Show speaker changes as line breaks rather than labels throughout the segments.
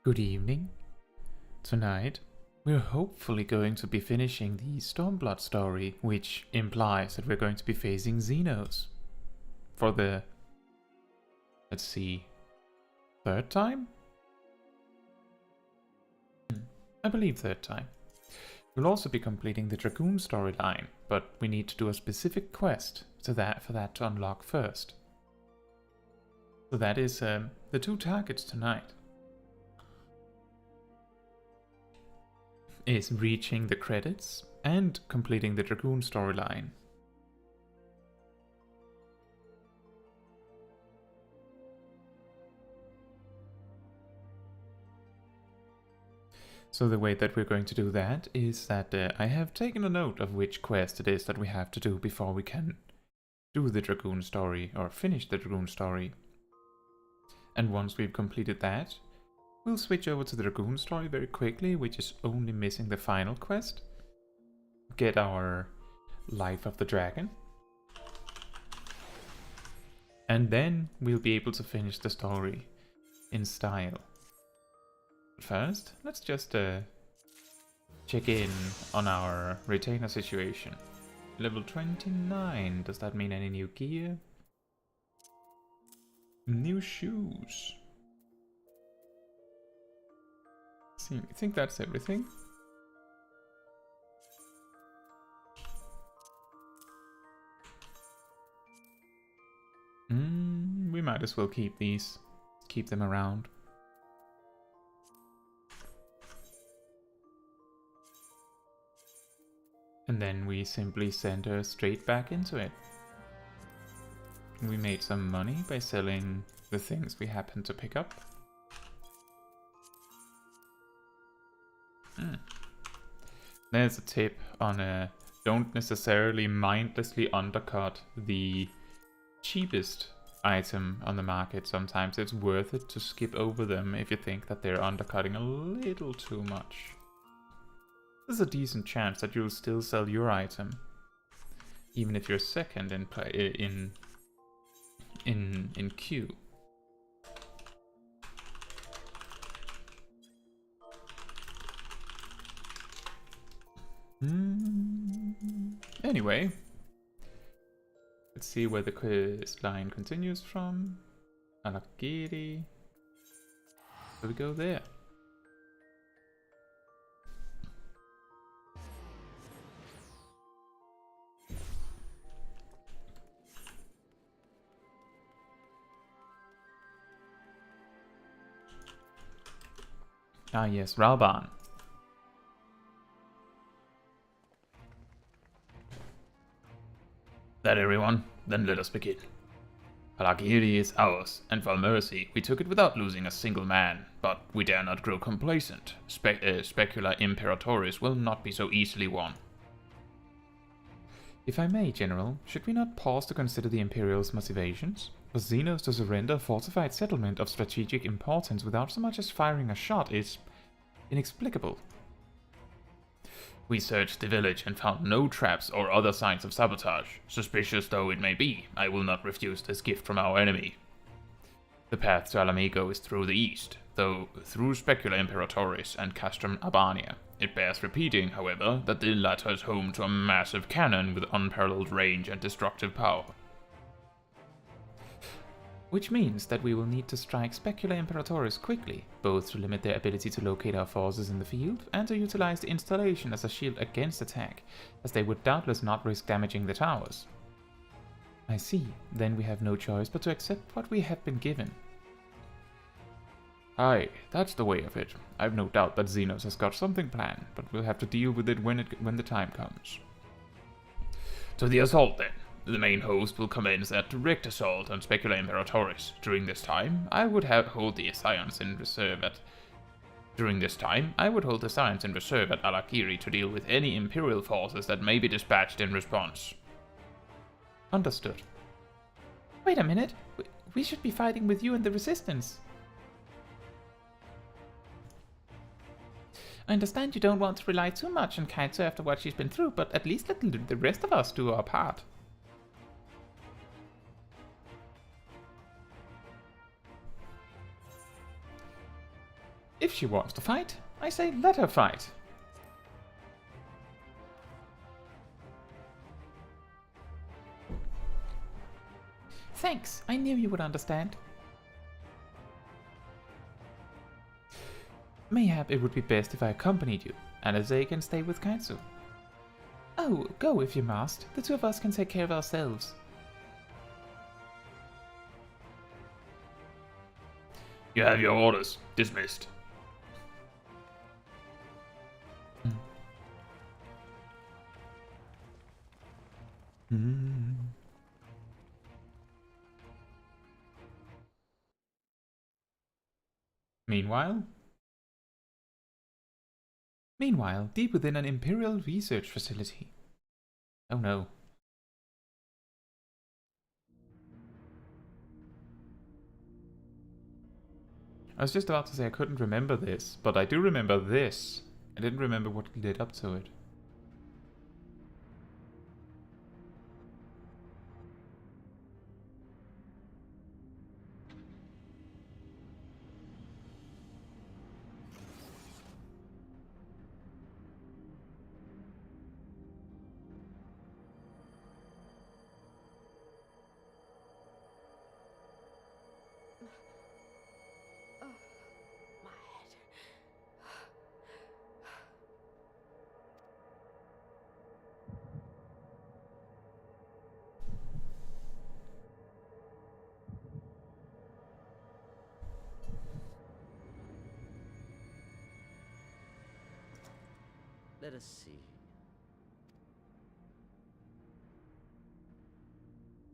Good evening. Tonight, we're hopefully going to be finishing the Stormblood story, which implies that we're going to be facing Zenos for the, let's see, third time? I believe third time. We'll also be completing the Dragoon storyline, but we need to do a specific quest for that to unlock first. So that is the two targets tonight. Is reaching the credits and completing the Dragoon storyline. So the way that we're going to do that is that I have taken a note of which quest it is that we have to do before we can do the Dragoon story or finish the Dragoon story. And once we've completed that, we'll switch over to the Dragoon story very quickly, which is only missing the final quest. Get our Life of the Dragon. And then we'll be able to finish the story in style. But first, let's just check in on our retainer situation. Level 29, does that mean any new gear? New shoes. I think that's everything. We might as well keep these. Keep them around. And then we simply send her straight back into it. We made some money by selling the things we happened to pick up. There's a tip on don't necessarily mindlessly undercut the cheapest item on the market. Sometimes it's worth it to skip over them if you think that they're undercutting a little too much. There's a decent chance that you'll still sell your item, even if you're second in play in queue. Anyway, let's see where the quest line continues from. Alakiri. So we go there. Ah yes, Ralban. That everyone? Then let us begin. Alakiri is ours, and for mercy, we took it without losing a single man, but we dare not grow complacent. Specula Imperatoris will not be so easily won. If I may, General, should we not pause to consider the Imperial's motivations? For Zenos to surrender a fortified settlement of strategic importance without so much as firing a shot is inexplicable. We searched the village and found no traps or other signs of sabotage. Suspicious though it may be, I will not refuse this gift from our enemy. The path to Alamigo is through the east, though through Specula Imperatoris and Castrum Abania. It bears repeating, however, that the latter is home to a massive cannon with unparalleled range and destructive power. Which means that we will need to strike Specula Imperatoris quickly, both to limit their ability to locate our forces in the field, and to utilize the installation as a shield against attack, as they would doubtless not risk damaging the towers. I see, then we have no choice but to accept what we have been given. Aye, that's the way of it. I've no doubt that Zenos has got something planned, but we'll have to deal with it when the time comes. To the assault then. The main host will commence a direct assault on Specula Imperatoris. During this time, I would hold the science in reserve at Alakiri to deal with any Imperial forces that may be dispatched in response. Understood. Wait a minute. We should be fighting with you and the Resistance. I understand you don't want to rely too much on Caetsu after what she's been through, but at least let the rest of us do our part. If she wants to fight, I say let her fight. Thanks, I knew you would understand. Mayhap it would be best if I accompanied you, and Azay can stay with Caetsu. Oh, go if you must. The two of us can take care of ourselves. You have your orders. Dismissed. Meanwhile, deep within an Imperial research facility. Oh no. I was just about to say I couldn't remember this, but I do remember this. I didn't remember what led up to it.
Let us see.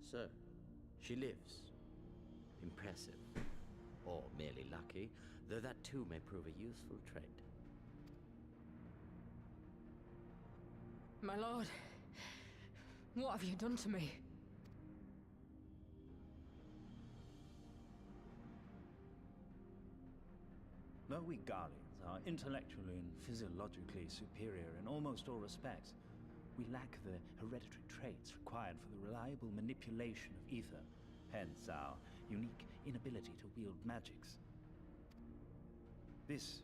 So, she lives. Impressive. Or merely lucky, though that too may prove a useful trait.
My lord, what have you done to me?
Though we Guardians are intellectually and physiologically superior in almost all respects, we lack the hereditary traits required for the reliable manipulation of ether, hence our unique inability to wield magics. This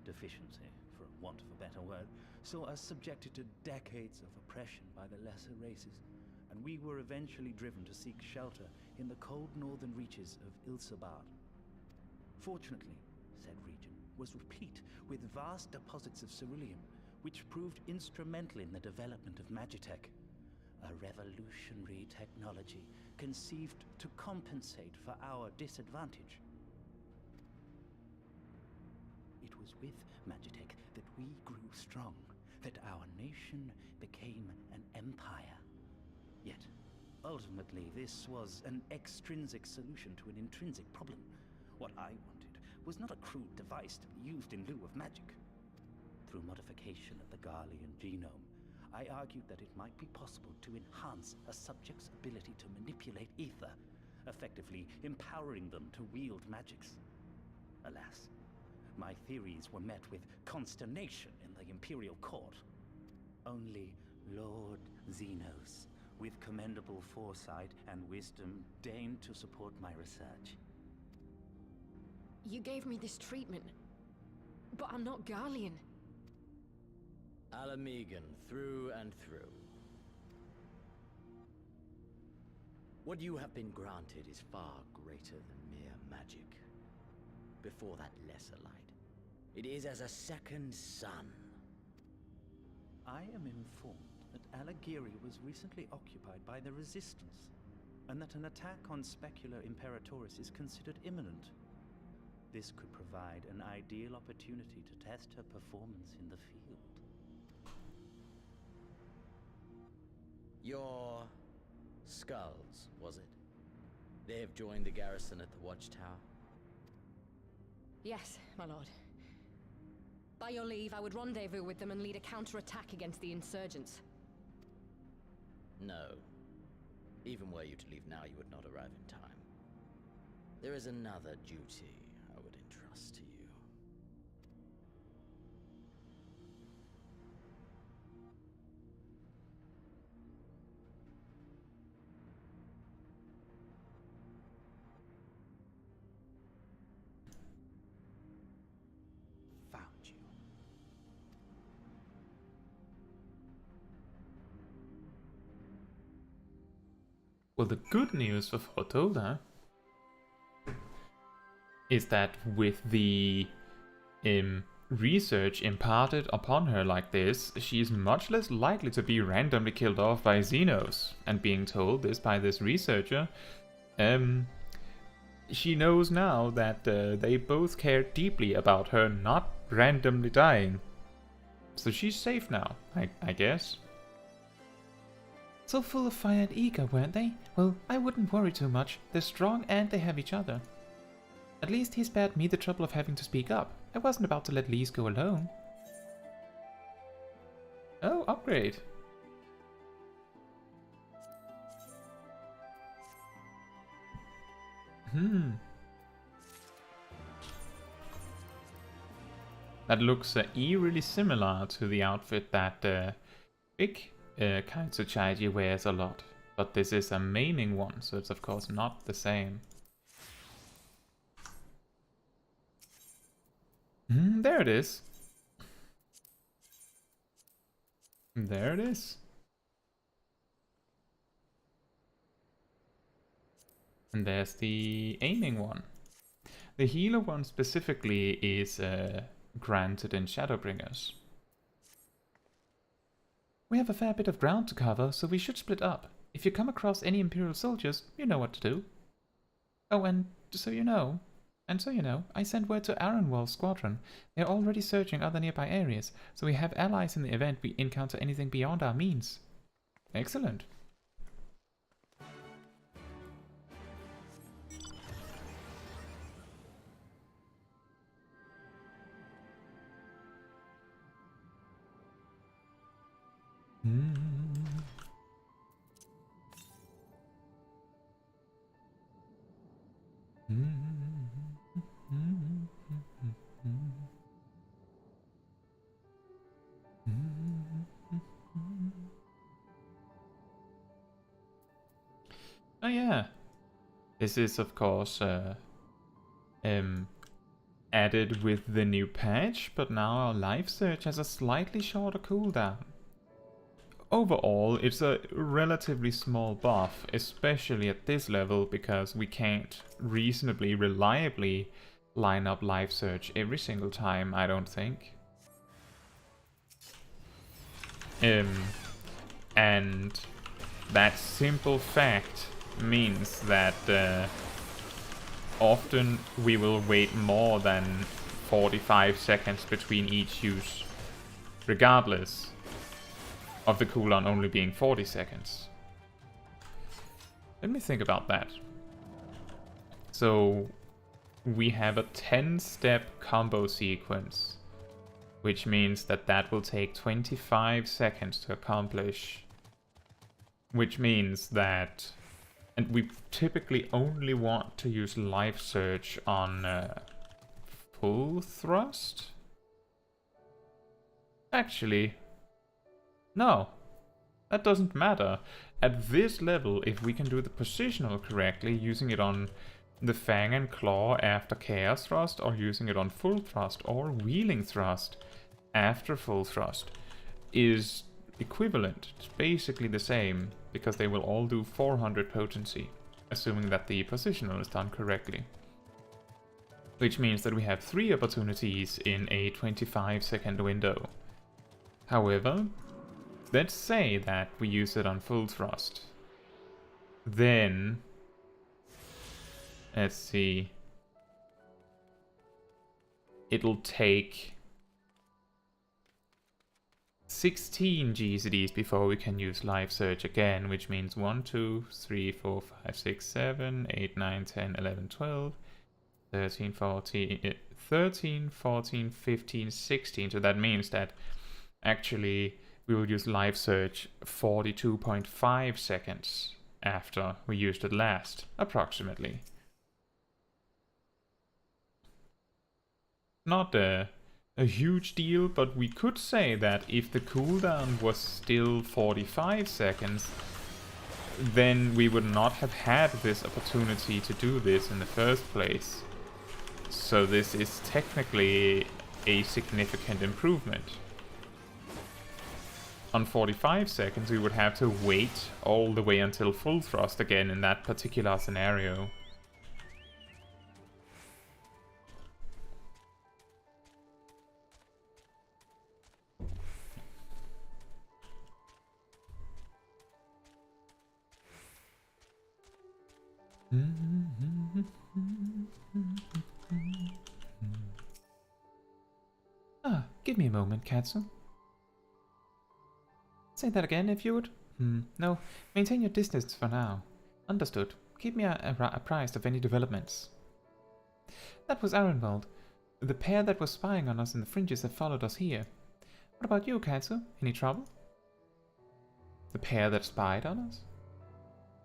deficiency, for want of a better word, saw us subjected to decades of oppression by the lesser races, and we were eventually driven to seek shelter in the cold northern reaches of Ilsabard. Fortunately, said region was replete with vast deposits of ceruleum, which proved instrumental in the development of Magitech, a revolutionary technology conceived to compensate for our disadvantage. It was with Magitech that we grew strong, that our nation became an empire. Yet, ultimately, this was an extrinsic solution to an intrinsic problem. What I wanted was not a crude device to be used in lieu of magic. Through modification of the Garlean genome, I argued that it might be possible to enhance a subject's ability to manipulate ether, effectively empowering them to wield magics. Alas, my theories were met with consternation in the Imperial Court. Only Lord Zenos, with commendable foresight and wisdom, deigned to support my research.
You gave me this treatment, but I'm not Garlean.
Alamegan, through and through. What you have been granted is far greater than mere magic. Before that lesser light, it is as a second sun.
I am informed that Alagiri was recently occupied by the Resistance, and that an attack on Specular Imperatoris is considered imminent. This could provide an ideal opportunity to test her performance in the field.
Your skulls, was it? They have joined the garrison at the Watchtower?
Yes, my lord. By your leave, I would rendezvous with them and lead a counterattack against the insurgents.
No. Even were you to leave now, you would not arrive in time. There is another duty I would entrust to you.
Well, the good news for Fortuna is that with the research imparted upon her like this, she is much less likely to be randomly killed off by Zenos. And being told this by this researcher, she knows now that they both care deeply about her not randomly dying. So she's safe now, I guess. So full of fire and eager, weren't they? Well, I wouldn't worry too much. They're strong and they have each other. At least he spared me the trouble of having to speak up. I wasn't about to let Lise go alone. Oh, upgrade. That looks eerily similar to the outfit that big Caetsu Chaiji wears a lot. But this is a maining one, so it's of course not the same. There it is. There it is. And there's the aiming one. The healer one specifically is granted in Shadowbringers. We have a fair bit of ground to cover, so we should split up. If you come across any Imperial soldiers, you know what to do. Oh, and so you know, I sent word to Aronwall's squadron. They're already searching other nearby areas, so we have allies in the event we encounter anything beyond our means. Excellent. Oh yeah, this is of course added with the new patch, but now our life search has a slightly shorter cooldown. Overall, it's a relatively small buff, especially at this level, because we can't reasonably reliably line up life search every single time, I don't think. And that simple fact means that often we will wait more than 45 seconds between each use, regardless of the cooldown only being 40 seconds. Let me think about that. So we have a 10-step combo sequence, which means that that will take 25 seconds to accomplish, which means that, and we typically only want to use life search on full thrust? Actually, no, that doesn't matter. At this level, if we can do the positional correctly, using it on the Fang and Claw after Chaos Thrust, or using it on full thrust, or Wheeling Thrust after full thrust, is equivalent. It's basically the same, because they will all do 400 potency, assuming that the positional is done correctly. Which means that we have 3 opportunities in a 25-second window. However, let's say that we use it on full thrust. Then, let's see, it'll take 16 GCDs before we can use life search again, which means 1, 2, 3, 4, 5, 6, 7, 8, 9, 10, 11, 12, 13, 14, 15, 16. So that means that actually we will use life search 42.5 seconds after we used it last, approximately. Not a huge deal, but we could say that if the cooldown was still 45 seconds, then we would not have had this opportunity to do this in the first place. So this is technically a significant improvement. on 45 seconds, we would have to wait all the way until full thrust again in that particular scenario. Ah, give me a moment, Caetsu. Say that again, if you would. No, maintain your distance for now. Understood. Keep me apprised of any developments. That was Arenwald. The pair that was spying on us in the fringes have followed us here. What about you, Caetsu? Any trouble? The pair that spied on us?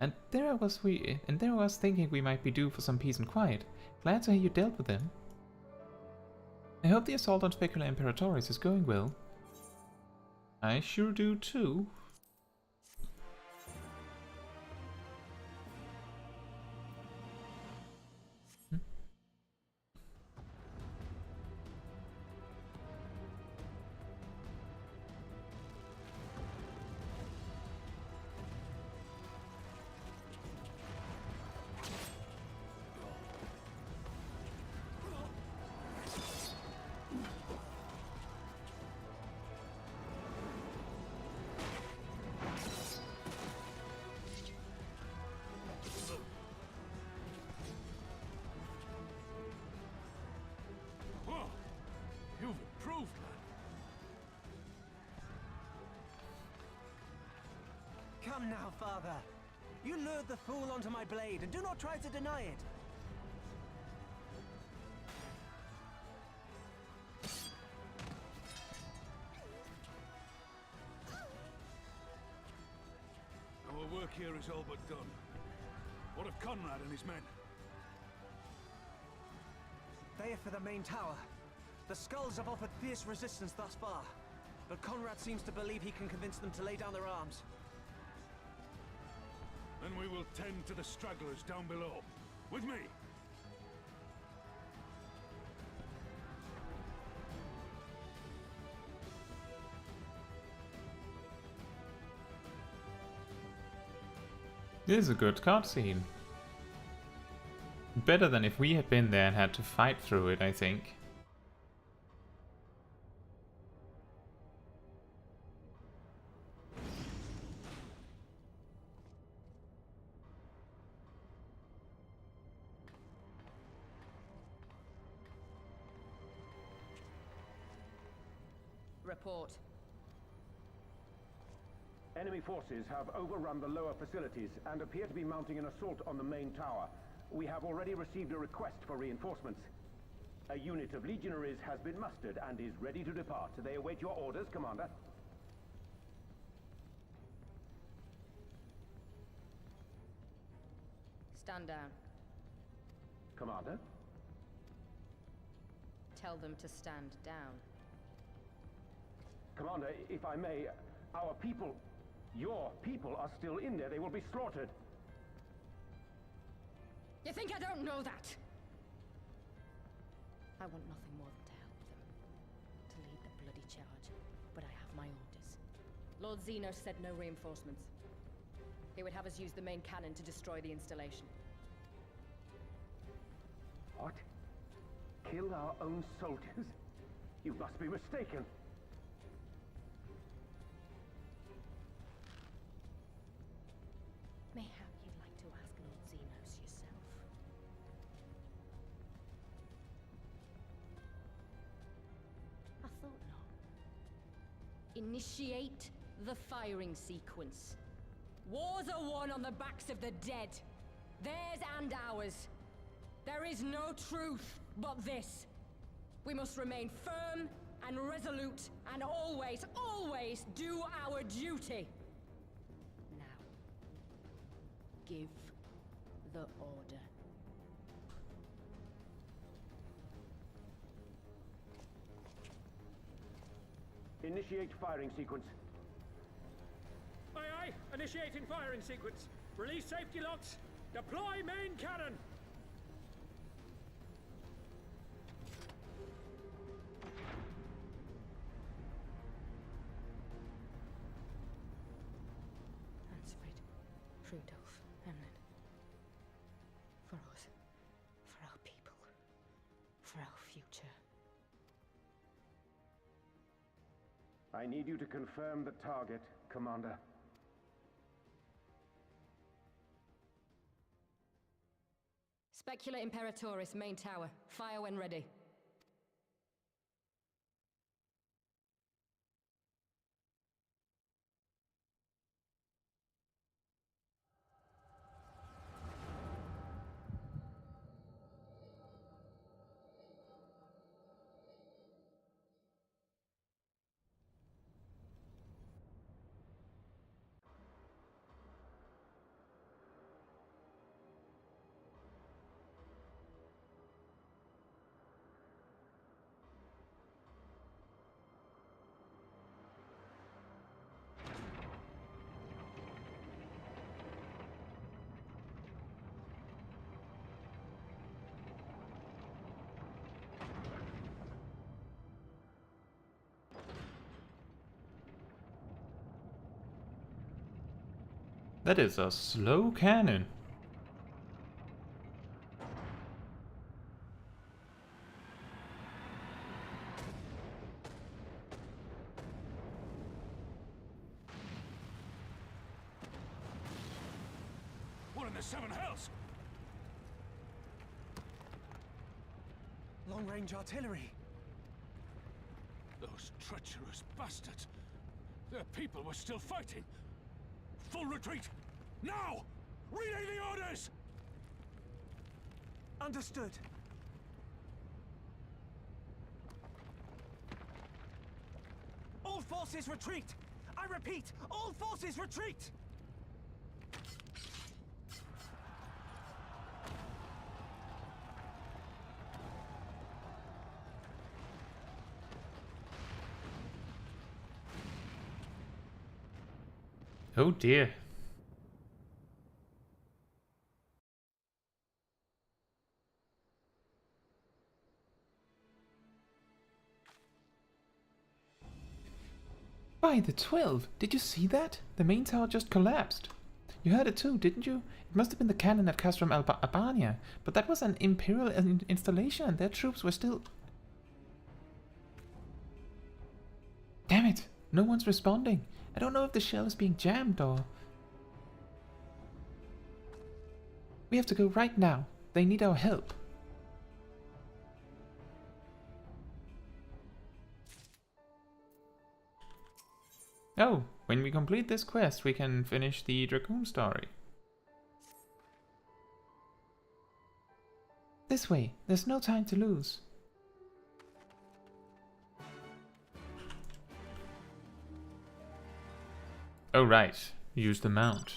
And there I was thinking we might be due for some peace and quiet. Glad to hear you dealt with them. I hope the assault on Specula Imperatoris is going well. I sure do too.
Come now, father. You lured the fool onto my blade, and do not try to deny it.
Our work here is all but done. What of Conrad and his men?
They are for the main tower. The skulls have offered fierce resistance thus far, but Conrad seems to believe he can convince them to lay down their arms.
Then we will tend to the stragglers down below. With me!
This is a good cutscene. Better than if we had been there and had to fight through it, I think.
Report.
Enemy forces have overrun the lower facilities and appear to be mounting an assault on the main tower. We have already received a request for reinforcements. A unit of legionaries has been mustered and is ready to depart. They await your orders, Commander.
Stand down.
Commander?
Tell them to stand down.
Commander, if I may, our people, your people are still in there. They will be slaughtered.
You think I don't know that? I want nothing more than to help them. To lead the bloody charge. But I have my orders. Lord Zenos said no reinforcements. He would have us use the main cannon to destroy the installation.
What? Kill our own soldiers? You must be mistaken.
Mayhap you'd like to ask Lord Zenos yourself. I thought not. Initiate the firing sequence. Wars are won on the backs of the dead. Theirs and ours. There is no truth but this. We must remain firm and resolute and always, always do our duty. Now, give the order.
Initiate firing sequence.
Aye, aye. Initiating firing sequence. Release safety locks. Deploy main cannon.
Rudolph, Hamlet. For us. For our people. For our future.
I need you to confirm the target, Commander.
Specula Imperatoris, main tower. Fire when ready.
That is a slow cannon.
What in the seven hells?
Long-range artillery.
Those treacherous bastards. Their people were still fighting. Full retreat! Now! Relay the orders!
Understood. All forces retreat! I repeat, all forces retreat!
Oh dear. By the 12! Did you see that? The main tower just collapsed. You heard it too, didn't you? It must have been the cannon at Castrum Albania, but that was an Imperial installation and their troops were still... Damn it! No one's responding. I don't know if the shell is being jammed or... We have to go right now. They need our help. Oh, when we complete this quest, we can finish the Dragoon story. This way. There's no time to lose. Oh right, use the mount.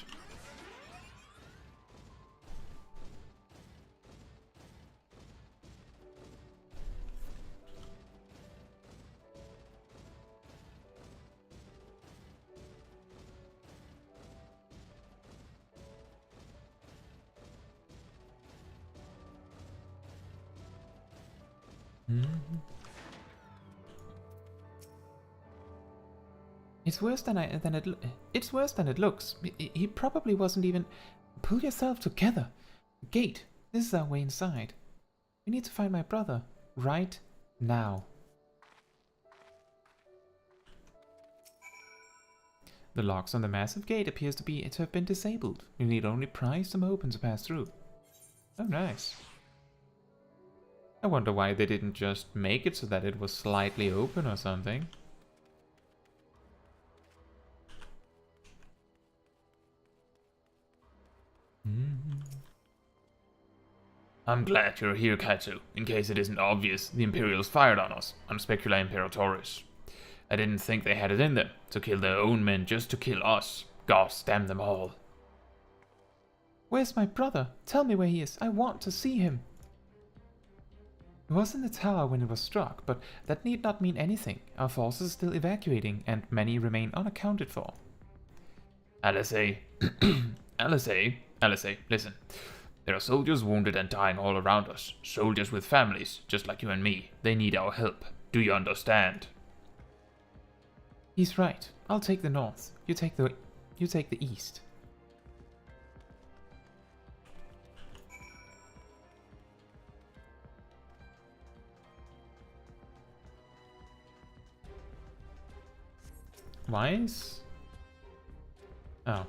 It's worse than it's worse than it looks. He probably wasn't even. Pull yourself together. Gate. This is our way inside. We need to find my brother right now. The locks on the massive gate appears to have been disabled. You need only prise them open to pass through. Oh, nice. I wonder why they didn't just make it so that it was slightly open or something. I'm glad you're here, Caetsu. In case it isn't obvious, the Imperials fired on us, on Specula Imperatoris. I didn't think they had it in them, to kill their own men just to kill us. Gods damn them all. Where's my brother? Tell me where he is. I want to see him. He was in the tower when it was struck, but that need not mean anything. Our forces are still evacuating, and many remain unaccounted for. Alisei, Alisei, listen. There are soldiers wounded and dying all around us. Soldiers with families, just like you and me. They need our help. Do you understand? He's right. I'll take the north. You take the east. Why is... Oh.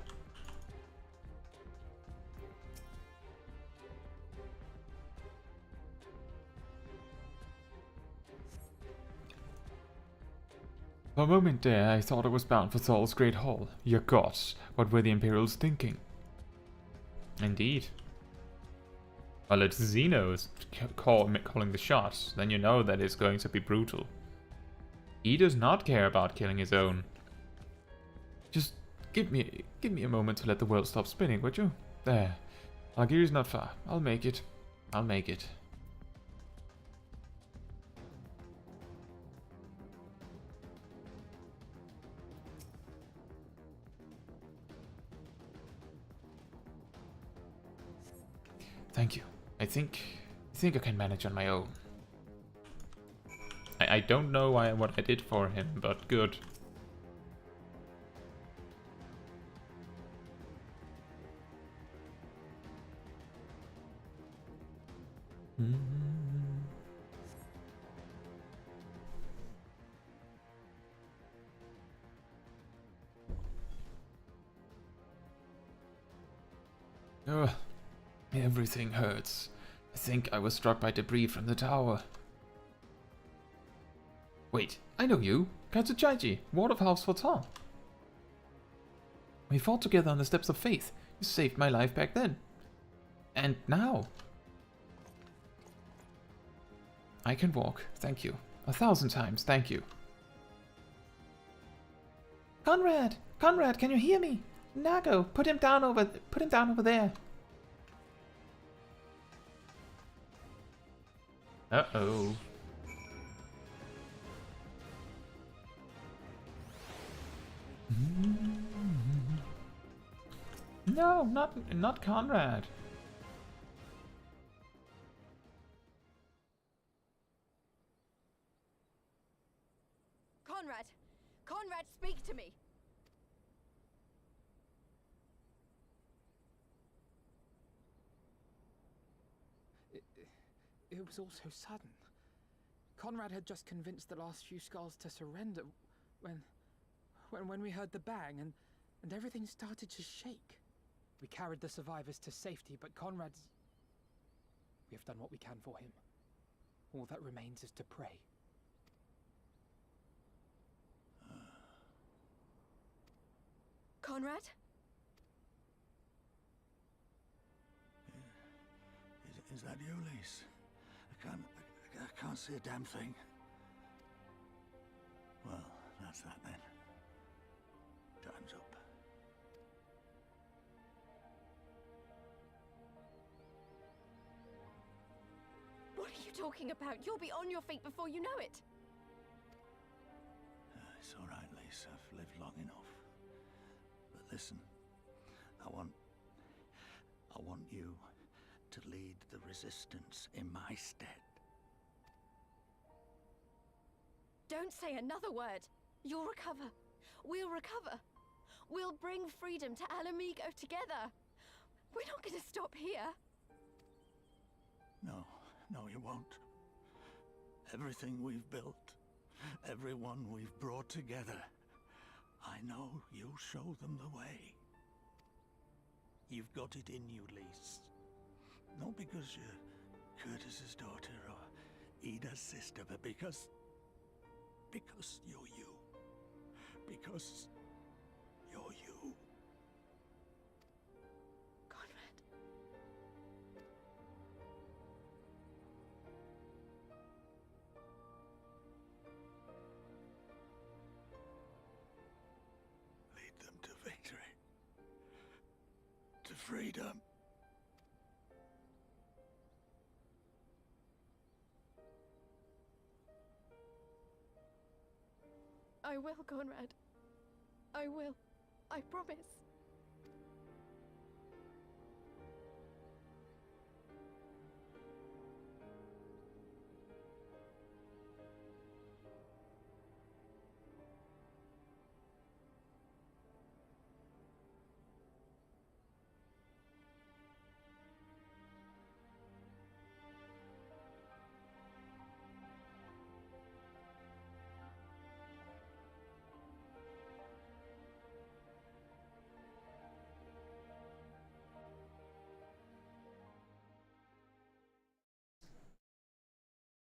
For a moment there, I thought I was bound for Saul's Great Hall. Your gods, what were the Imperials thinking? Indeed. Well, it's Zenos calling the shots, then you know that it's going to be brutal. He does not care about killing his own. Just give me a moment to let the world stop spinning, would you? There. Algiers not far. I'll make it. I'll make it. Thank you. I think I can manage on my own. I don't know what I did for him, but good. Ugh. Everything hurts. I think I was struck by debris from the tower. Wait, I know you. Caetsu Chaiji, Ward of House Fortin. We fought together on the Steps of Faith. You saved my life back then. And now? I can walk, thank you. 1,000 times, thank you. Conrad! Conrad, can you hear me? Nago, put him down over there. Uh-oh. No, not Conrad.
Conrad! Conrad, speak to me!
It was all so sudden. Conrad had just convinced the last few skulls to surrender when we heard the bang and everything started to shake. We carried the survivors to safety, but Conrad's... We have done what we can for him. All that remains is to pray.
Conrad?
Is that you, Lise? I can't see a damn thing. Well, that's that then. Time's up.
What are you talking about? You'll be on your feet before you know it.
It's all right, Lise. I've lived long enough. But listen, I want you to lead the resistance in my stead.
Don't say another word. You'll recover. We'll recover. We'll bring freedom to Alamigo together. We're not going to stop here.
No, you won't. Everything we've built, everyone we've brought together, I know you'll show them the way. You've got it in you, Lise. Not because you're Curtis's daughter or Ida's sister, but because you're you. Because you're you.
Conrad.
Lead them to victory. To freedom.
I will, Conrad. I will. I promise.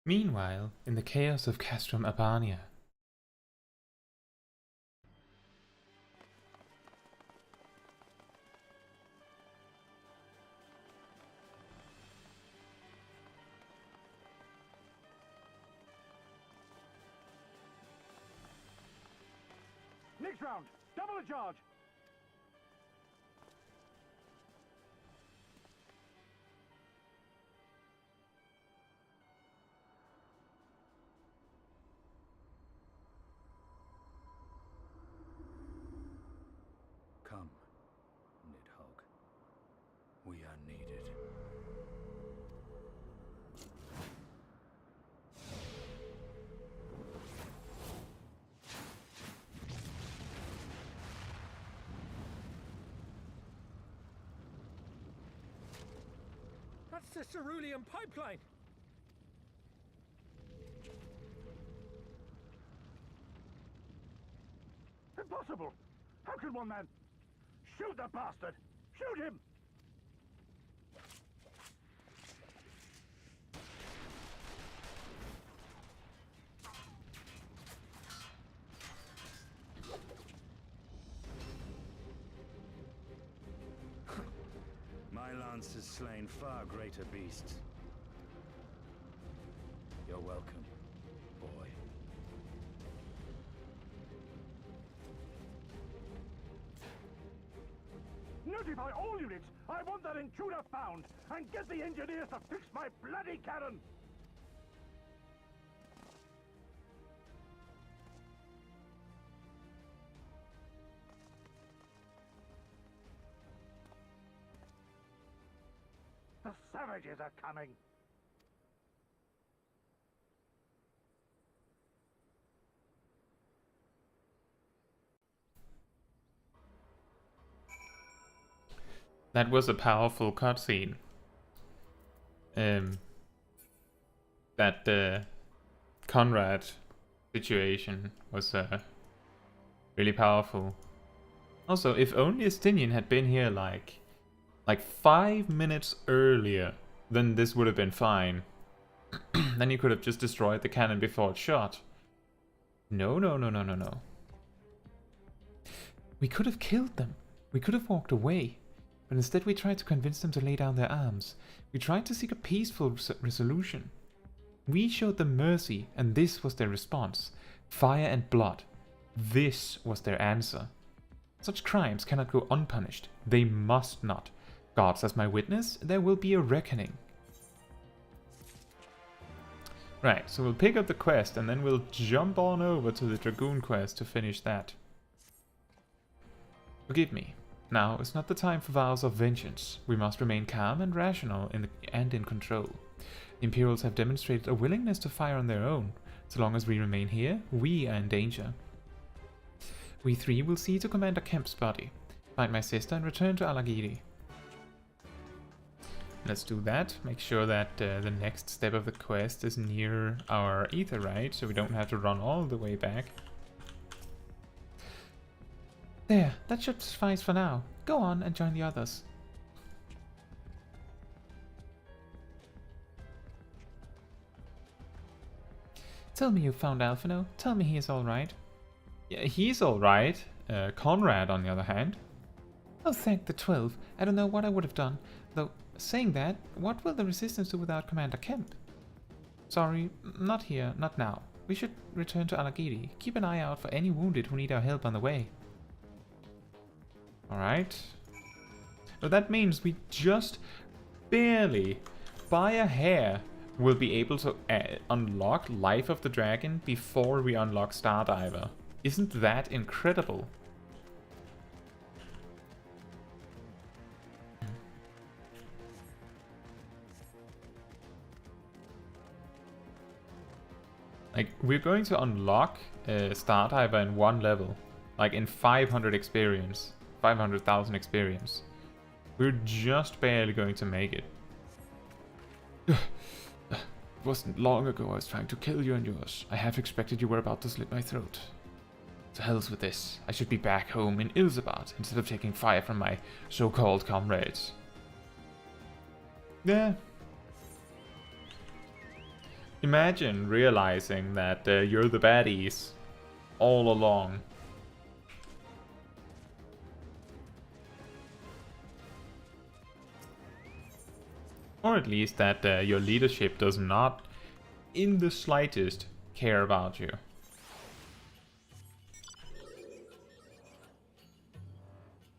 Meanwhile, in the chaos of Castrum Abania.
Next round, double the charge.
Come, Nidhogg. We are needed.
That's the cerulean pipeline!
Impossible! How can one man... Shoot the bastard! Shoot him!
My lance has slain far greater beasts. You're welcome, boy.
Notify all units! I want that intruder found! And get the engineers to fix my bloody cannon! The savages are coming!
That was a powerful cutscene. That Conrad situation was really powerful. Also, if only Estinian had been here like 5 minutes earlier, then this would have been fine. Then you could have just destroyed the cannon before it shot. No. We could have killed them. We could have walked away. But instead we tried to convince them to lay down their arms. We tried to seek a peaceful resolution. We showed them mercy, and this was their response. Fire and blood. This was their answer. Such crimes cannot go unpunished. They must not. Gods as my witness, there will be a reckoning. Right, so we'll pick up the quest, and then we'll jump on over to the Dragoon quest to finish that. Forgive me. Now is not the time for vows of vengeance. We must remain calm and rational and in control. The Imperials have demonstrated a willingness to fire on their own. So long as we remain here, we are in danger. We three will see to Commander Kemp's body, find my sister and return to Alagiri. Let's do that. Make sure that the next step of the quest is near our Aetheryte, so we don't have to run all the way back. There, that should suffice for now. Go on and join the others. Tell me you found Alphino. Tell me he is alright. Yeah, he's alright. Conrad, on the other hand. Oh, thank the 12. I don't know what I would have done. Though, saying that, what will the Resistance do without Commander Kemp? Sorry, not here, not now. We should return to Alagiri. Keep an eye out for any wounded who need our help on the way. Alright. So that means we just barely, by a hair, will be able to unlock Life of the Dragon before we unlock Stardiver. Isn't that incredible? Like, we're going to unlock Stardiver in one level. Like, in 500 experience. 500,000 experience. We're just barely going to make it. It wasn't long ago I was trying to kill you and yours. I half expected you were about to slit my throat. To hell's with this. I should be back home in Ilsabad instead of taking fire from my so-called comrades. Yeah. Imagine realizing that you're the baddies all along. Or at least that your leadership does not in the slightest care about you.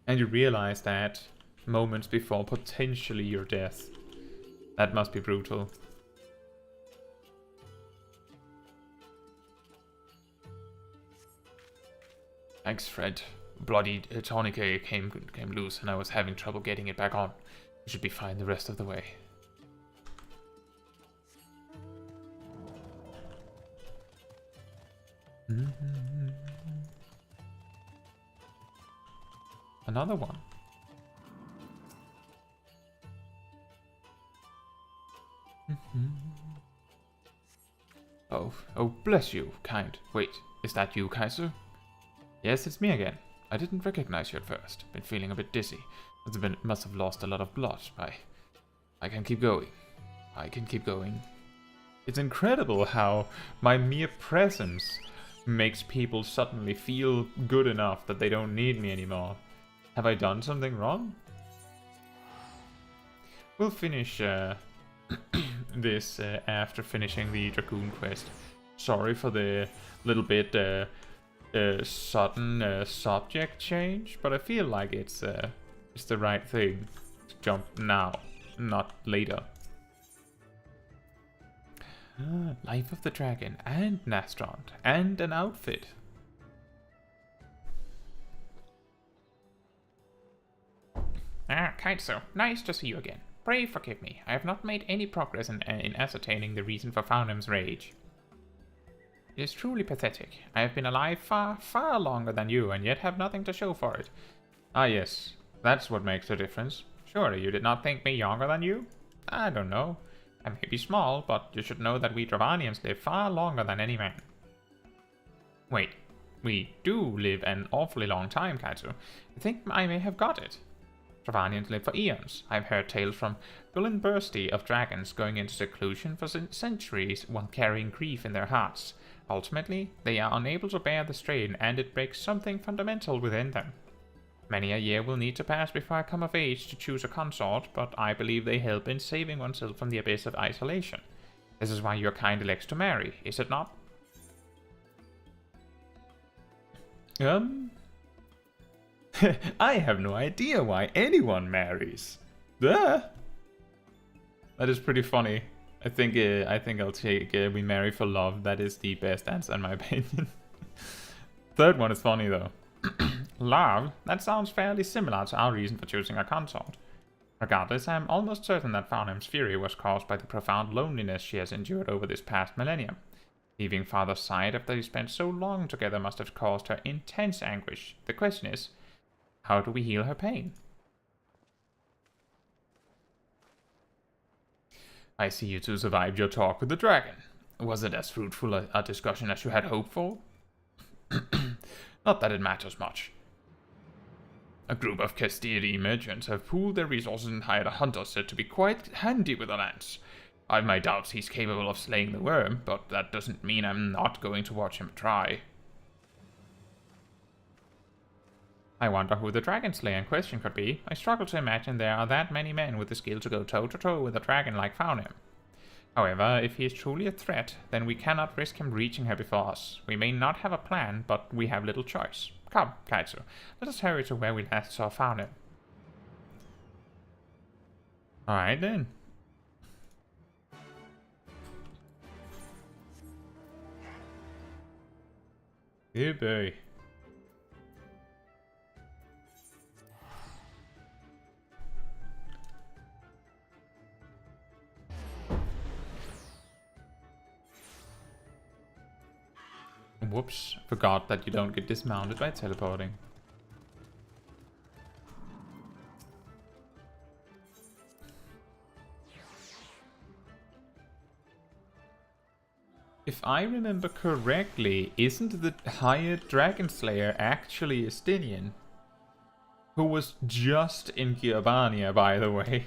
And you realize that moments before potentially your death. That must be brutal. Thanks, Fred. Bloody tourniquet came loose and I was having trouble getting it back on. You should be fine the rest of the way. Another one. Oh, bless you, kind. Wait, is that you, Caetsu? Yes, it's me again. I didn't recognize you at first. Been feeling a bit dizzy. Must have lost a lot of blood. I can keep going. I can keep going. It's incredible how my mere presence makes people suddenly feel good enough that they don't need me anymore. Have I done something wrong? We'll finish this after finishing the Dragoon quest. Sorry for the little bit sudden subject change, but I feel like it's the right thing to jump now, not later. Life of the Dragon and Nastrand and an outfit. Caetsu, nice to see you again. Pray forgive me, I have not made any progress in ascertaining the reason for Farnham's rage. It is truly pathetic. I have been alive far, far longer than you, and yet have nothing to show for it. Ah yes, that's what makes the difference. Surely you did not think me younger than you? I don't know. I may be small, but you should know that we Dravanians live far longer than any man. Wait, we do live an awfully long time, Caetsu. I think I may have got it. Dravanians live for eons. I've heard tales from Gullinbursti of dragons going into seclusion for centuries while carrying grief in their hearts. Ultimately, they are unable to bear the strain, and it breaks something fundamental within them. Many a year will need to pass before I come of age to choose a consort, but I believe they help in saving oneself from the abyss of isolation. This is why your kind elects to marry, is it not? I have no idea why anyone marries. That is pretty funny. I think I'll take we marry for love. That is the best answer in my opinion. Third one is funny though. Love? That sounds fairly similar to our reason for choosing a consort. Regardless, I am almost certain that Farnham's fury was caused by the profound loneliness she has endured over this past millennium. Leaving father's side after they spent so long together must have caused her intense anguish. The question is, how do we heal her pain? I see you two survived your talk with the dragon. Was it as fruitful a discussion as you had hoped for? Not that it matters much. A group of Castiri merchants have pooled their resources and hired a hunter said to be quite handy with a lance. I've my doubts he's capable of slaying the worm, but that doesn't mean I'm not going to watch him try. I wonder who the dragon slayer in question could be. I struggle to imagine there are that many men with the skill to go toe-to-toe with a dragon like Farnham. However, if he is truly a threat, then we cannot risk him reaching her before us. We may not have a plan, but we have little choice. Come, Caetsu, let us hurry to where we last saw Farnham. Alright then. Good boy. Whoops, forgot that you don't get dismounted by teleporting. If I remember correctly, isn't the hired Dragon Slayer actually Estinian? Who was just in Giovannia, by the way.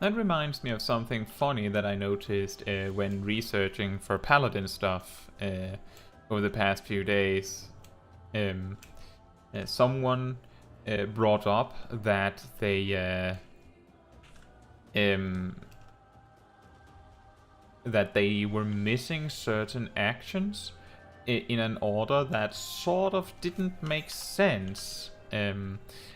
That reminds me of something funny that I noticed when researching for Paladin stuff over the past few days. Someone brought up that they were missing certain actions in an order that sort of didn't make sense. I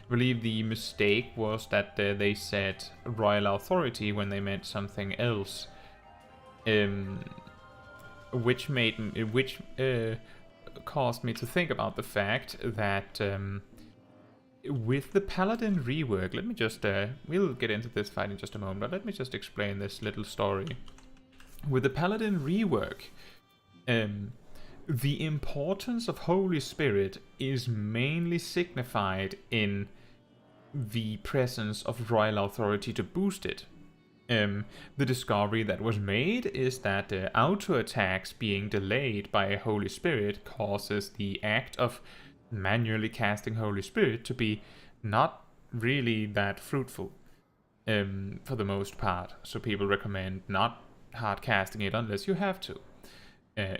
believe the mistake was that they said royal authority when they meant something else, which caused me to think about the fact that with the Paladin rework, let me just we'll get into this fight in just a moment, but let me just explain this little story. With the Paladin rework, the importance of Holy Spirit is mainly signified in the presence of royal authority to boost it. The discovery that was made is that auto attacks being delayed by a Holy Spirit causes the act of manually casting Holy Spirit to be not really that fruitful for the most part. So people recommend not hard casting it unless you have to.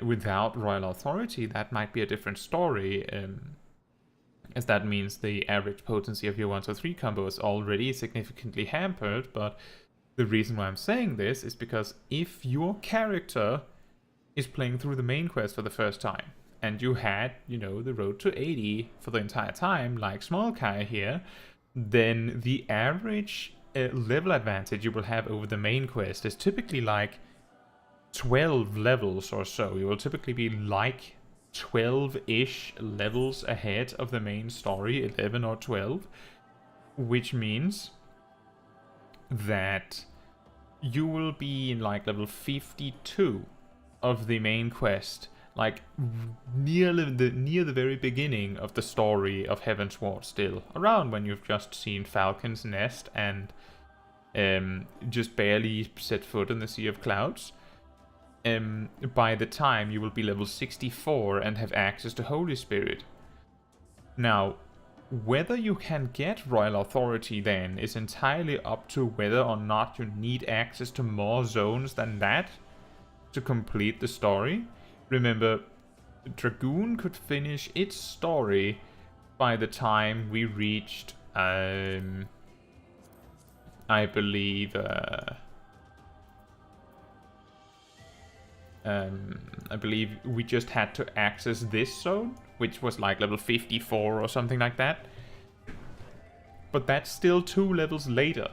Without royal authority, that might be a different story, as that means the average potency of your 1-3 combo is already significantly hampered. But the reason why I'm saying this is because if your character is playing through the main quest for the first time, and you had, the road to 80 for the entire time, like Smol Caetsu here, then the average level advantage you will have over the main quest is typically like 12 levels or so. You will typically be like 12-ish levels ahead of the main story, 11 or 12, which means that you will be in like level 52 of the main quest, like near the very beginning of the story of Heavensward, still around when you've just seen Falcon's Nest and just barely set foot in the Sea of Clouds. By the time you will be level 64 and have access to Holy Spirit. Now, whether you can get royal authority then is entirely up to whether or not you need access to more zones than that to complete the story. Remember, Dragoon could finish its story by the time we reached, I believe, I believe we just had to access this zone, which was like level 54 or something like that. But that's still 2 levels later.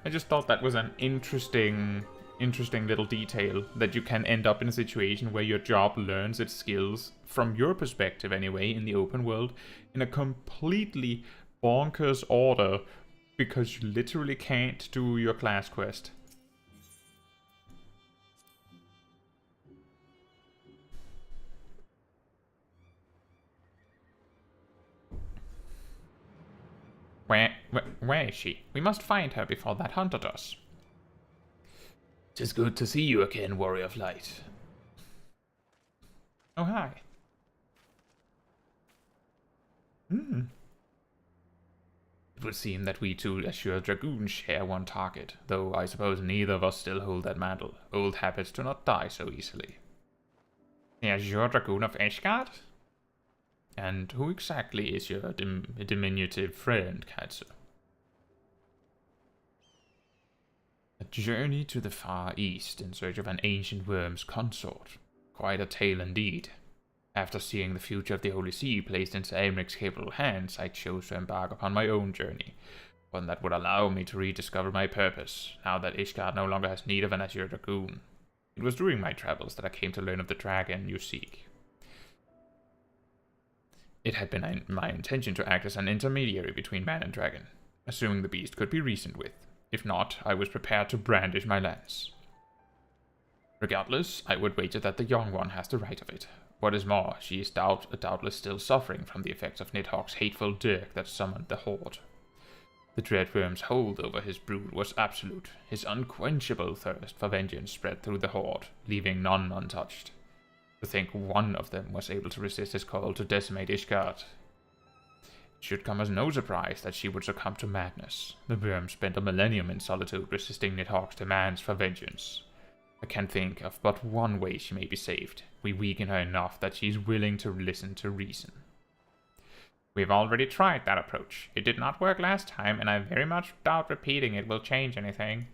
I just thought that was an interesting little detail, that you can end up in a situation where your job learns its skills, from your perspective anyway, in the open world, in a completely bonkers order, because you literally can't do your class quest. Where is she? We must find her before that hunter does. 'Tis good to see you again, Warrior of Light. Oh, hi. It would seem that we two Azure Dragoons share one target, though I suppose neither of us still hold that mantle. Old habits do not die so easily. The Azure Dragoon of Ashgard? And who exactly is your diminutive friend, Caetsu? A journey to the far east in search of an ancient worm's consort. Quite a tale indeed. After seeing the future of the Holy See placed into Aemric's capable hands, I chose to embark upon my own journey, one that would allow me to rediscover my purpose, now that Ishgard no longer has need of an Azure Dragoon. It was during my travels that I came to learn of the dragon you seek. It had been my intention to act as an intermediary between man and dragon, assuming the beast could be reasoned with. If not, I was prepared to brandish my lance. Regardless, I would wager that the young one has the right of it. What is more, she is doubtless still suffering from the effects of Nidhogg's hateful dirk that summoned the Horde. The Dreadworm's hold over his brood was absolute. His unquenchable thirst for vengeance spread through the Horde, leaving none untouched. To think one of them was able to resist his call to decimate Ishgard. It should come as no surprise that she would succumb to madness. The worm spent a millennium in solitude resisting Nidhogg's demands for vengeance. I can think of but one way she may be saved. We weaken her enough that she is willing to listen to reason. We've already tried that approach. It did not work last time, and I very much doubt repeating it will change anything.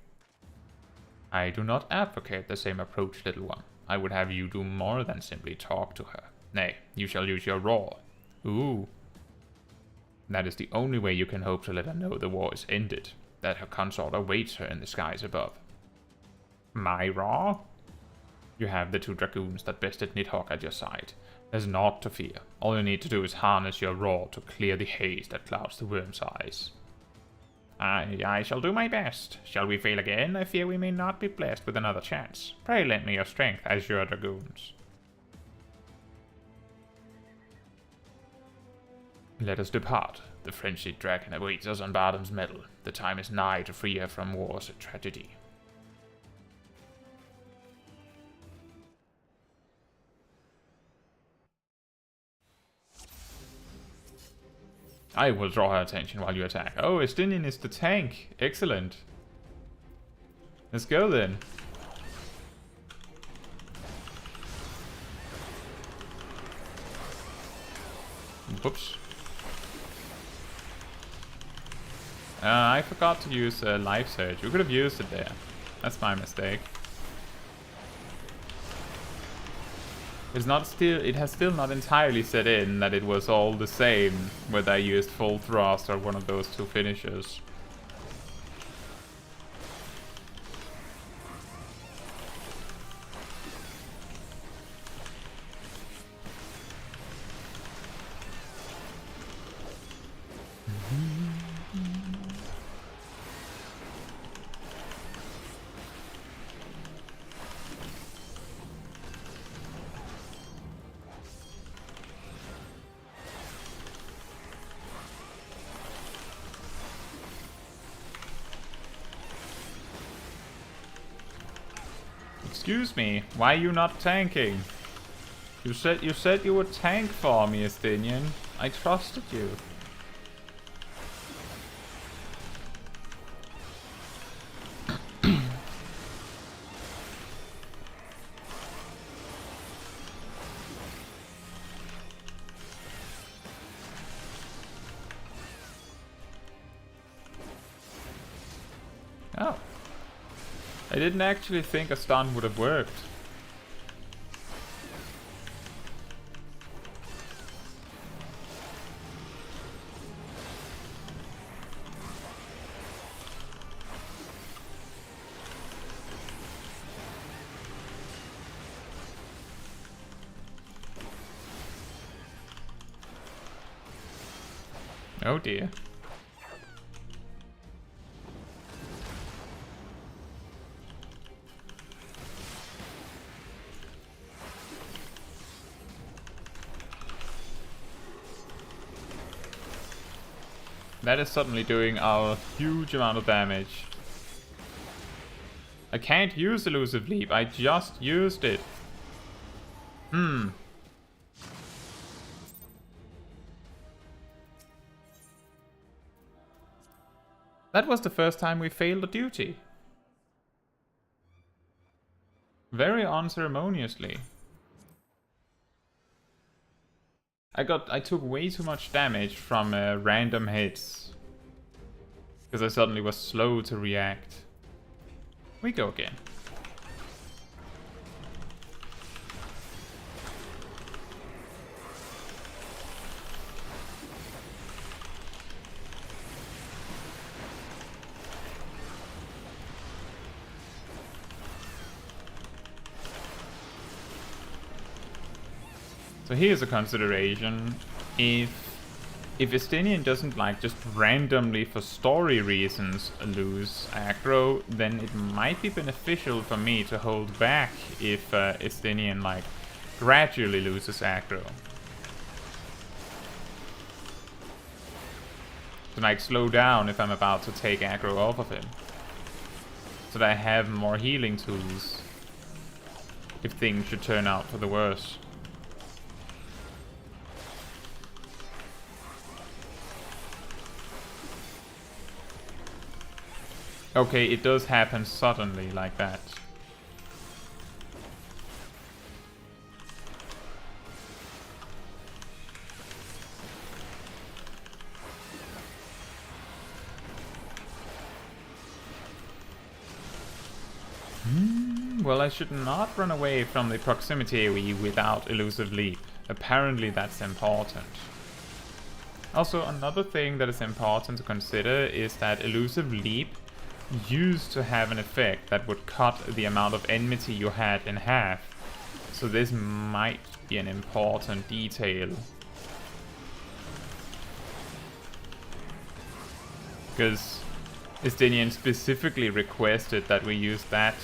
I do not advocate the same approach, little one. I would have you do more than simply talk to her. Nay, you shall use your roar. Ooh. That is the only way you can hope to let her know the war is ended, that her consort awaits her in the skies above. My roar? You have the 2 dragoons that bested Nidhogg at your side. There's naught to fear. All you need to do is harness your roar to clear the haze that clouds the worm's eyes. I shall do my best. Shall we fail again? I fear we may not be blessed with another chance. Pray lend me your strength, Azure Dragoons. Let us depart. The frenzied dragon awaits us on Bardam's Meadow. The time is nigh to free her from war's tragedy. I will draw her attention while you attack. Oh, Estinian is the tank. Excellent. Let's go then. Whoops. I forgot to use Life Surge. We could have used it there. That's my mistake. It has still not entirely set in that it was all the same whether I used full thrust or one of those 2 finishers. Excuse me, why are you not tanking? You said you would tank for me, Estinian. I trusted you. Oh. I didn't actually think a stun would have worked. Oh dear. That is suddenly doing a huge amount of damage. I can't use Elusive Leap, I just used it. That was the first time we failed a duty. Very unceremoniously. I took way too much damage from random hits. Because I suddenly was slow to react. We go again. So here's a consideration. If if Estinian doesn't like just randomly for story reasons lose aggro, then it might be beneficial for me to hold back if Estinian like gradually loses aggro. To like slow down if I'm about to take aggro off of him. So that I have more healing tools if things should turn out for the worse. Okay, it does happen suddenly like that. Well, I should not run away from the proximity AoE without elusive leap. Apparently that's important. Also, another thing that is important to consider is that elusive leap used to have an effect that would cut the amount of enmity you had in half. So this might be an important detail. Because Estinian specifically requested that we use that,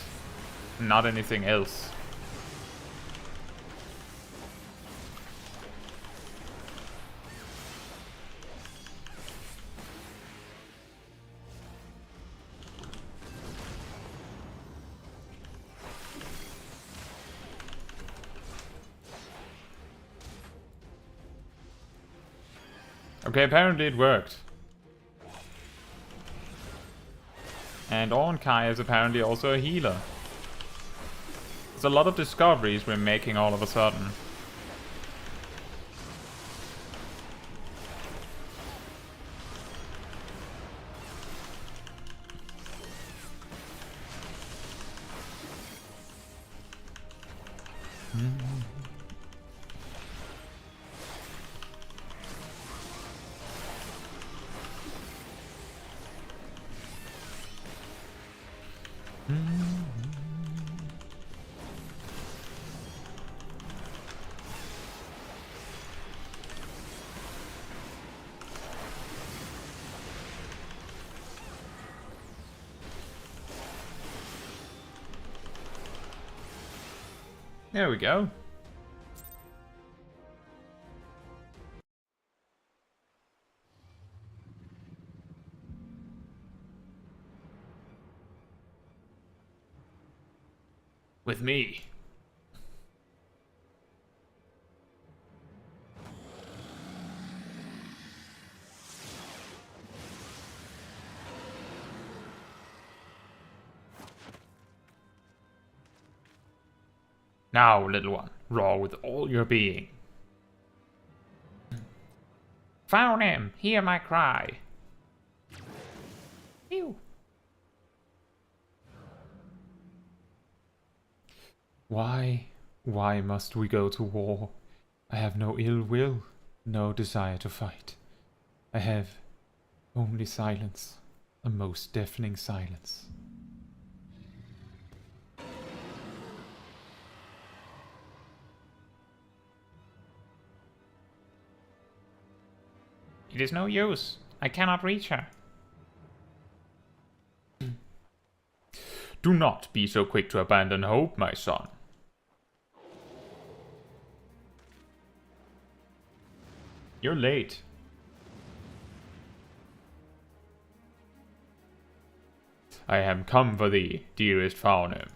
not anything else. Okay, apparently it worked. And Ornkai is apparently also a healer. There's a lot of discoveries we're making all of a sudden. There we go. With me. Now, little one, roar with all your being. Found him! Hear my cry! Ew. Why must we go to war? I have no ill will, no desire to fight. I have only silence, a most deafening silence. It is no use. I cannot reach her. Do not be so quick to abandon hope, my son. You're late. I am come for thee, dearest Faunum.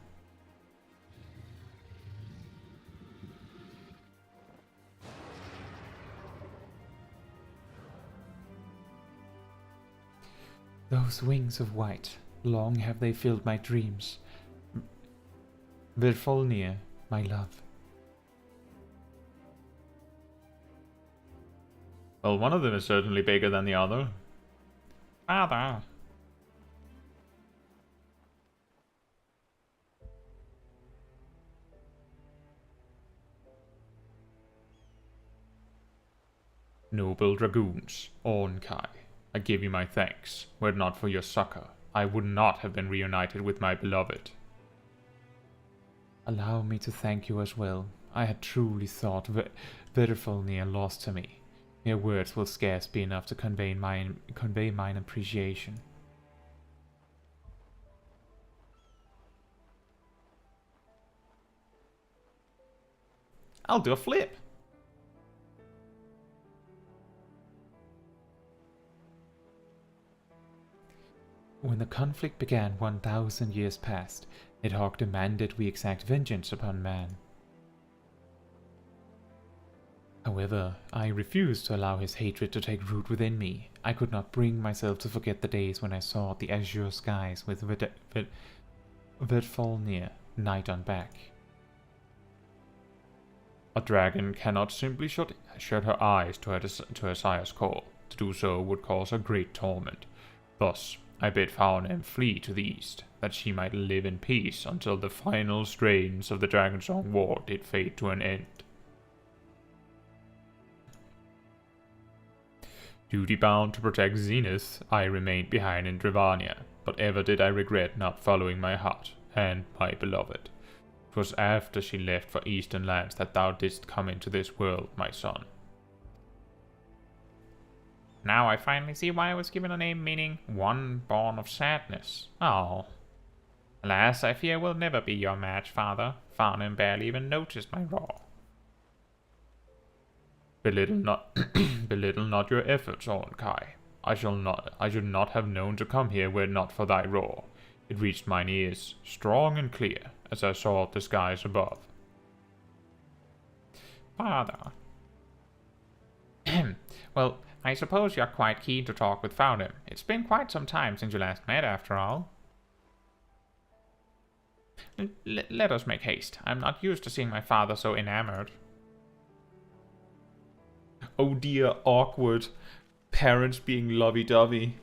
Those wings of white, long have they filled my dreams. Virfolnir, my love. Well, one of them is certainly bigger than the other. Father. Noble dragoons, Ornkai. I give you my thanks. Were it not for your succor, I would not have been reunited with my beloved. Allow me to thank you as well. I had truly thought Virfolnir lost to me. Mere words will scarce be enough to convey mine appreciation. I'll do a flip! When the conflict began 1,000 years past, Nidhogg demanded we exact vengeance upon man. However, I refused to allow his hatred to take root within me. I could not bring myself to forget the days when I saw the azure skies with Vedfalnir night on back. A dragon cannot simply shut her eyes to her sire's call. To do so would cause her great torment. Thus, I bid Faunheim flee to the east, that she might live in peace until the final strains of the dragon's onward did fade to an end. Duty-bound to protect Zenos, I remained behind in Dravania, but ever did I regret not following my heart and my beloved. 'Twas after she left for eastern lands that thou didst come into this world, my son. Now I finally see why I was given a name meaning one born of sadness. Oh. Alas, I fear will never be your match, father. Faunheim barely even noticed my roar. Belittle not your efforts, Ornkai. I should not have known to come here were it not for thy roar. It reached mine ears, strong and clear, as I saw the skies above. Father. Well, I suppose you're quite keen to talk with Faunheim. It's been quite some time since you last met, after all. Let us make haste. I'm not used to seeing my father so enamored. Oh dear, awkward. Parents being lovey-dovey.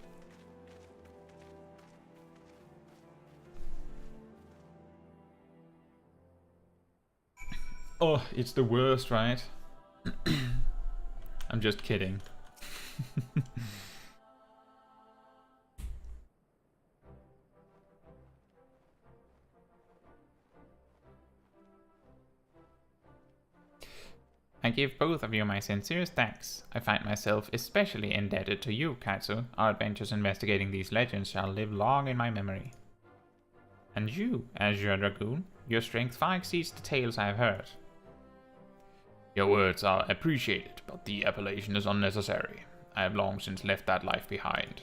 Oh, it's the worst, right? I'm just kidding. I give both of you my sincerest thanks. I find myself especially indebted to you, Caetsu. Our adventures investigating these legends shall live long in my memory. And you, Azure Dragoon, your strength far exceeds the tales I have heard. Your words are appreciated, but the appellation is unnecessary. I have long since left that life behind.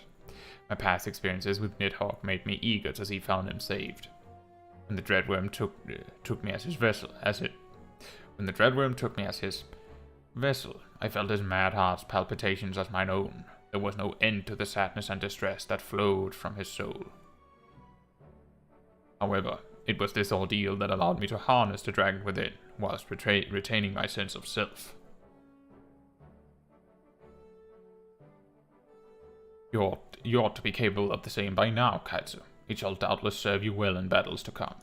My past experiences with Nidhogg made me eager to see Faunheim saved. When the Dreadworm took me as his vessel, I felt his mad heart's palpitations as mine own. There was no end to the sadness and distress that flowed from his soul. However, it was this ordeal that allowed me to harness the dragon within, whilst retaining my sense of self. You ought to be capable of the same by now, Caetsu. It shall doubtless serve you well in battles to come.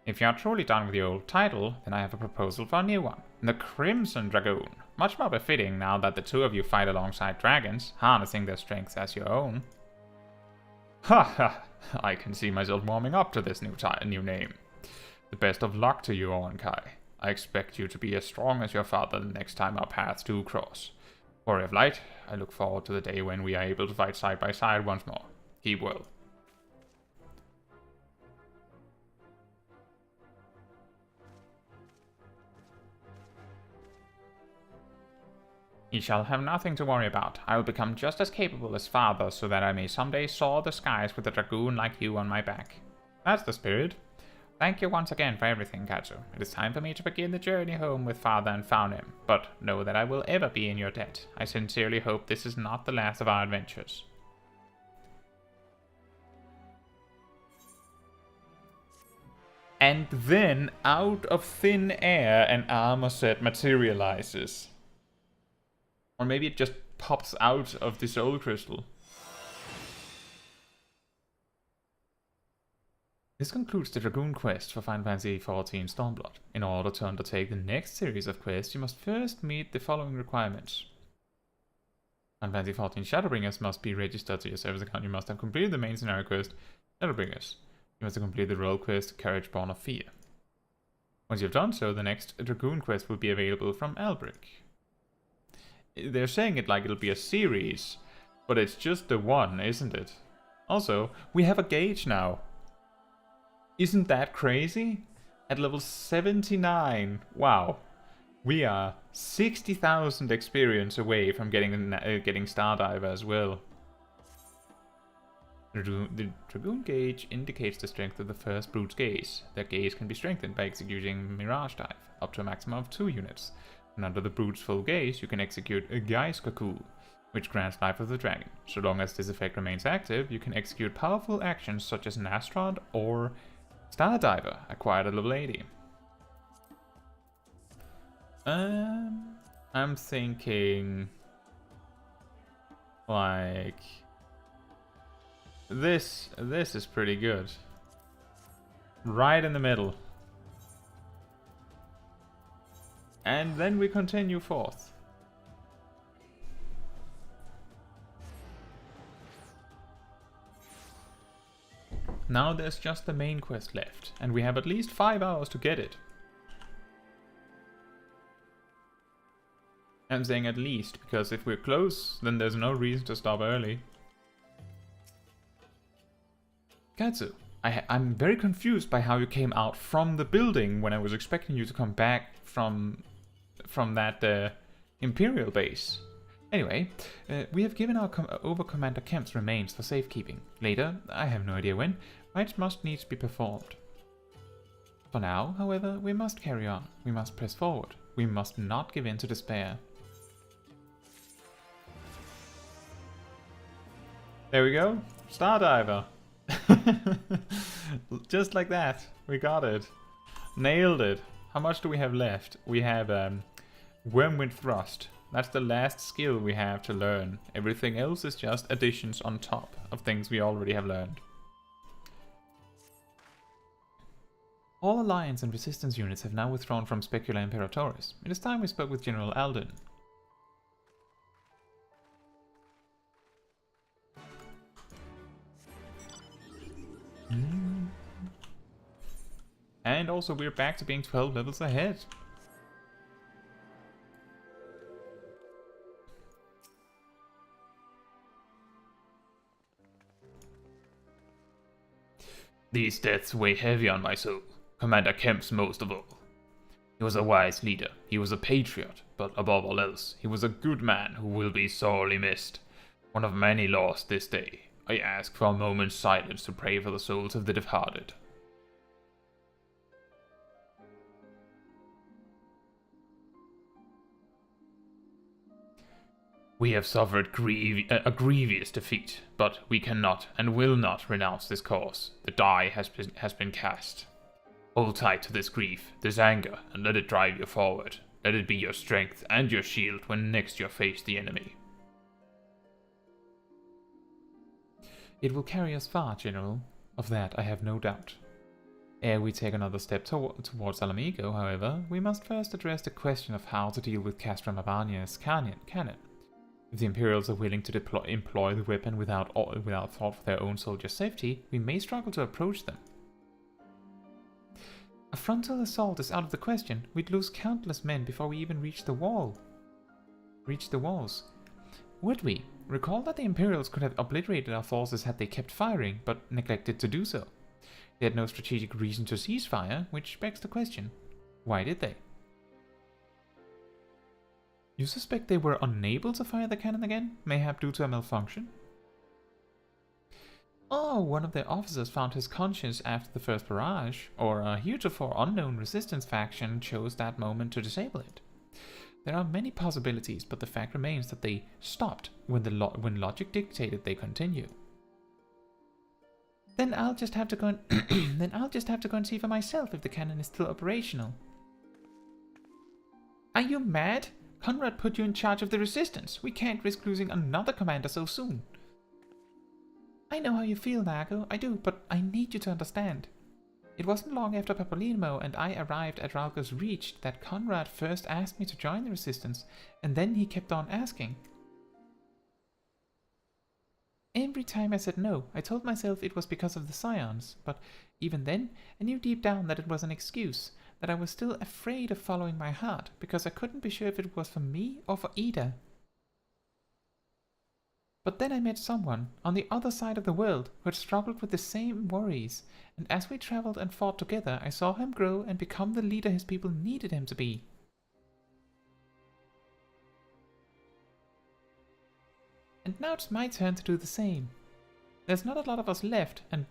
If you are truly done with your old title, then I have a proposal for a new one. The Crimson Dragoon. Much more befitting now that the two of you fight alongside dragons, harnessing their strengths as your own. Ha ha! I can see myself warming up to this new name. The best of luck to you, Ornkai. I expect you to be as strong as your father the next time our paths do cross. Warrior of Light, I look forward to the day when we are able to fight side by side once more. Keep well. You shall have nothing to worry about. I will become just as capable as father, so that I may someday soar the skies with a dragoon like you on my back. That's the spirit. Thank you once again for everything, Caetsu. It is time for me to begin the journey home with father and Faunheim, but know that I will ever be in your debt. I sincerely hope this is not the last of our adventures. And then, out of thin air, an armor set materializes. Or maybe it just pops out of the soul crystal. This concludes the Dragoon quest for Final Fantasy XIV Stormblood. In order to undertake the next series of quests, you must first meet the following requirements. Final Fantasy XIV Shadowbringers must be registered to your service account. You must have completed the main scenario quest, Shadowbringers. You must have completed the role quest, Carriage Born of Fear. Once you have done so, the next Dragoon quest will be available from Albric. they're saying it like it'll be a series, but it's just the one, isn't it? Also, we have a gauge now. Isn't that crazy? At level 79. Wow. We are 60,000 experience away from getting Stardiver as well. The Dragoon gauge indicates the strength of the first Brute's gaze. Their gaze can be strengthened by executing Mirage Dive, up to a maximum of 2 units. And under the Brute's full gaze, you can execute a Geiskaku, which grants Life of the Dragon. So long as this effect remains active, you can execute powerful actions such as Nastrod or Stardiver, acquired at level 80. I'm thinking like this is pretty good. Right in the middle. And then we continue forth. Now there's just the main quest left, and we have at least 5 hours to get it. I'm saying at least, because if we're close, then there's no reason to stop early. Caetsu, I'm very confused by how you came out from the building when I was expecting you to come back from that Imperial base. Anyway, we have given our over Commander Kemp's remains for safekeeping. Later, I have no idea when, rites must needs be performed. For now, however, we must carry on. We must press forward. We must not give in to despair. There we go. Stardiver. Just like that. We got it. Nailed it. How much do we have left? We have Wormwind Thrust. That's the last skill we have to learn. Everything else is just additions on top of things we already have learned. All Alliance and Resistance units have now withdrawn from Specula Imperatoris. It is time we spoke with General Alden. And also we're back to being 12 levels ahead. These deaths weigh heavy on my soul, Commander Kemp's most of all. He was a wise leader, he was a patriot, but above all else, he was a good man who will be sorely missed. One of many lost this day. I ask for a moment's silence to pray for the souls of the departed. We have suffered a grievous defeat, but we cannot and will not renounce this cause. The die has been cast. Hold tight to this grief, this anger, and let it drive you forward. Let it be your strength and your shield when next you face the enemy. It will carry us far, General. Of that I have no doubt. Ere we take another step towards Alamigo, however, we must first address the question of how to deal with Castrum Abania's cannon. If the Imperials are willing to employ the weapon without thought for their own soldiers' safety, we may struggle to approach them. A frontal assault is out of the question. We'd lose countless men before we even reach the walls. Would we? Recall that the Imperials could have obliterated our forces had they kept firing, but neglected to do so. They had no strategic reason to cease fire, which begs the question, why did they? You suspect they were unable to fire the cannon again, mayhap due to a malfunction? Oh, one of their officers found his conscience after the first barrage, or a heretofore unknown resistance faction chose that moment to disable it. There are many possibilities, but the fact remains that they stopped when logic dictated they continue. Then I'll just have to go and see for myself if the cannon is still operational. Are you mad? Conrad put you in charge of the resistance. We can't risk losing another commander so soon. I know how you feel, Nago. I do, but I need you to understand. It wasn't long after Papolino and I arrived at Ralgo's Reach that Conrad first asked me to join the resistance, and then he kept on asking. Every time I said no, I told myself it was because of the Scions, but even then, I knew deep down that it was an excuse, that I was still afraid of following my heart, because I couldn't be sure if it was for me or for Ida. But then I met someone on the other side of the world who had struggled with the same worries, and as we traveled and fought together, I saw him grow and become the leader his people needed him to be. And now it's my turn to do the same. There's not a lot of us left, and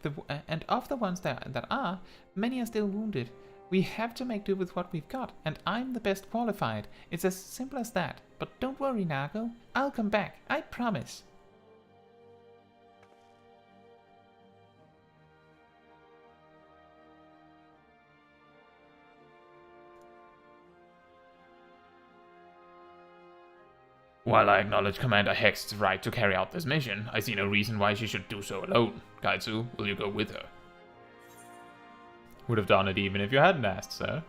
of the ones that are, many are still wounded. We have to make do with what we've got, and I'm the best qualified. It's as simple as that. But don't worry, Nago. I'll come back. I promise.
While I acknowledge Commander Hex's right to carry out this mission, I see no reason why she should do so alone. Caetsu, will you go with her?
Would have done it even if you hadn't asked, sir.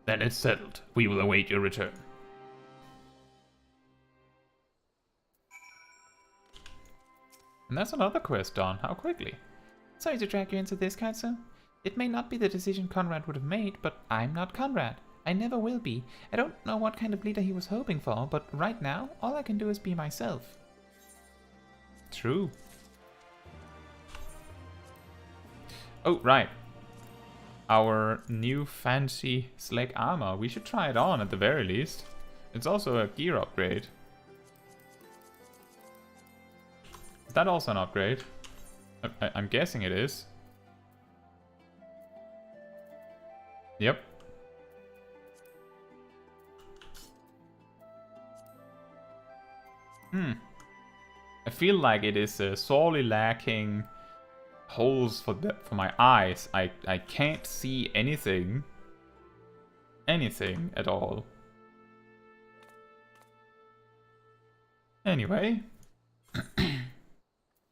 Then it's settled. We will await your return.
And that's another quest done. How quickly? Sorry to drag you into this, Caetsu. It may not be the decision Conrad would have made, but I'm not Conrad. I never will be. I don't know what kind of leader he was hoping for, but right now, all I can do is be myself. True. Oh, right. Our new fancy slick armor. We should try it on at the very least. It's also a gear upgrade. Is that also an upgrade? I'm guessing it is. Yep. I feel like it is sorely lacking holes for my eyes. I can't see anything. Anything at all. Anyway.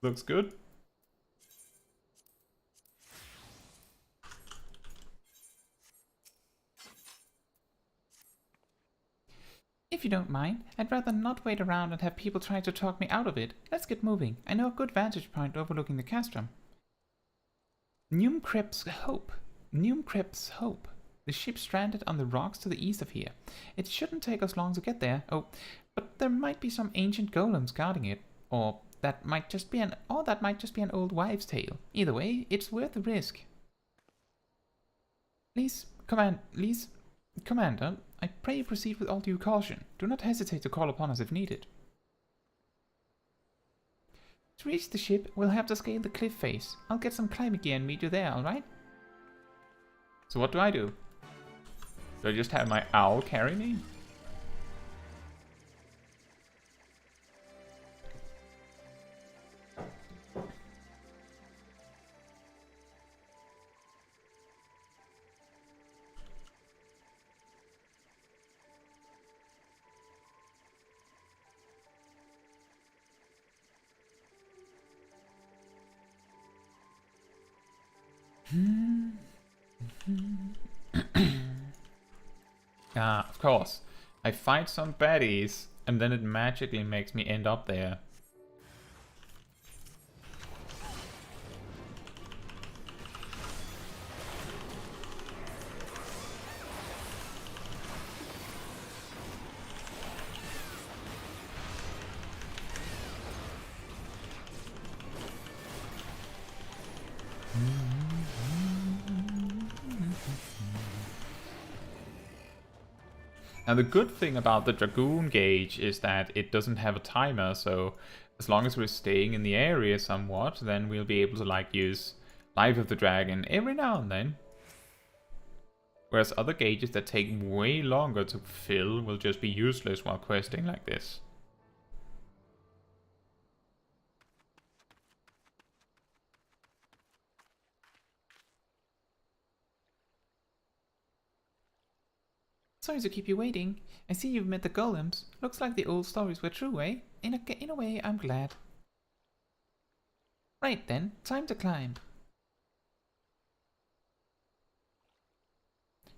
Looks good. If you don't mind, I'd rather not wait around and have people try to talk me out of it. Let's get moving. I know a good vantage point overlooking the castrum. Neumcrep's Hope. Neumcrep's Hope. The ship stranded on the rocks to the east of here. It shouldn't take us long to get there. Oh, but there might be some ancient golems guarding it. Or that might just be an old wives' tale. Either way, it's worth the risk. Commander, I pray you proceed with all due caution. Do not hesitate to call upon us if needed. To reach the ship, we'll have to scale the cliff face. I'll get some climbing gear and meet you there, alright? So what do I do? Do I just have my owl carry me? Ah, of course. I fight some baddies, and then it magically makes me end up there. Now the good thing about the Dragoon gauge is that it doesn't have a timer, so as long as we're staying in the area somewhat, then we'll be able to like use Life of the Dragon every now and then. Whereas other gauges that take way longer to fill will just be useless while questing like this. Sorry to keep you waiting. I see you've met the golems. Looks like the old stories were true, eh? In a way, I'm glad. Right then, time to climb.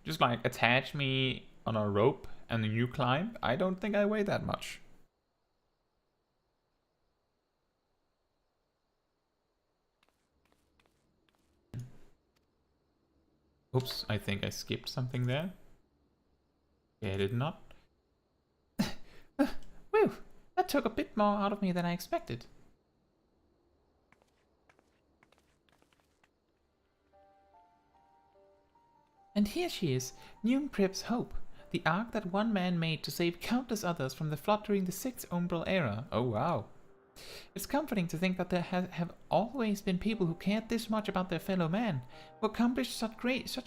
Just like attach me on a rope and then you climb? I don't think I weigh that much. Oops, I think I skipped something there. Get it not? Whew, that took a bit more out of me than I expected. And here she is, New Prep's Hope, the ark that one man made to save countless others from the flood during the 6th Umbral Era. Oh wow. It's comforting to think that there have always been people who cared this much about their fellow man, who accomplished such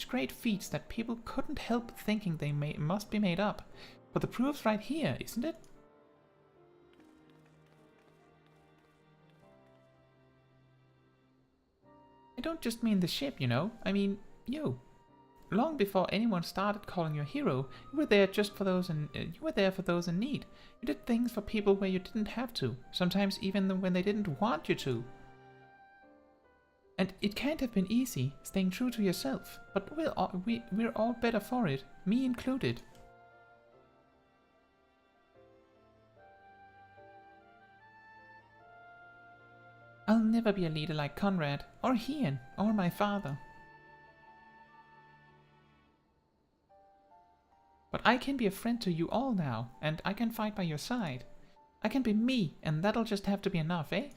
great feats that people couldn't help thinking they must be made up. But the proof's right here, isn't it? I don't just mean the ship, you know. I mean you. Long before anyone started calling you a hero, you were there just for those in need. You did things for people where you didn't have to, sometimes even when they didn't want you to. And it can't have been easy, staying true to yourself, but we're all better for it, me included. I'll never be a leader like Conrad, or Ian, or my father. But I can be a friend to you all now, and I can fight by your side. I can be me, and that'll just have to be enough, eh?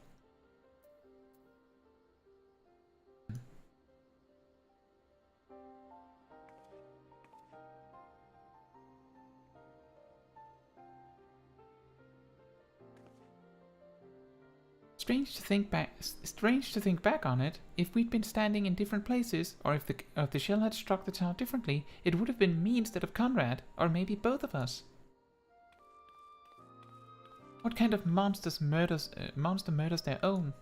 Strange to think back on it. If we'd been standing in different places, or if the shell had struck the tower differently, it would have been me instead of Conrad, or maybe both of us. What kind of monster murders their own?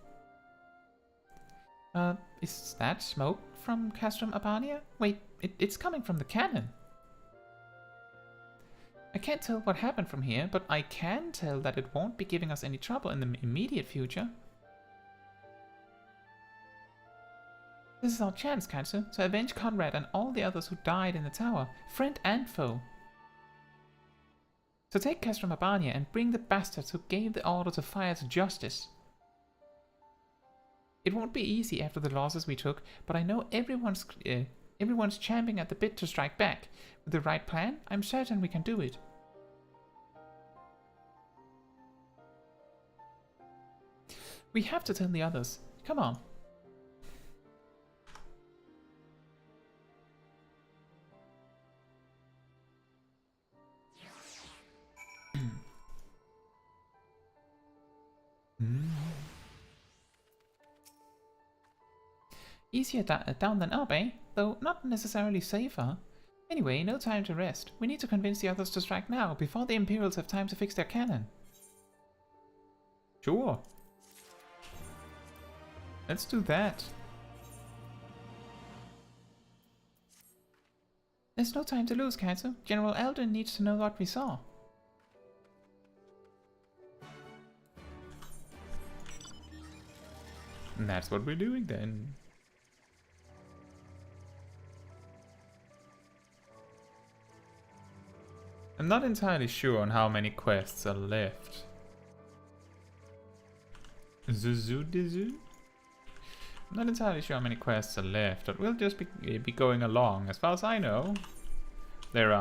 Is that smoke from Castrum Abania? Wait, it's coming from the cannon. I can't tell what happened from here, but I can tell that it won't be giving us any trouble in the immediate future. This is our chance, Caetsu, to avenge Conrad and all the others who died in the tower, friend and foe. So take Castrum Abania and bring the bastards who gave the order to fire to justice. It won't be easy after the losses we took, but I know everyone's champing at the bit to strike back. With the right plan, I'm certain we can do it. We have to tell the others. Come on. Easier down than up, eh? Though not necessarily safer. Anyway, no time to rest. We need to convince the others to strike now, before the Imperials have time to fix their cannon. Sure. Let's do that. There's no time to lose, Caetsu. General Eldon needs to know what we saw. And that's what we're doing then. I'm not entirely sure on how many quests are left. Zuzu? I'm not entirely sure how many quests are left, but we'll just be going along. As far as I know, there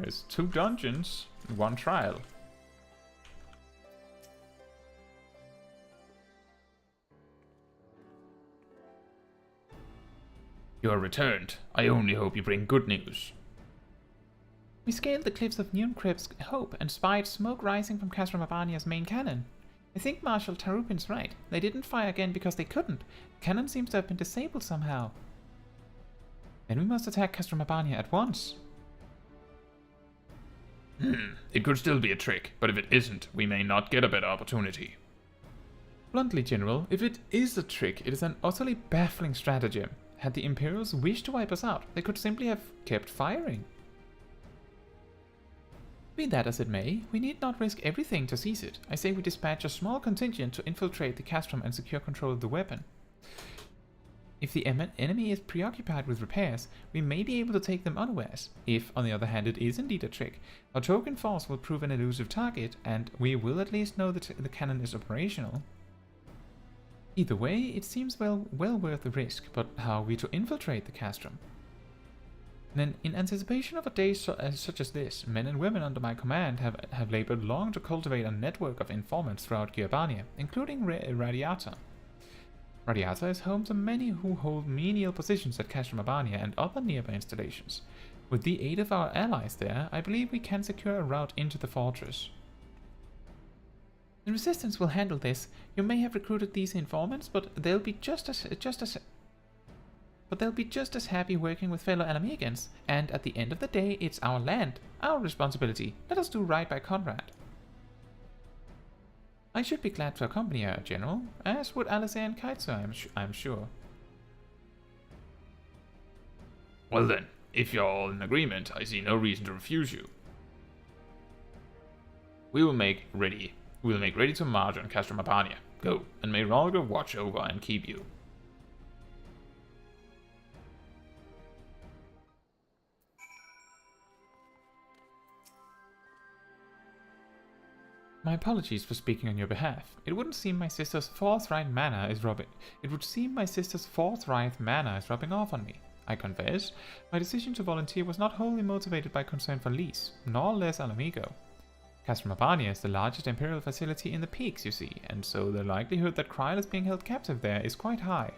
is 2 dungeons, 1 trial. You are returned. I only hope you bring good news. We scaled the cliffs of Nunkrep's Hope and spied smoke rising from Castrum Abania's main cannon. I think Marshal Tarupin's right. They didn't fire again because they couldn't. The cannon seems to have been disabled somehow. Then we must attack Castrum Abania at once.
It could still be a trick, but if it isn't, we may not get a better opportunity.
Bluntly, General, if it is a trick, it is an utterly baffling stratagem. Had the Imperials wished to wipe us out, they could simply have kept firing. Be that as it may, we need not risk everything to seize it. I say we dispatch a small contingent to infiltrate the castrum and secure control of the weapon. If the enemy is preoccupied with repairs, we may be able to take them unawares. If, on the other hand, it is indeed a trick, our token force will prove an elusive target, and we will at least know that the cannon is operational. Either way, it seems well worth the risk, but how are we to infiltrate the castrum? Then, in anticipation of a day such as this, men and women under my command have labored long to cultivate a network of informants throughout Geobania, including Radiata. Radiata is home to many who hold menial positions at Castrum Abania and other nearby installations. With the aid of our allies there, I believe we can secure a route into the fortress. The Resistance will handle this. You may have recruited these informants, but they'll be just as happy working with fellow Alamegans, and at the end of the day, it's our land, our responsibility. Let us do right by Conrad. I should be glad to accompany her, General, as would Alice and Caetsu, I'm sure.
Well then, if you're all in agreement, I see no reason to refuse you. We will make ready to march on Castrum Abania. Go, and may Rolga watch over and keep you.
My apologies for speaking on your behalf. It would seem my sister's forthright manner is rubbing off on me. I confess, my decision to volunteer was not wholly motivated by concern for Lys, nor Les Alamigo. Castrum Abania is the largest Imperial facility in the Peaks, you see, and so the likelihood that Kryl is being held captive there is quite high.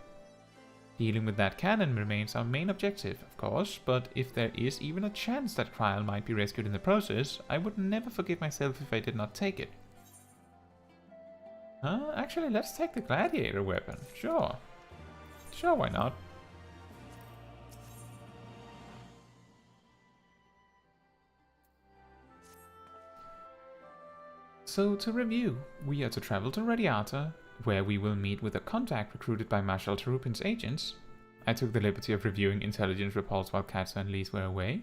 Dealing with that cannon remains our main objective, of course, but if there is even a chance that Kryl might be rescued in the process, I would never forgive myself if I did not take it. Actually, let's take the gladiator weapon. Sure. Sure, why not? So, to review, we are to travel to Radiata, where we will meet with a contact recruited by Marshal Tarupin's agents. I took the liberty of reviewing intelligence reports while Caetsu and Lys were away.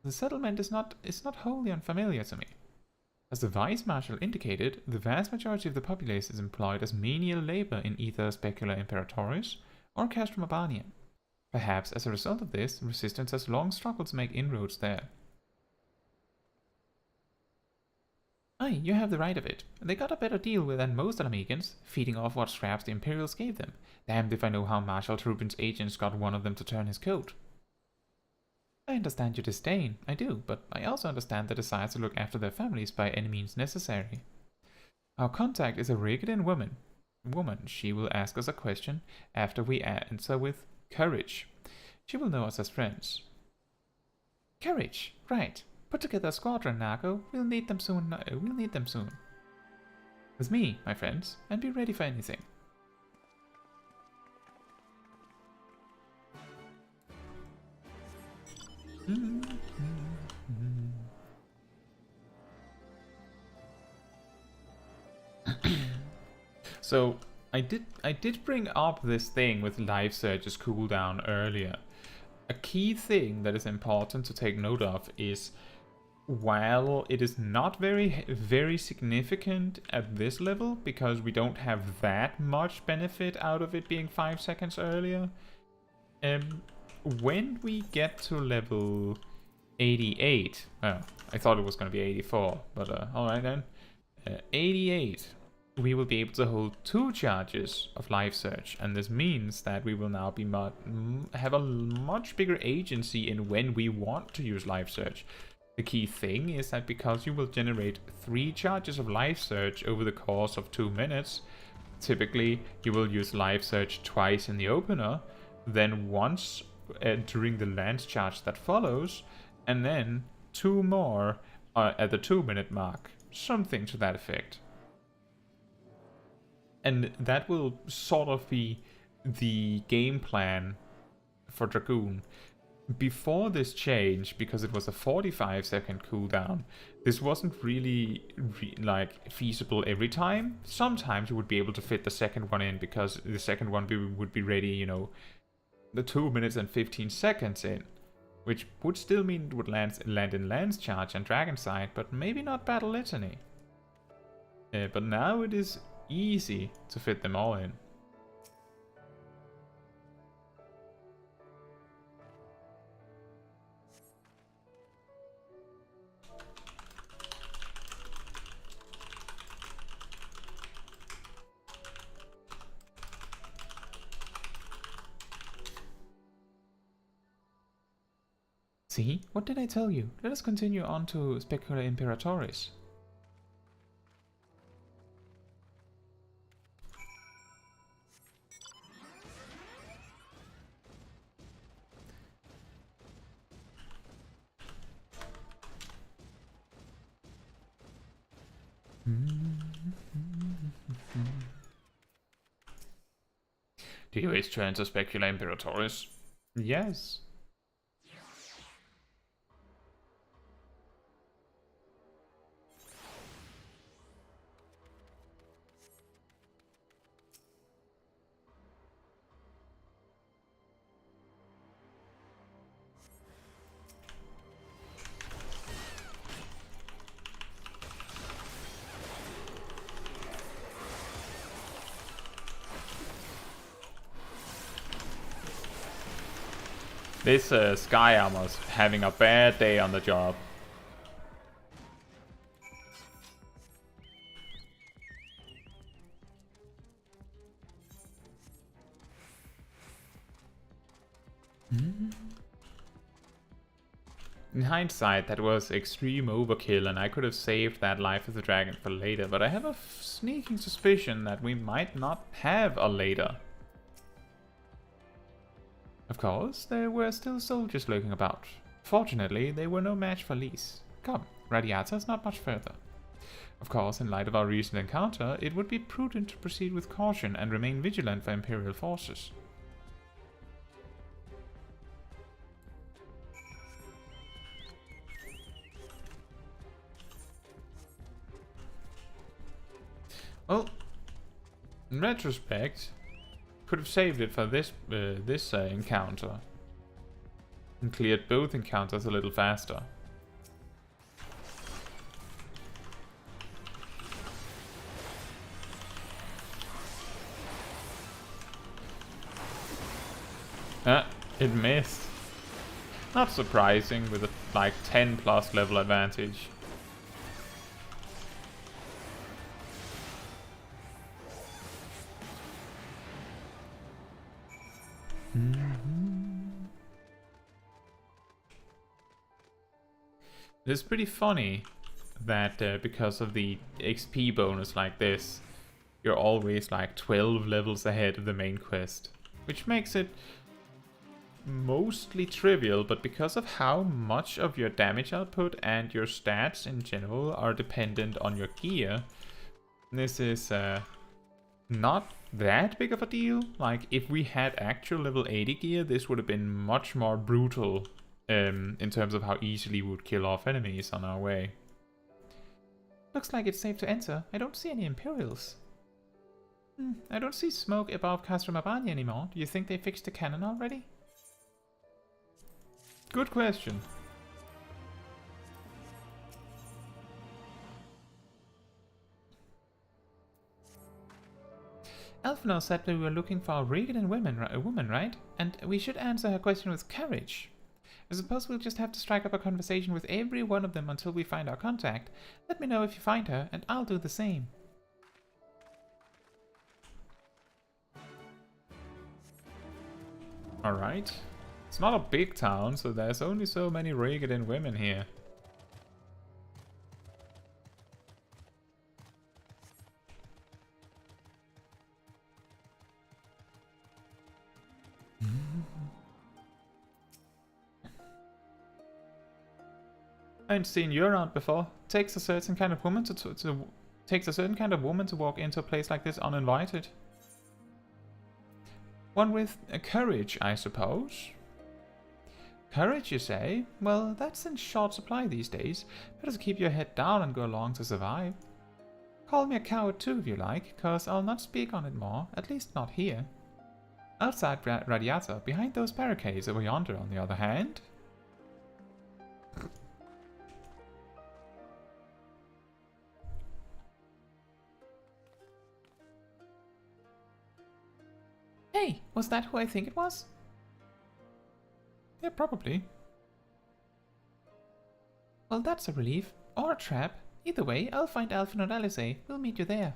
The settlement is not wholly unfamiliar to me. As the Vice Marshal indicated, the vast majority of the populace is employed as menial labor in either Specula Imperatoris or Castrum Abania. Perhaps as a result of this, Resistance has long struggled to make inroads there. Aye, you have the right of it. They got a better deal than most Alamegans, feeding off what scraps the Imperials gave them. Damned if I know how Marshal Tarupin's agents got one of them to turn his coat. I understand your disdain, I do, but I also understand the desire to look after their families by any means necessary. Our contact is a Rigadan woman. She will ask us a question after we answer with courage. She will know us as friends. Courage, right. Put together a squadron, Nago. We'll need them soon. With me, my friends, and be ready for anything. So I did bring up this thing with Life Surge's cooldown earlier. A key thing that is important to take note of is, while it is not very significant at this level, because we don't have that much benefit out of it being 5 seconds earlier, when we get to level 88, well, I thought it was going to be 84, but alright then, 88, we will be able to hold 2 charges of Life Surge, and this means that we will now be have a much bigger agency in when we want to use Life Surge. The key thing is that because you will generate 3 charges of Life Surge over the course of 2 minutes, typically you will use Life Surge twice in the opener, then once during the lance charge that follows, and then 2 more at the 2-minute mark. Something to that effect. And that will sort of be the game plan for Dragoon. Before this change, because it was a 45-second cooldown, this wasn't really like feasible every time. Sometimes you would be able to fit the second one in, because the second one would be ready, you know, the 2 minutes and 15 seconds in, which would still mean it would land in Lance Charge and Dragon Sight, but maybe not Battle Litany. But now it is easy to fit them all in. See? What did I tell you? Let us continue on to Specula Imperatoris.
Do you wish to enter Specula Imperatoris?
Yes.
This Sky Armor's having a bad day on the job.
In hindsight, that was extreme overkill, and I could have saved that Life of the Dragon for later, but I have a sneaking suspicion that we might not have a later. Of course, there were still soldiers lurking about. Fortunately, they were no match for Lys. Come, Radiata's not much further. Of course, in light of our recent encounter, it would be prudent to proceed with caution and remain vigilant for Imperial forces. Well, in retrospect, could have saved it for this encounter and cleared both encounters a little faster. It missed. Not surprising with a like 10+ level advantage. It's pretty funny that because of the XP bonus like this, you're always like 12 levels ahead of the main quest, which makes it mostly trivial, but because of how much of your damage output and your stats in general are dependent on your gear, this is not that big of a deal. Like, if we had actual level 80 gear, this would have been much more brutal in terms of how easily we would kill off enemies on our way. Looks like it's safe to enter. I don't see any Imperials. I don't see smoke above Castro Mabani anymore. Do you think they fixed the cannon already? Good question. Elfino said we were looking for a Regan woman, right? And we should answer her question with courage. I suppose we'll just have to strike up a conversation with every one of them until we find our contact. Let me know if you find her, and I'll do the same. Alright. It's not a big town, so there's only so many Regan women here. I ain't seen you around before. Takes a certain kind of woman to walk into a place like this uninvited. One with courage, I suppose. Courage, you say? Well, that's in short supply these days. Better keep your head down and go along to survive. Call me a coward too if you like, cause I'll not speak on it more, at least not here. Outside Radiata, behind those barricades over yonder on the other hand. Hey, was that who I think it was? Yeah, probably. Well, that's a relief. Or a trap. Either way, I'll find Alphen and Alice. We'll meet you there.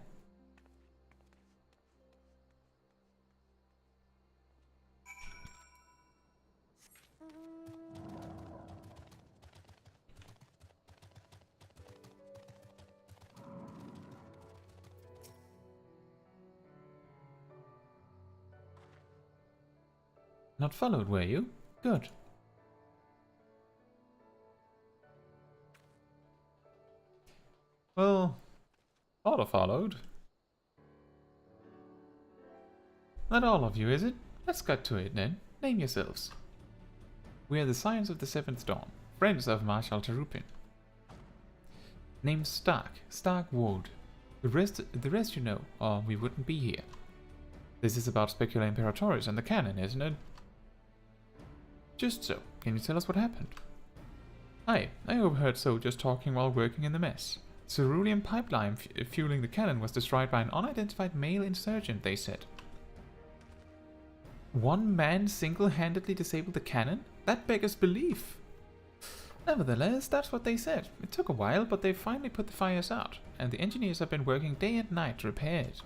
Not followed, were you? Good. Well, sort of followed. Not all of you, is it? Let's get to it then. Name yourselves. We are the Scions of the Seventh Dawn, friends of Marshal Tarupin. Name's Stark Ward. The rest you know, or we wouldn't be here. This is about Specula Imperatoris and the cannon, isn't it? Just so. Can you tell us what happened? I overheard soldiers talking while working in the mess. Cerulean pipeline fueling the cannon was destroyed by an unidentified male insurgent, they said. One man single-handedly disabled the cannon? That beggars belief. Nevertheless, that's what they said. It took a while, but they finally put the fires out, and the engineers have been working day and night to repair it.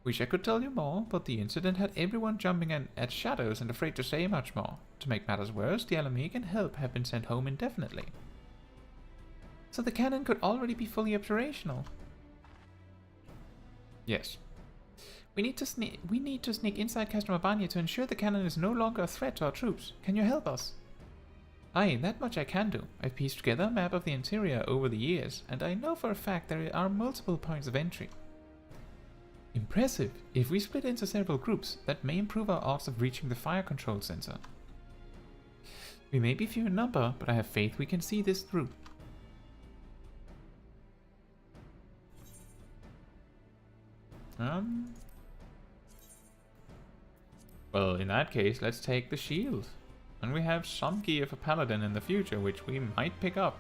Wish I could tell you more, but the incident had everyone jumping at shadows and afraid to say much more. To make matters worse, the Alamig and help have been sent home indefinitely. So the cannon could already be fully operational. Yes. We need to sneak inside Castromabanha to ensure the cannon is no longer a threat to our troops. Can you help us? Aye, that much I can do. I've pieced together a map of the interior over the years, and I know for a fact there are multiple points of entry. Impressive. If we split into several groups, that may improve our odds of reaching the fire control center. We may be few in number, but I have faith we can see this through. Well, in that case, let's take the shield. And we have some gear for Paladin in the future, which we might pick up.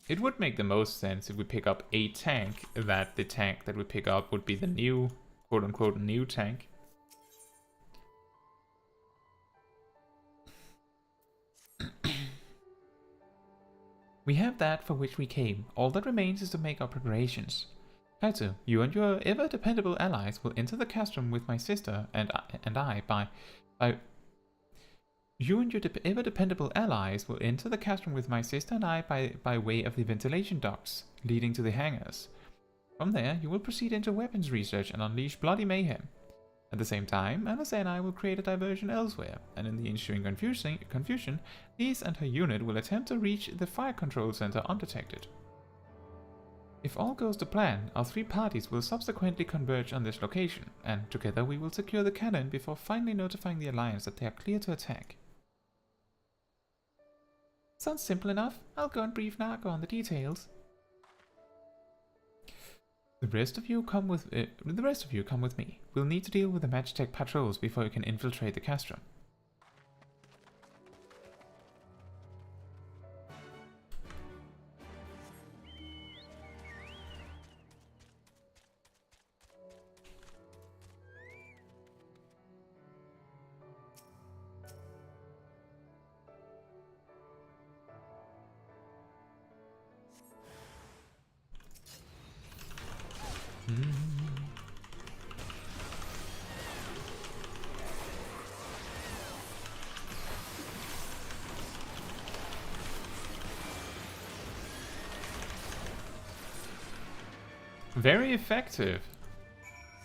It would make the most sense if we pick up a tank, that the tank that we pick up would be the new, quote-unquote, new tank. We have that for which we came. All that remains is to make our preparations. Caetsu, you and your ever-dependable allies will enter the castrum with my sister and I by way of the ventilation ducts leading to the hangars. From there, you will proceed into weapons research and unleash bloody mayhem. At the same time, Anasa and I will create a diversion elsewhere, and in the ensuing confusion, Lise and her unit will attempt to reach the fire control center undetected. If all goes to plan, our three parties will subsequently converge on this location, and together we will secure the cannon before finally notifying the Alliance that they are clear to attack. Sounds simple enough. I'll go and brief Nago on the details. The rest of you come with me. We'll need to deal with the Magitech patrols before you can infiltrate the castrum. Very effective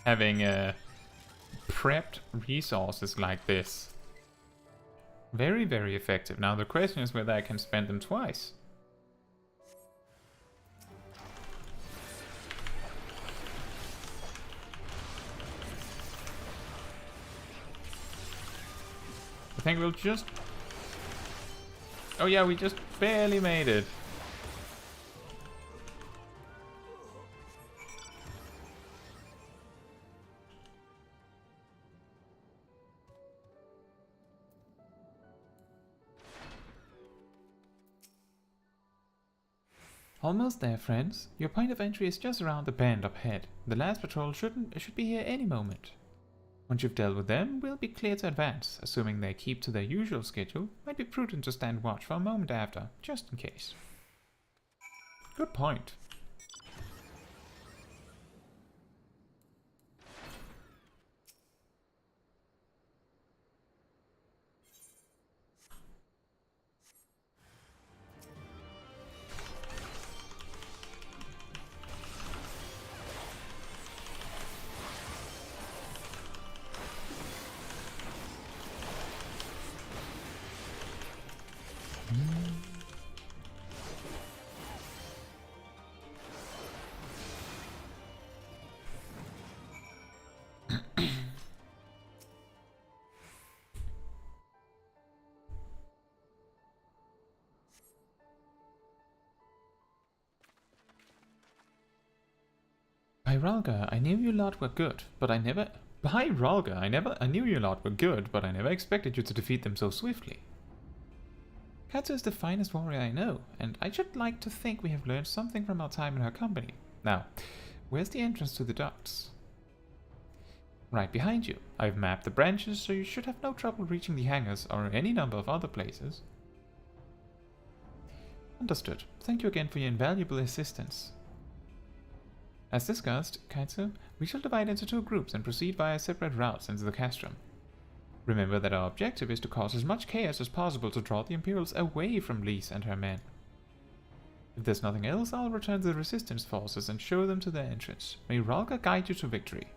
having prepped resources like this. Very, very effective. Now the question is whether I can spend them twice. I think we'll just... Oh yeah, we just barely made it. Almost there, friends. Your point of entry is just around the bend up ahead. The last patrol should be here any moment. Once you've dealt with them, we'll be clear to advance. Assuming they keep to their usual schedule, might be prudent to stand watch for a moment after, just in case. Good point. Ralga, I knew you lot were good, but I never... By Ralga, I knew you lot were good, but I never expected you to defeat them so swiftly. Caetsu is the finest warrior I know, and I should like to think we have learned something from our time in her company. Now, where's the entrance to the docks? Right behind you. I've mapped the branches, so you should have no trouble reaching the hangars or any number of other places. Understood. Thank you again for your invaluable assistance. As discussed, Caetsu, we shall divide into 2 groups and proceed via separate routes into the castrum. Remember that our objective is to cause as much chaos as possible to draw the Imperials away from Lise and her men. If there's nothing else, I'll return to the Resistance forces and show them to their entrance. May Ralga guide you to victory.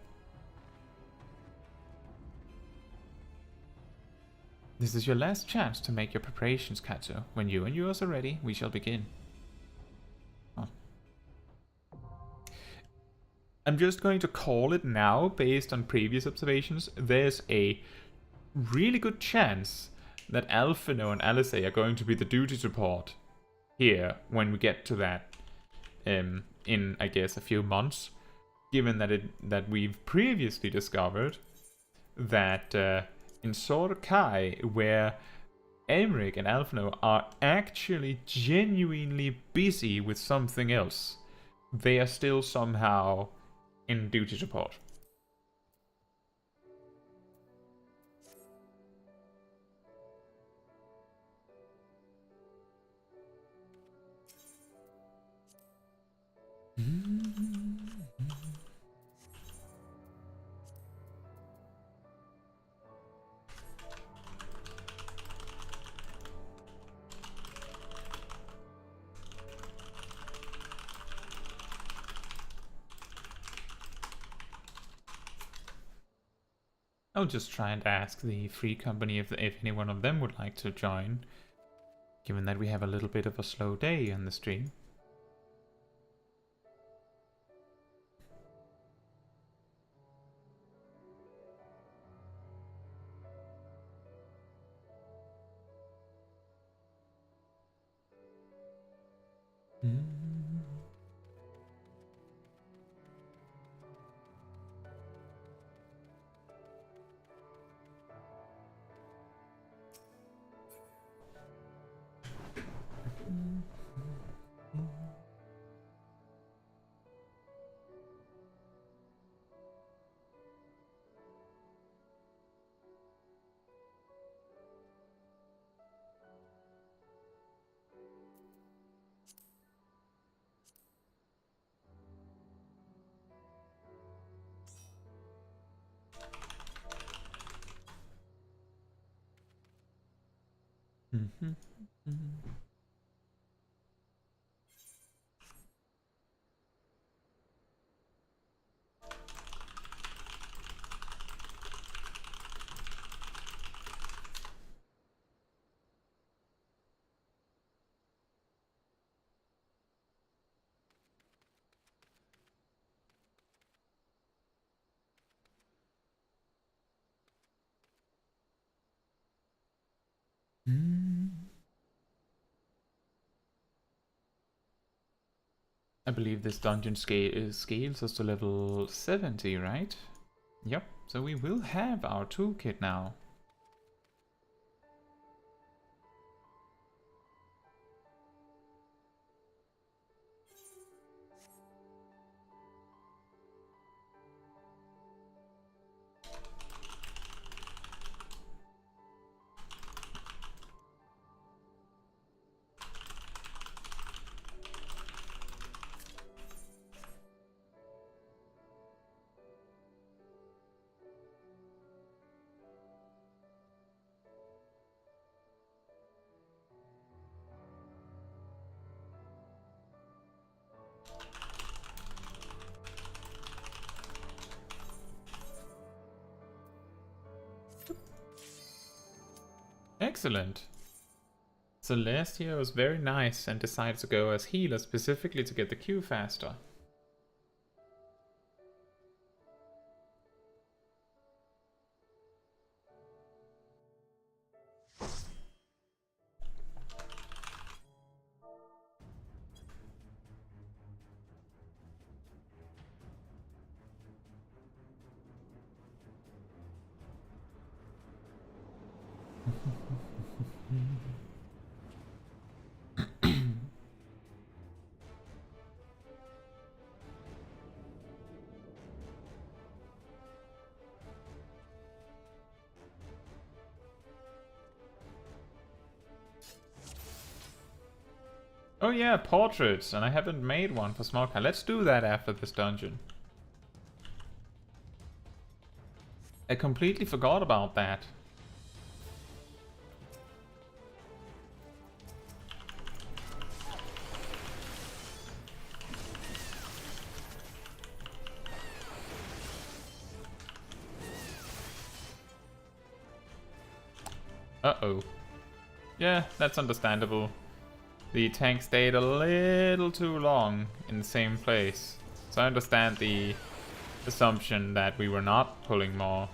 This is your last chance to make your preparations, Caetsu. When you and yours are ready, we shall begin. Oh. I'm just going to call it now, based on previous observations. There's a really good chance that Alphino and Alice are going to be the duty support here when we get to that in, I guess, a few months. Given that we've previously discovered that in Sword Kai, where Emmerich and Alphino are actually genuinely busy with something else, they are still somehow in duty support. I'll just try and ask the free company if any one of them would like to join, given that we have a little bit of a slow day on the stream. I believe this dungeon scales us to level 70, right? Yep, so we will have our toolkit now. Excellent. Celestia was very nice and decided to go as healer specifically to get the queue faster. Oh yeah, portraits, and I haven't made one for Smol Caetsu. Let's do that after this dungeon. I completely forgot about that. Uh-oh. Yeah, that's understandable. The tank stayed a little too long in the same place. So I understand the assumption that we were not pulling more.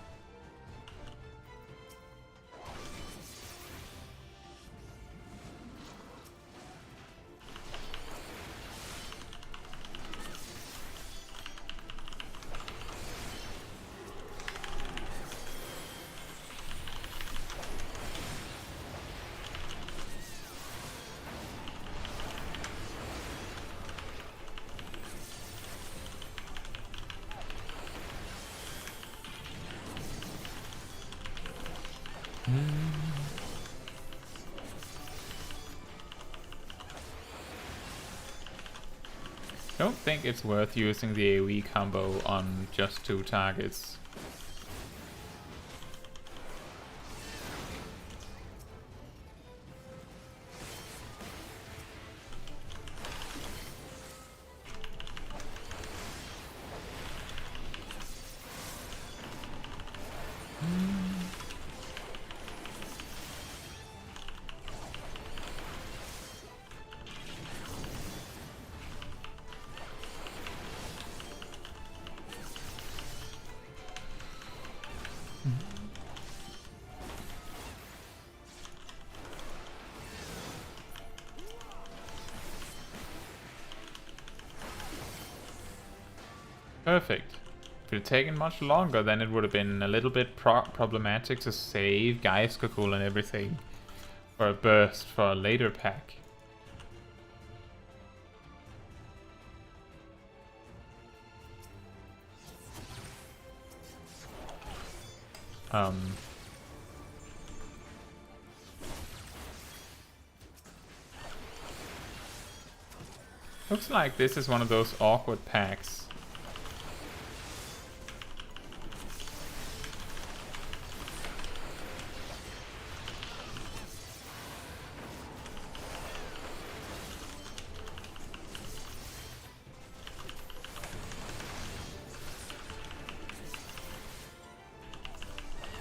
Don't think it's worth using the AoE combo on just 2 targets. Perfect. If it had taken much longer, then it would have been a little bit problematic to save Geisterkugel and everything for a burst for a later pack. Looks like this is one of those awkward packs.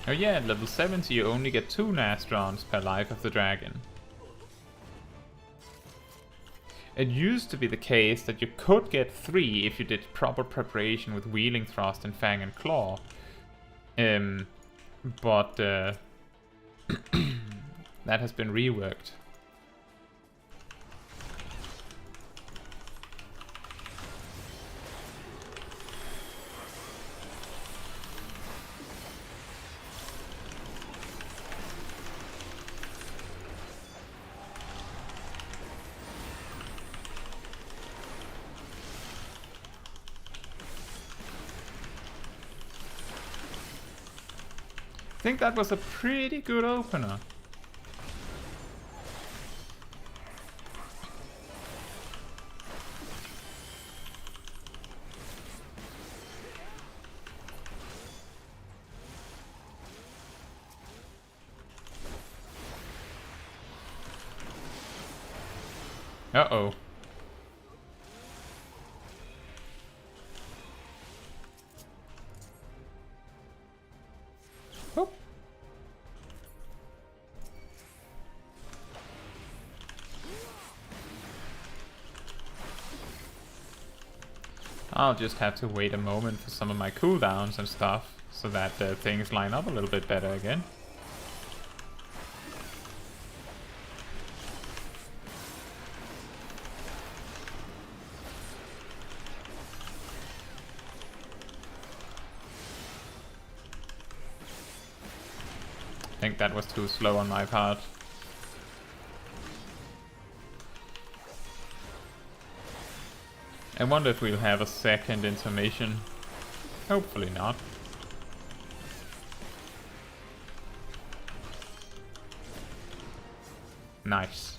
Oh yeah, at level 70 you only get 2 Nastrons per life of the dragon. It used to be the case that you could get 3 if you did proper preparation with Wheeling Thrust and Fang and Claw. But that has been reworked. I think that was a pretty good opener. Uh-oh. I'll just have to wait a moment for some of my cooldowns and stuff, so that things line up a little bit better again. I think that was too slow on my part. I wonder if we'll have a second intermission. Hopefully not. Nice.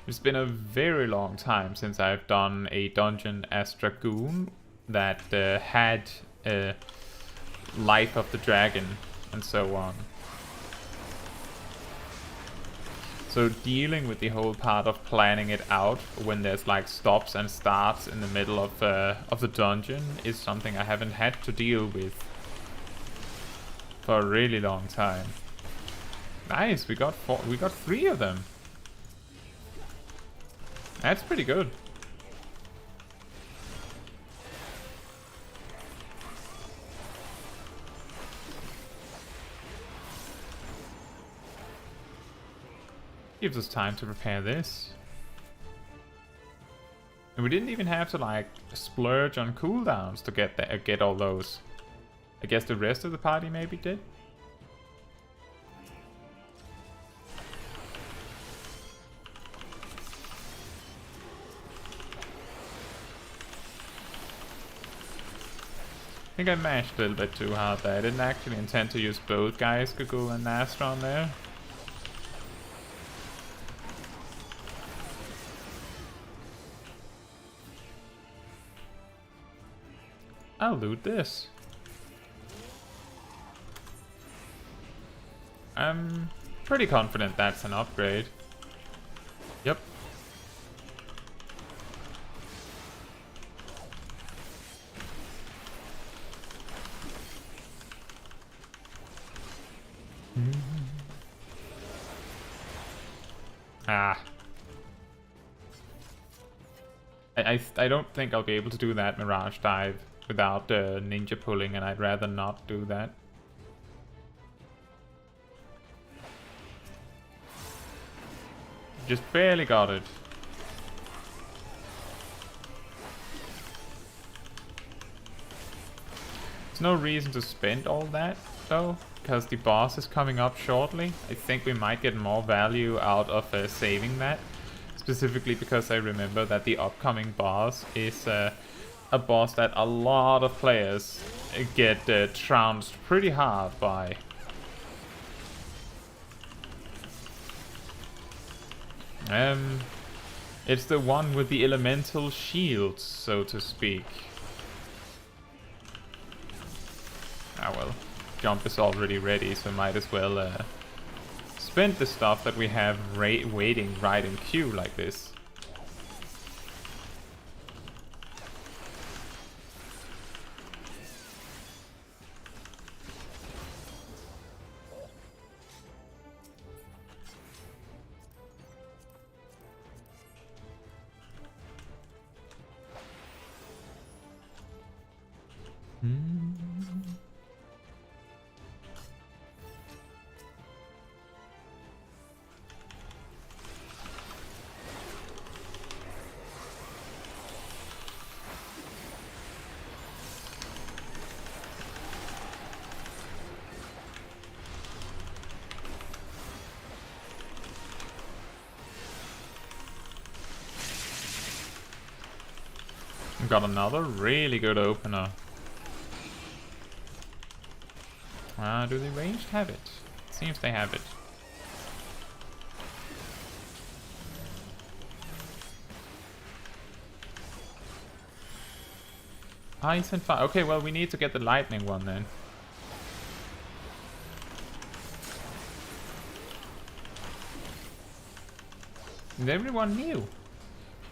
It's been a very long time since I've done a dungeon as Dragoon that had Life of the Dragon and so on. So dealing with the whole part of planning it out when there's like stops and starts in the middle of the dungeon is something I haven't had to deal with for a really long time. Nice, we got 3 of them. That's pretty good. Gives us time to prepare this. And we didn't even have to like splurge on cooldowns to get all those. I guess the rest of the party maybe did. I think I mashed a little bit too hard there. I didn't actually intend to use both guys, Gagul and Nastron there. I'll loot this. I'm pretty confident that's an upgrade. Yep. Ah. I don't think I'll be able to do that Mirage Dive without ninja pulling, and I'd rather not do that. Just barely got it. There's no reason to spend all that though, because the boss is coming up shortly. I think we might get more value out of saving that. Specifically because I remember that the upcoming boss is a boss that a lot of players get trounced pretty hard by. It's the one with the elemental shields, so to speak. Ah well, jump is already ready, so might as well spend the stuff that we have waiting right in queue like this. Got another really good opener. Do they ranged have it? Seems they have it. Ice and fire. Okay, well we need to get the lightning one then. And everyone knew.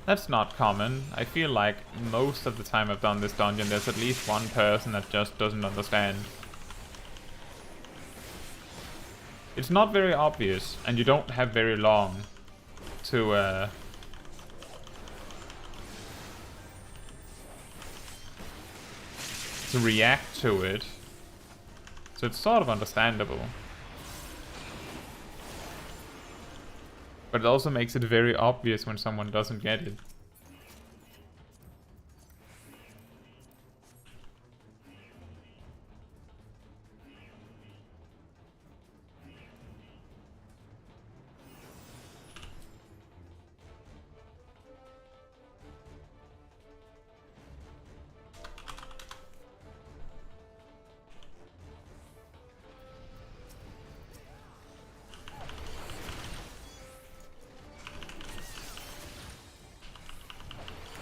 That's not common. I feel like most of the time I've done this dungeon, there's at least one person that just doesn't understand. It's not very obvious, and you don't have very long to react to it. So it's sort of understandable. But it also makes it very obvious when someone doesn't get it.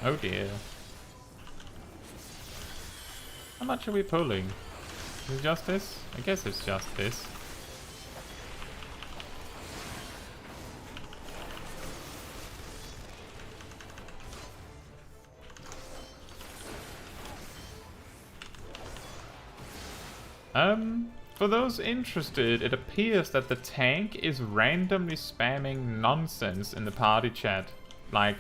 Oh dear. How much are we pulling? Is it just this? I guess it's just this. For those interested, it appears that the tank is randomly spamming nonsense in the party chat. Like,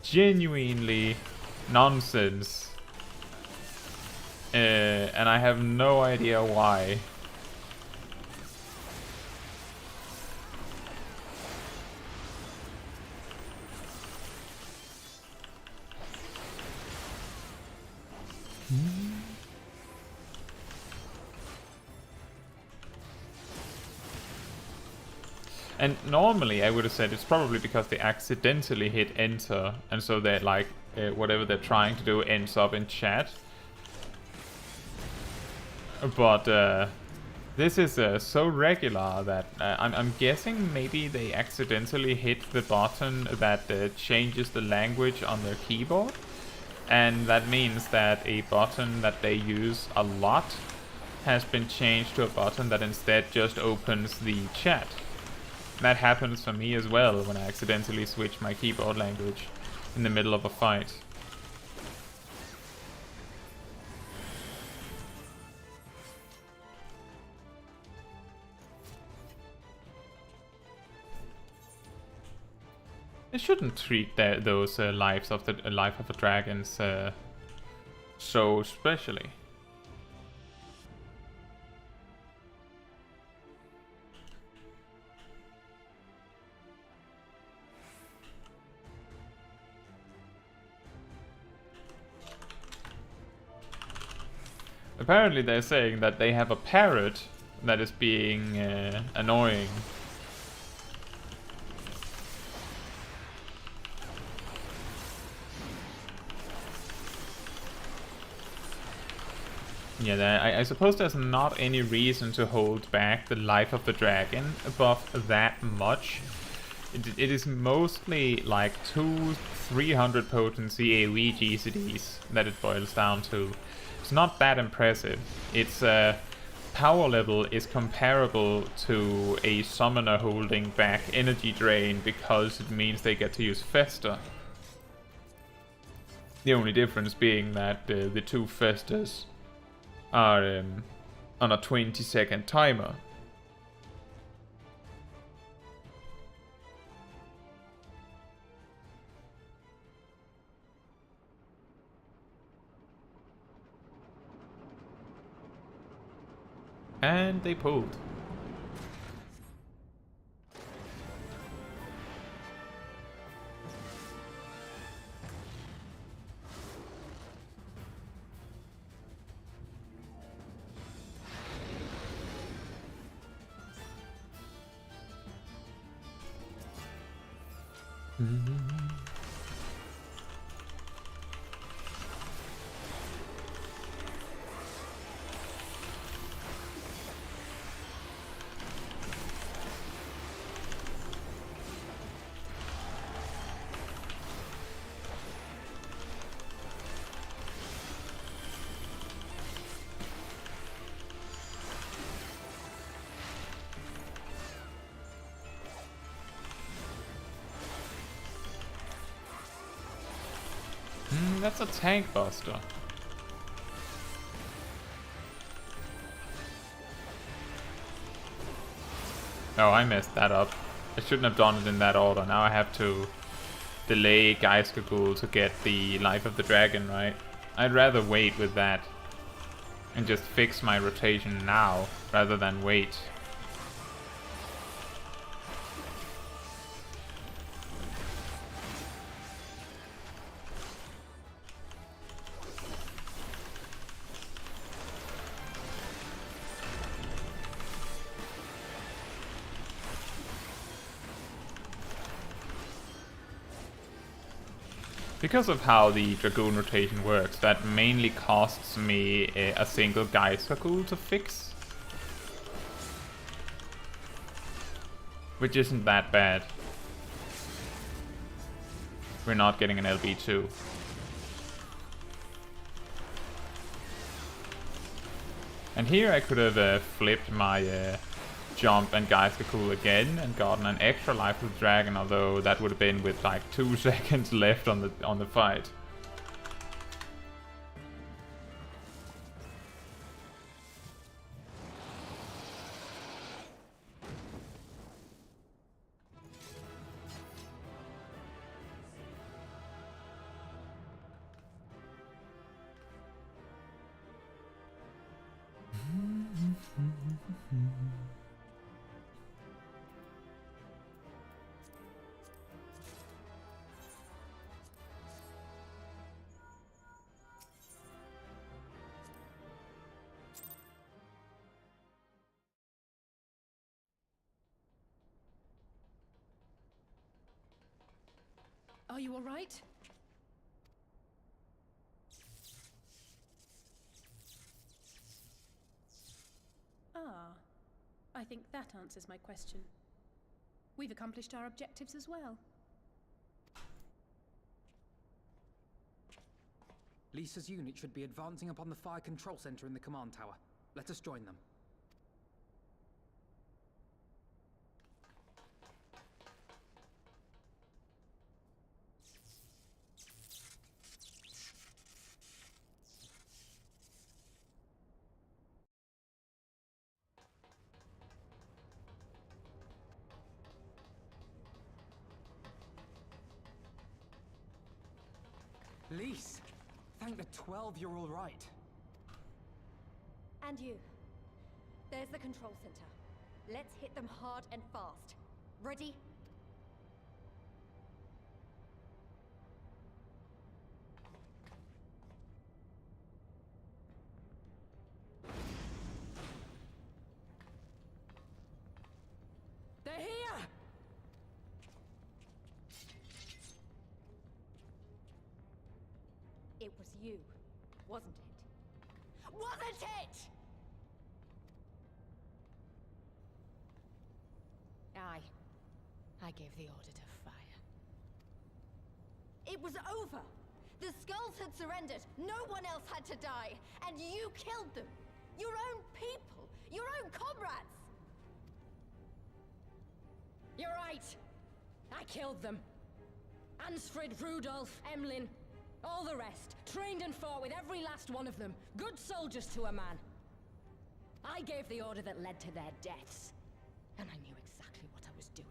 genuinely nonsense. And I have no idea why. And normally I would have said it's probably because they accidentally hit enter, and so that like whatever they're trying to do ends up in chat. But this is so regular that I'm guessing maybe they accidentally hit the button that changes the language on their keyboard. And that means that a button that they use a lot has been changed to a button that instead just opens the chat. That happens for me as well when I accidentally switch my keyboard language in the middle of a fight. They shouldn't treat those lives of the life of the dragons so specially. Apparently they're saying that they have a parrot that is being annoying. Yeah, I suppose there's not any reason to hold back the life of the dragon above that much. It is mostly like 200-300 potency AoE GCDs that it boils down to. It's not that impressive. Its power level is comparable to a summoner holding back energy drain because it means they get to use Fester. The only difference being that the two Festers are on a 20-second timer. And they pulled. That's a tank buster. Oh, I messed that up. I shouldn't have done it in that order. Now I have to delay Geiskagul to get the Life of the Dragon right. I'd rather wait with that and just fix my rotation now rather than wait. Because of how the Dragoon rotation works, that mainly costs me a single Geiskagul to fix. Which isn't that bad. we're not getting an LB2. And here I could have flipped my jump and Geistercool again and gotten an extra life with Dragon, although that would have been with like 2 seconds left on the fight.
Are you all right?
Ah, I think that answers my question. We've accomplished our objectives as well.
Lisa's unit should be advancing upon the fire control center in the command tower. Let us join them. Lise! Thank the 12 you're all right.
And you. There's the control center. Let's hit them hard and fast. Ready?
They're here!
It was you, wasn't it? Wasn't it?
I gave the order to fire.
It was over. The skulls had surrendered. No one else had to die. And you killed them. Your own people. Your own comrades.
You're right. I killed them. Ansfrid, Rudolph, Emlyn, all the rest. Trained and fought with every last one of them. Good soldiers to a man. I gave the order that led to their deaths. And I knew exactly what I was doing.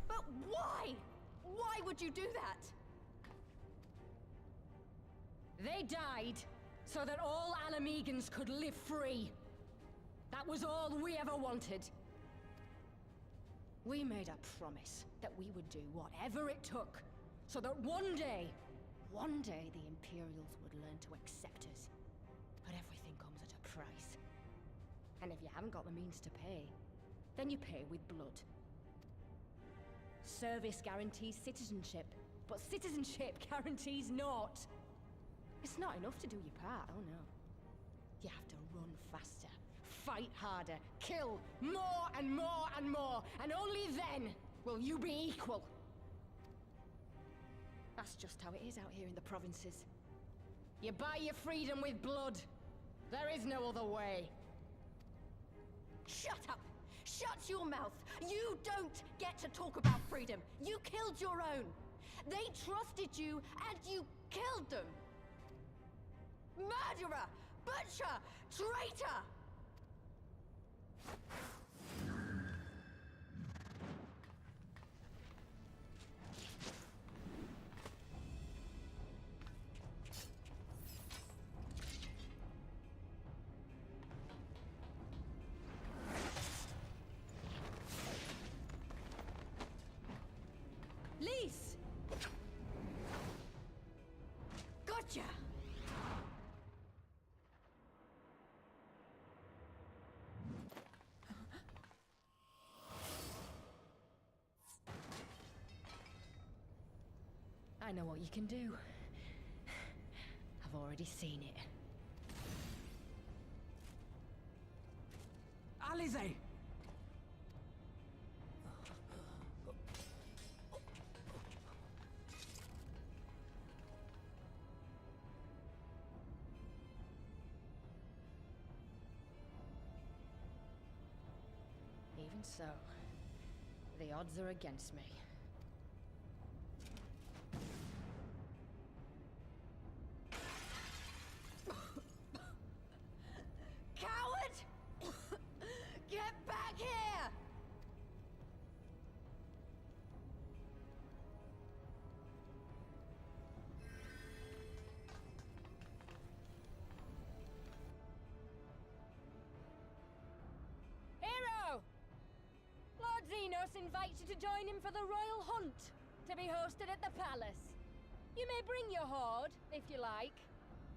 But why? Why would you do that?
They died so that all Alamegans could live free. That was all we ever wanted. We made a promise that we would do whatever it took, so that one day the Imperials would learn to accept us. But everything comes at a price. And if you haven't got the means to pay, then you pay with blood. Service guarantees citizenship, but citizenship guarantees naught. It's not enough to do your part, oh no. You have to run faster, fight harder, kill more and more and more, and only then will you be equal. That's just how it is out here in the provinces. You buy your freedom with blood. There is no other way.
Shut up! Shut your mouth! You don't get to talk about freedom. You killed your own. They trusted you, and you killed them. Murderer! Butcher! Traitor!
Lise! Gotcha! I know what you can do. I've already seen it.
Alize!
so. The odds are against me.
Coward! Get back here!
Hero! Lord Zenos invites you to join him for the royal hunt, to be hosted at the palace. You may bring your horde, if you like.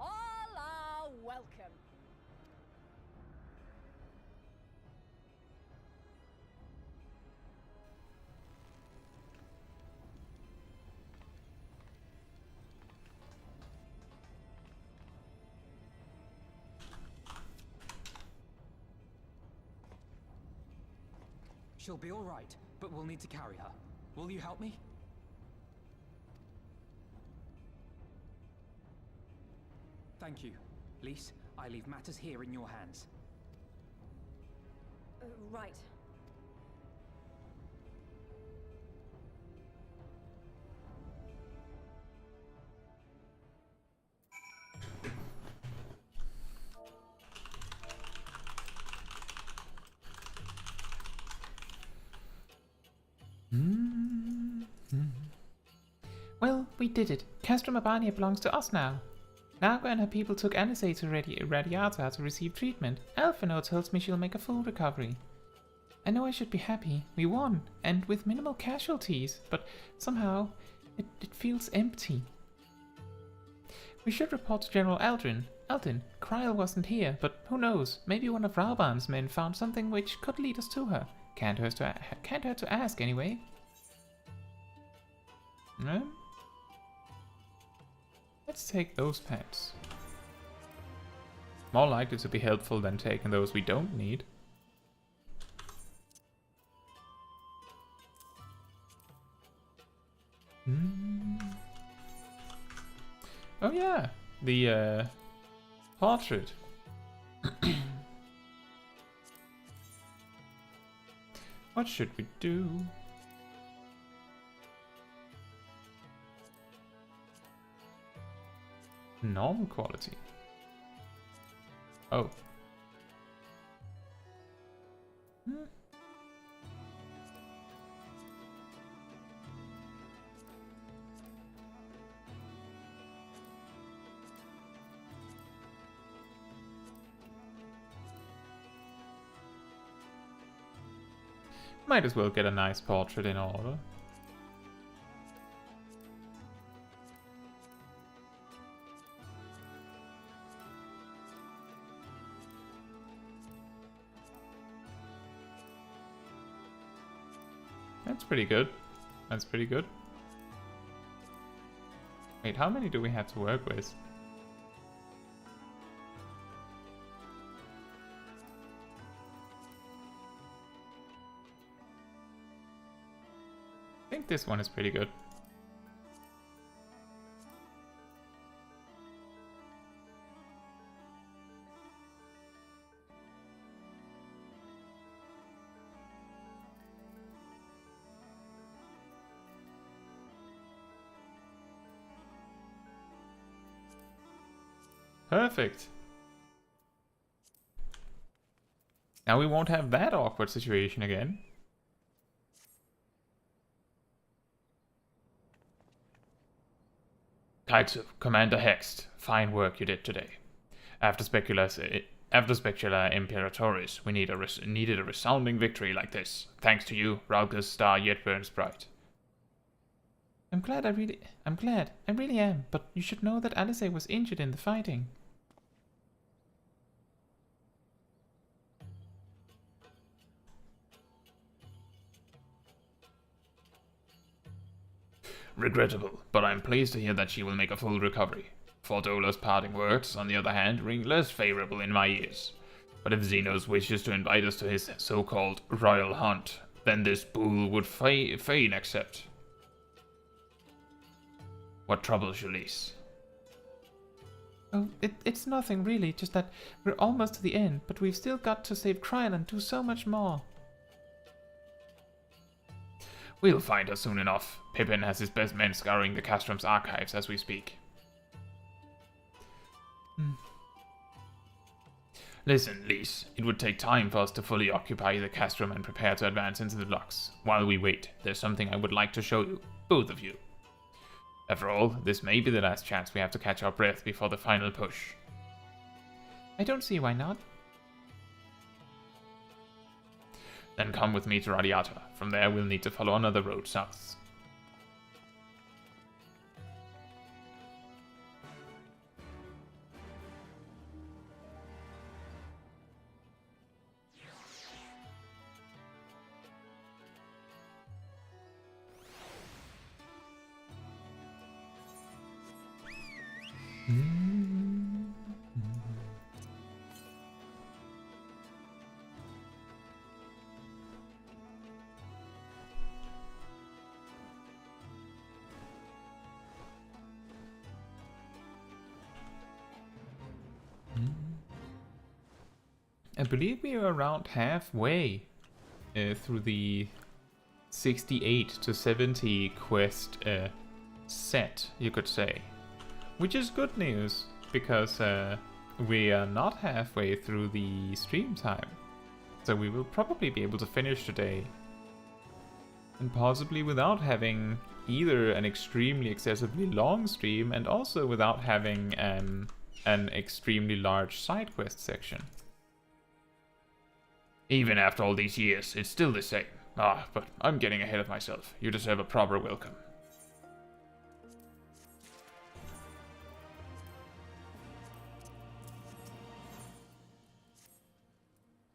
All are welcome.
She'll be all right, but we'll need to carry her. Will you help me? Thank you. Lise, I leave matters here in your hands.
Right.
Well, we did it. Castra Mabania belongs to us now. Naga and her people took Anisei to Radiata to receive treatment. Alphino tells me she'll make a full recovery. I know I should be happy. We won, and with minimal casualties, but somehow it feels empty. We should report to General Aldrin. Kryl wasn't here, but who knows? Maybe one of Rauban's men found something which could lead us to her. Can't hurt to ask anyway. Let's take those pets. More likely to be helpful than taking those we don't need. Oh yeah, the portrait. What should we do? Normal quality. Oh. Might as well get a nice portrait in order. That's pretty good. That's pretty good. Wait, how many do we have to work with? I think this one is pretty good. Perfect. Now we won't have that awkward situation again. Caetsu, Commander Hext, fine work you did today. After Specular Imperatoris, we needed a resounding victory like this. Thanks to you, Rauka's star yet burns bright. I'm glad, I really am, but you should know that Anisei was injured in the fighting. Regrettable, but I'm pleased to hear that she will make a full recovery. Fordola's parting words, on the other hand, ring less favorable in my ears. But if Zenos wishes to invite us to his so-called royal hunt, then this bull would fain accept. What troubles you, Lise? Oh, it's nothing really, just that we're almost to the end, but we've still got to save Kryl and do so much more.
We'll find her soon enough. Pippin has his best men scouring the castrum's archives as we speak. Listen, Lise, it would take time for us to fully occupy the castrum and prepare to advance into the locks. While we wait, there's something I would like to show you, both of you. After all, this may be the last chance we have to catch our breath before the final push.
I don't see why not.
Then come with me to Radiata. From there, we'll need to follow another road south.
I believe we are around halfway through the 68 to 70 quest set, you could say. Which is good news, because we are not halfway through the stream time. So we will probably be able to finish today. And possibly without having either an extremely excessively long stream and also without having an extremely large side quest section.
Even after all these years, it's still the same. Ah, but I'm getting ahead of myself. You deserve a proper welcome.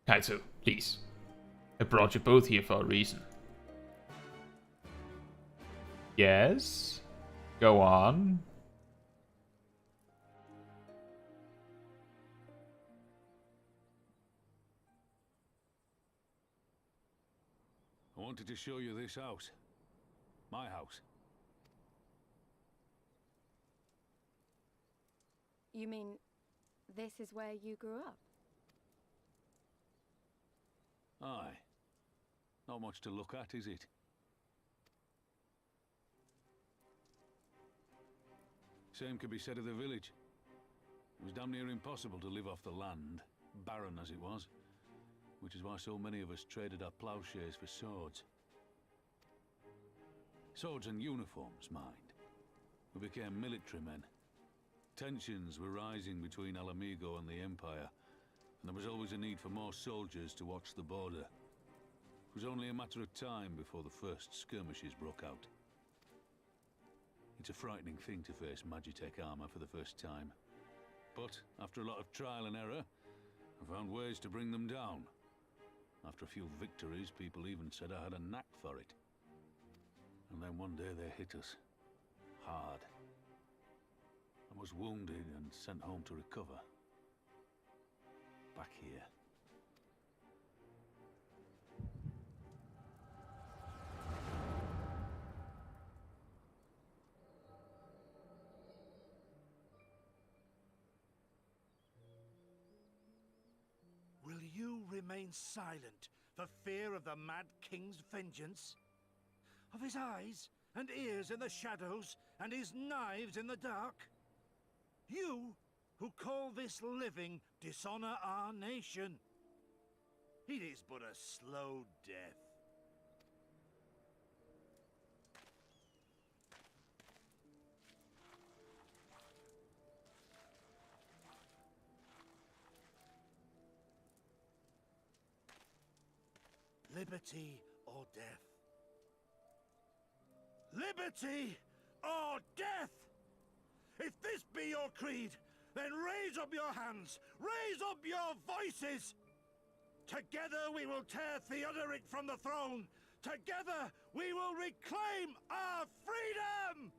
Caetsu, please. I brought you both here for a reason.
Yes? Go on.
I wanted to show you this house. My house.
You mean this is where you grew up?
Aye. Not much to look at, is it? Same could be said of the village. It was damn near impossible to live off the land, barren as it was. Which is why so many of us traded our plowshares for swords. Swords and uniforms, mind. We became military men. Tensions were rising between Alamigo and the Empire, and there was always a need for more soldiers to watch the border. It was only a matter of time before the first skirmishes broke out. It's a frightening thing to face Magitech armor for the first time. But after a lot of trial and error, I found ways to bring them down. After a few victories, people even said I had a knack for it. And then one day they hit us. Hard. I was wounded and sent home to recover. Back here.
Will you remain silent for fear of the Mad King's vengeance? Of his eyes and ears in the shadows and his knives in the dark? You who call this living dishonor our nation. It is but a slow death. Liberty or death? Liberty or death? If this be your creed, then raise up your hands, raise up your voices! Together we will tear Theodoric from the throne! Together we will reclaim our freedom!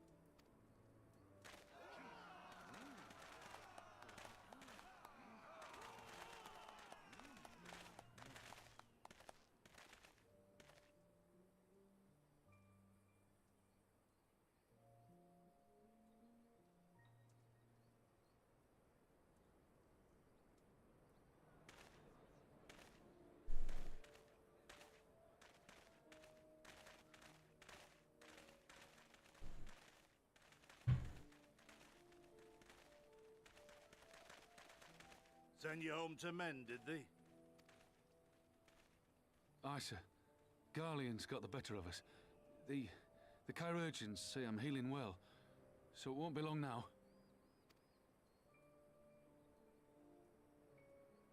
Send you home to mend, did they?
Aye, sir. Garlean's got the better of us. The chirurgeons say I'm healing well, so it won't be long now.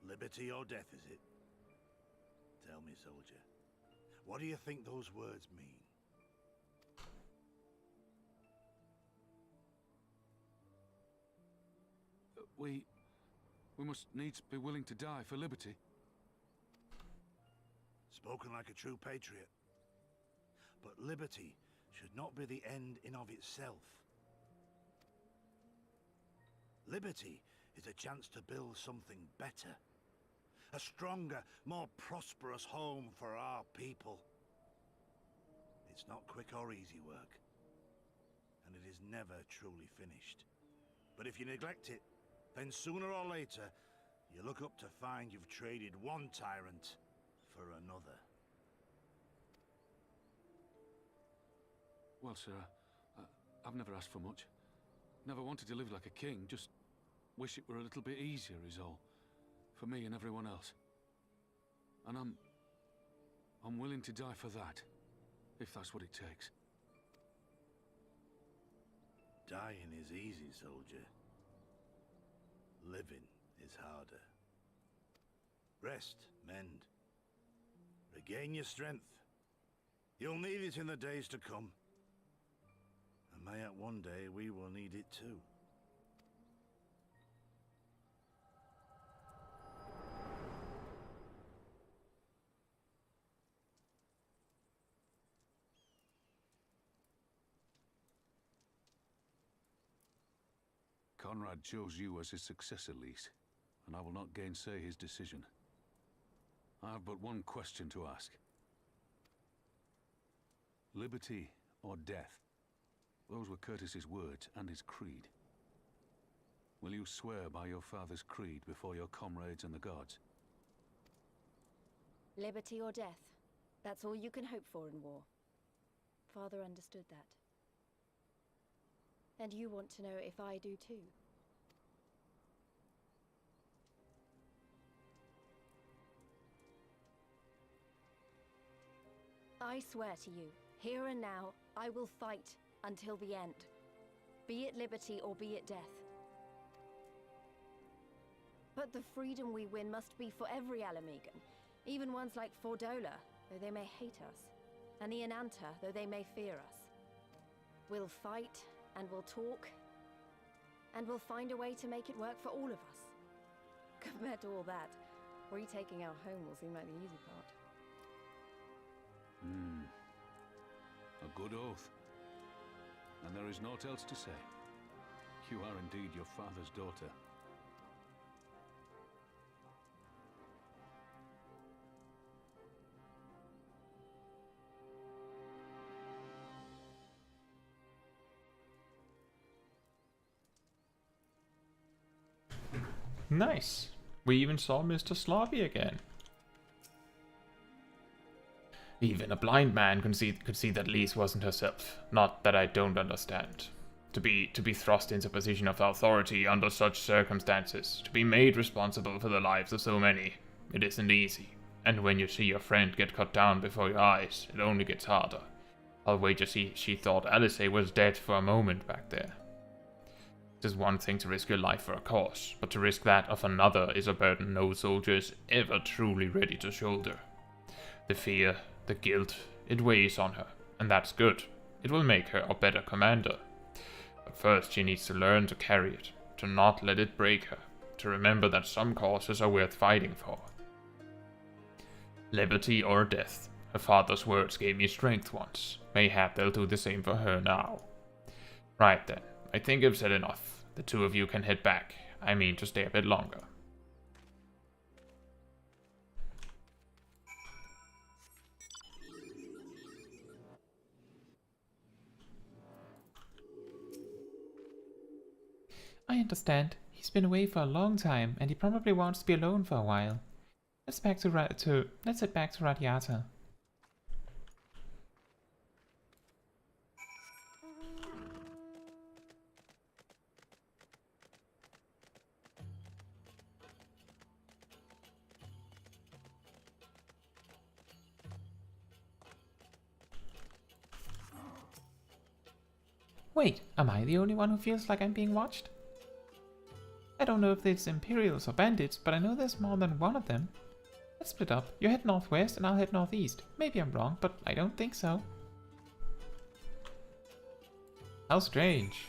Liberty or death, is it? Tell me, soldier. What do you think those words mean?
We must needs be willing to die for liberty.
Spoken like a true patriot. But liberty should not be the end in of itself. Liberty is a chance to build something better. A stronger, more prosperous home for our people. It's not quick or easy work. And it is never truly finished. But if you neglect it, then sooner or later, you look up to find you've traded one tyrant for another.
Well, sir, I've never asked for much. Never wanted to live like a king, just wish it were a little bit easier is all. For me and everyone else. And I'm willing to die for that, if that's what it takes.
Dying is easy, soldier. Living is harder. Rest, mend. Regain your strength. You'll need it in the days to come. And mayhap one day we will need it too.
Conrad chose you as his successor, Lys, and I will not gainsay his decision. I have but one question to ask. Liberty or death? Those were Curtis's words and his creed. Will you swear by your father's creed before your comrades and the gods?
Liberty or death. That's all you can hope for in war. Father understood that. And you want to know if I do too. I swear to you, here and now, I will fight until the end. Be it liberty or be it death. But the freedom we win must be for every Alamegan, even ones like Fordola, though they may hate us, and the Ananta, though they may fear us. We'll fight, and we'll talk, and we'll find a way to make it work for all of us. Compared to all that, retaking our home will seem like the easy part.
A good oath. And there is naught else to say. You are indeed your father's daughter.
Nice. We even saw Mr. Slavy again. Even a blind man could see that Lys wasn't herself. Not that I don't understand. To be thrust into a position of authority under such circumstances, to be made responsible for the lives of so many, it isn't easy. And when you see your friend get cut down before your eyes, it only gets harder. I'll wager she thought Alice was dead for a moment back there. It is one thing to risk your life for a cause, but to risk that of another is a burden no soldier is ever truly ready to shoulder. The fear, the guilt, it weighs on her, and that's good. It will make her a better commander. But first she needs to learn to carry it, to not let it break her, to remember that some causes are worth fighting for. Liberty or death. Her father's words gave me strength once. Mayhap they'll do the same for her now. Right then, I think I've said enough. The two of you can head back. I mean to stay a bit longer. I understand. He's been away for a long time, and he probably wants to be alone for a while. Let's head back to Radiata. Wait, am I the only one who feels like I'm being watched? I don't know if it's Imperials or bandits, but I know there's more than one of them. Let's split up. You head northwest and I'll head northeast. Maybe I'm wrong, but I don't think so. How strange.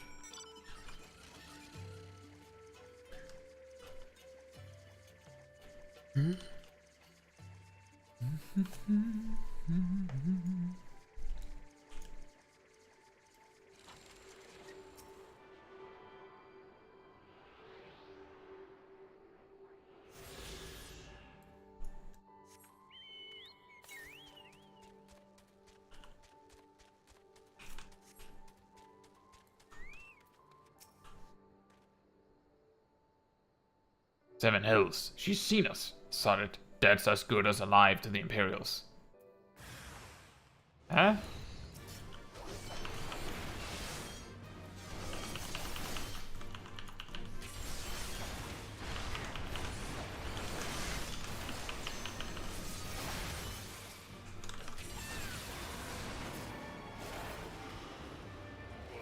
Seven Hills. She's seen us. Solid. That's as good as alive to the Imperials.
Huh?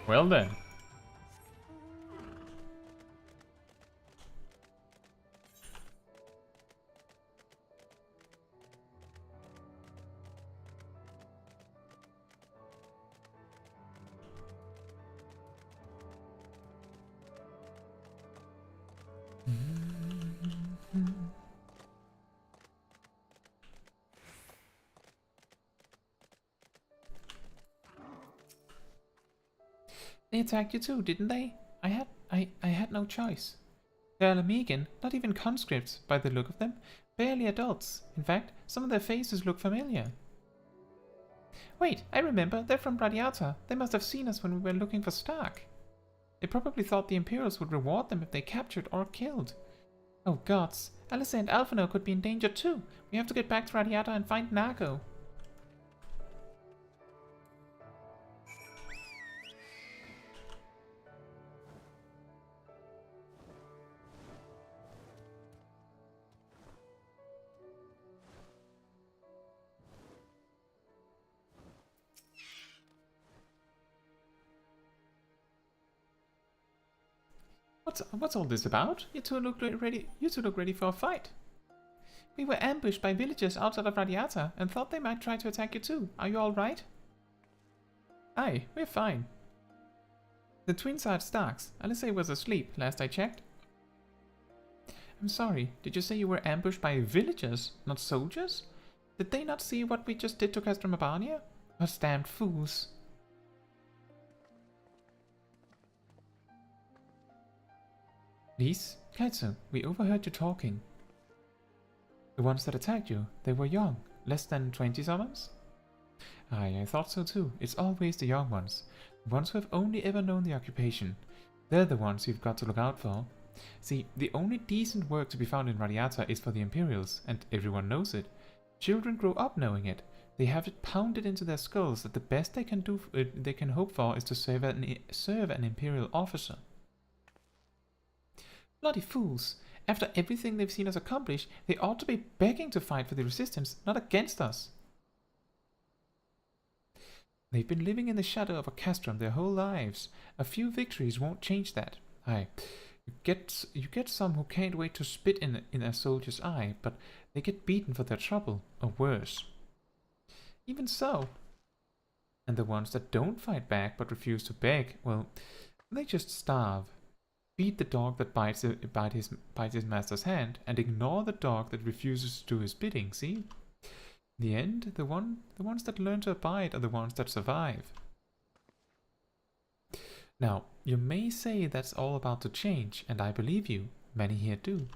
Well then.
They attacked you too, didn't they? I had no choice. They're Alamegan, not even conscripts, by the look of them. Barely adults. In fact, some of their faces look familiar. Wait, I remember. They're from Radiata. They must have seen us when we were looking for Stark. They probably thought the Imperials would reward them if they captured or killed. Oh gods, Alice and Alphino could be in danger too. We have to get back to Radiata and find Nago. What's all this about? You two look ready for a fight. We were ambushed by villagers outside of Radiata and thought they might try to attack you too. Are you all right? Aye, we're fine. The twins are at Stark's. Alice was asleep, last I checked. I'm sorry, did you say you were ambushed by villagers, not soldiers? Did they not see what we just did to Castrum Abania? Those damned fools. Lise, Caetsu, we overheard you talking. The ones that attacked you, they were young, less than 20 summons? Aye, I thought so too. It's always the young ones. The ones who have only ever known the occupation. They're the ones you've got to look out for. See, the only decent work to be found in Radiata is for the Imperials, and everyone knows it. Children grow up knowing it. They have it pounded into their skulls that the best they can do, they can hope for is to serve an Imperial officer. Bloody fools! After everything they've seen us accomplish, they ought to be begging to fight for the Resistance, not against us. They've been living in the shadow of a castrum their whole lives. A few victories won't change that. Aye, you get some who can't wait to spit in a soldier's eye, but they get beaten for their trouble, or worse. Even so. And the ones that don't fight back but refuse to beg, well, they just starve. Beat the dog that bites his master's hand, and ignore the dog that refuses to do his bidding, see? In the end, the ones that learn to abide are the ones that survive. Now, you may say that's all about to change, and I believe you, many here do.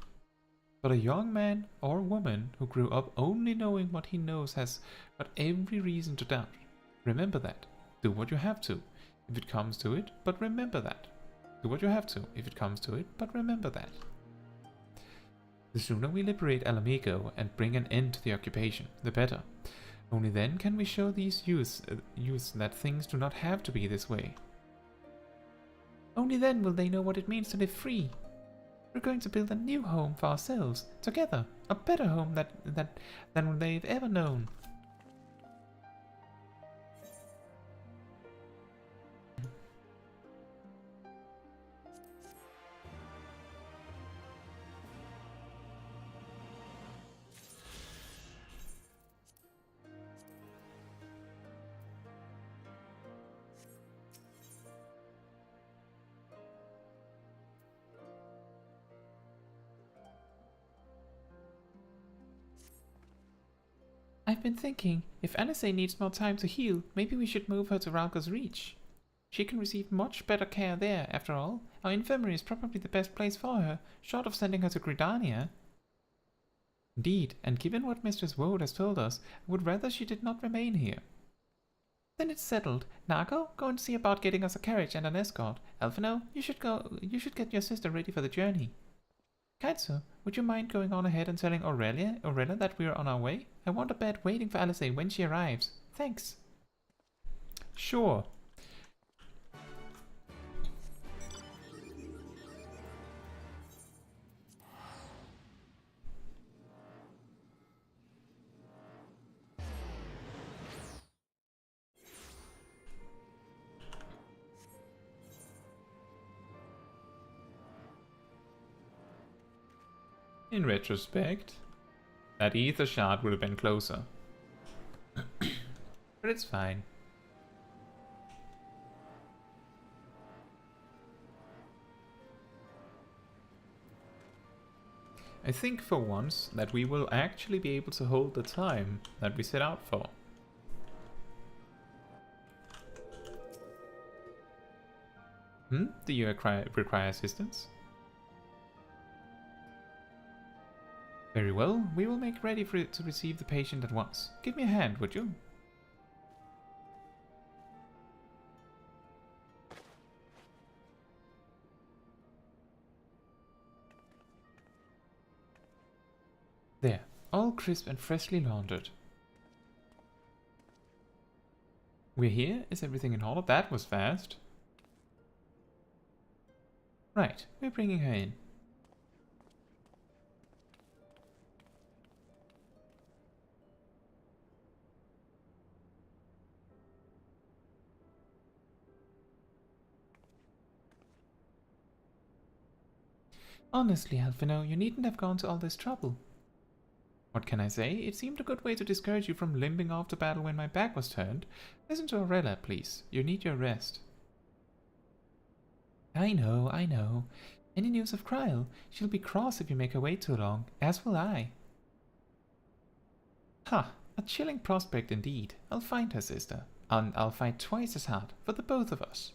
But a young man or woman who grew up only knowing what he knows has got every reason to doubt. Remember that. Do what you have to, if it comes to it, but remember that. Do what you have to, if it comes to it, but remember that. The sooner we liberate Alamigo and bring an end to the occupation, the better. Only then can we show these youths that things do not have to be this way. Only then will they know what it means to live free. We're going to build a new home for ourselves, together, a better home than they've ever known. I've been thinking, if Alice needs more time to heal, maybe we should move her to Ralka's Reach. She can receive much better care there, after all. Our infirmary is probably the best place for her, short of sending her to Gridania. Indeed, and given what Mistress Woad has told us, I would rather she did not remain here. Then it's settled. Nago, go and see about getting us a carriage and an escort. Alphino, you should get your sister ready for the journey. Caetsu, would you mind going on ahead and telling Aurelia that we are on our way? I want a bed waiting for Alice when she arrives. Thanks. Sure. In retrospect, that ether shard would have been closer. But it's fine. I think for once that we will actually be able to hold the time that we set out for. Do you require assistance? Very well, we will make ready for it to receive the patient at once. Give me a hand, would you? There, all crisp and freshly laundered. We're here? Is everything in order? That was fast. Right, we're bringing her in. Honestly, Alphino, you needn't have gone to all this trouble. What can I say? It seemed a good way to discourage you from limping off to battle when my back was turned. Listen to Aurelia, please. You need your rest. I know, I know. Any news of Kryl? She'll be cross if you make her wait too long, as will I. Ha! A chilling prospect indeed. I'll find her, sister. And I'll fight twice as hard, for the both of us.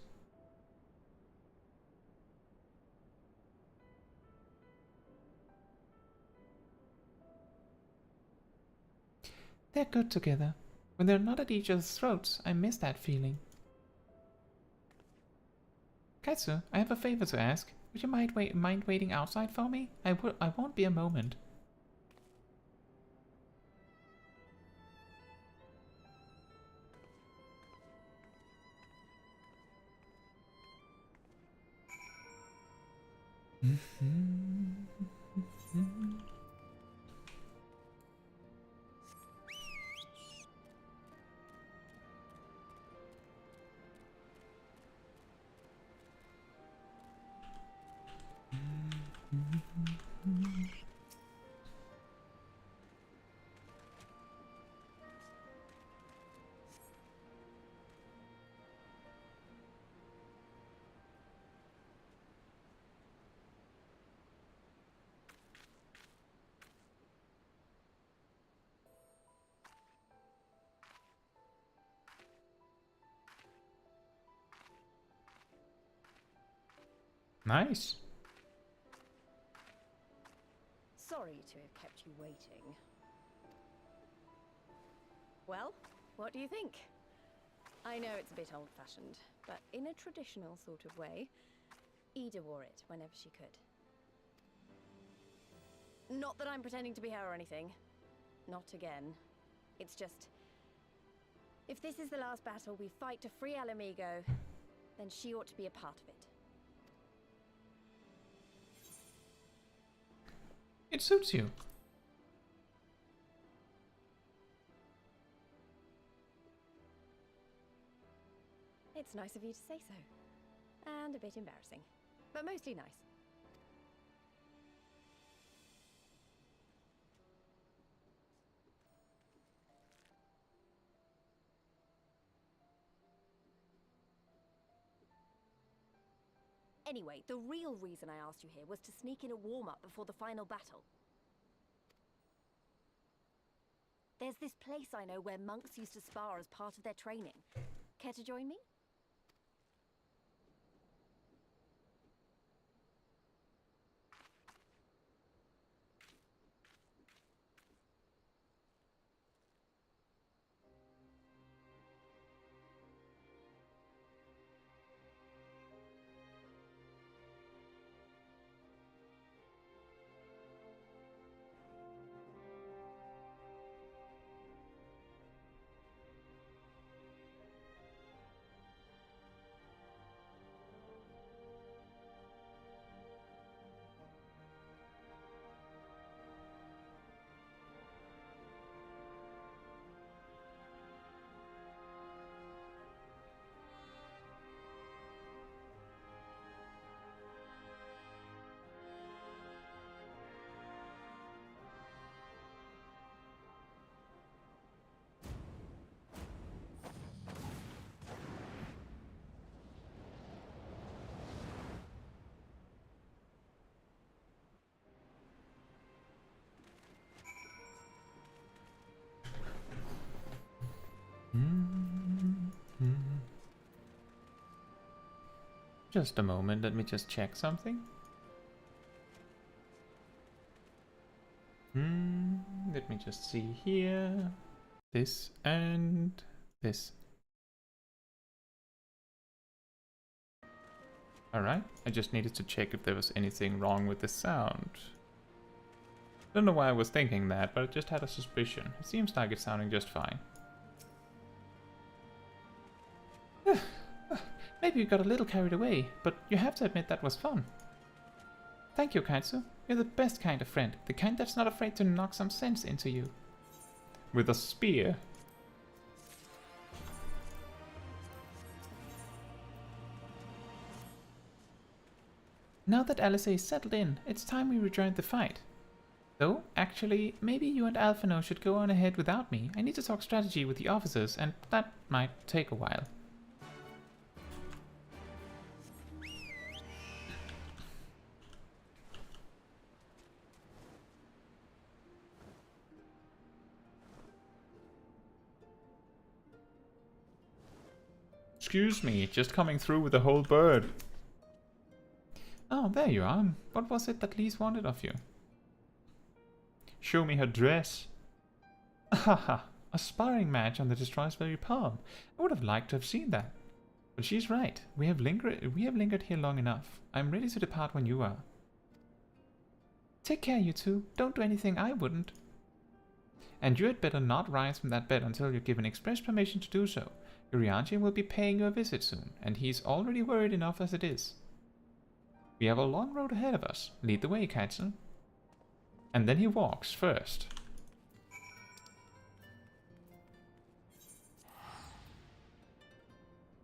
They're good together. When they're not at each other's throats, I miss that feeling. Caetsu, I have a favor to ask. Would you mind waiting outside for me? I won't be a moment. Nice.
Sorry to have kept you waiting. Well, what do you think? I know it's a bit old-fashioned, but in a traditional sort of way, Ida wore it whenever she could. Not that I'm pretending to be her or anything. Not again. It's just, if this is the last battle we fight to free Alamigo, then she ought to be a part of it.
It suits you.
It's nice of you to say so. And a bit embarrassing. But mostly nice. Anyway, the real reason I asked you here was to sneak in a warm-up before the final battle. There's this place I know where monks used to spar as part of their training. Care to join me?
Just a moment, let me just check something. Let me just see here. This and this. Alright, I just needed to check if there was anything wrong with the sound. Don't know why I was thinking that, but I just had a suspicion. It seems like it's sounding just fine. Maybe we got a little carried away, but you have to admit that was fun. Thank you, Caetsu. You're the best kind of friend. The kind that's not afraid to knock some sense into you. With a spear. Now that Alice is settled in, it's time we rejoined the fight. Though, actually, maybe you and Alphino should go on ahead without me. I need to talk strategy with the officers, and that might take a while. Excuse me, just coming through with a whole bird. Oh, there you are. What was it that Lise wanted of you? Show me her dress. Haha, a sparring match on the Destroyer's very palm. I would have liked to have seen that. But she's right. We have lingered here long enough. I'm ready to depart when you are. Take care, you two. Don't do anything I wouldn't. And you had better not rise from that bed until you're given express permission to do so. Urianger will be paying you a visit soon, and he's already worried enough as it is. We have a long road ahead of us. Lead the way, Caetsu. And then he walks first.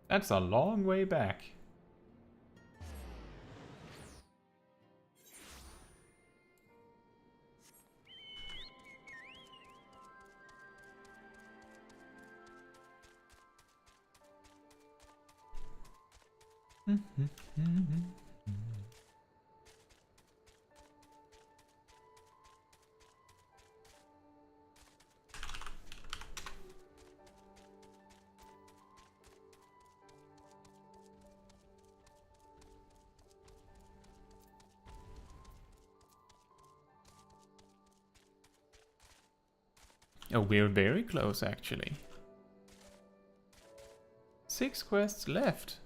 That's a long way back. Oh, we're very close, actually. 6 quests left.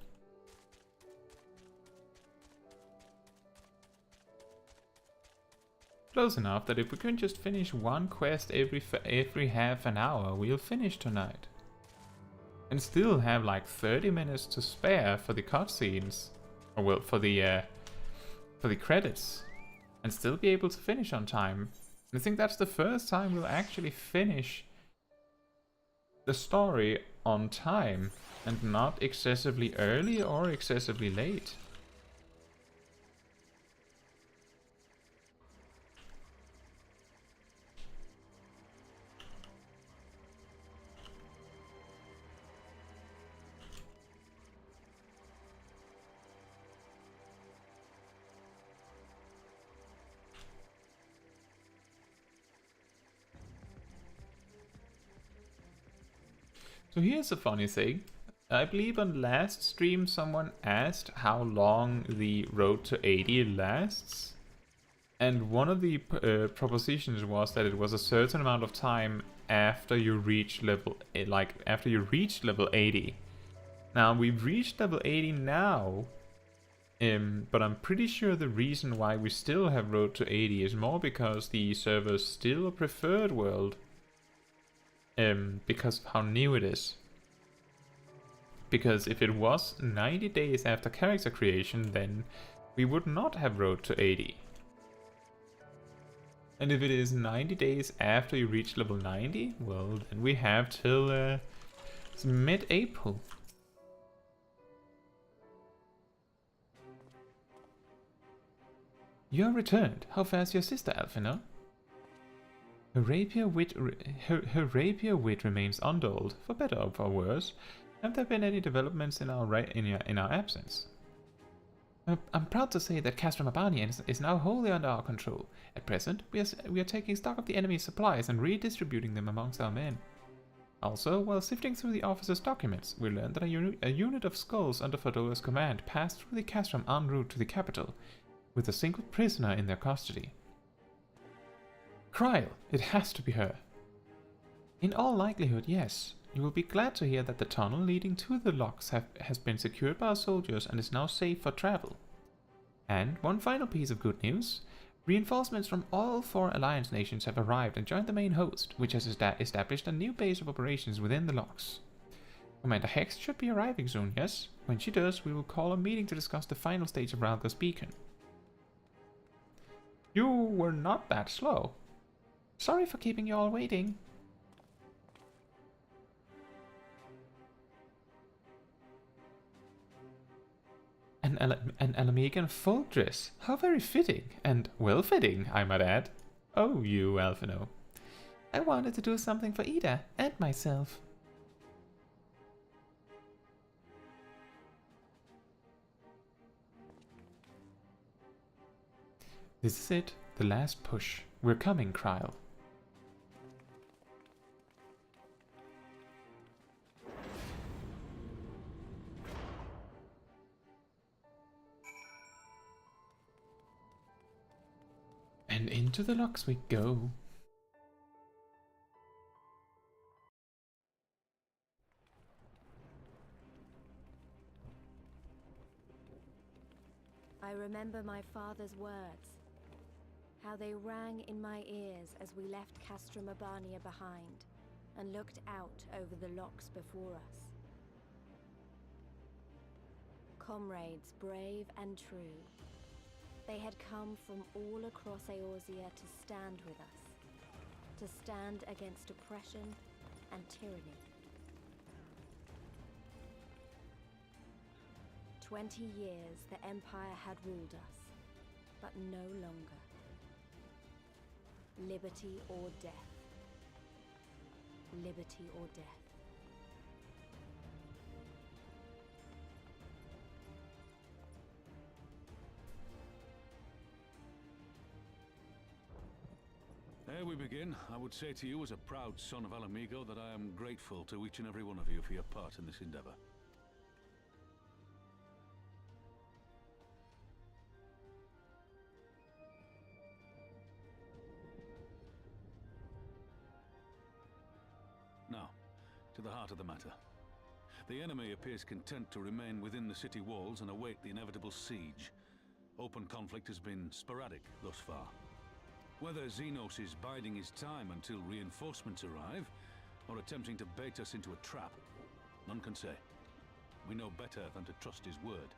Close enough that if we can just finish one quest every half an hour, we'll finish tonight. And still have like 30 minutes to spare for the cutscenes. Or well, for the credits. And still be able to finish on time. And I think that's the first time we'll actually finish the story on time. And not excessively early or excessively late. So here's a funny thing. I believe on last stream someone asked how long the road to 80 lasts. And one of the propositions was that it was a certain amount of time after you reach level, after you reach level 80. Now we've reached level 80 now, but I'm pretty sure the reason why we still have road to 80 is more because the server's still a preferred world, because of how new it is. Because if it was 90 days after character creation, then we would not have road to 80. And if it is 90 days after you reach level 90, well, then we have till mid-April. You are returned. How fares your sister, Alphina? Her rapier wit remains undulled, for better or for worse. Have there been any developments in our absence? I'm proud to say that Castrum Abani is now wholly under our control. At present, we are taking stock of the enemy's supplies and redistributing them amongst our men. Also, while sifting through the officer's documents, we learned that a unit of skulls under Fodola's command passed through the Castrum en route to the capital, with a single prisoner in their custody. Kryl, it has to be her. In all likelihood, yes. You will be glad to hear that the tunnel leading to the locks has been secured by our soldiers and is now safe for travel. And one final piece of good news. Reinforcements from all 4 Alliance nations have arrived and joined the main host, which has established a new base of operations within the locks. Commander Hex should be arriving soon, yes? When she does, we will call a meeting to discuss the final stage of Ralga's beacon. You were not that slow. Sorry for keeping you all waiting. An Alamegan folk dress. How very fitting, and well-fitting, I might add. Oh, you, Alphino. I wanted to do something for Ida and myself. This is it, the last push. We're coming, Kryl. And into the locks we go.
I remember my father's words, how they rang in my ears as we left Castrum Abania behind and looked out over the locks before us. Comrades brave and true, they had come from all across Eorzea to stand with us, to stand against oppression and tyranny. 20 years the Empire had ruled us, but no longer. Liberty or death. Liberty or death.
Ere we begin, I would say to you as a proud son of Alamigo that I am grateful to each and every one of you for your part in this endeavor. Now, to the heart of the matter. The enemy appears content to remain within the city walls and await the inevitable siege. Open conflict has been sporadic thus far. Whether Zenos is biding his time until reinforcements arrive, or attempting to bait us into a trap, none can say. We know better than to trust his word.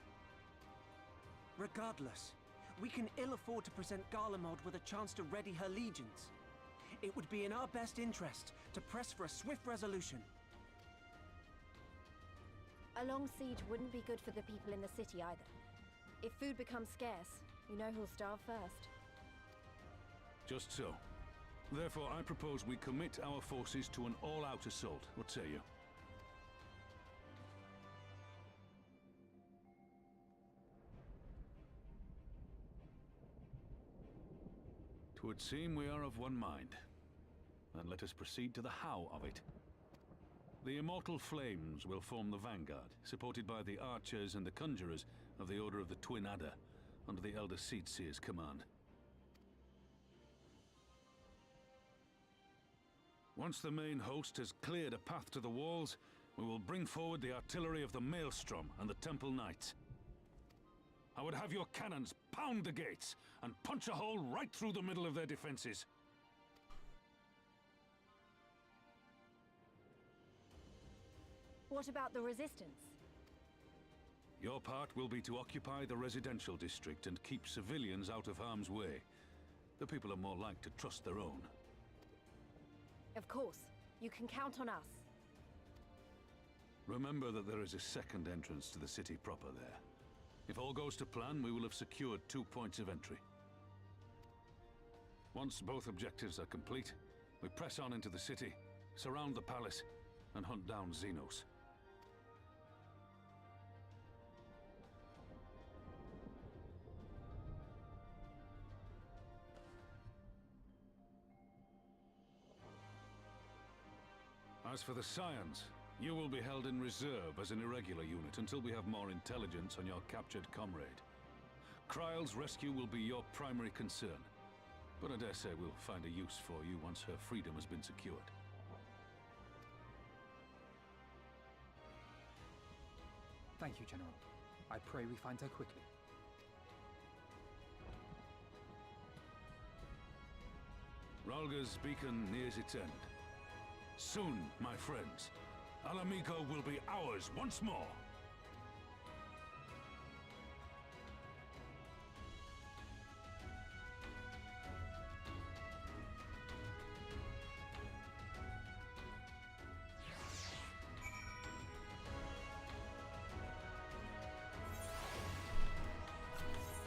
Regardless, we can ill afford to present Garlemald with a chance to ready her legions. It would be in our best interest to press for a swift resolution.
A long siege wouldn't be good for the people in the city either. If food becomes scarce, you know who'll starve first.
Just so. Therefore, I propose we commit our forces to an all-out assault. What say you? Twould seem we are of one mind. Then let us proceed to the how of it. The immortal flames will form the vanguard, supported by the archers and the conjurers of the Order of the Twin Adder, under the Elder Seedseer's command. Once the main host has cleared a path to the walls, we will bring forward the artillery of the Maelstrom and the Temple Knights. I would have your cannons pound the gates and punch a hole right through the middle of their defenses.
What about the resistance?
Your part will be to occupy the residential district and keep civilians out of harm's way. The people are more like to trust their own.
Of course. You can count on us.
Remember that there is a second entrance to the city proper there. If all goes to plan, we will have secured 2 points of entry. Once both objectives are complete, we press on into the city, surround the palace, and hunt down Zenos. As for the Scions, you will be held in reserve as an irregular unit until we have more intelligence on your captured comrade. Kryle's rescue will be your primary concern, but I dare say we'll find a use for you once her freedom has been secured.
Thank you, General. I pray we find her quickly.
Ralga's beacon nears its end. Soon, my friends, Alamigo will be ours once more.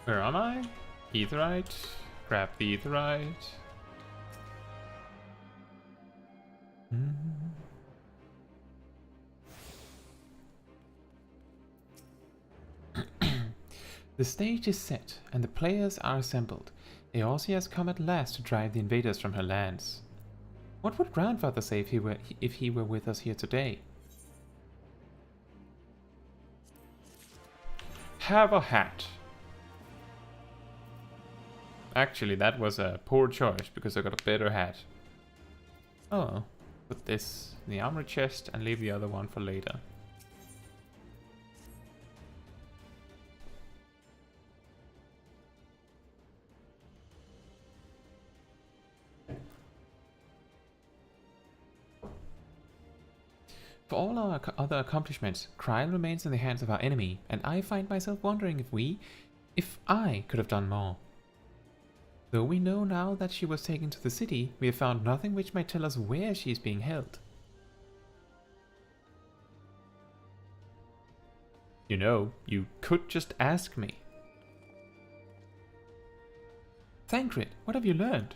Where am I? Aetheryte. Grab the Aetheryte. The stage is set, and the players are assembled. Eorzea has come at last to drive the invaders from her lands. What would Grandfather say if he were with us here today? Have a hat. Actually, that was a poor choice, because I got a better hat. Oh, put this in the armor chest and leave the other one for later. For all our other accomplishments, Kryle remains in the hands of our enemy, and I find myself wondering if I could have done more. Though we know now that she was taken to the city, we have found nothing which might tell us where she is being held. You know, you could just ask me. Thancred, what have you learned?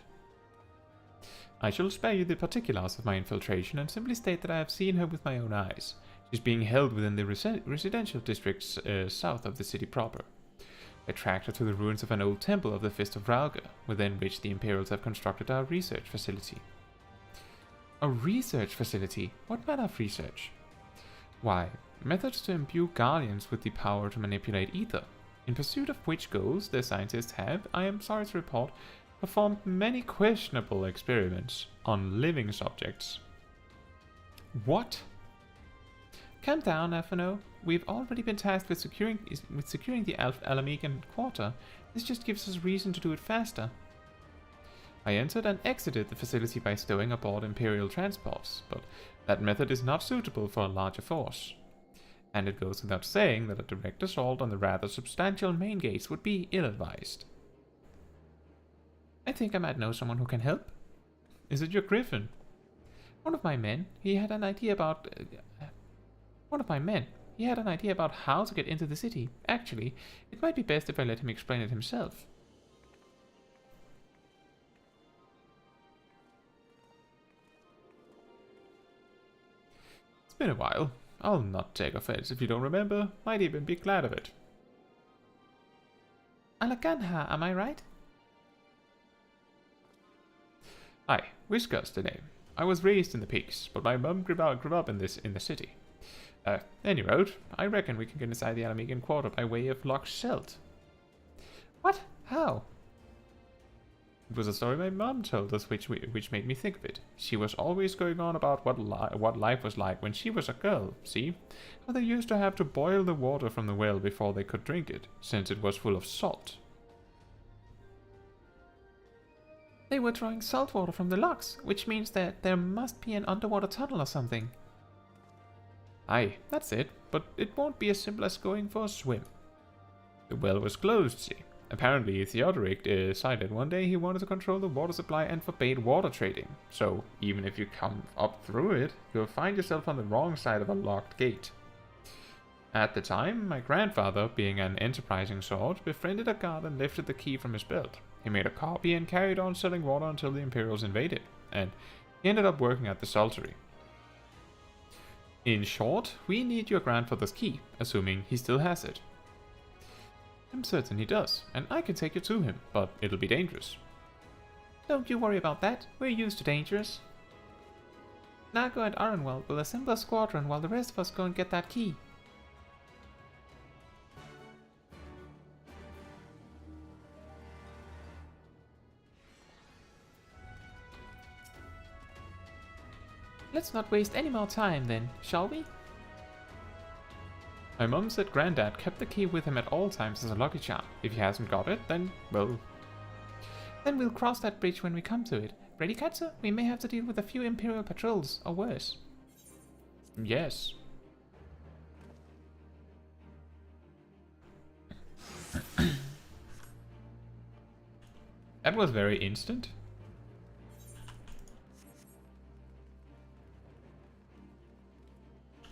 I shall spare you the particulars of my infiltration and simply state that I have seen her with my own eyes. She is being held within the residential districts south of the city proper. I tracked her to the ruins of an old temple of the Fist of Ralga, within which the Imperials have constructed our research facility. A research facility? What manner of research? Why, methods to imbue Guardians with the power to manipulate ether, in pursuit of which goals their scientists have, I am sorry to report, performed many questionable experiments on living subjects. What? Calm down, FNO. We've already been tasked with securing the Alamegan quarter. This just gives us reason to do it faster. I entered and exited the facility by stowing aboard Imperial transports, but that method is not suitable for a larger force. And it goes without saying that a direct assault on the rather substantial main gates would be ill-advised. I think I might know someone who can help. Is it your Griffin? One of my men, he had an idea about how to get into the city. Actually, it might be best if I let him explain it himself. It's been a while. I'll not take offense if you don't remember. Might even be glad of it. Alaganha, am I right? Hi, Whisker's the name. I was raised in the peaks, but my mum grew up in the city. Any road, I reckon we can get inside the Alamegan quarter by way of Loch Shelt. What? How? It was a story my mum told us which made me think of it. She was always going on about what life was like when she was a girl, see? How they used to have to boil the water from the well before they could drink it, since it was full of salt. They were drawing salt water from the lochs, which means that there must be an underwater tunnel or something. Aye, that's it, but it won't be as simple as going for a swim. The well was closed, see? Apparently, Theodoric decided one day he wanted to control the water supply and forbade water trading. So, even if you come up through it, you'll find yourself on the wrong side of a locked gate. At the time, my grandfather, being an enterprising sort, befriended a guard and lifted the key from his belt. He made a copy and carried on selling water until the Imperials invaded, and he ended up working at the Saltery. In short, we need your grandfather's key, assuming he still has it. I'm certain he does, and I can take you to him, but it'll be dangerous. Don't you worry about that, we're used to dangers. Nago and Arenwell will assemble a squadron while the rest of us go and get that key. Let's not waste any more time then, shall we? My mum said Grandad kept the key with him at all times as a lucky charm. If he hasn't got it, then, well... Then we'll cross that bridge when we come to it. Ready, Caetsu? We may have to deal with a few Imperial patrols, or worse. Yes. That was very instant.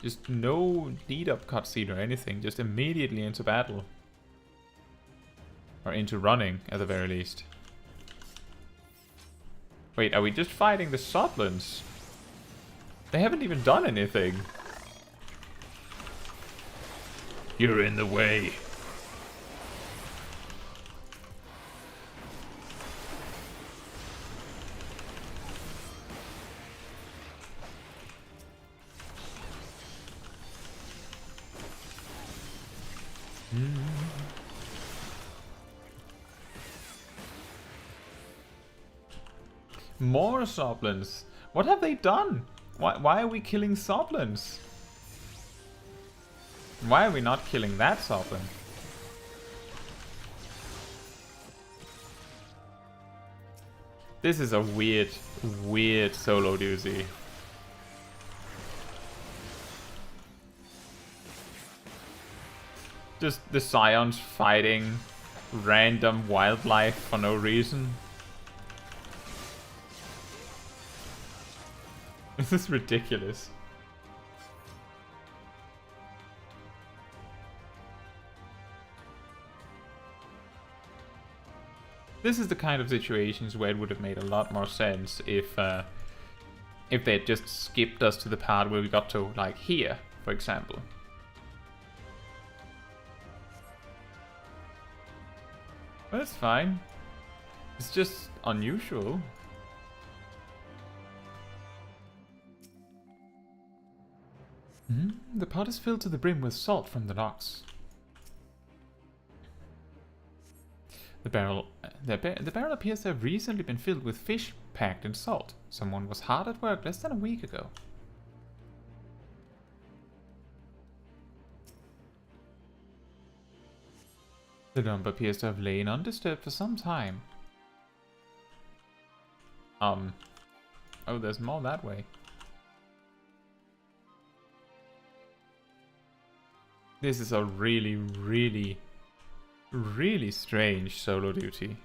Just no lead-up cutscene or anything, just immediately into battle. Or into running, at the very least. Wait, are we just fighting the Sotlins? They haven't even done anything. You're in the way. More Sotlins. What have they done? Why are we killing Sotlins? Why are we not killing that Sotlin? This is a weird solo doozy. Just the Scions fighting random wildlife for no reason. This is ridiculous. This is the kind of situations where it would have made a lot more sense if they had just skipped us to the part where we got to, like, here, for example. But it's fine. It's just unusual. The pot is filled to the brim with salt from the lochs. The barrel appears to have recently been filled with fish packed in salt. Someone was hard at work less than a week ago. The dump appears to have lain undisturbed for some time. Oh, there's more that way. This is a really strange solo duty.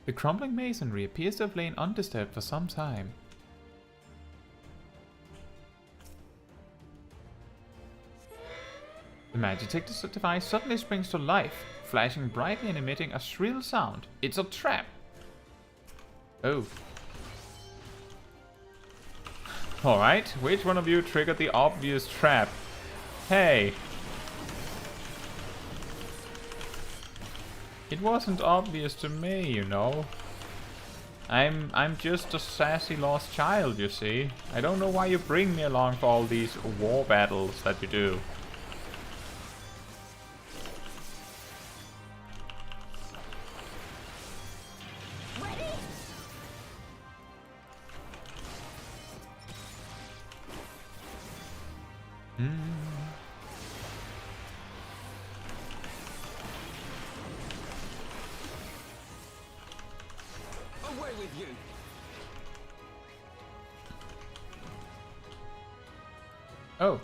The crumbling masonry appears to have lain undisturbed for some time. The Magitech device suddenly springs to life, flashing brightly and emitting a shrill sound. It's a trap! Oh. Alright, which one of you triggered the obvious trap? Hey! It wasn't obvious to me, you know. I'm just a sassy lost child, you see. I don't know why you bring me along for all these war battles that you do. Oh.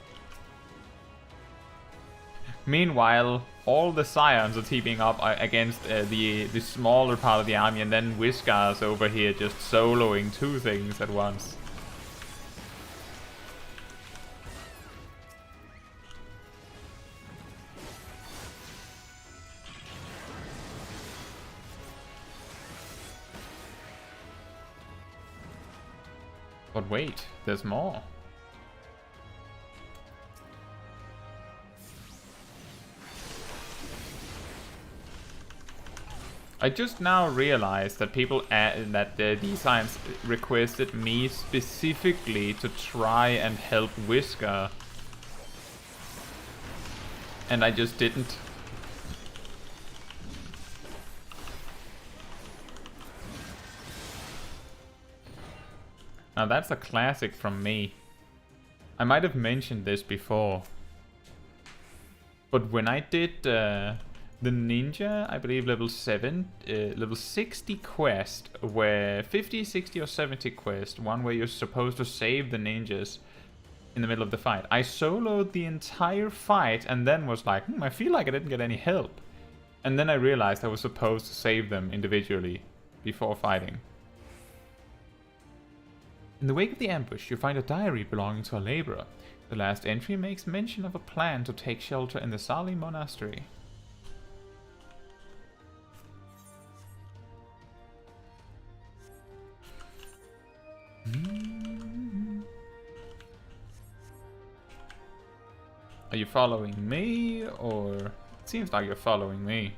Meanwhile, all the scions are teaming up against the smaller part of the army, and then Whisker's over here just soloing two things at once. But wait, there's more. I just now realized that these science requested me specifically to try and help Whisker, and I just didn't. Now that's a classic from me. I might have mentioned this before, but when I did the ninja, I believe level 60 quest, where 50, 60 or 70 quest, one where you're supposed to save the ninjas in the middle of the fight. I soloed the entire fight and then was like, I feel like I didn't get any help. And then I realized I was supposed to save them individually before fighting. In the wake of the ambush, you find a diary belonging to a laborer. The last entry makes mention of a plan to take shelter in the Sali monastery. Are you following me, or it seems like you're following me?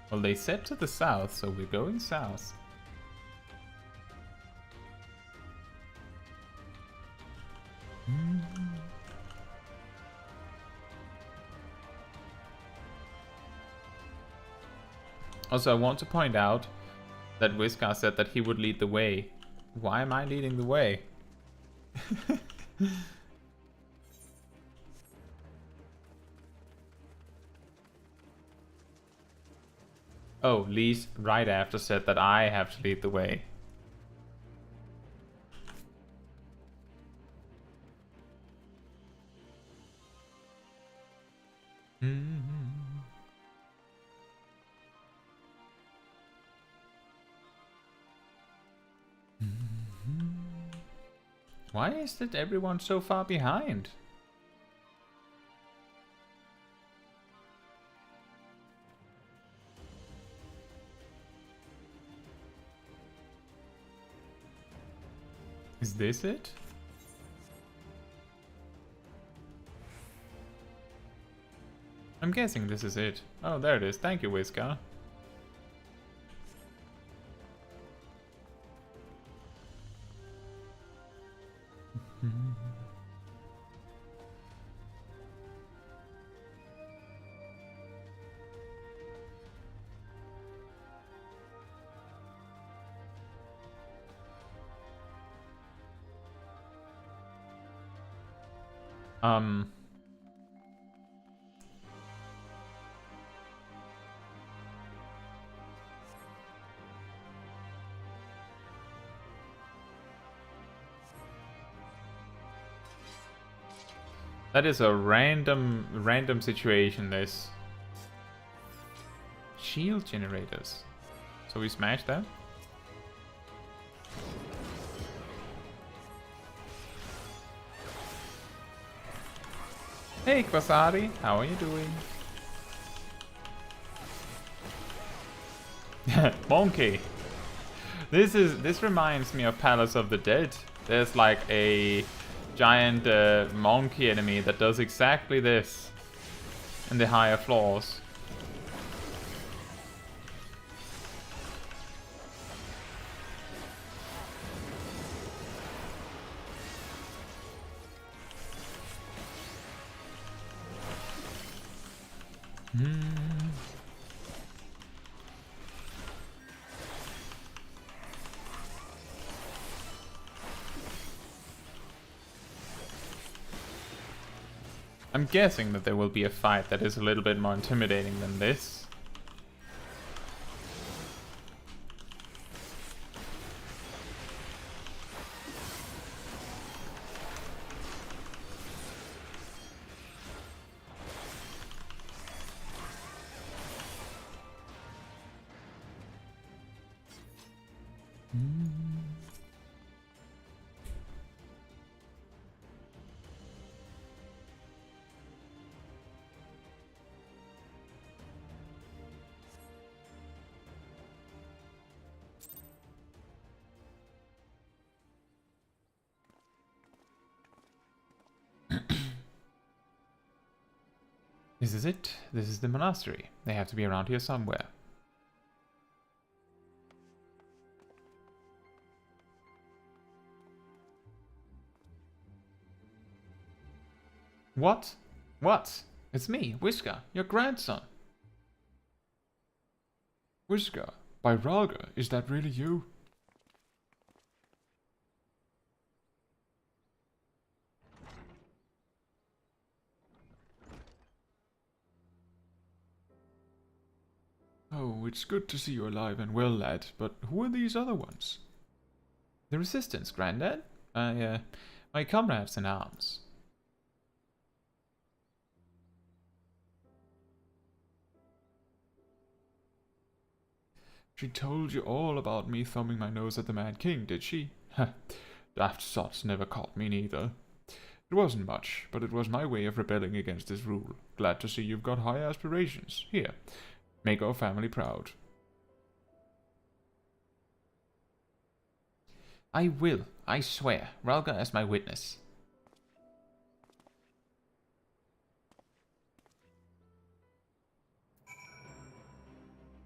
Well, they said to the south, so we're going south. Also, I want to point out that Whisker said that he would lead the way. Why am I leading the way? Oh, Lee's right after said that I have to lead the way. Why is that everyone so far behind? Is this it? I'm guessing this is it. Oh, there it is. Thank you, Whisker. That is a random situation, this. Shield generators. So we smash that. Hey Kwasari, how are you doing? Monkey. This reminds me of Palace of the Dead. There's like a giant monkey enemy that does exactly this in the higher floors. I'm guessing that there will be a fight that is a little bit more intimidating than this. This is it. This is the monastery. They have to be around here somewhere. What? What? It's me, Whisker, your grandson.
Whisker, by Ralga, is that really you? Oh, it's good to see you alive and well, lad, but who are these other ones?
The Resistance, Grandad. My comrades in arms.
She told you all about me thumbing my nose at the Mad King, did she? Daft sots never caught me neither. It wasn't much, but it was my way of rebelling against this rule. Glad to see you've got high aspirations. Here, make our family proud.
I will, I swear. Ralga as my witness.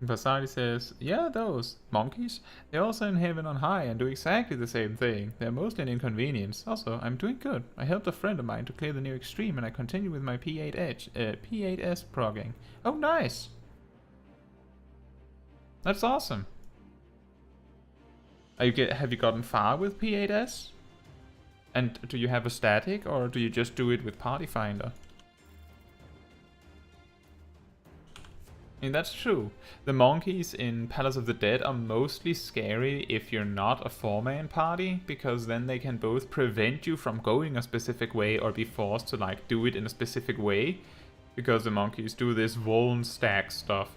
Vasari says, yeah, those monkeys. They're also in heaven on high and do exactly the same thing. They're mostly an inconvenience. Also, I'm doing good. I helped a friend of mine to clear the new extreme and I continue with my P8S progging. Oh, nice! That's awesome. Have you gotten far with P8S? And do you have a static or do you just do it with Party Finder? I mean, that's true. The monkeys in Palace of the Dead are mostly scary if you're not a 4-man party, because then they can both prevent you from going a specific way or be forced to like do it in a specific way, because the monkeys do this Vuln stack stuff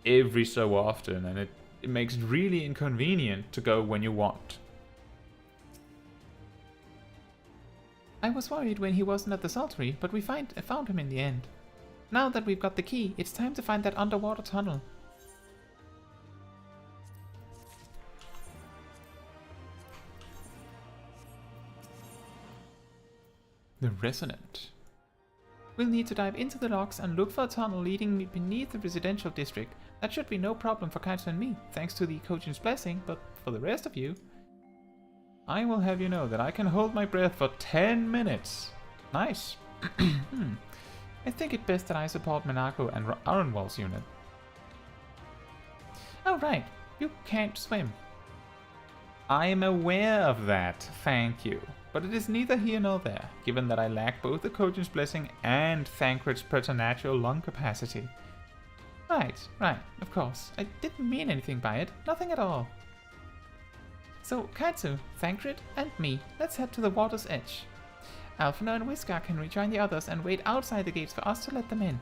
every so often, and it makes it really inconvenient to go when you want. I was worried when he wasn't at the Saltery, but we found him in the end. Now that we've got the key, it's time to find that underwater tunnel. The Resonant. We'll need to dive into the rocks and look for a tunnel leading beneath the residential district. That should be no problem for Kaito and me, thanks to the Kojin's blessing, but for the rest of you, I will have you know that I can hold my breath for 10 minutes. Nice. I think it best that I support Minako and Aronwal's unit. Oh right, you can't swim. I am aware of that, thank you. But it is neither here nor there, given that I lack both the Kojin's blessing and Thancred's preternatural lung capacity. Right, of course. I didn't mean anything by it, nothing at all. So, Kaetsu, Thancred, and me, let's head to the water's edge. Alphina and Whisker can rejoin the others and wait outside the gates for us to let them in.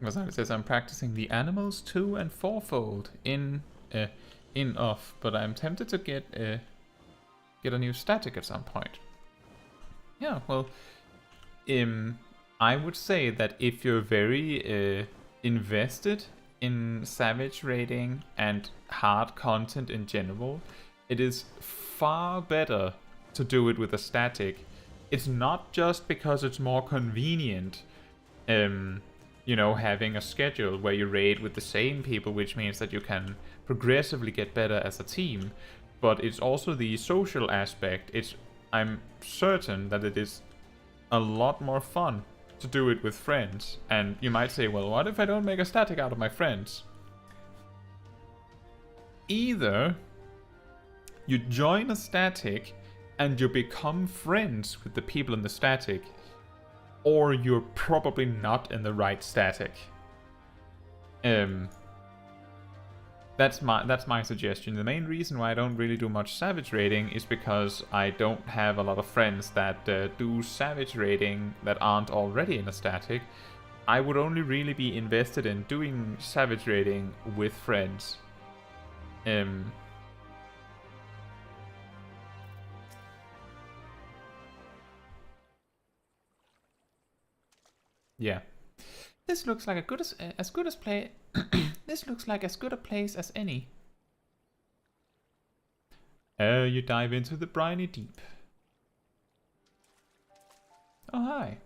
Because it says I'm practicing the animals 2 and 4-fold in off, but I'm tempted to get a new static at some point. Yeah, well, I would say that if you're very invested in savage raiding and hard content in general, it is far better to do it with a static. It's not just because it's more convenient, you know, having a schedule where you raid with the same people, which means that you can progressively get better as a team, but it's also the social aspect. I'm certain that it is a lot more fun to do it with friends. And you might say, well, what if I don't make a static out of my friends? Either you join a static and you become friends with the people in the static, or you're probably not in the right static. That's my suggestion. The main reason why I don't really do much savage raiding is because I don't have a lot of friends that do savage raiding that aren't already in a static. I would only really be invested in doing savage raiding with friends. Yeah. This looks like as good as play. This looks like as good a place as any. You dive into the briny deep. Oh hi,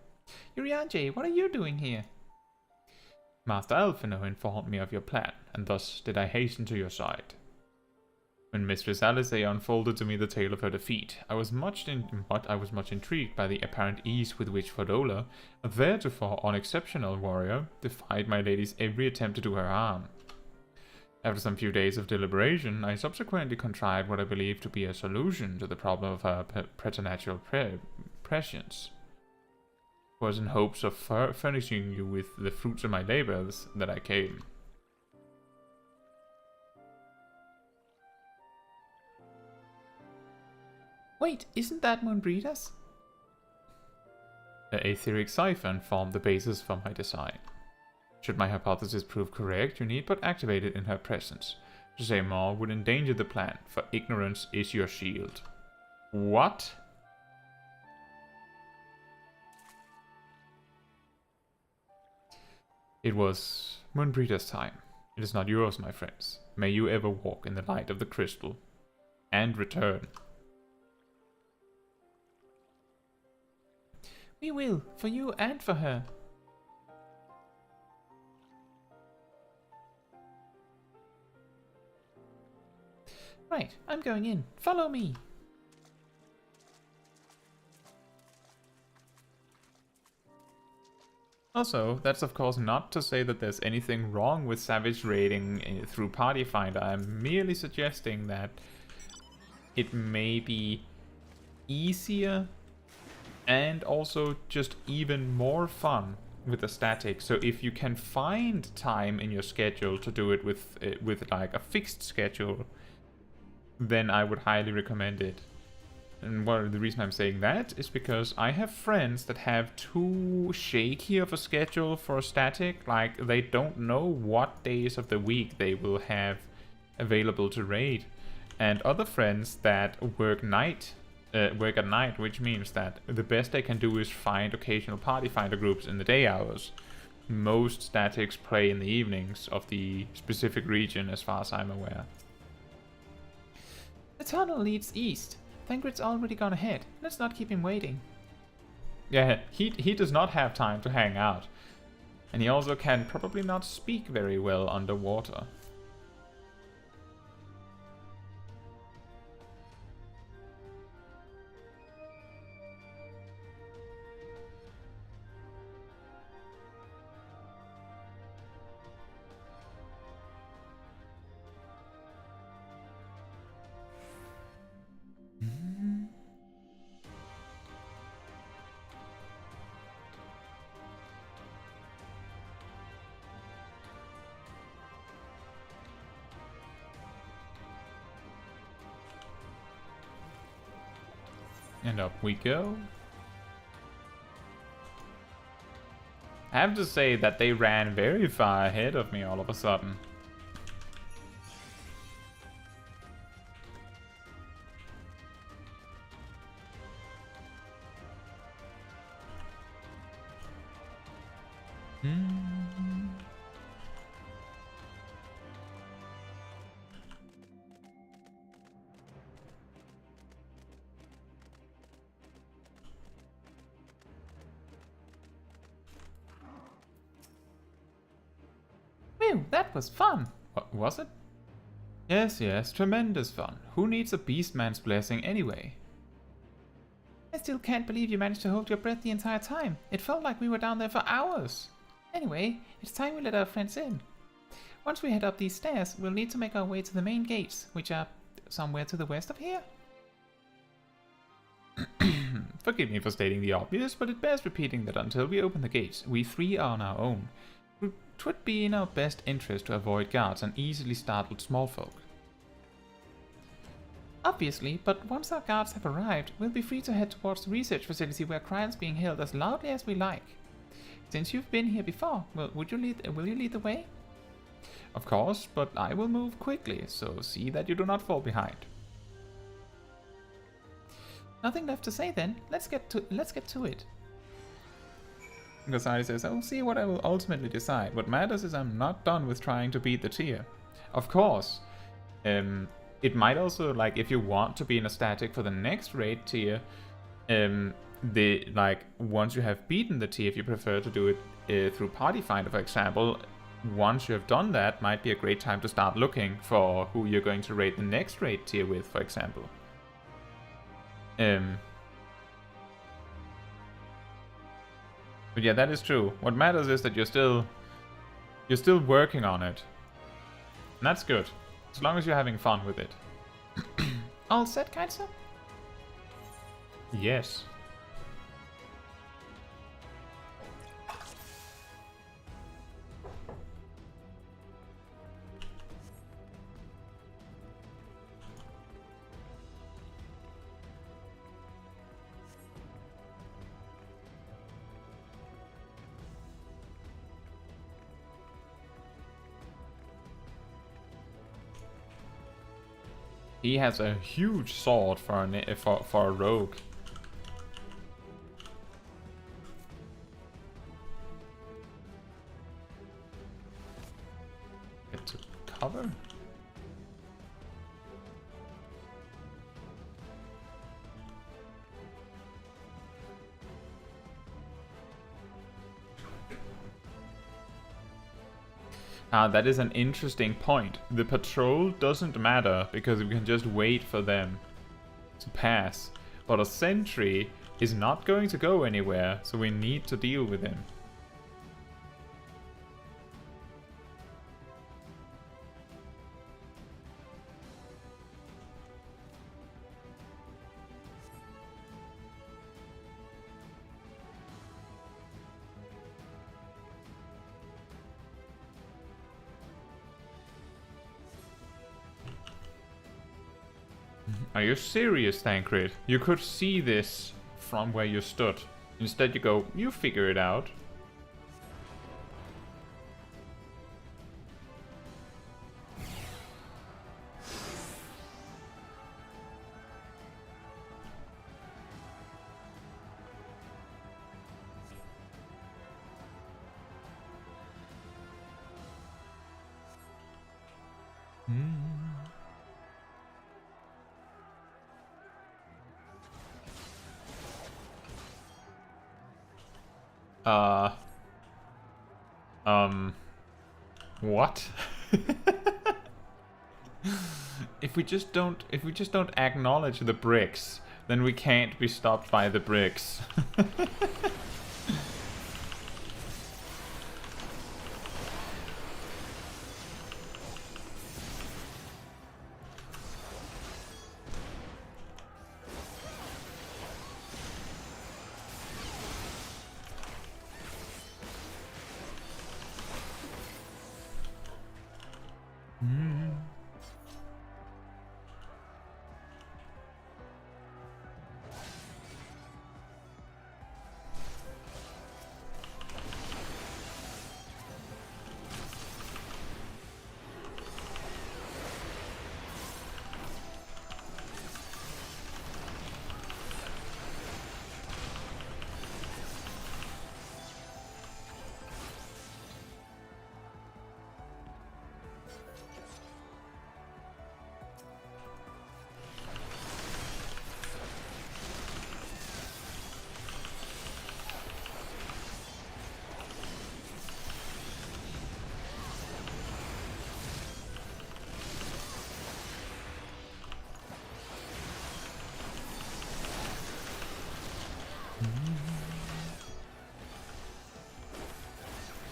Urianger, what are you doing here? Master Alphino informed me of your plan, and thus did I hasten to your side. When Mistress Alizé unfolded to me the tale of her defeat, I was much intrigued by the apparent ease with which Fordola, a theretofore unexceptional warrior, defied my lady's every attempt to do her harm. After some few days of deliberation, I subsequently contrived what I believed to be a solution to the problem of her preternatural prescience. It was in hopes of furnishing you with the fruits of my labors that I came. Wait, isn't that Moonbreeder's? The etheric siphon formed the basis for my design. Should my hypothesis prove correct, you need but activate it in her presence. To say more would endanger the plan, for ignorance is your shield. What? It was Moonbreeder's time. It is not yours, my friends. May you ever walk in the light of the crystal. And return. We will, for you and for her. Right, I'm going in. Follow me. Also, that's of course not to say that there's anything wrong with savage raiding through Party Finder. I'm merely suggesting that it may be easier and also just even more fun with a static. So if you can find time in your schedule to do it with like a fixed schedule, then I would highly recommend it. And the reason I'm saying that is because I have friends that have too shaky of a schedule for a static. Like, they don't know what days of the week they will have available to raid. And other friends that work at night, which means that the best they can do is find occasional Party Finder groups in the day hours. Most statics play in the evenings of the specific region, as far as I'm aware. The tunnel leads east. Thangrid's already gone ahead. Let's not keep him waiting. Yeah, he does not have time to hang out. And he also can probably not speak very well underwater. And up we go. have to say that they ran very far ahead of me all of a sudden. Phew, that was fun. What was it? Yes, yes, tremendous fun. Who needs a beastman's blessing anyway? I still can't believe you managed to hold your breath the entire time. It felt like we were down there for hours. Anyway, it's time we let our friends in. Once we head up these stairs, we'll need to make our way to the main gates, which are somewhere to the west of here. Forgive me for stating the obvious, but it bears repeating that until we open the gates, we three are on our own. It would be in our best interest to avoid guards and easily startled small folk. Obviously, but once our guards have arrived, we'll be free to head towards the research facility where Cryan's being held as loudly as we like. Since you've been here before, will you lead the way? Of course, but I will move quickly, so see that you do not fall behind. Nothing left to say then. Let's get to it. Gasari says, I'll see what I will ultimately decide. What matters is I'm not done with trying to beat the tier. Of course. It might also, like, if you want to be in a static for the next raid tier, once you have beaten the tier, if you prefer to do it through Party Finder, for example, once you have done that, might be a great time to start looking for who you're going to raid the next raid tier with, for example. But yeah, that is true. What matters is that you're still working on it. And that's good. As long as you're having fun with it. All set, Kaitsu? Yes. He has a huge sword for a rogue. Get to cover. That is an interesting point. The patrol doesn't matter because we can just wait for them to pass. But a sentry is not going to go anywhere, so we need to deal with him. Are you serious, Thancred? You could see this from where you stood. Instead you go, you figure it out. What? If we just don't acknowledge the bricks, then we can't be stopped by the bricks.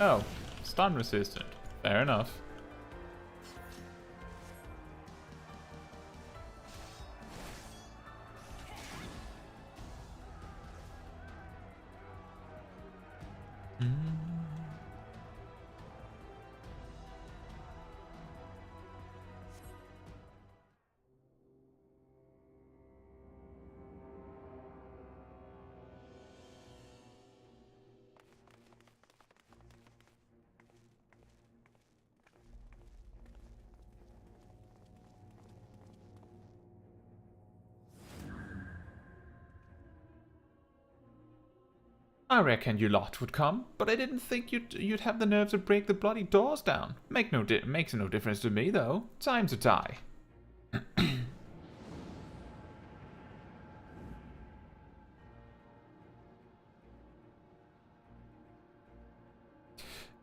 Oh, stun resistant. Fair enough. I reckoned you lot would come, but I didn't think you'd have the nerve to break the bloody doors down. Makes no difference to me, though. Time to die.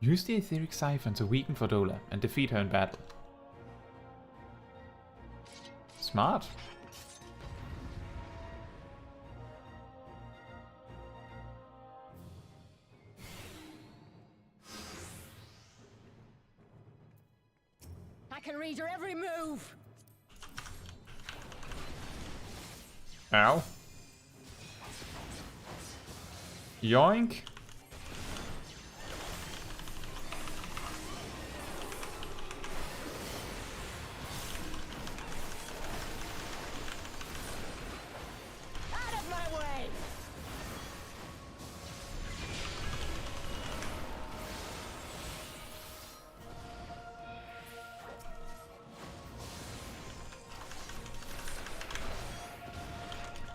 Use the etheric siphon to weaken Fordola and defeat her in battle. Smart.
I can read your every move.
Ow. Yoink.
Out of my way.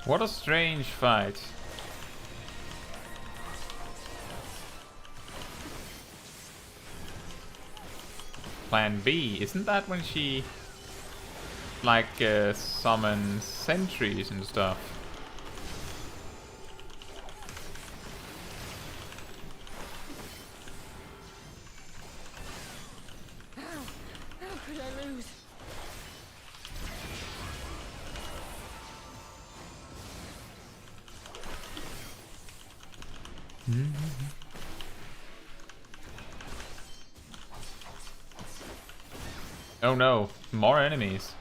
What a strange fight. Plan B, isn't that when she like summons sentries and stuff?
How could I lose?
Oh no, more enemies.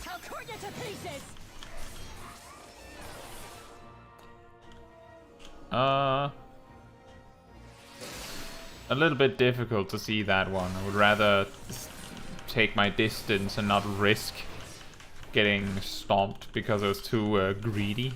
I'll cut you to pieces.
A little bit difficult to see that one. I would rather take my distance and not risk getting stomped because I was too greedy.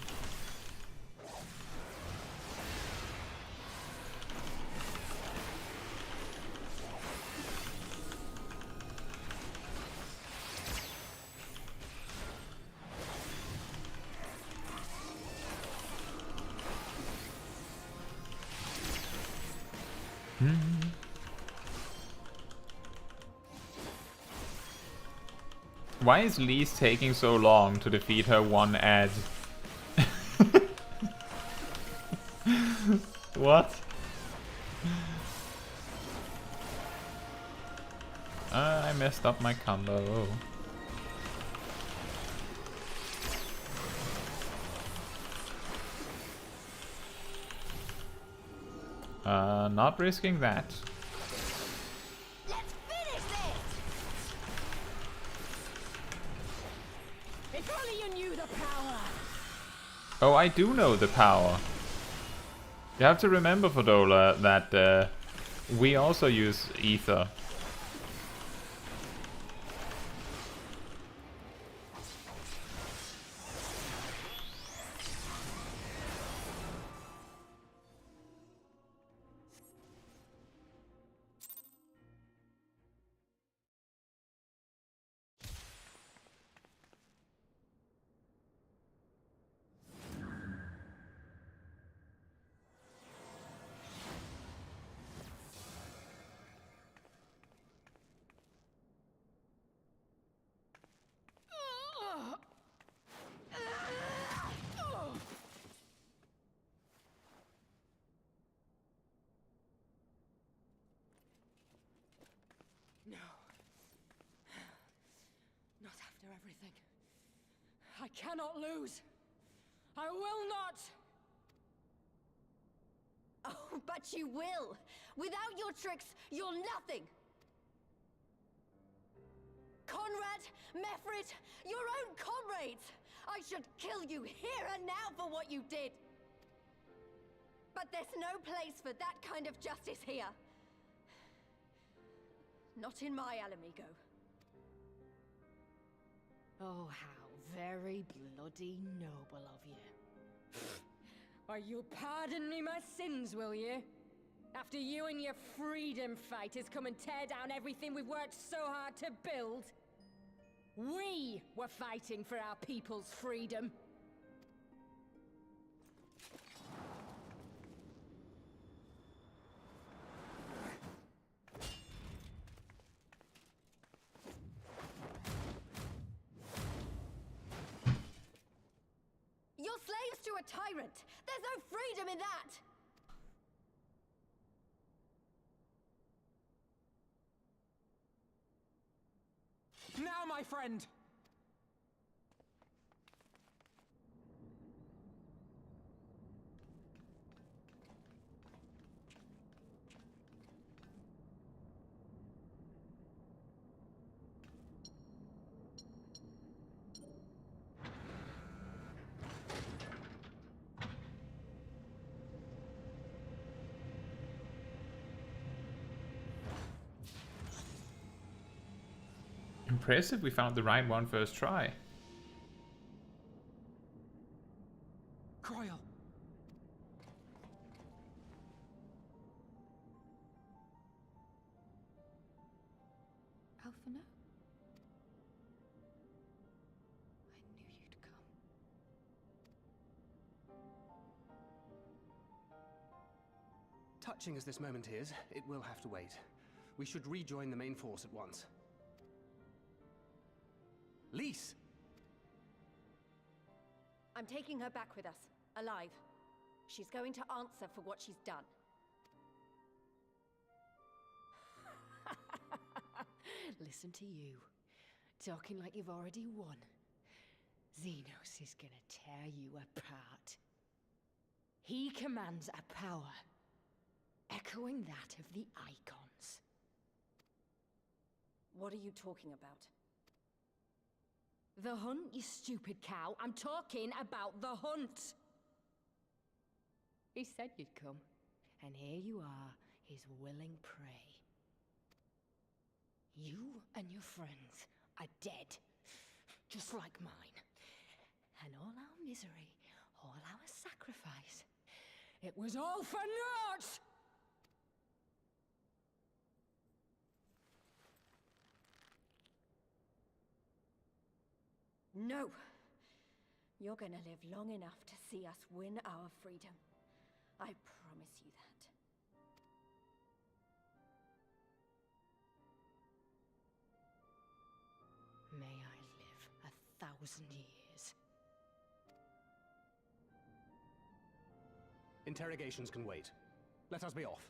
Why is Lise taking so long to defeat her one ad? What? I messed up my combo. Not risking that.
Let's finish this. If only you knew the power.
Oh, I do know the power. You have to remember, Fordola, that we also use ether.
everything. I cannot lose. I will not!
Oh, but you will! Without your tricks, you're nothing! Conrad, Mefrid, your own comrades! I should kill you here and now for what you did! But there's no place for that kind of justice here. Not in my Alamigo.
Oh, how very bloody noble of you. Why, you'll pardon me my sins, will you? After you and your freedom fighters come and tear down everything we've worked so hard to build? We were fighting for our people's freedom.
You're slaves to a tyrant! There's no freedom in that!
Now, my friend!
Impressive, we found the right one first try.
Croyle!
Alphino? I knew you'd come.
Touching as this moment is, it will have to wait. We should rejoin the main force at once. Lise!
I'm taking her back with us, alive. She's going to answer for what she's done.
Listen to you, talking like you've already won. Zenos is gonna tear you apart. He commands a power, echoing that of the Icons.
What are you talking about?
The hunt, you stupid cow. I'm talking about the hunt. He said you'd come, and here you are, his willing prey. You and your friends are dead, just like mine. And all our misery, all our sacrifice, it was all for naught!
No! You're gonna live long enough to see us win our freedom. I promise you that.
May I live 1,000 years.
Interrogations can wait. Let us be off.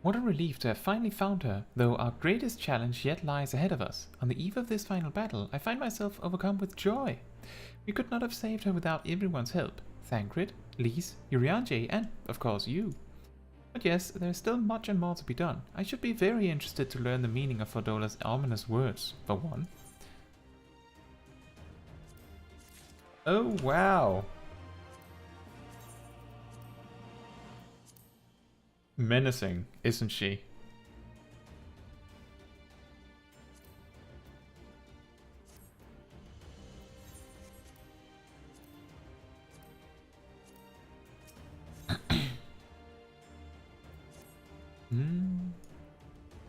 What a relief to have finally found her, though our greatest challenge yet lies ahead of us. On the eve of this final battle, I find myself overcome with joy. We could not have saved her without everyone's help. Thancred, Lise, Urianger, and, of course, you. But yes, there is still much and more to be done. I should be very interested to learn the meaning of Fodola's ominous words, for one. Oh, wow! Menacing, isn't she?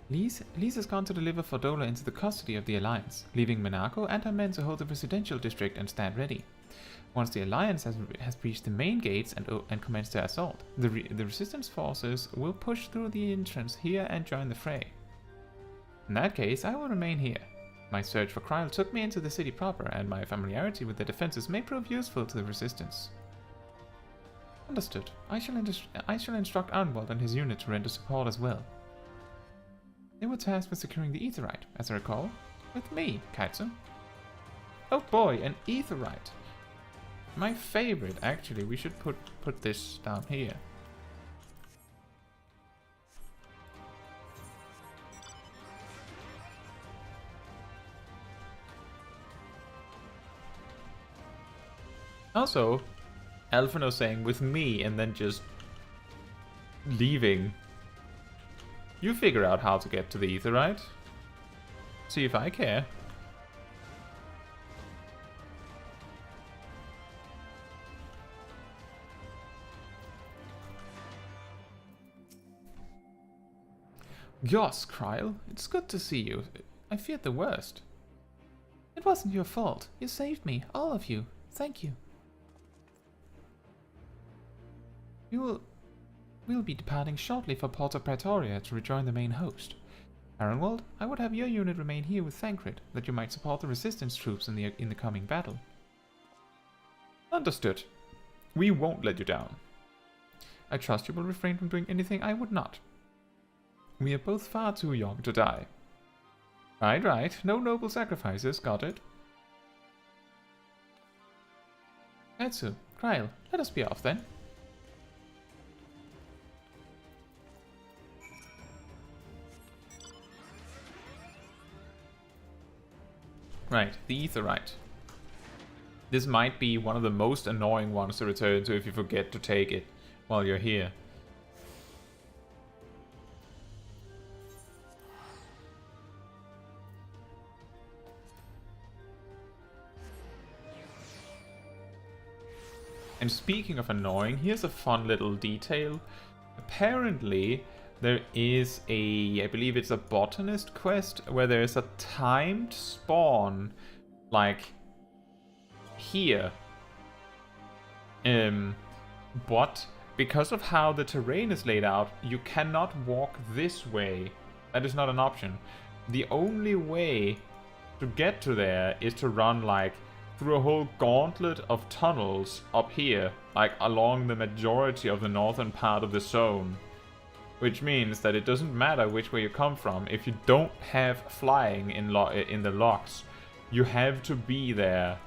Lise has gone to deliver Fordola into the custody of the Alliance, leaving Minako and her men to hold the residential district and stand ready. Once the Alliance has breached the main gates and commenced their assault, the Resistance forces will push through the entrance here and join the fray. In that case, I will remain here. My search for Kryl took me into the city proper, and my familiarity with the defenses may prove useful to the resistance. Understood. I shall instruct Arnwald and his unit to render support as well. They were tasked with securing the Aetheryte, as I recall, with me, Caetsu. Oh boy, an Aetheryte! My favorite, actually. We should put this down here. Also, Alphino saying with me and then just leaving. You figure out how to get to the Aetheryte. See if I care. Yos, Kryl, it's good to see you. I feared the worst. It wasn't your fault. You saved me, all of you. Thank you. We'll be departing shortly for Porta Praetoria to rejoin the main host. Arenwald, I would have your unit remain here with Thancred, that you might support the resistance troops in the coming battle. Understood. We won't let you down. I trust you will refrain from doing anything I would not. We are both far too young to die. Right. No noble sacrifices, got it. Caetsu, Kryl, let us be off then. Right, the Aetheryte. This might be one of the most annoying ones to return to if you forget to take it while you're here. And speaking of annoying, here's a fun little detail. Apparently, there is I believe it's a botanist quest, where there's a timed spawn, like, here. But, because of how the terrain is laid out, you cannot walk this way. That is not an option. The only way to get to there is to run, like, through a whole gauntlet of tunnels up here, like, along the majority of the northern part of the zone. Which means that it doesn't matter which way you come from. If you don't have flying in the locks, you have to be there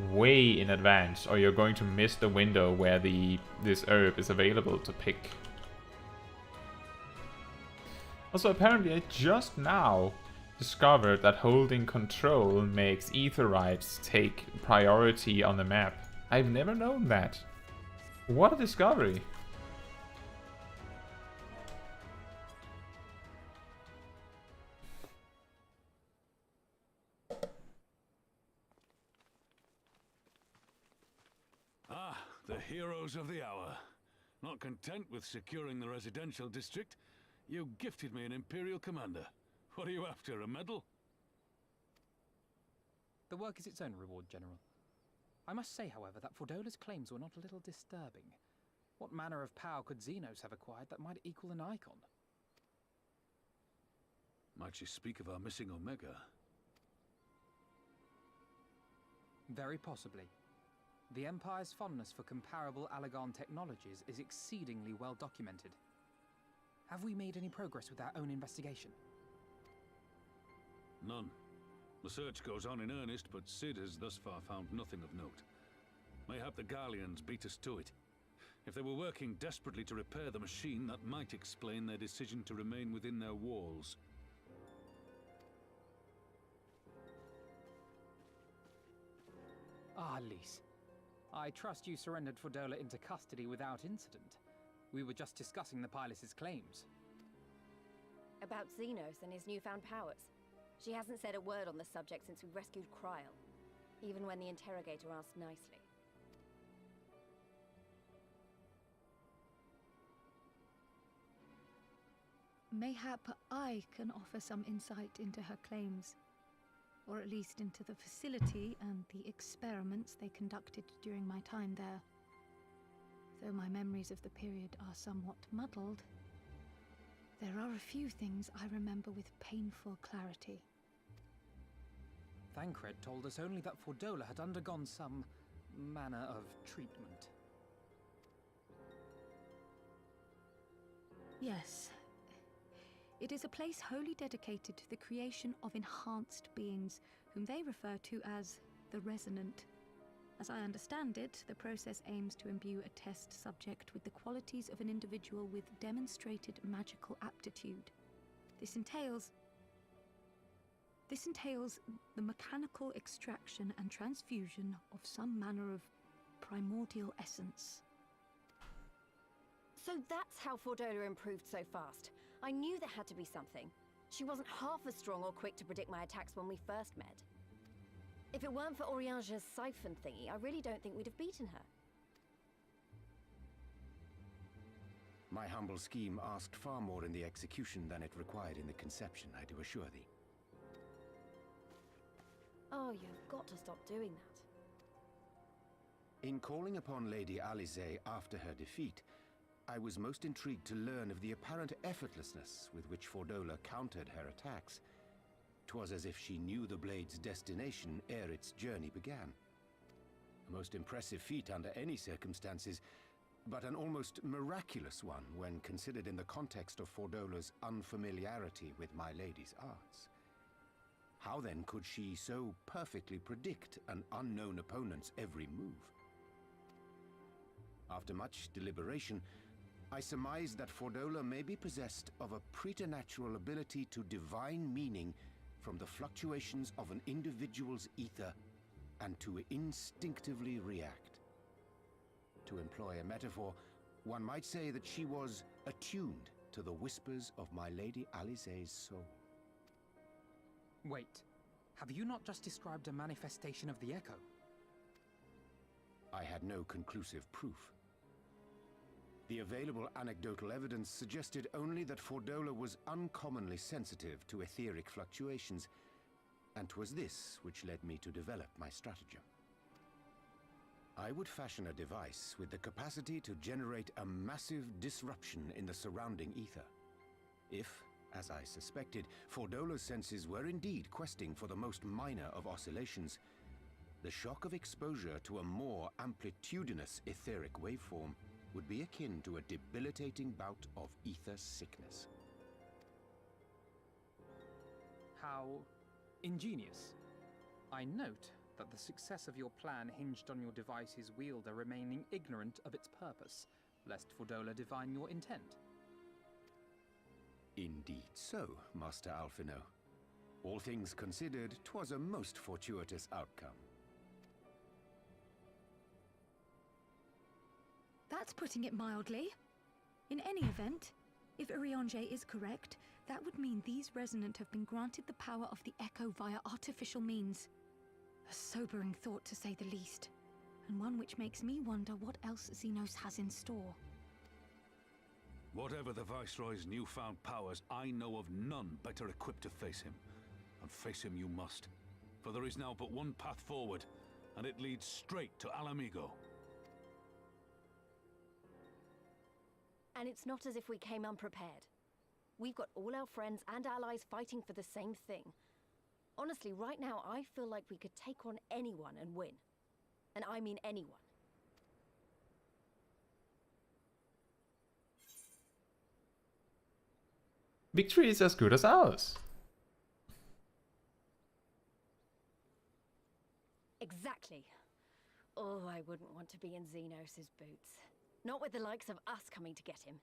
way in advance, or you're going to miss the window where this herb is available to pick. Also, apparently I just now discovered that holding control makes Aetherites take priority on the map. I've never known that. What a discovery.
The heroes of the hour. Not content with securing the residential district, you gifted me an Imperial Commander. What are you after, a medal?
The work is its own reward, General. I must say, however, that Fordola's claims were not a little disturbing. What manner of power could Zenos have acquired that might equal an icon?
Might she speak of our missing Omega?
Very possibly. The Empire's fondness for comparable Allagan technologies is exceedingly well documented. Have we made any progress with our own investigation?
None. The search goes on in earnest, but Cid has thus far found nothing of note. Mayhap the Garleans beat us to it. If they were working desperately to repair the machine, that might explain their decision to remain within their walls.
Ah, Lys. I trust you surrendered Fordola into custody without incident. We were just discussing the pilot's claims.
About Zenos and his newfound powers. She hasn't said a word on the subject since we rescued Kryl, even when the interrogator asked nicely.
Mayhap I can offer some insight into her claims. Or at least into the facility and the experiments they conducted during my time there. Though my memories of the period are somewhat muddled, there are a few things I remember with painful clarity.
Thancred told us only that Fordola had undergone some manner of treatment.
Yes. It is a place wholly dedicated to the creation of enhanced beings, whom they refer to as the Resonant. As I understand it, the process aims to imbue a test subject with the qualities of an individual with demonstrated magical aptitude. This entails the mechanical extraction and transfusion of some manner of primordial essence.
So that's how Fordola improved so fast. I knew there had to be something. She wasn't half as strong or quick to predict my attacks when we first met. If it weren't for Oriange's siphon thingy, I really don't think we'd have beaten her.
My humble scheme asked far more in the execution than it required in the conception, I do assure thee.
Oh, you've got to stop doing that.
In calling upon Lady Alisaie after her defeat, I was most intrigued to learn of the apparent effortlessness with which Fordola countered her attacks. 'Twas as if she knew the blade's destination ere its journey began. A most impressive feat under any circumstances, but an almost miraculous one when considered in the context of Fordola's unfamiliarity with my lady's arts. How then could she so perfectly predict an unknown opponent's every move? After much deliberation, I surmised that Fordola may be possessed of a preternatural ability to divine meaning from the fluctuations of an individual's ether and to instinctively react. To employ a metaphor, one might say that she was attuned to the whispers of my Lady Alisaie's soul.
Wait, have you not just described a manifestation of the Echo?
I had no conclusive proof. The available anecdotal evidence suggested only that Fordola was uncommonly sensitive to etheric fluctuations, and 'twas this which led me to develop my stratagem. I would fashion a device with the capacity to generate a massive disruption in the surrounding ether. If, as I suspected, Fordola's senses were indeed questing for the most minor of oscillations, the shock of exposure to a more amplitudinous etheric waveform would be akin to a debilitating bout of ether sickness.
How ingenious. I note that the success of your plan hinged on your device's wielder remaining ignorant of its purpose, lest Fordola divine your intent.
Indeed so, Master Alphino. All things considered, 'twas a most fortuitous outcome.
That's putting it mildly. In any event, if Oriange is correct, that would mean these Resonant have been granted the power of the Echo via artificial means. A sobering thought, to say the least, and one which makes me wonder what else Zenos has in store.
Whatever the Viceroy's newfound powers, I know of none better equipped to face him. And face him you must, for there is now but one path forward, and it leads straight to Alamigo.
And it's not as if we came unprepared. We've got all our friends and allies fighting for the same thing. Honestly, right now, I feel like we could take on anyone and win. And I mean anyone.
Victory is as good as ours.
Exactly. Oh, I wouldn't want to be in Zenos' boots. Not with the likes of us coming to get him.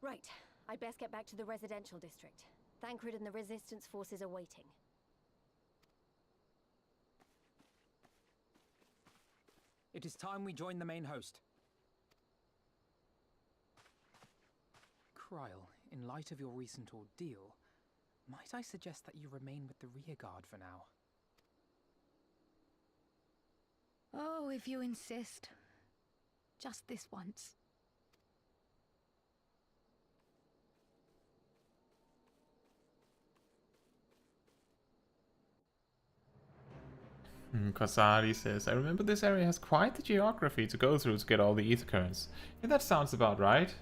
Right. I'd best get back to the residential district. Thancred and the Resistance forces are waiting.
It is time we join the main host. Kryl, in light of your recent ordeal, might I suggest that you remain with the rearguard for now?
Oh, if you insist. Just this once.
Kasari says, I remember this area has quite the geography to go through to get all the ether currents. Yeah, that sounds about right.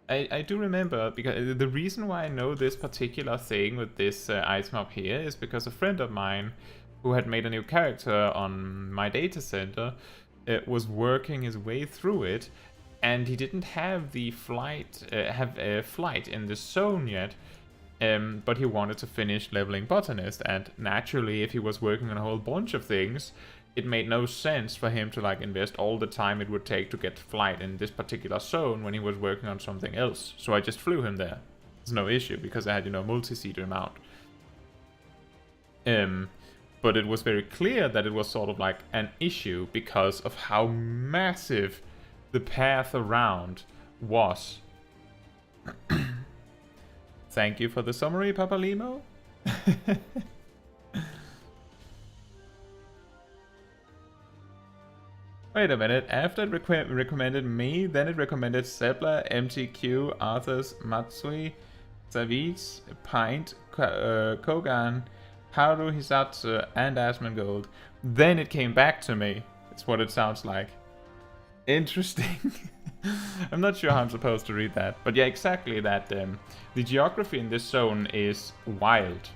I do remember, because the reason why I know this particular thing with this item up here is because a friend of mine who had made a new character on my data center was working his way through it, and he didn't have the flight in the zone yet, but he wanted to finish leveling botanist, and naturally if he was working on a whole bunch of things, it made no sense for him to like invest all the time it would take to get flight in this particular zone when he was working on something else. So I just flew him there. It's no issue because I had, you know, multi-seater mount. But it was very clear that it was sort of like an issue because of how massive the path around was. Thank you for the summary, Papa Limo. Wait a minute, after it recommended me, then it recommended Zebla, MTQ, Arthas, Matsui, Zavis, Pint, Kogan, Haru, Hisatsu, and Asmongold. Then it came back to me. That's what it sounds like. Interesting. I'm not sure how I'm supposed to read that. But yeah, exactly that. The geography in this zone is wild.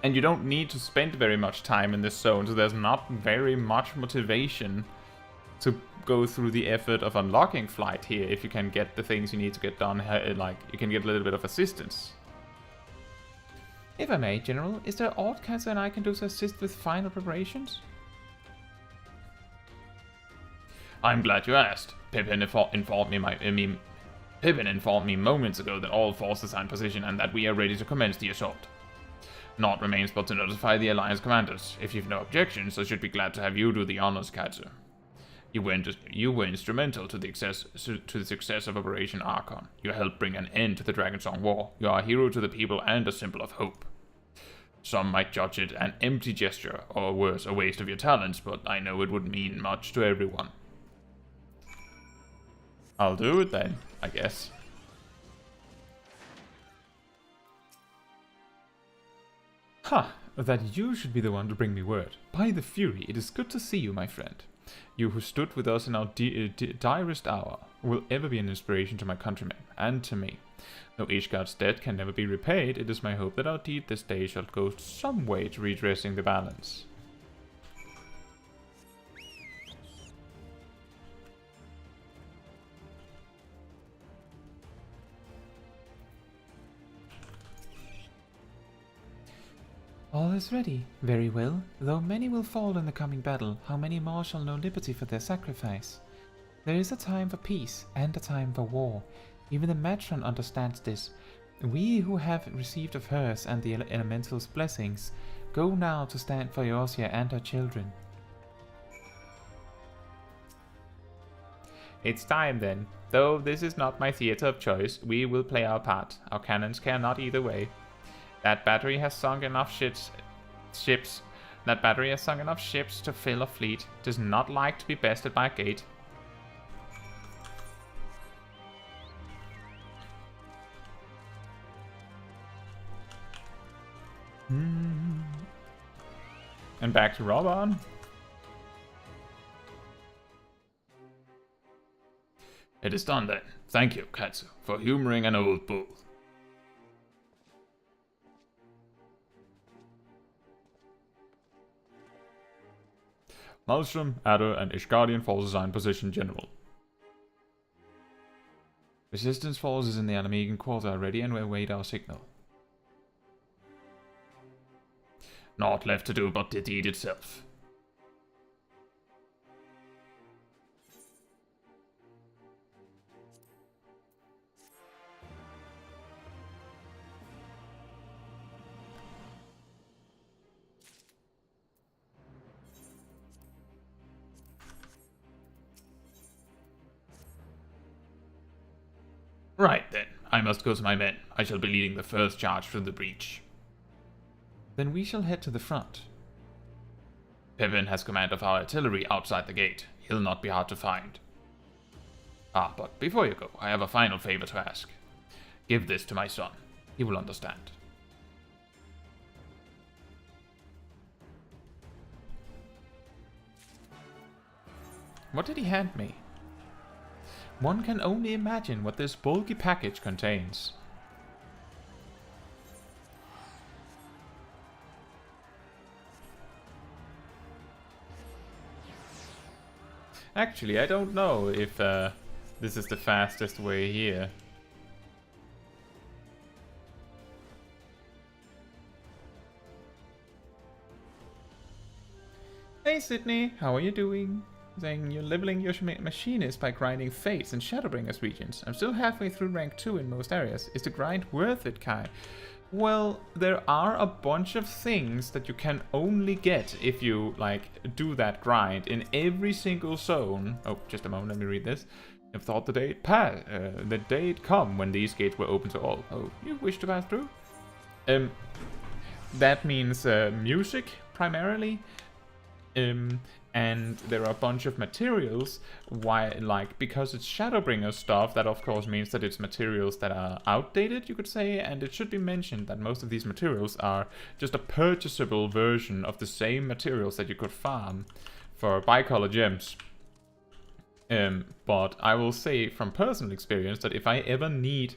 And you don't need to spend very much time in this zone, so there's not very much motivation to go through the effort of unlocking flight here if you can get the things you need to get done, like, you can get a little bit of assistance. If I may, General, is there aught Caetsu and I can do to assist with final preparations? I'm glad you asked. Pippin informed me moments ago that all forces are in position and that we are ready to commence the assault. Naught remains but to notify the Alliance commanders. If you've no objections, I should be glad to have you do the honors, Caetsu. You were instrumental to the success of Operation Archon. You helped bring an end to the Dragonsong War. You are a hero to the people and a symbol of hope. Some might judge it an empty gesture, or worse, a waste of your talents, but I know it would mean much to everyone. I'll do it then, I guess. Ha! That you should be the one to bring me word. By the Fury, it is good to see you, my friend. You who stood with us in our direst hour will ever be an inspiration to my countrymen, and to me. Though Ishgard's debt can never be repaid, it is my hope that our deed this day shall go some way to redressing the balance. All is ready. Very well. Though many will fall in the coming battle, how many more shall know liberty for their sacrifice? There is a time for peace, and a time for war. Even the matron understands this. We who have received of hers and the elemental's blessings, go now to stand for Eorzea and her children. It's time then. Though this is not my theater of choice, we will play our part. Our cannons care not either way. That battery has sunk enough ships to fill a fleet. Does not like to be bested by a gate. And back to Robon.
It is done then. Thank you, Caetsu, for humoring an old bull.
Malmström, Adder, and Ishgardian forces are in position, General. Resistance forces in the Alamegan quarter are ready and will await our signal.
Naught left to do but the deed itself. Right then, I must go to my men. I shall be leading the first charge through the breach.
Then we shall head to the front.
Pippin has command of our artillery outside the gate. He'll not be hard to find. Ah, but before you go, I have a final favor to ask. Give this to my son. He will understand.
What did he hand me? One can only imagine what this bulky package contains. Actually, I don't know if this is the fastest way here. Hey Sydney, how are you doing? Saying you're leveling your machinist by grinding Fates and Shadowbringers regions. I'm still halfway through rank 2 in most areas. Is the grind worth it, Kai? Well, there are a bunch of things that you can only get if you, like, do that grind in every single zone. Oh, just a moment, let me read this. I've thought the day'd come when these gates were open to all. Oh, you wish to pass through? That means music, primarily. And there are a bunch of materials, because it's Shadowbringer stuff, that of course means that it's materials that are outdated, you could say, and it should be mentioned that most of these materials are just a purchasable version of the same materials that you could farm for bicolor gems. But I will say from personal experience that if I ever need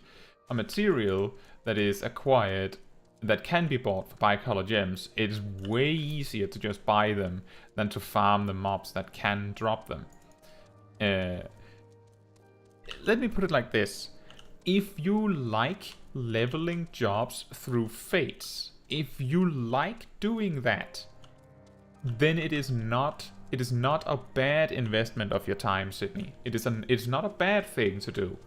a material that is acquired that can be bought for bicolor gems, it's way easier to just buy them than to farm the mobs that can drop them. Let me put it like this. If you like leveling jobs through fates, if you like doing that, then it is not a bad investment of your time, Sydney. It's not a bad thing to do,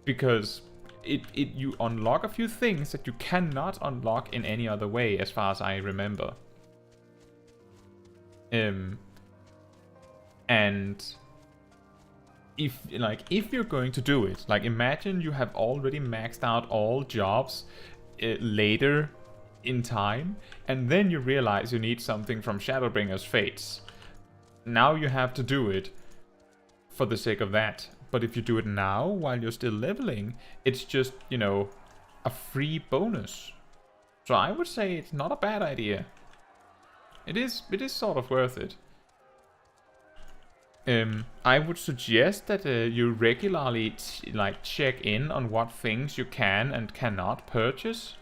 because you unlock a few things that you cannot unlock in any other way, as far as I remember. And if you're going to do it, like, imagine you have already maxed out all jobs later in time, and then you realize you need something from Shadowbringer's Fates. Now you have to do it for the sake of that. But if you do it now, while you're still leveling, it's just, you know, a free bonus. So I would say it's not a bad idea. It is sort of worth it. I would suggest that you regularly check in on what things you can and cannot purchase.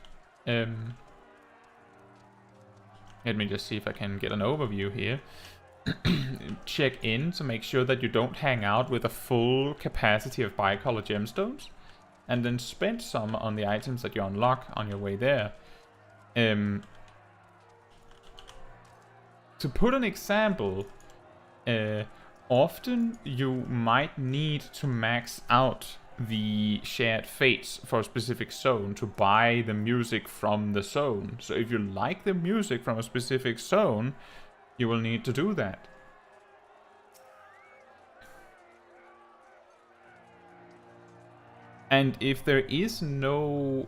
Let me just see if I can get an overview here. Check in to make sure that you don't hang out with a full capacity of bicolor gemstones, and then spend some on the items that you unlock on your way there. To put an example, often you might need to max out the shared fates for a specific zone to buy the music from the zone. So if you like the music from a specific zone, you will need to do that. And if there is no,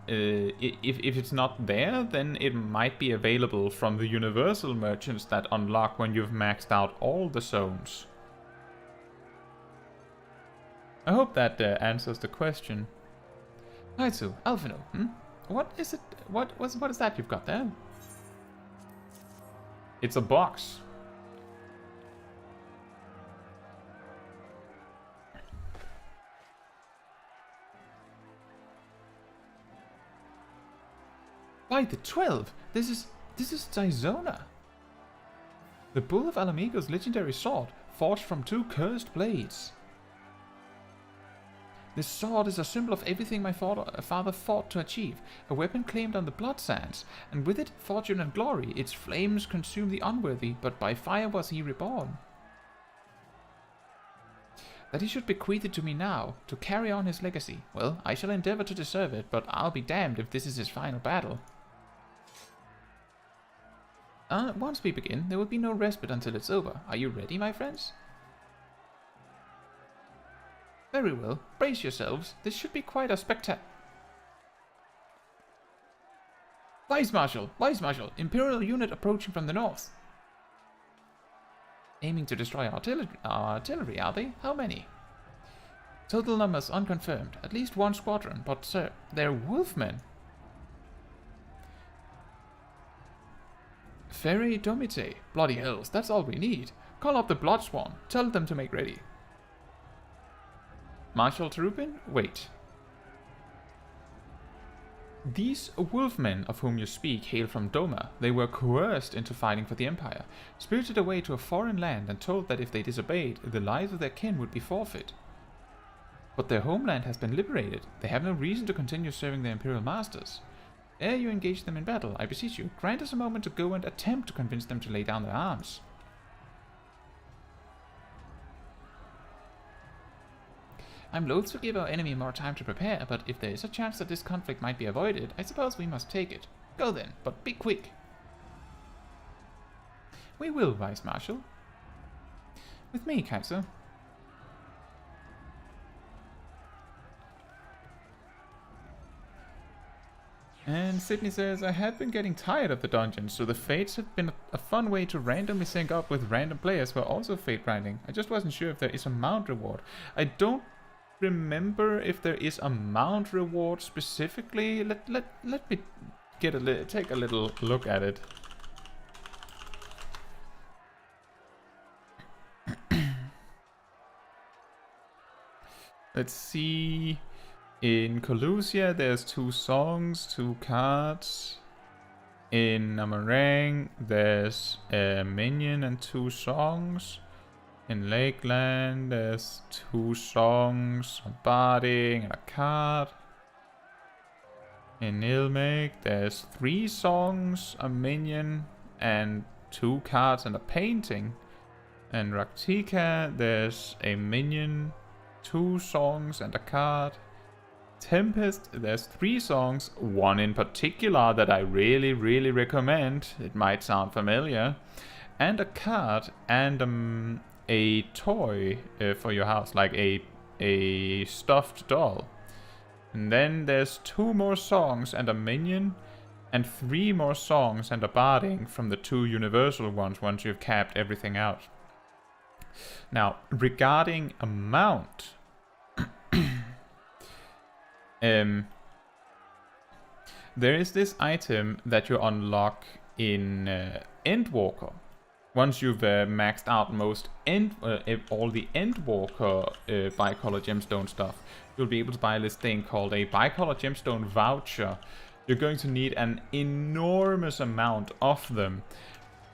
if it's not there, then it might be available from the universal merchants that unlock when you've maxed out all the zones. I hope that answers the question. Caetsu, Alphino, what is it? What is that you've got there? It's a box. By the 12, this is Zizona. The Bull of Alamigo's legendary sword, forged from 2 cursed blades. This sword is a symbol of everything my father fought to achieve, a weapon claimed on the blood sands, and with it, fortune and glory. Its flames consume the unworthy, but by fire was he reborn. That he should bequeath it to me now, to carry on his legacy. Well, I shall endeavor to deserve it, but I'll be damned if this is his final battle. Once we begin, there will be no respite until it's over. Are you ready, my friends? Very well, brace yourselves. This should be quite a spectacle. Vice Marshal! Imperial unit approaching from the north. Aiming to destroy artillery, are they? How many? Total numbers unconfirmed. At least 1 squadron, but sir, they're wolfmen. Ferry Domite. Bloody hells, that's all we need. Call up the Blood Swan. Tell them to make ready. Marshal Terupin? Wait. These wolfmen of whom you speak hail from Doma. They were coerced into fighting for the Empire, spirited away to a foreign land and told that if they disobeyed, the lives of their kin would be forfeit. But their homeland has been liberated. They have no reason to continue serving their Imperial masters. Ere you engage them in battle, I beseech you, grant us a moment to go and attempt to convince them to lay down their arms. I'm loath to give our enemy more time to prepare, but if there is a chance that this conflict might be avoided, I suppose we must take it. Go then, but be quick. We will, Vice Marshal. With me, Caetsu. And Sydney says, I have been getting tired of the dungeons, so the Fates have been a fun way to randomly sync up with random players who are also Fate grinding. I just wasn't sure if there is a mount reward. I don't remember if there is a mount reward specifically. Let me get take a little look at it. Let's see. In Colusia, there's 2 songs, 2 cards. In Namarang, there's a minion and 2 songs. In Lakeland, there's 2 songs, a barding and a card. In Nilmek, there's 3 songs, a minion, and 2 cards and a painting. In Raktika, there's a minion, 2 songs and a card. Tempest, there's 3 songs, 1 in particular that I really recommend. It might sound familiar. And a card and a toy for your house, like a stuffed doll. And then there's 2 more songs and a minion, and 3 more songs and a barding from the 2 universal ones once you've capped everything out. Now, regarding amount, there is this item that you unlock in Endwalker. Once you've maxed out all the Endwalker bicolor gemstone stuff, you'll be able to buy this thing called a bicolor gemstone voucher. You're going to need an enormous amount of them,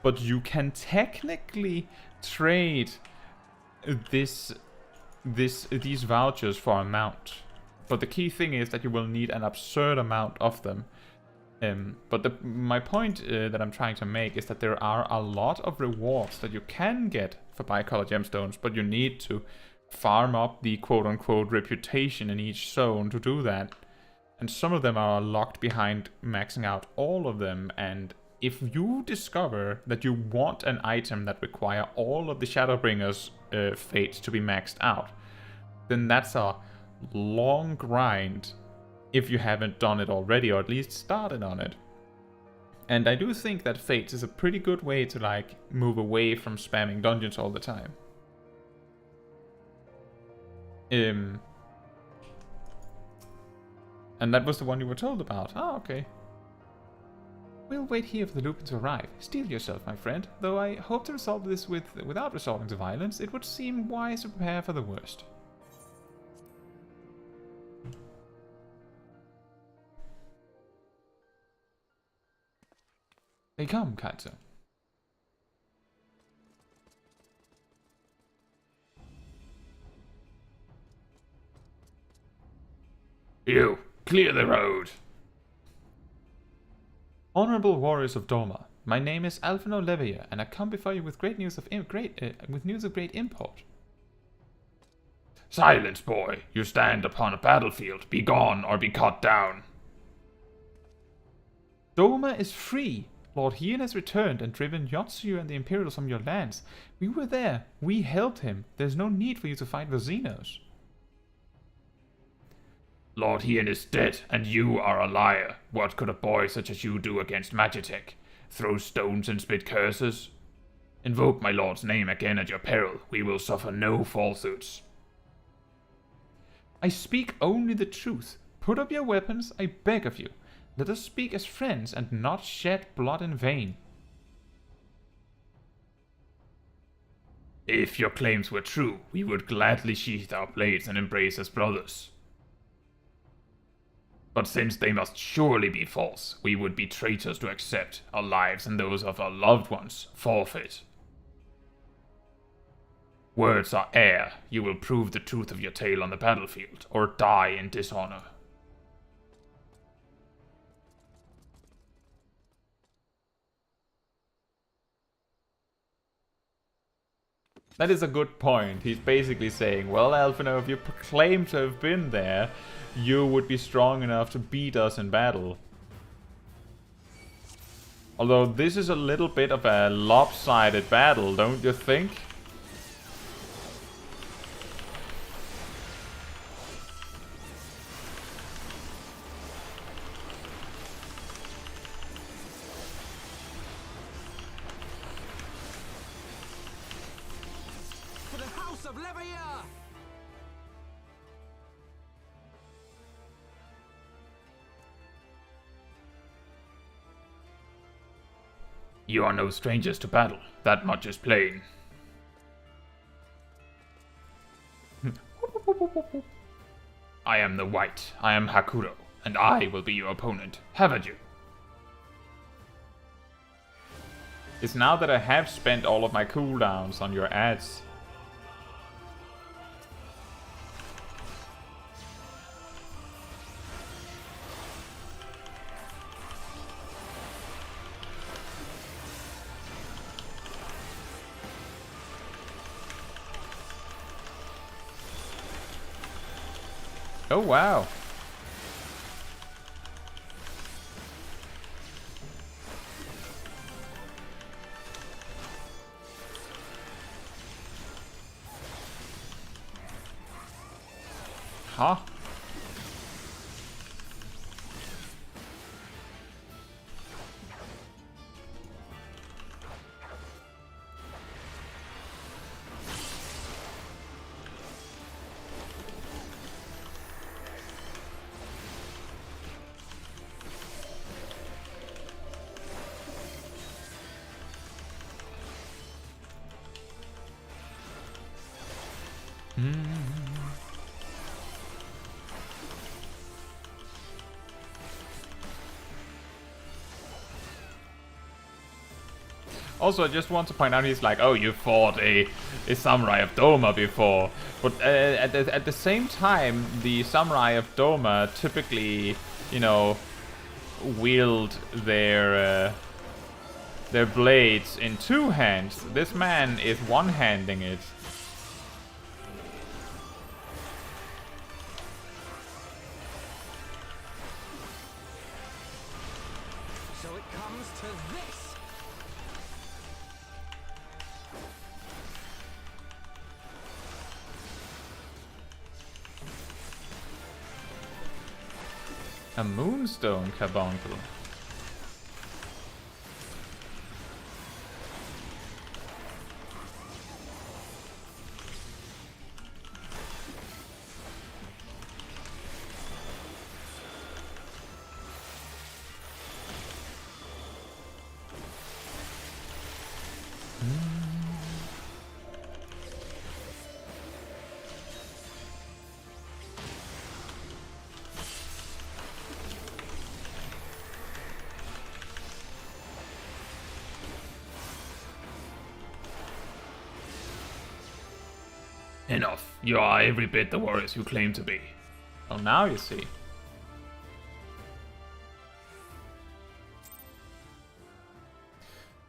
but you can technically trade these vouchers for a mount. But the key thing is that you will need an absurd amount of them. But my point that I'm trying to make is that there are a lot of rewards that you can get for bicolor gemstones, but you need to farm up the quote-unquote reputation in each zone to do that. And some of them are locked behind maxing out all of them, and if you discover that you want an item that require all of the Shadowbringers fates to be maxed out, then that's a long grind if you haven't done it already, or at least started on it. And I do think that Fates is a pretty good way to like move away from spamming dungeons all the time. And that was the one you were told about. Ah, okay. We'll wait here for the Lupin to arrive. Steel yourself, my friend. Though I hope to resolve this without resorting to violence, it would seem wise to prepare for the worst. They come, Caetsu.
You, clear the road.
Honorable warriors of Doma, my name is Alphino Levier, and I come before you with great news of great import.
Silence, boy. You stand upon a battlefield. Be gone or be cut down.
Doma is free. Lord Hien has returned and driven Yotsuyu and the Imperials from your lands. We were there. We helped him. There's no need for you to fight the Zenos.
Lord Hien is dead, and you are a liar. What could a boy such as you do against Magitek? Throw stones and spit curses? Invoke my lord's name again at your peril. We will suffer no falsehoods.
I speak only the truth. Put up your weapons, I beg of you. Let us speak as friends and not shed blood in vain.
If your claims were true, we would gladly sheath our blades and embrace as brothers. But since they must surely be false, we would be traitors to accept our lives and those of our loved ones forfeit. Words are air. You will prove the truth of your tale on the battlefield, or die in dishonor.
That is a good point. He's basically saying, well, Alphino, if you claim to have been there, you would be strong enough to beat us in battle. Although this is a little bit of a lopsided battle, don't you think?
You are no strangers to battle, that much is plain. I am the White, I am Hakuro, and I will be your opponent. Have at you.
It's now that I have spent all of my cooldowns on your ads. Oh, wow. Huh? Also, I just want to point out, he's like, oh, you fought a Samurai of Doma before. But at the same time, the Samurai of Doma typically, you know, wield their blades in two hands. This man is one-handing it.
So it comes to this.
A Moonstone Carbuncle.
Enough. You are every bit the warriors you claim to be.
Well, now you see.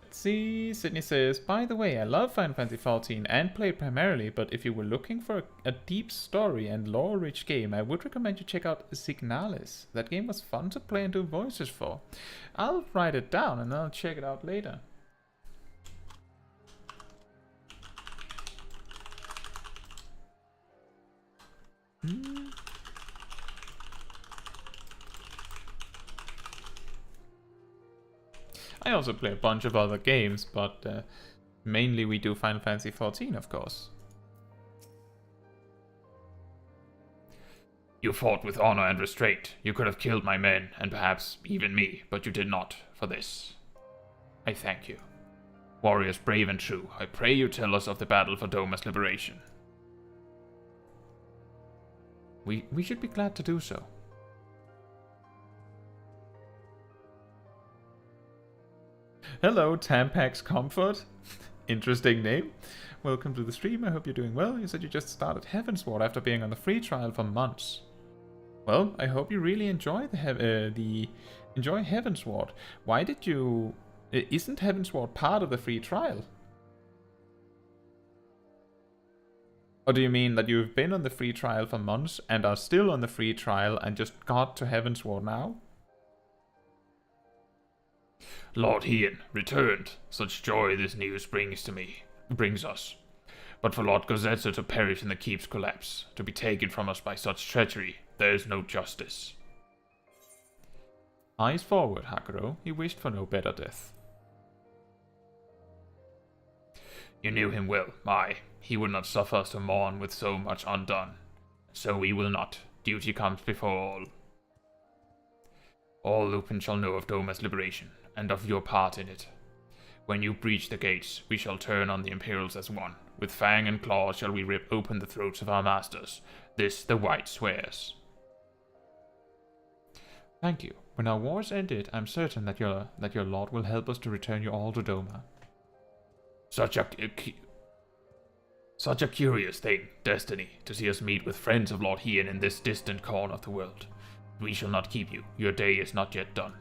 Let's see. Sydney says, by the way, I love Final Fantasy XIV and play it primarily, but if you were looking for a deep story and lore-rich game, I would recommend you check out Signalis. That game was fun to play and do voices for. I'll write it down and I'll check it out later. I also play a bunch of other games, but mainly we do Final Fantasy XIV, of course.
You fought with honor and restraint. You could have killed my men, and perhaps even me, but you did not for this. I thank you. Warriors brave and true, I pray you tell us of the battle for Doma's liberation.
We should be glad to do so. Hello, Tampax Comfort. Interesting name. Welcome to the stream. I hope you're doing well. You said you just started Heavensward after being on the free trial for months. Well, I hope you really enjoy enjoy Heavensward. Why did you? Isn't Heavensward part of the free trial? Or do you mean that you've been on the free trial for months and are still on the free trial and just got to Heavensward now?
Lord Hien returned. Such joy this news brings us. But for Lord Caetsu to perish in the keep's collapse, to be taken from us by such treachery, there is no justice.
Eyes forward, Hakuro. He wished for no better death.
You knew him well, he would not suffer us to mourn with so much undone. So we will not. Duty comes before all. All Lupin shall know of Doma's liberation, and of your part in it. When you breach the gates, we shall turn on the Imperials as one. With fang and claw shall we rip open the throats of our masters. This the White swears.
Thank you. When our war's ended, I'm certain that your lord will help us to return you all to Doma.
Such a curious thing, destiny, to see us meet with friends of Lord Hien in this distant corner of the world. We shall not keep you. Your day is not yet done.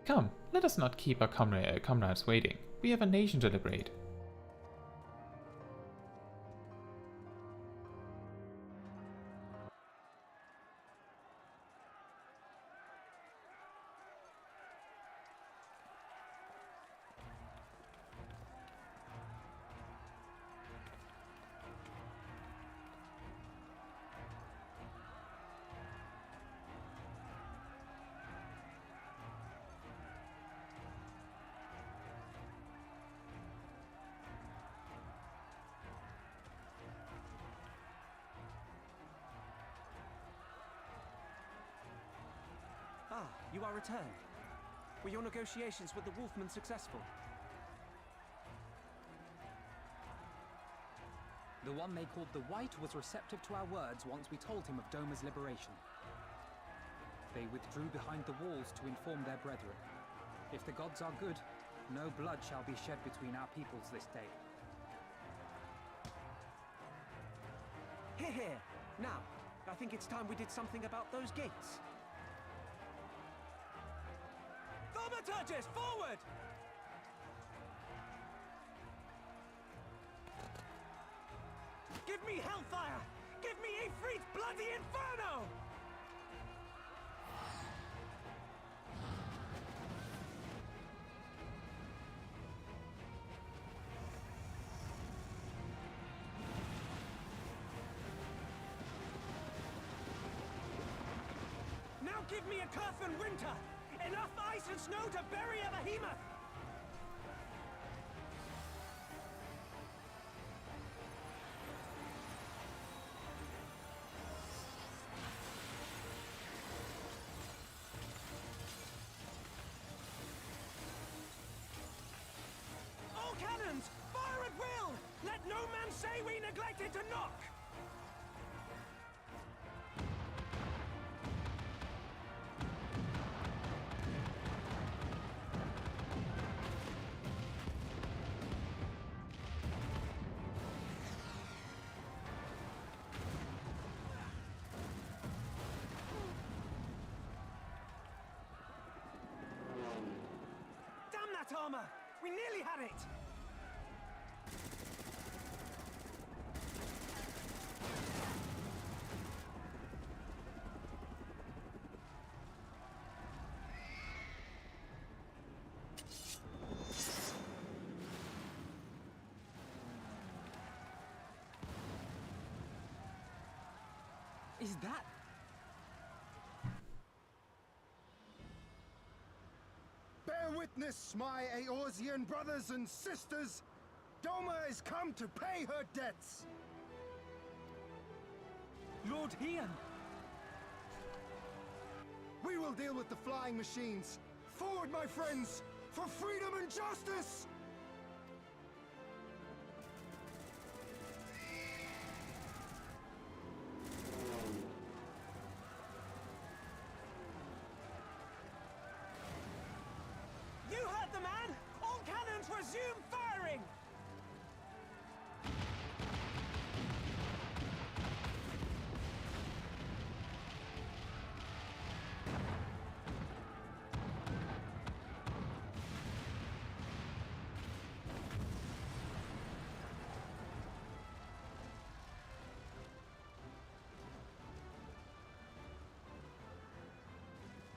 Come, let us not keep our comrades waiting. We have a nation to liberate.
You are returned. Were your negotiations with the Wolfmen successful?
The one they called the White was receptive to our words once we told him of Doma's liberation. They withdrew behind the walls to inform their brethren. If the gods are good, no blood shall be shed between our peoples this day.
Hear, hear! Now, I think it's time we did something about those gates. Thaumaturges, forward! Give me hellfire! Give me Ifrit's bloody inferno! Now give me a curse and winter! Enough ice and snow to bury a behemoth! All cannons! Fire at will! Let no man say we neglected to knock! Armor! We nearly had it!
Is that...
Bear witness, my Eorzean brothers and sisters! Doma is come to pay her debts!
Lord Hien!
We will deal with the flying machines. Forward, my friends, for freedom and justice!
You heard the man! All cannons resume firing!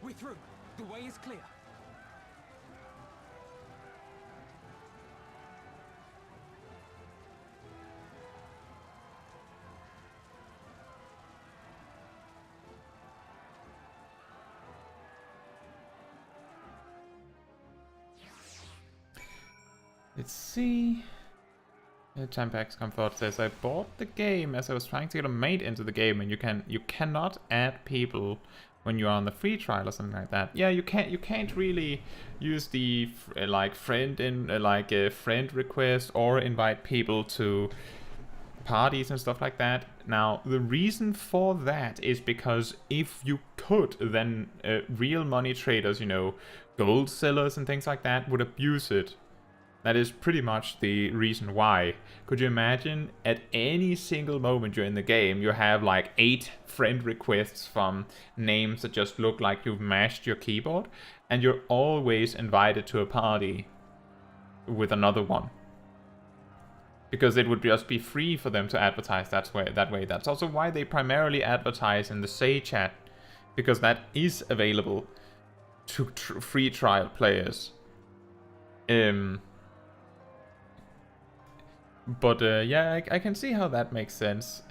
We're through. The way is clear.
Let's see. Tampax Comfort says, I bought the game as I was trying to get a mate into the game, and you cannot add people when you're on the free trial or something like that. Yeah, you can't really use the like friend in like a friend request or invite people to parties and stuff like that. Now the reason for that is because if you could, then real money traders, you know, gold sellers and things like that, would abuse it. That is pretty much the reason why. Could you imagine at any single moment during the game you have like 8 friend requests from names that just look like you've mashed your keyboard, and you're always invited to a party with another one? Because it would just be free for them to advertise that way. That's also why they primarily advertise in the Say chat, because that is available to free trial players. But yeah, I can see how that makes sense.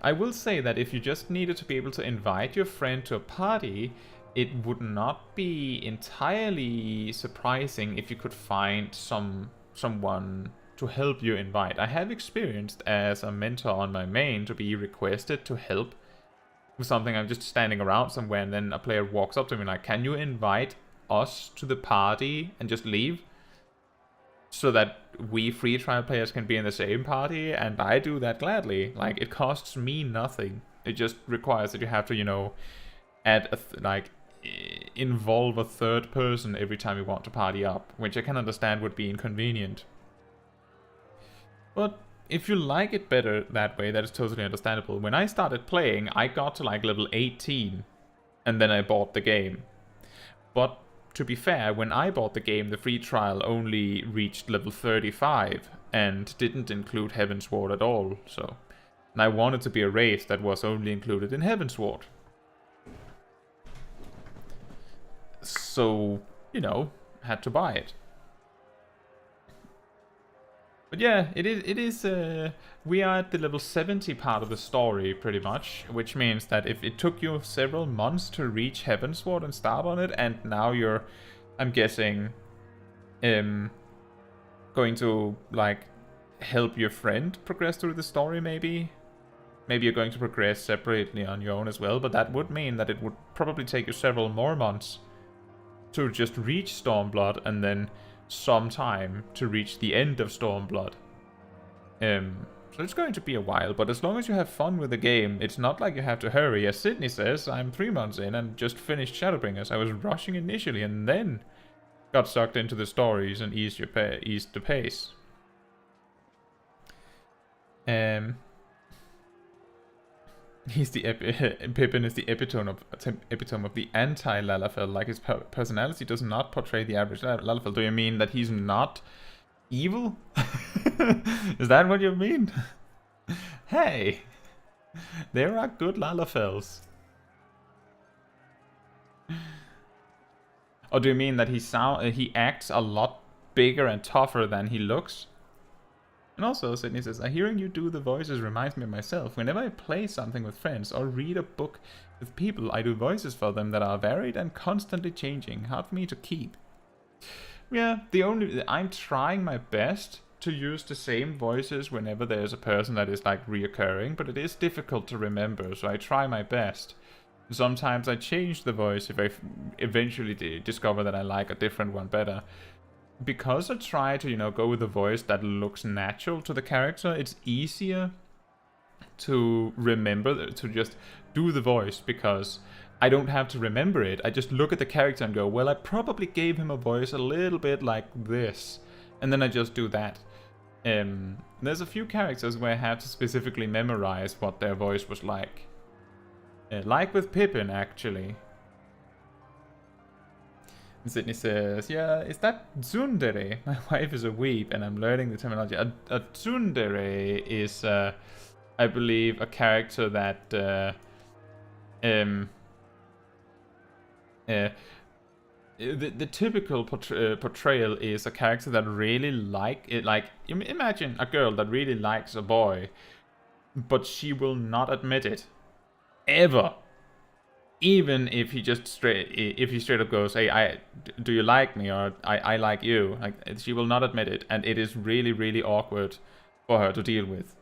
I will say that if you just needed to be able to invite your friend to a party, it would not be entirely surprising if you could find someone to help you invite. I have experienced as a mentor on my main to be requested to help with something. I'm just standing around somewhere and then a player walks up to me like, can you invite us to the party and just leave? So that we free trial players can be in the same party, and I do that gladly. Like, it costs me nothing. It just requires that you have to, you know, add involve a third person every time you want to party up, which I can understand would be inconvenient. But if you like it better that way, that is totally understandable. When I started playing, I got to like level 18, and then I bought the game. But to be fair, when I bought the game, the free trial only reached level 35 and didn't include Heavensward at all, so... And I wanted to be a race that was only included in Heavensward. So, you know, had to buy it. But yeah, it is we are at the level 70 part of the story, pretty much, which means that if it took you several months to reach Heavensward and start on it, and now you're, I'm guessing, going to, like, help your friend progress through the story, maybe? Maybe you're going to progress separately on your own as well, but that would mean that it would probably take you several more months to just reach Stormblood, and then some time to reach the end of Stormblood. So it's going to be a while, but as long as you have fun with the game, it's not like you have to hurry. As Sydney says, I'm 3 months in and just finished Shadowbringers. I was rushing initially and then got sucked into the stories and eased the pace. Pippin is the epitome of the anti-Lalafell. Like, his personality does not portray the average Lalafell. Do you mean that he's not evil? Is that what you mean? Hey, there are good Lalafells. Or do you mean that he acts a lot bigger and tougher than he looks? And also, Sydney says, hearing you do the voices reminds me of myself. Whenever I play something with friends or read a book with people, I do voices for them that are varied and constantly changing. Hard for me to keep. Yeah, I'm trying my best to use the same voices whenever there's a person that is like reoccurring, but it is difficult to remember, so I try my best. Sometimes I change the voice if I eventually discover that I like a different one better. Because I try to, you know, go with a voice that looks natural to the character, it's easier to remember, to just do the voice, because I don't have to remember it. I just look at the character and go, well, I probably gave him a voice a little bit like this. And then I just do that. There's a few characters where I have to specifically memorize what their voice was like. Like with Pippin, actually. And Sydney says, yeah, is that tsundere? My wife is a weeb, and I'm learning the terminology. A tsundere is, I believe, a character that, the typical portrayal is a character that really imagine a girl that really likes a boy, but she will not admit it. Ever. Even if he just straight up goes, hey, do you like me, or I like you, like, she will not admit it, and it is really, really awkward for her to deal with.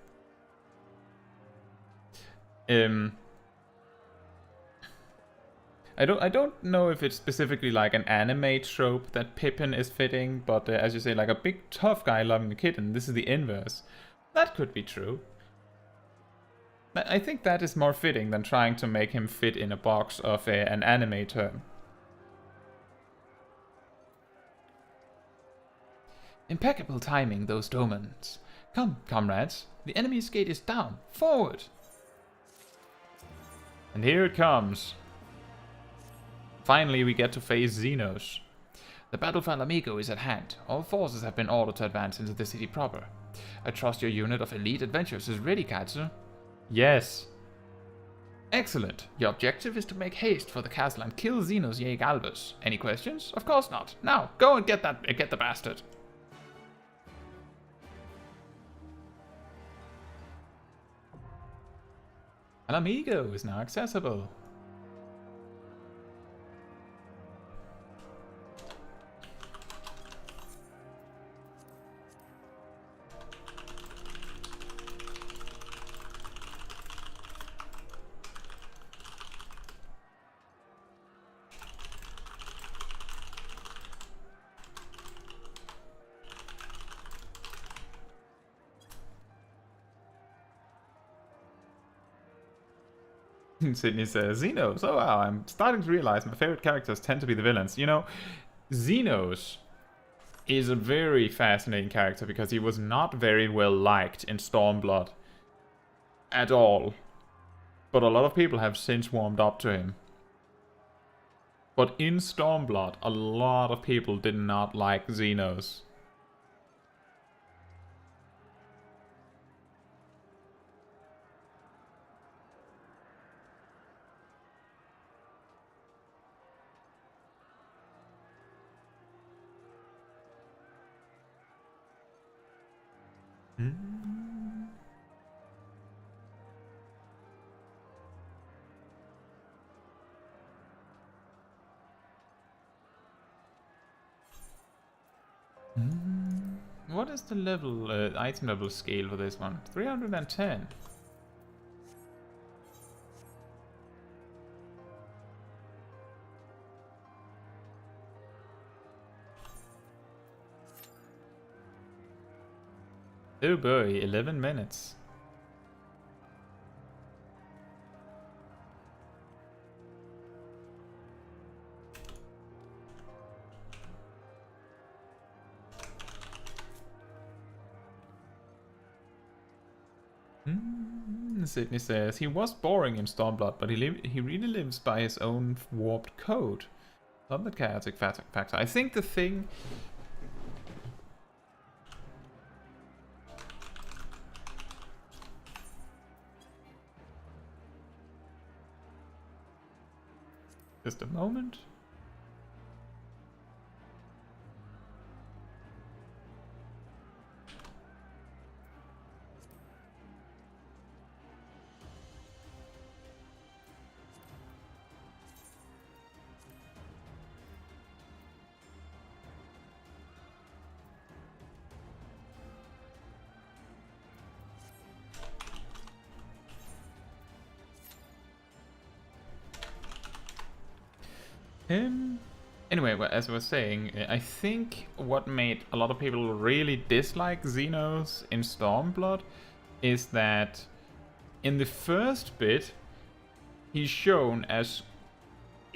I don't know if it's specifically like an anime trope that Pippin is fitting, but as you say, like a big tough guy loving a kitten, this is the inverse. That could be true. I think that is more fitting than trying to make him fit in a box of an anime term. Impeccable timing, those Domans. Come, comrades, the enemy's gate is down. Forward! And here it comes. Finally, we get to face Zenos. The battle for Alamigo is at hand. All forces have been ordered to advance into the city proper. I trust your unit of elite adventurers is ready, Caetsu. Yes. Excellent. Your objective is to make haste for the castle and kill Zenos Galbus. Any questions? Of course not. Now, go and get the bastard. Alamigo is now accessible. Sydney says, Zenos, oh wow, I'm starting to realize my favorite characters tend to be the villains. You know, Zenos is a very fascinating character because he was not very well liked in Stormblood at all. But a lot of people have since warmed up to him. But in Stormblood, a lot of people did not like Zenos. What is the level, item level scale for this one? 310. Oh boy, 11 minutes. Sydney says, he was boring in Stormblood, but he really lives by his own warped code. Not the chaotic factor. I think the thing... Just a moment. Anyway, well, as I was saying, I think what made a lot of people really dislike Zenos in Stormblood is that in the first bit, he's shown as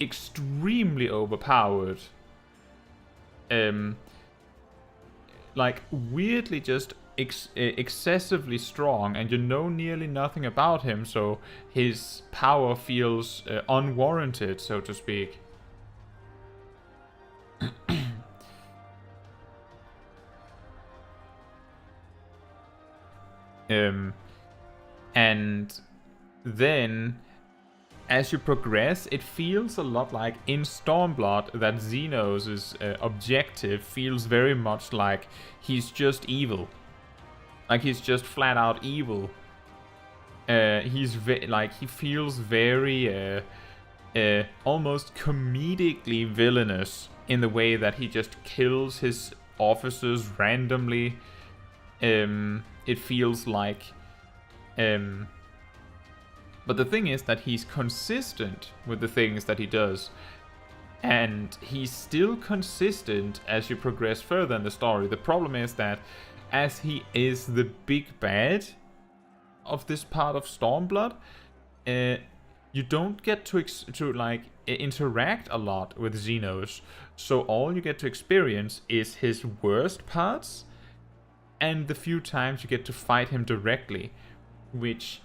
extremely overpowered. Like, weirdly just excessively strong, and you know nearly nothing about him, so his power feels unwarranted, so to speak. And then as you progress, it feels a lot like in Stormblood that Zenos' objective feels very much like he's just evil. Like he's just flat out evil. He feels very almost comedically villainous in the way that he just kills his officers randomly. It feels like... But the thing is that he's consistent with the things that he does. And he's still consistent as you progress further in the story. The problem is that as he is the big bad of this part of Stormblood, you don't get to interact a lot with Zenos. So all you get to experience is his worst parts and the few times you get to fight him directly, which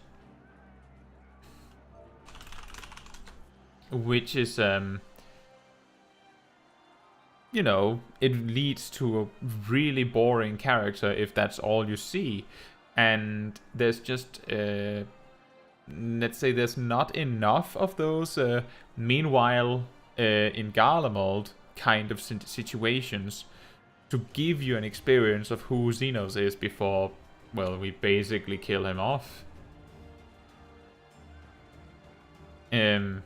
is, you know, it leads to a really boring character if that's all you see. And there's just, let's say there's not enough of those, meanwhile, in Garlemald kind of situations to give you an experience of who Zenos is before, well, we basically kill him off. And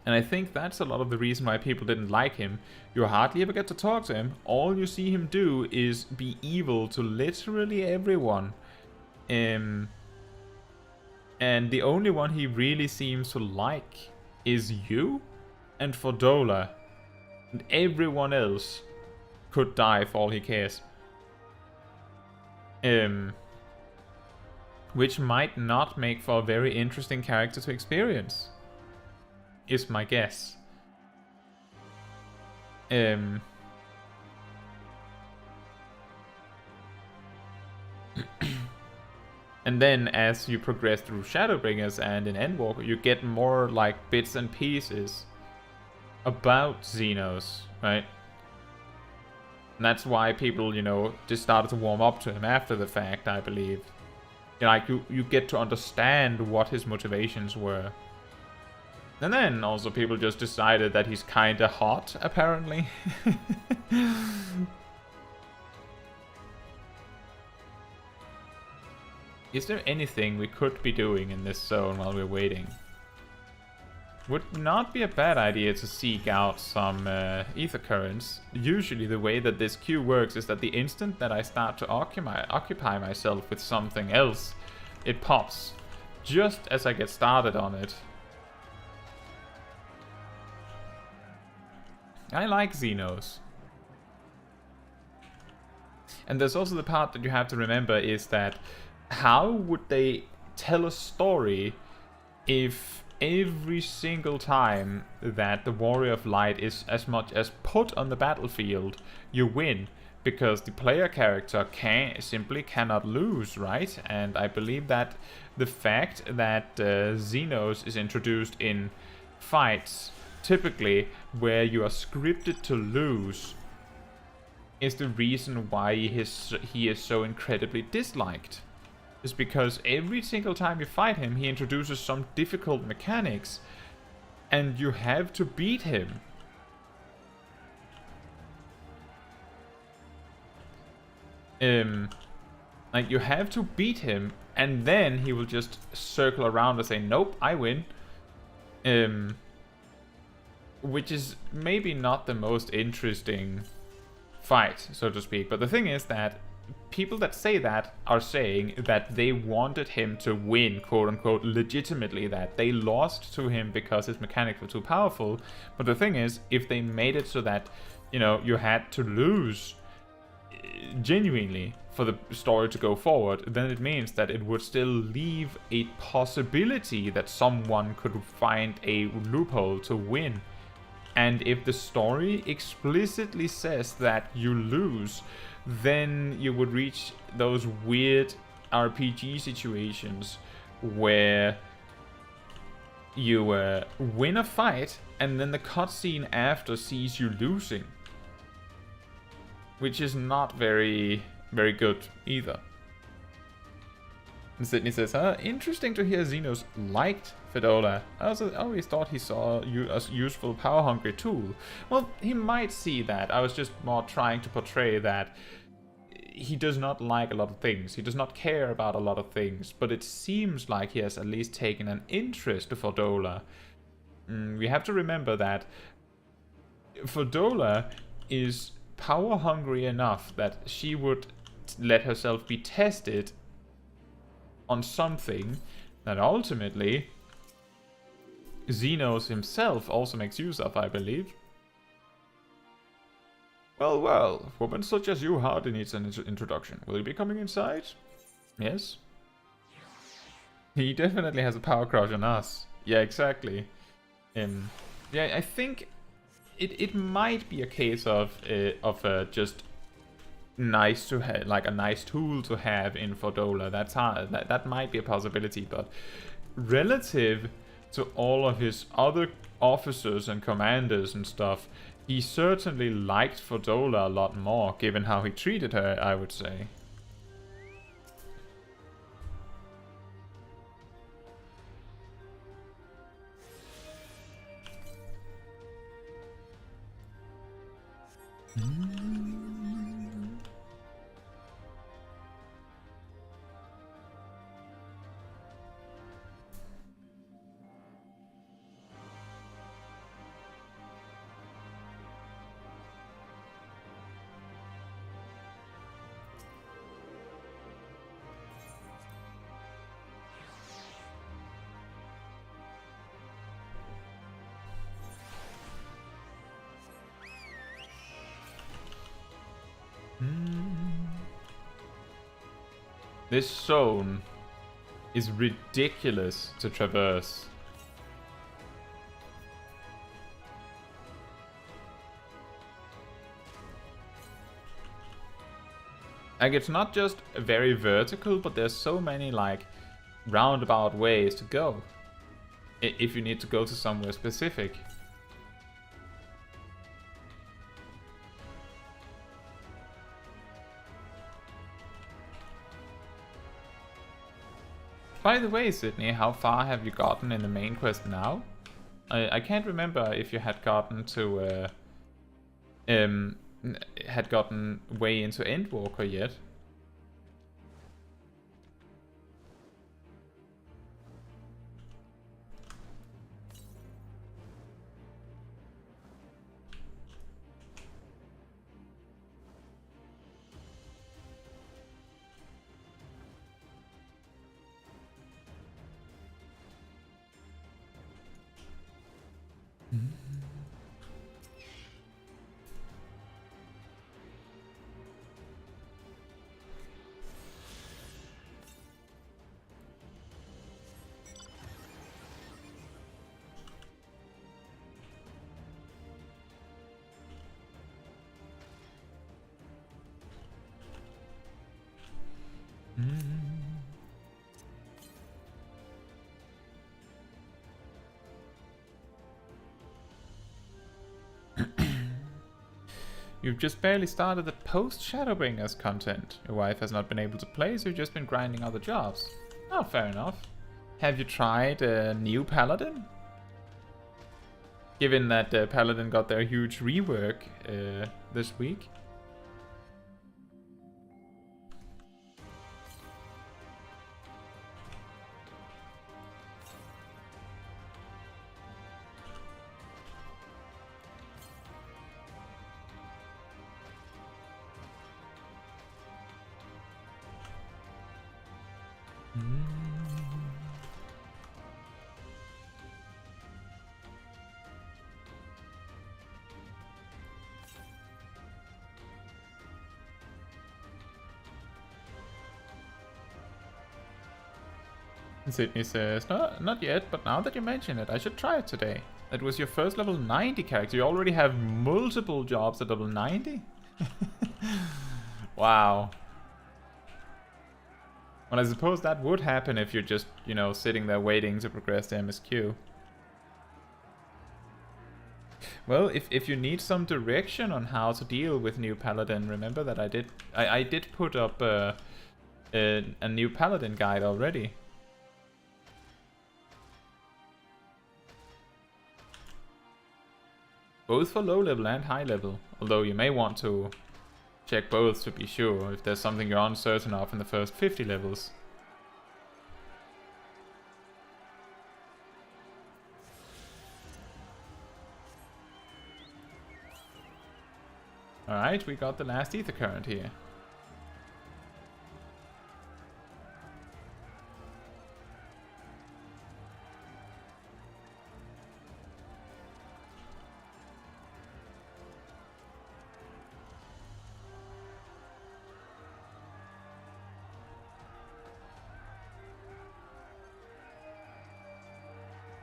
I think that's a lot of the reason why people didn't like him. You hardly ever get to talk to him. All you see him do is be evil to literally everyone. And the only one he really seems to like is you and Fordola. And everyone else could die for all he cares. Which might not make for a very interesting character to experience, is my guess. And then as you progress through Shadowbringers and in Endwalker, you get more like bits and pieces about Zenos, right? And that's why people, you know, just started to warm up to him after the fact, I believe. Like, you get to understand what his motivations were. And then also people just decided that he's kinda hot, apparently. Is there anything we could be doing in this zone while we're waiting? Would not be a bad idea to seek out some ether currents. Usually the way that this queue works is that the instant that I start to occupy myself with something else, it pops. Just as I get started on it. I like Zenos. And there's also the part that you have to remember is that how would they tell a story if every single time that the Warrior of Light is as much as put on the battlefield, you win? Because the player character simply cannot lose, right? And I believe that the fact that Zenos is introduced in fights, typically where you are scripted to lose, is the reason why he is so incredibly disliked. Is because every single time you fight him, he introduces some difficult mechanics, and you have to beat him. Like, you have to beat him, and then he will just circle around and say, nope, I win. Which is maybe not the most interesting fight, so to speak. But the thing is that people that say that are saying that they wanted him to win, quote unquote, legitimately, that they lost to him because his mechanics were too powerful. But the thing is, if they made it so that, you know, you had to lose genuinely for the story to go forward, then it means that it would still leave a possibility that someone could find a loophole to win. And if the story explicitly says that you lose, then you would reach those weird RPG situations where you win a fight and then the cutscene after sees you losing, which is not very good either. And Sydney says, interesting to hear Zenos liked Fedola. I always thought he saw you as a useful, power-hungry tool. Well, he might see that. I was just more trying to portray that he does not like a lot of things. He does not care about a lot of things. But it seems like he has at least taken an interest to Fedola. We have to remember that Fedola is power-hungry enough that she would let herself be tested on something that ultimately Zenos himself also makes use of, I believe. Well, well, woman such as you hardly needs an introduction. Will you be coming inside? Yes. He definitely has a power crush on us. Yeah, exactly. Yeah, I think it might be a case of just nice to have, like a nice tool to have in Fedola. That's hard. That might be a possibility, but relative to all of his other officers and commanders and stuff, he certainly liked Fedola a lot more, given how he treated her, I would say. This zone is ridiculous to traverse. Like, it's not just very vertical, but there's so many, like, roundabout ways to go. If you need to go to somewhere specific. By the way, Sydney, how far have you gotten in the main quest now? I can't remember if you had gotten to had gotten way into Endwalker yet. You've just barely started the post-Shadowbringers content. Your wife has not been able to play, so you've just been grinding other jobs. Oh, fair enough. Have you tried a new Paladin? Given that Paladin got their huge rework this week. Sydney says, not yet, but now that you mention it, I should try it today. That was your first level 90 character. You already have multiple jobs at level 90? Wow. Well, I suppose that would happen if you're just, you know, sitting there waiting to progress to MSQ. Well, if you need some direction on how to deal with new Paladin, remember that I did put up a new Paladin guide already. Both for low level and high level, although you may want to check both to be sure if there's something you're uncertain of in the first 50 levels. Alright, we got the last ether current here.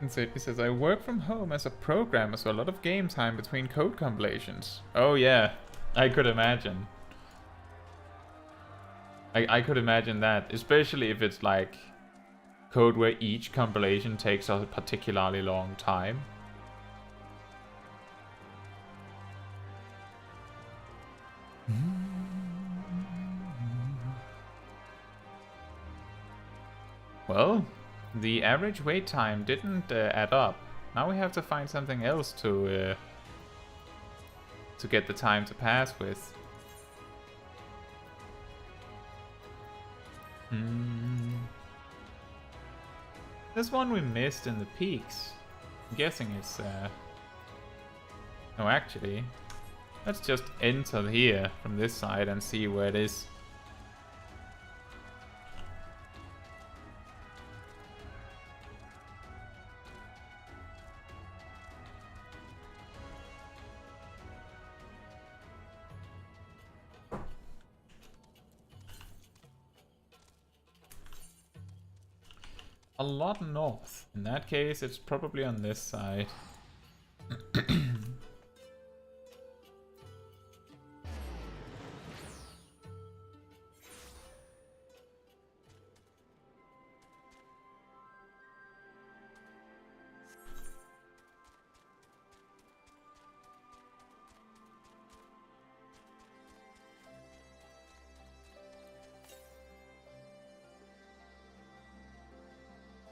And Sydney says, I work from home as a programmer, so a lot of game time between code compilations. Oh yeah, I could imagine. I could imagine that, especially if it's like code where each compilation takes a particularly long time. Well, the average wait time didn't add up. Now we have to find something else to get the time to pass with. There's one we missed in the peaks. I'm guessing it's... No, actually, let's just enter here from this side and see where it is. A lot north. In that case, it's probably on this side.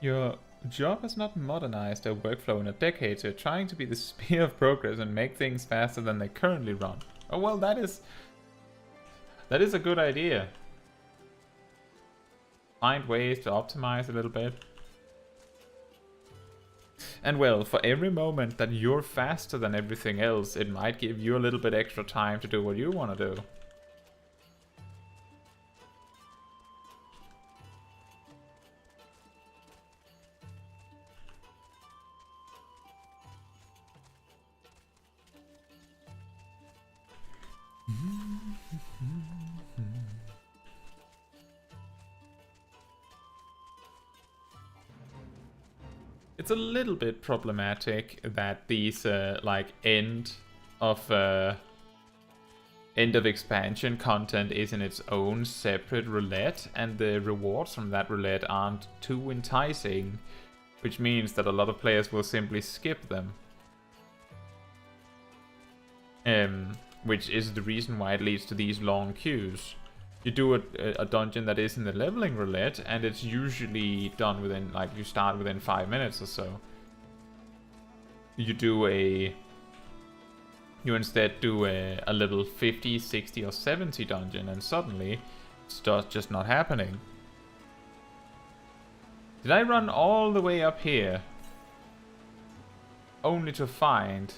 Your job has not modernized their workflow in a decade, so you're trying to be the spear of progress and make things faster than they currently run. Oh well, that is a good idea. Find ways to optimize a little bit. And well, for every moment that you're faster than everything else, it might give you a little bit extra time to do what you want to do. It's a little bit problematic that these like end of expansion content is in its own separate roulette, and the rewards from that roulette aren't too enticing, which means that a lot of players will simply skip them. Which is the reason why it leads to these long queues. You do a dungeon that is in the leveling roulette, and it's usually done within, like, you start within 5 minutes or so. You instead do a level 50, 60 or 70 dungeon, and suddenly it's just not happening. Did I run all the way up here only to find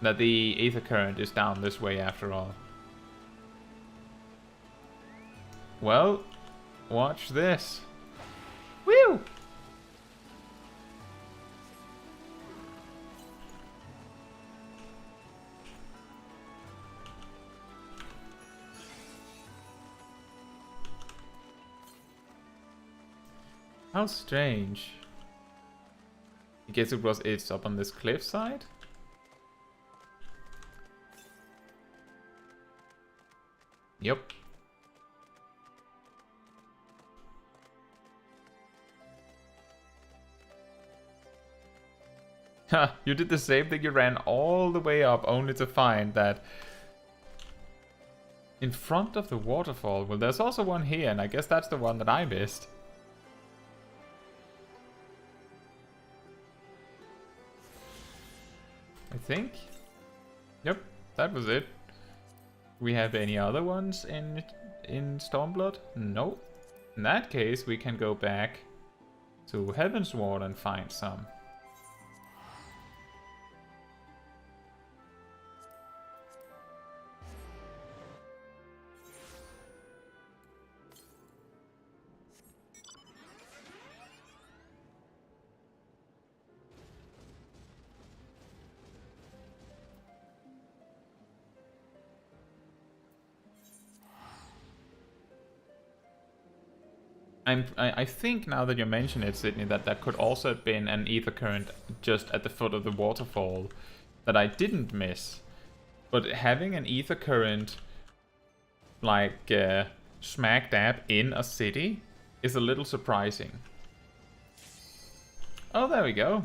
that the ether current is down this way after all? Well, Watch this. Woo! How strange. I guess it's up on this cliffside? Yep. Ha! You did the same thing, you ran all the way up only to find that in front of the waterfall. Well, there's also one here, and I guess that's the one that I missed. I think. Yep, that was it. We have any other ones in Stormblood? No. In that case, we can go back to Heavensward and find some. I think now that you mention it, Sydney, that could also have been an ether current just at the foot of the waterfall that I didn't miss. But having an ether current like smack dab in a city is a little surprising. Oh, there we go.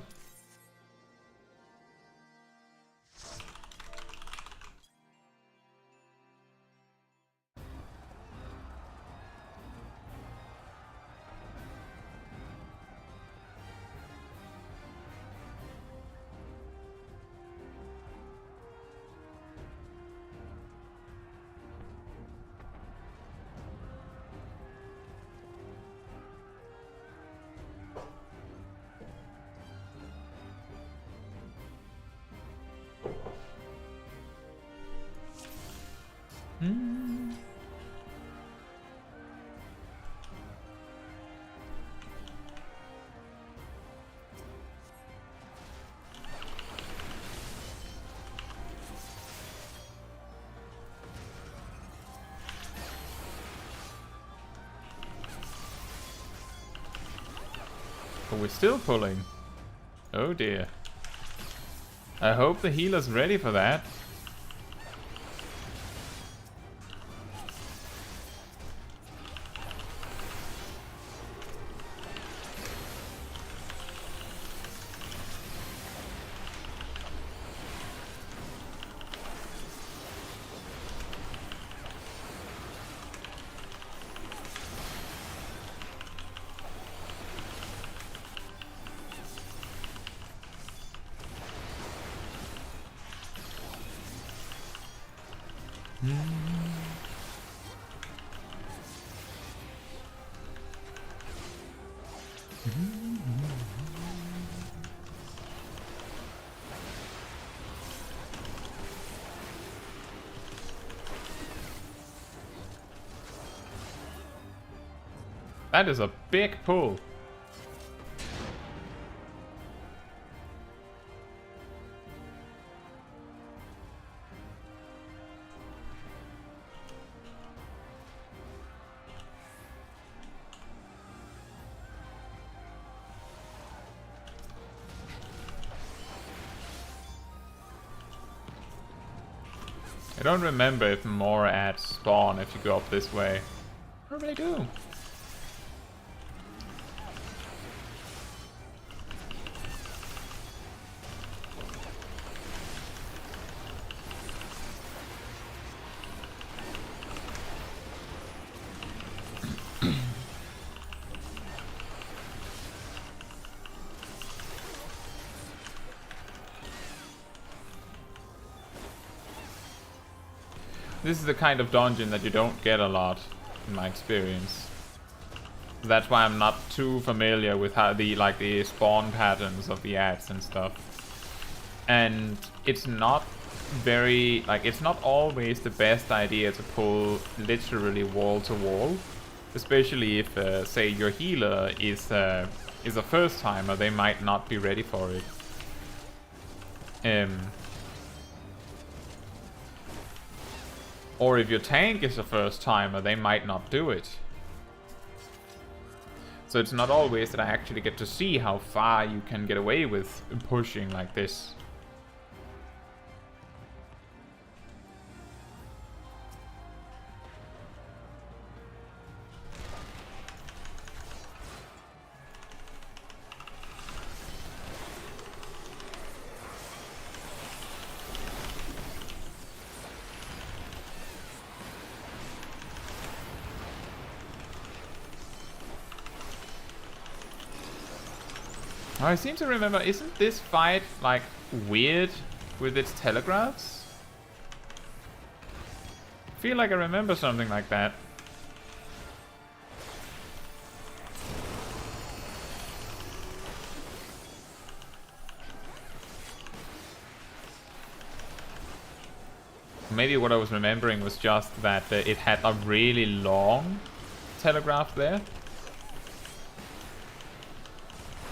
But we're still pulling. Oh dear. I hope the healer's ready for that. That is a big pull. I don't remember if more ads spawn if you go up this way. Probably do. This is the kind of dungeon that you don't get a lot, in my experience. That's why I'm not too familiar with how the spawn patterns of the ads and stuff. And it's not very, it's not always the best idea to pull literally wall to wall. Especially if, say, your healer is a first timer, they might not be ready for it. Or if your tank is a first timer, they might not do it. So it's not always that I actually get to see how far you can get away with pushing like this. I seem to remember, isn't this fight, like, weird with its telegraphs? I feel like I remember something like that. Maybe what I was remembering was just that it had a really long telegraph there.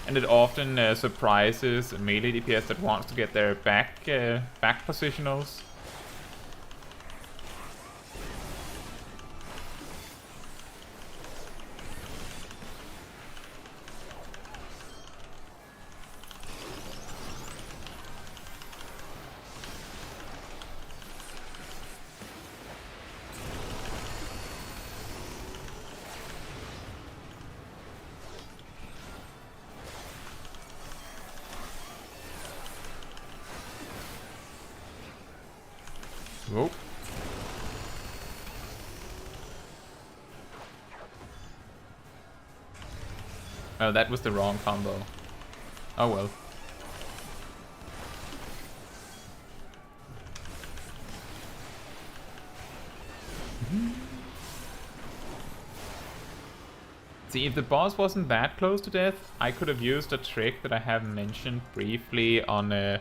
And it often surprises melee DPS that wants to get their back positionals. Whoa. Oh, that was the wrong combo. Oh well. See, if the boss wasn't that close to death, I could have used a trick that I have mentioned briefly on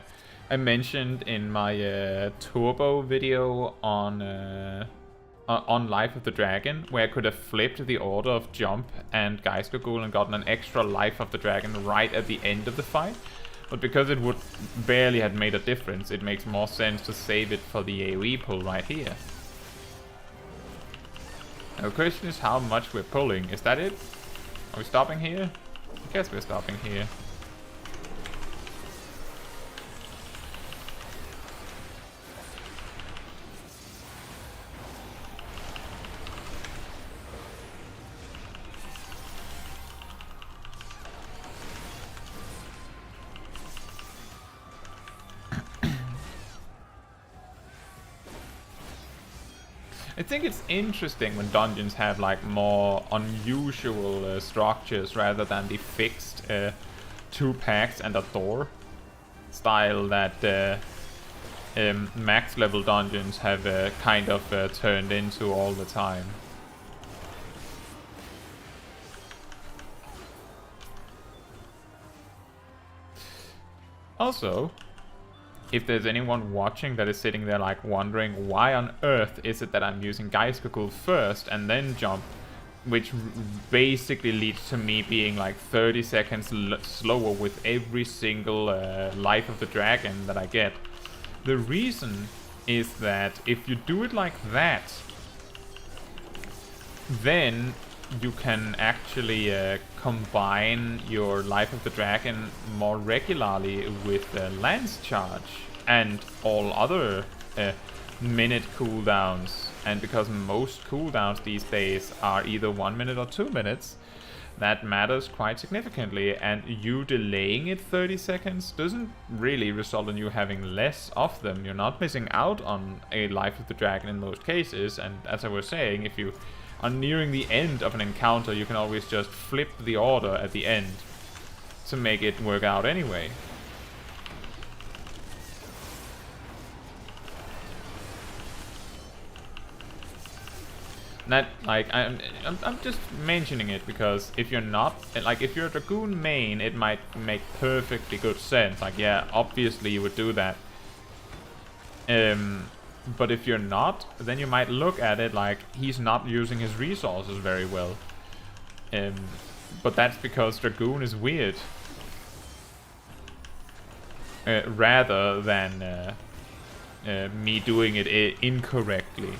I mentioned in my turbo video on Life of the Dragon, where I could have flipped the order of jump and Geistgul and gotten an extra Life of the Dragon right at the end of the fight. But because it would barely have made a difference, it makes more sense to save it for the AoE pull right here. Now the question is how much we're pulling. Is that it? Are we stopping here? I guess we're stopping here. I think it's interesting when dungeons have like more unusual structures rather than the fixed 2 packs and a door style that max level dungeons have kind of turned into all the time. Also, if there's anyone watching that is sitting there like wondering why on earth is it that I'm using Geistgul first and then jump, which basically leads to me being like 30 seconds slower with every single Life of the Dragon that I get. The reason is that if you do it like that, then you can actually combine your Life of the Dragon more regularly with Lance Charge and all other minute cooldowns. And because most cooldowns these days are either 1 minute or 2 minutes, that matters quite significantly, and you delaying it 30 seconds doesn't really result in you having less of them. You're not missing out on a Life of the Dragon in most cases, and as I was saying, if you are nearing the end of an encounter, you can always just flip the order at the end to make it work out anyway. That, like, I'm just mentioning it because if you're not, like, if you're a Dragoon main, it might make perfectly good sense. Like, yeah, obviously you would do that. But if you're not, then you might look at it like he's not using his resources very well. But that's because Dragoon is weird. Rather than me doing it incorrectly.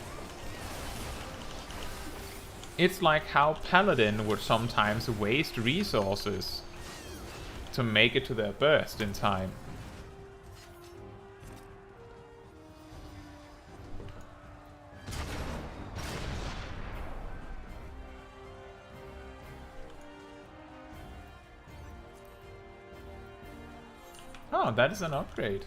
It's like how Paladin would sometimes waste resources to make it to their burst in time. Oh, that is an upgrade.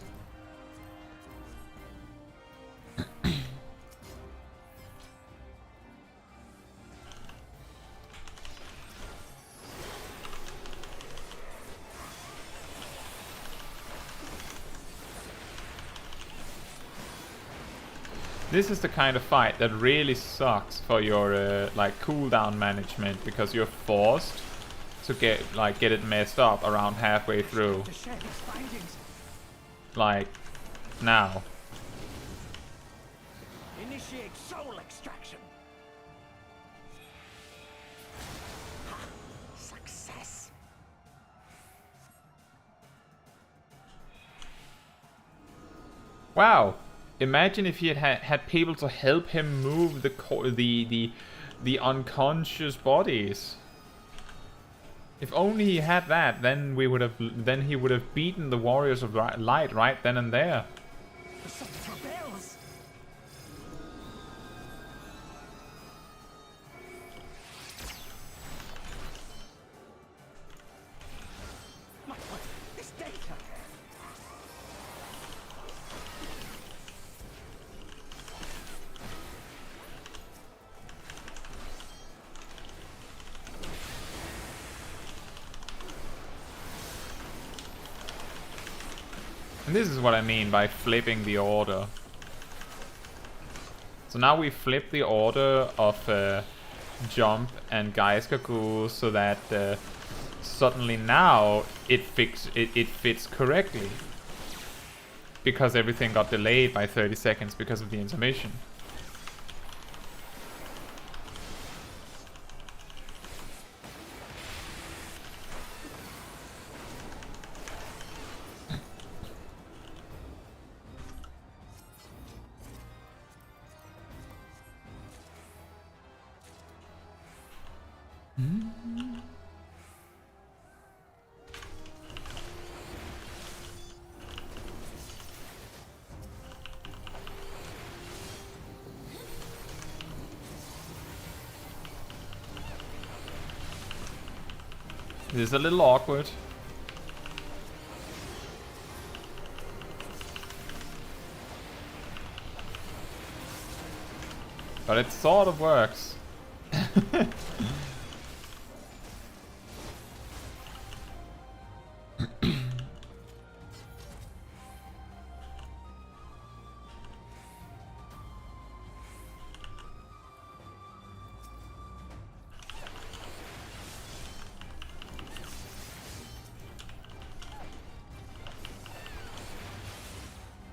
This is the kind of fight that really sucks for your like cooldown management, because you're forced to get it messed up around halfway through. Like now.
Initiate soul extraction. Success.
Wow. Imagine if he had people to help him move the unconscious bodies. If only he had that, then he would have beaten the Warriors of Light right then and there. And this is what I mean by flipping the order. So now we flip the order of Jump and Gaiskaku so that suddenly now it fits correctly. Because everything got delayed by 30 seconds because of the intermission. This is a little awkward. But it sort of works.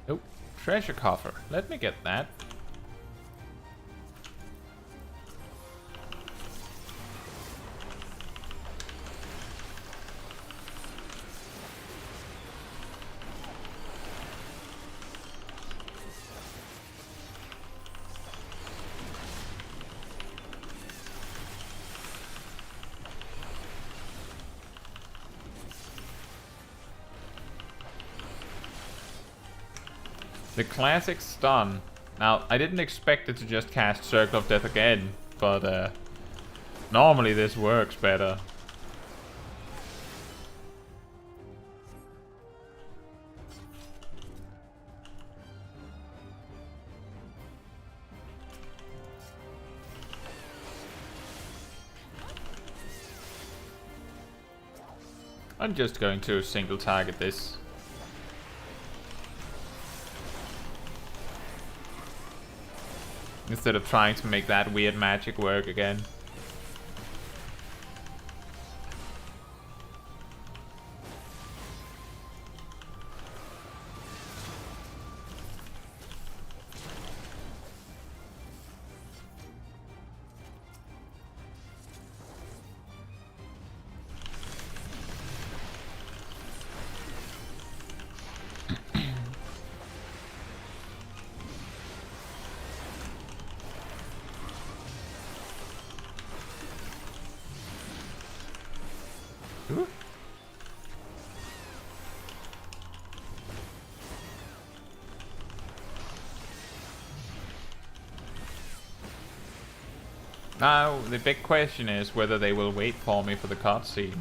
Oh, treasure coffer. Let me get that. The classic stun. Now, I didn't expect it to just cast Circle of Death again, but normally this works better. I'm just going to single target this. Instead of trying to make that weird magic work again. Ooh. Now, the big question is whether they will wait for me for the cutscene.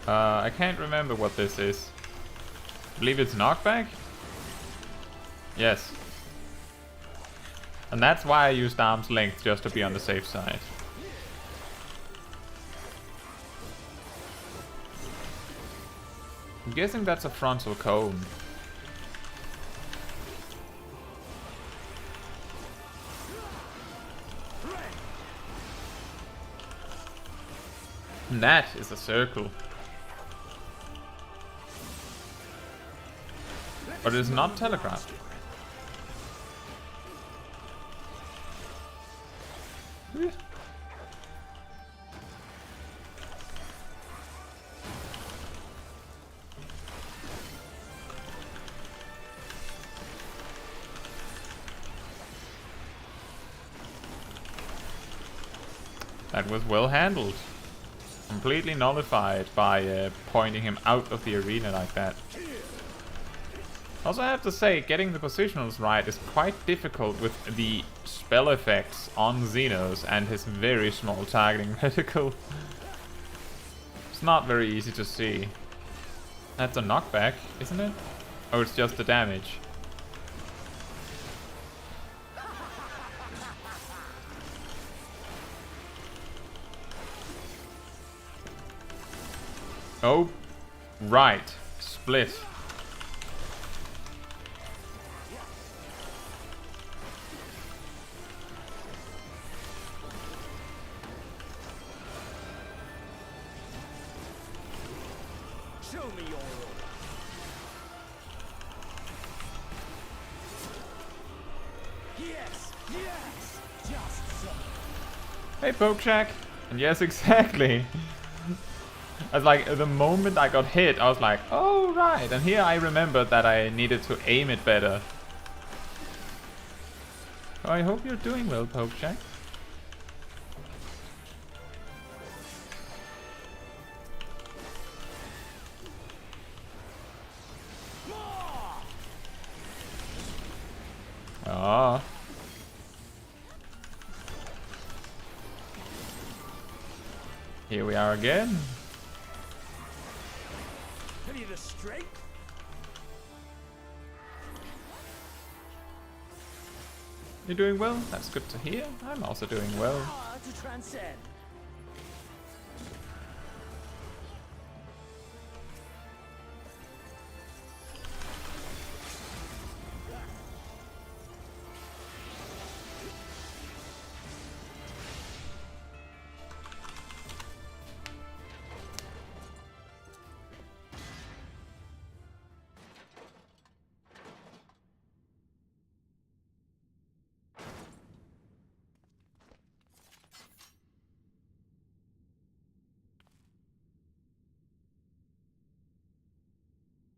I can't remember what this is. I believe it's knockback? Yes. And that's why I used arm's length, just to be on the safe side. I'm guessing that's a frontal cone. And that is a circle. But it is not telegraphed. That was well handled. Completely nullified by pointing him out of the arena like that. Also, I have to say, getting the positionals right is quite difficult with the spell effects on Zenos and his very small targeting reticle. It's not very easy to see. That's a knockback, isn't it? Oh, it's just the damage. Oh, right. Split. Hey, Pokeshack! And yes, exactly. I was like, the moment I got hit, I was like, oh, right. And here I remembered that I needed to aim it better. Oh, I hope you're doing well, Pokeshack. Ah. Here we are again.
Have you the strength?
You're doing well? That's good to hear. I'm also doing well.
To transcend.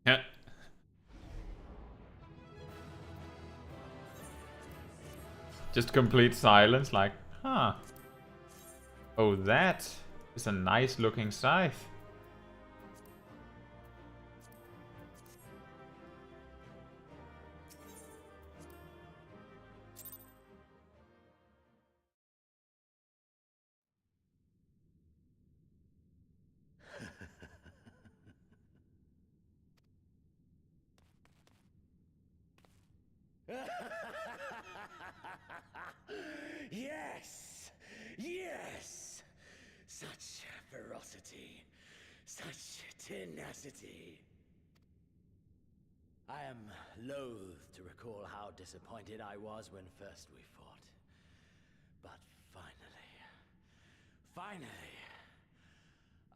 Yeah. Just complete silence, like, huh. Ah. Oh, that is a nice looking scythe.
Yes! Yes! Such ferocity. Such tenacity. I am loath to recall how disappointed I was when first we fought. But finally,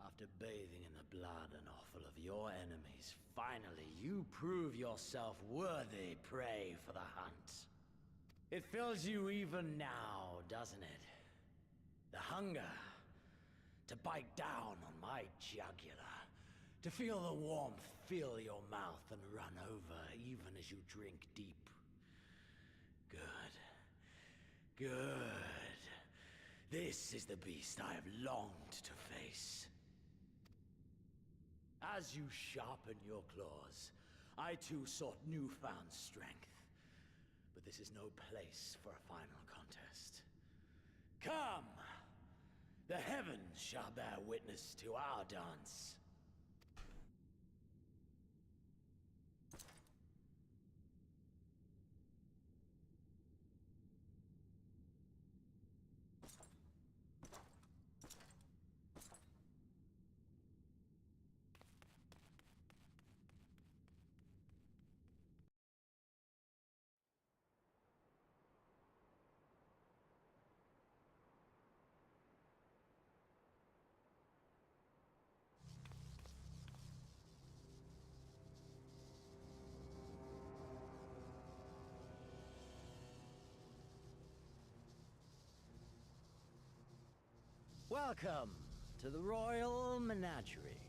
after bathing in the blood and offal of your enemies, finally you prove yourself worthy prey for the hunt. It fills you even now, doesn't it? The hunger to bite down on my jugular, to feel the warmth fill your mouth and run over even as you drink deep. Good. This is the beast I have longed to face. As you sharpen your claws, I too sought newfound strength. But this is no place for a final contest. Come! The heavens shall bear witness to our dance. Welcome to the Royal Menagerie.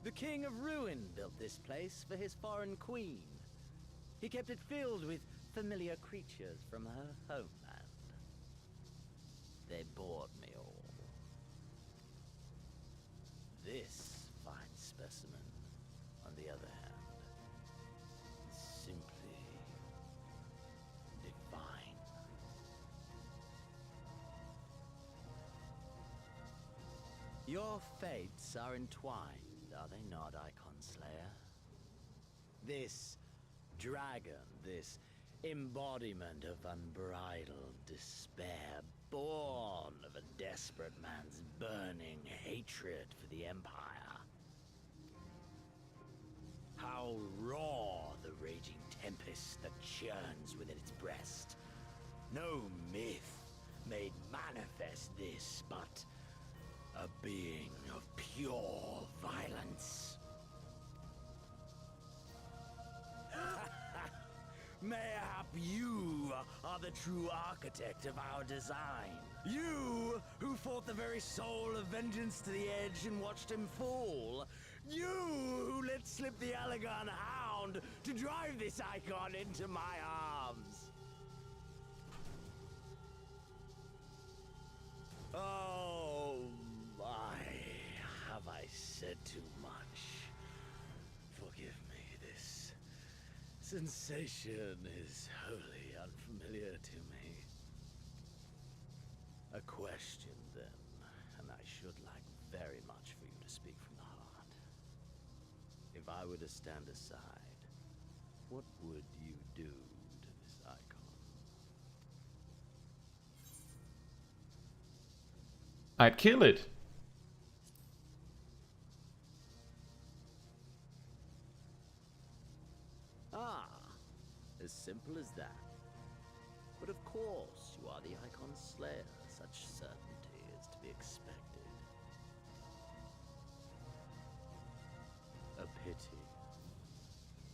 The King of Ruin built this place for his foreign queen. He kept it filled with familiar creatures from her homeland. They bored me all. This fine specimen, on the other hand, is simply divine. Your fates are entwined, are they not, Icon Slayer? This dragon, this embodiment of unbridled despair, born of a desperate man's burning hatred for the Empire. How raw the raging tempest that churns within its breast. No myth made manifest this, but a being of pure violence. Mayhap you are the true architect of our design. You who fought the very soul of vengeance to the edge and watched him fall. You who let slip the Allegan Hound to drive this icon into my arms. Oh my, have I said too much? Forgive me, this sensation is wholly unfamiliar to me. A question, then, and I should like very much for you to speak from the heart. If I were to stand aside, what would you do to this icon?
I'd kill it.
Ah, as simple as that. But of course, you are the Icon Slayer. Such certainty is to be expected. A pity.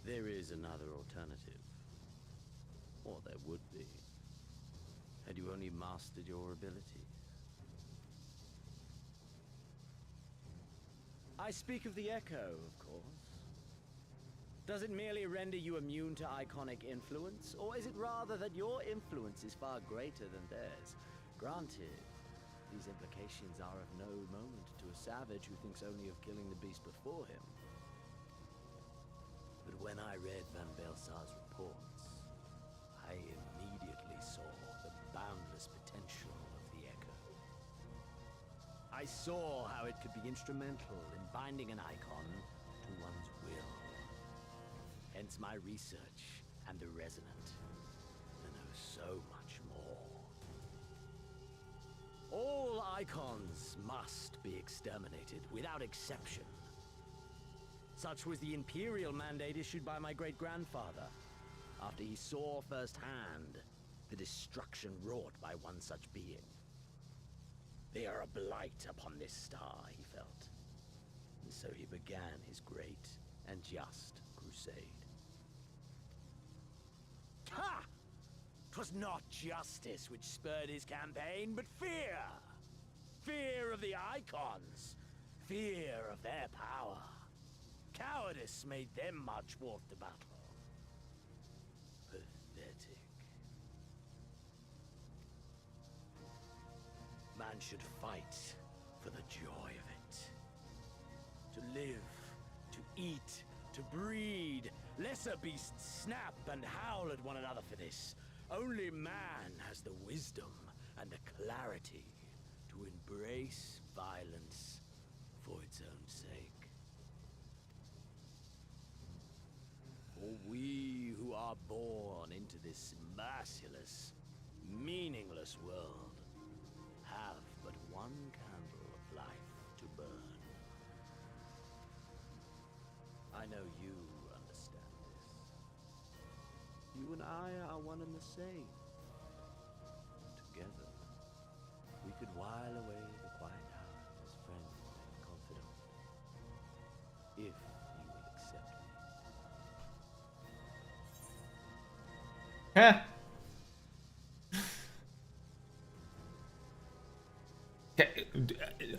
There is another alternative. Or there would be. Had you only mastered your abilities. I speak of the Echo, of course. Does it merely render you immune to iconic influence, or is it rather that your influence is far greater than theirs? Granted, these implications are of no moment to a savage who thinks only of killing the beast before him. But when I read Van Belsar's reports, I immediately saw the boundless potential of the Echo. I saw how it could be instrumental in binding an icon to one's will. Hence my research and the Resonant, to know so much more. All icons must be exterminated, without exception. Such was the Imperial mandate issued by my great-grandfather, after he saw firsthand the destruction wrought by one such being. They are a blight upon this star, he felt. And so he began his great and just crusade. Ha! 'Twas not justice which spurred his campaign, but fear! Fear of the Icons! Fear of their power! Cowardice made them march forth to battle. Pathetic. Man should fight for the joy of it. To live, to eat, to breed. Lesser beasts snap and howl at one another for this. Only man has the wisdom and the clarity to embrace violence for its own sake. For we who are born into this merciless, meaningless world have but one candle of life to burn. I know you understand this. You and I are one and the same. Together, we could while away the quiet hours as friends and confidants. If you will accept me.
Heh.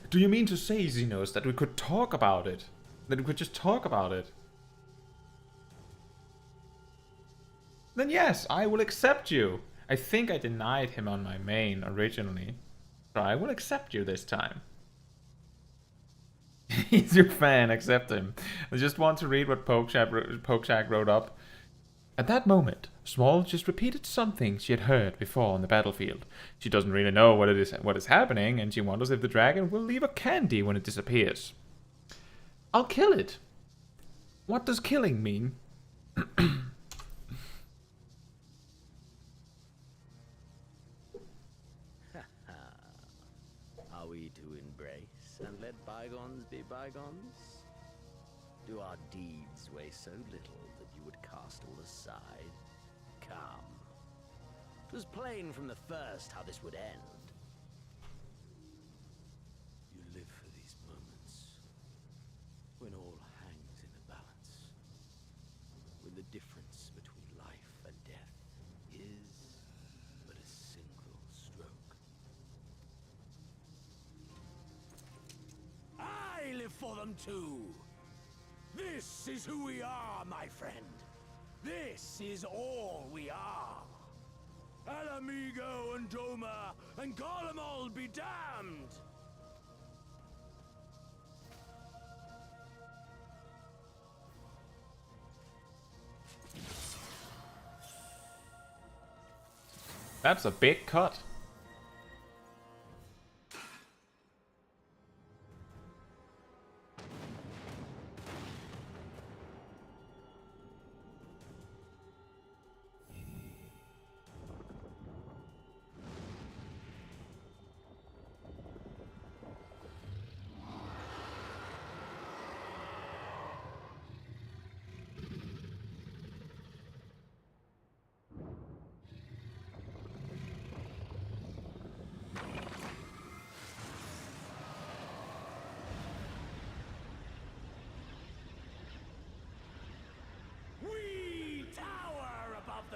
Do you mean to say, Zenos, that we could talk about it? That we could just talk about it? Then yes, I will accept you. I think I denied him on my main originally. So I will accept you this time. He's your fan, accept him. I just want to read what Pokeshak wrote up. At that moment, Smol just repeated something she had heard before on the battlefield. She doesn't really know what is happening, and she wonders if the dragon will leave a candy when it disappears. I'll kill it. What does killing mean?
Are we to embrace and let bygones be bygones? Do our deeds weigh so little that you would cast all aside? Come. 'Twas plain from the first how this would end. You live for these moments, when all hangs in a balance, when the difference between life and death is but a single stroke. I live for them too! This is who we are, my friend. This is all we are. Alamigo and Doma and Garlemald be damned!
That's a big cut.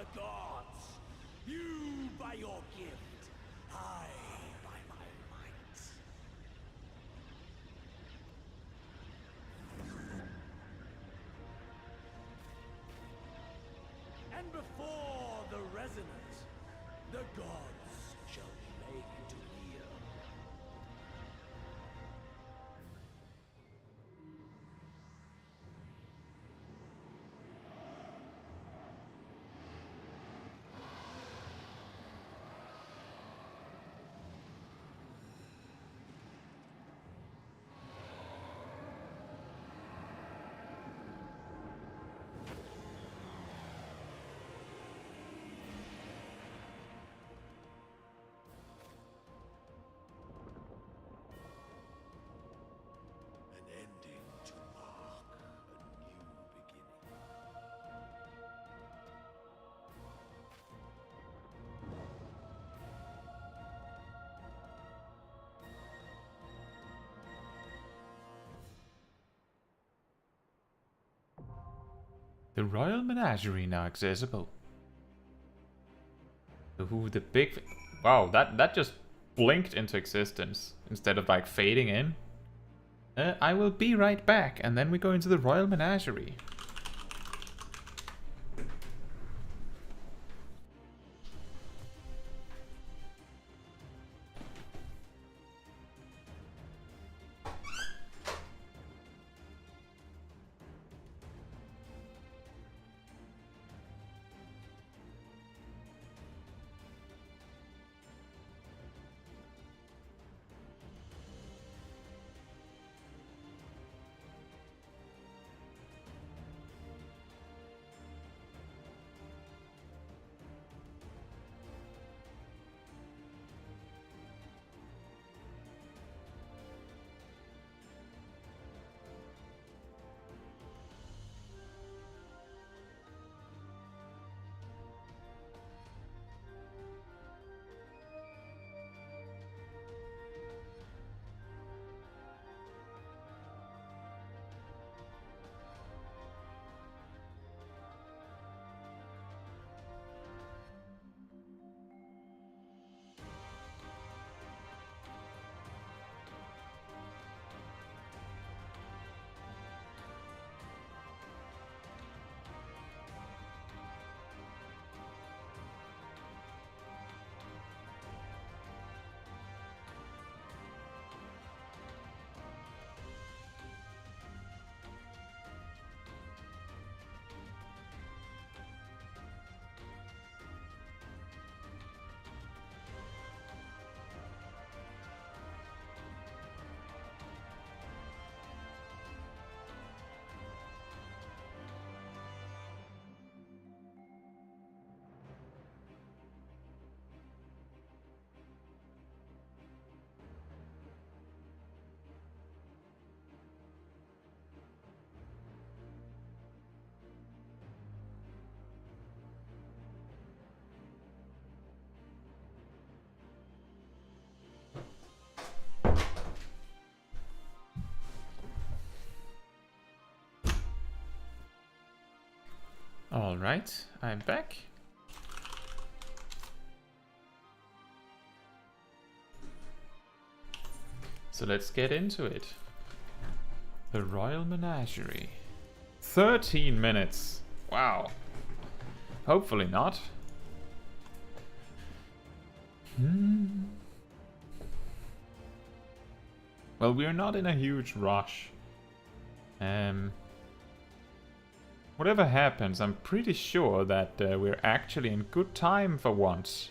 the gods. You by your gift, I by my might. prisoners. The gods shall be made to yield.
The Royal Menagerie now accessible. Ooh, the big... Wow, that just blinked into existence instead of like fading in. I will be right back, and then we go into the Royal Menagerie. Alright, I'm back. So let's get into it. The Royal Menagerie. 13 minutes. Wow. Hopefully not. Well, we're not in a huge rush. Whatever happens, I'm pretty sure that we're actually in good time for once.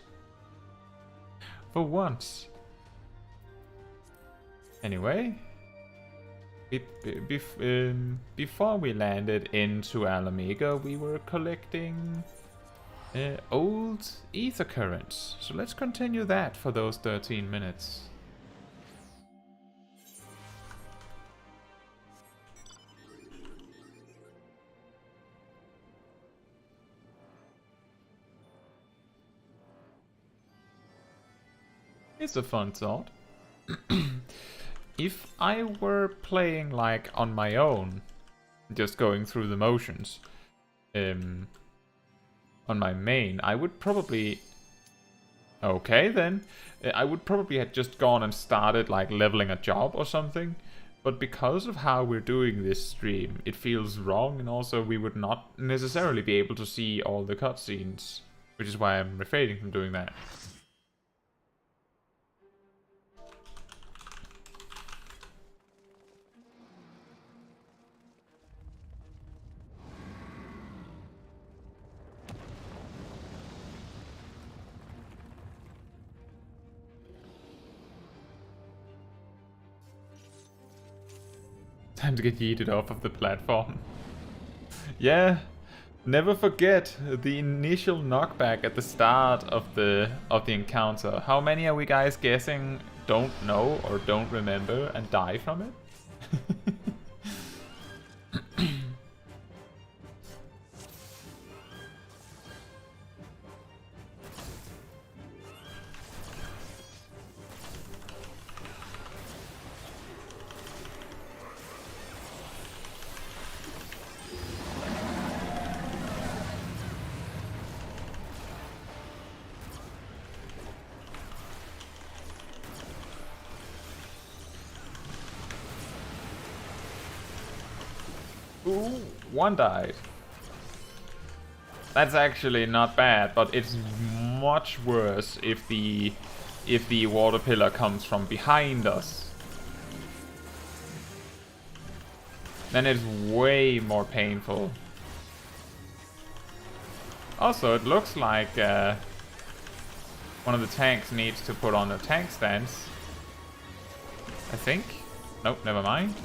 For once. Anyway, before we landed into Alamego, we were collecting old ether currents. So let's continue that for those 13 minutes. It's a fun thought. If I were playing like on my own, just going through the motions, on my main, I would probably... Okay then, I would probably have just gone and started like leveling a job or something. But because of how we're doing this stream, it feels wrong, and also we would not necessarily be able to see all the cutscenes which is why I'm refraining from doing that. Time to get yeeted off of the platform. Yeah, never forget the initial knockback at the start of the encounter. How many are we guys guessing don't know or don't remember and die from it? Ooh, one died. That's actually not bad, but it's much worse if the water pillar comes from behind us. Then it's way more painful. Also, it looks like one of the tanks needs to put on a tank stance. I think. Nope, never mind.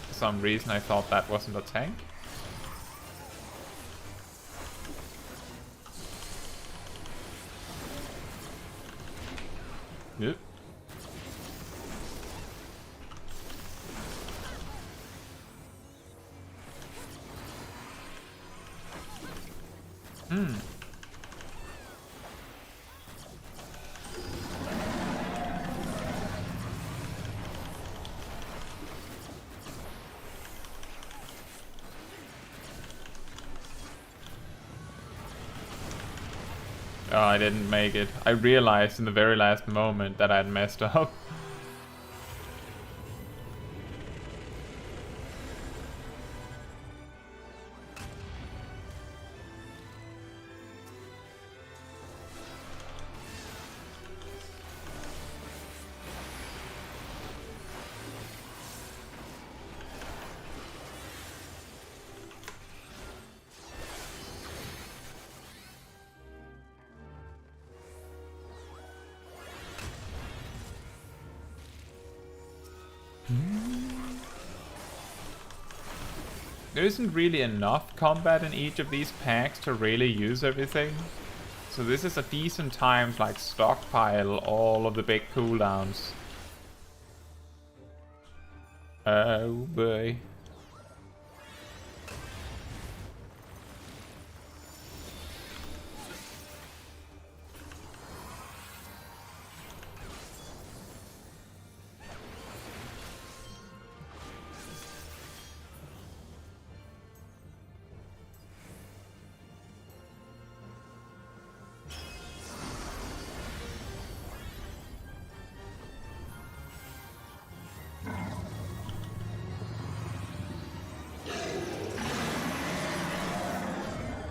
For some reason I thought that wasn't a tank. Yep. Oh, I didn't make it. I realized in the very last moment that I'd messed up. There isn't really enough combat in each of these packs to really use everything. So this is a decent time to like stockpile all of the big cooldowns. Oh boy.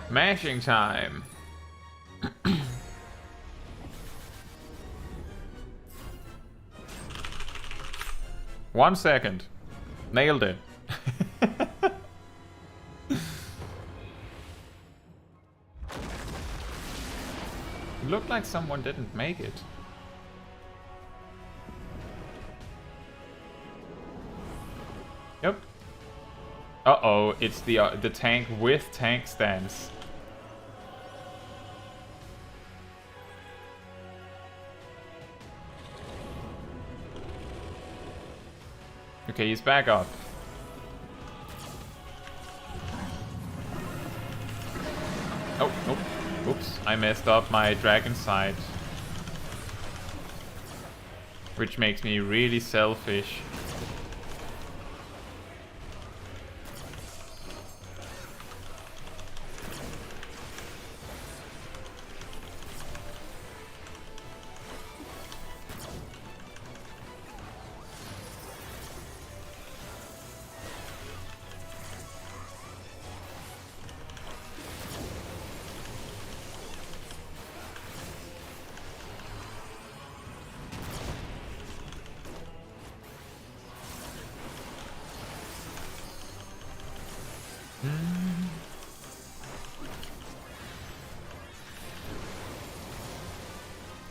Mashing time. 1 second. Nailed it. Looked like someone didn't make it. Yep. Uh-oh, it's the tank with tank stance. Okay, he's back up. Oh, nope. Oops, I messed up my dragon sight. Which makes me really selfish.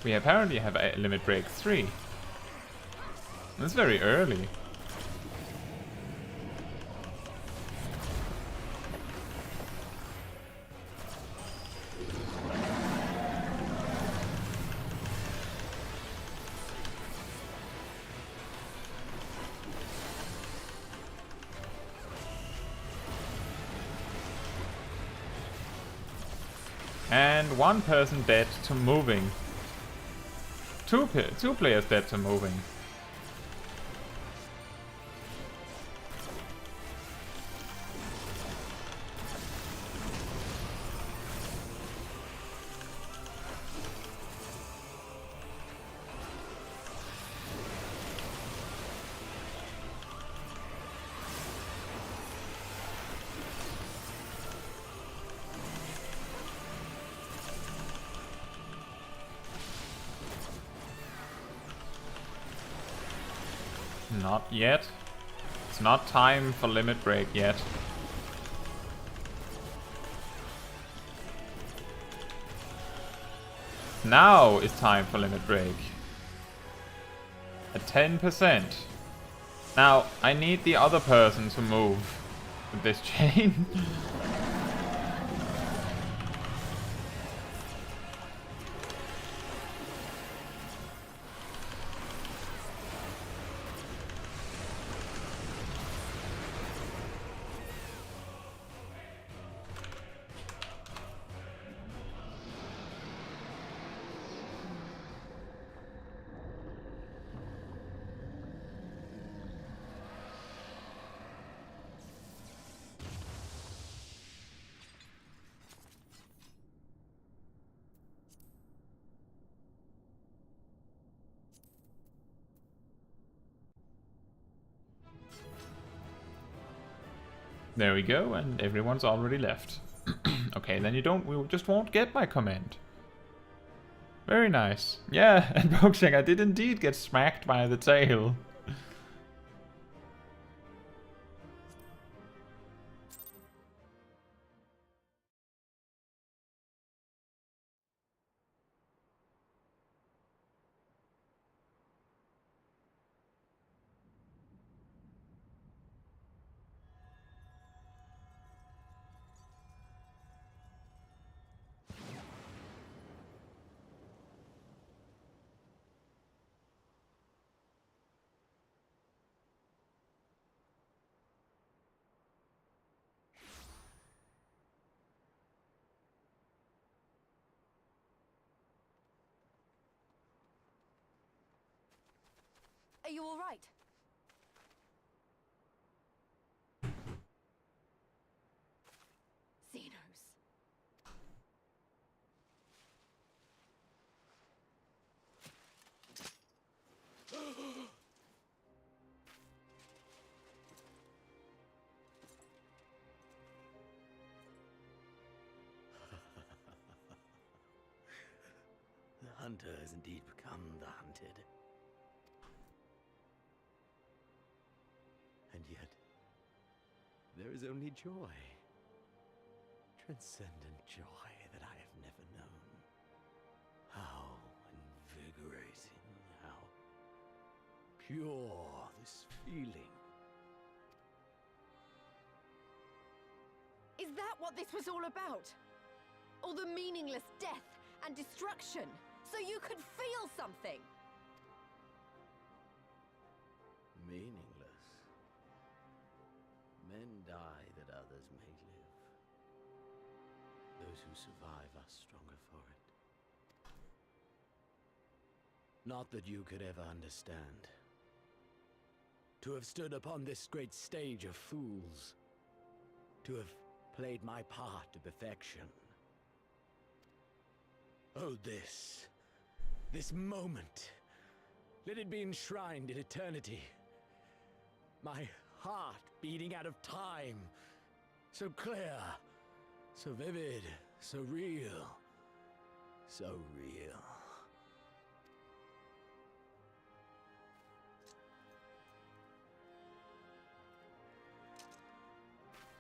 We apparently have a limit break 3. That's very early. And one person dead to moving. Two players dead to moving. Not yet. It's not time for limit break yet. Now it's time for limit break. At 10%. Now, I need the other person to move with this chain. There we go, and everyone's already left. Okay, then we just won't get my comment. Very nice. Yeah, and Boxing, I did indeed get smacked by the tail.
Are you all right? Zenos.
The hunter has indeed become the hunted. And yet, there is only joy. Transcendent joy that I have never known. How invigorating, how pure this feeling.
Is that what this was all about? All the meaningless death and destruction, so you could feel something?
Meaningless. Men die that others may live. Those who survive are stronger for it. Not that you could ever understand. To have stood upon this great stage of fools. To have played my part to perfection. Oh, this moment. Let it be enshrined in eternity. My heart beating out of time. So clear, so vivid, so real, so real.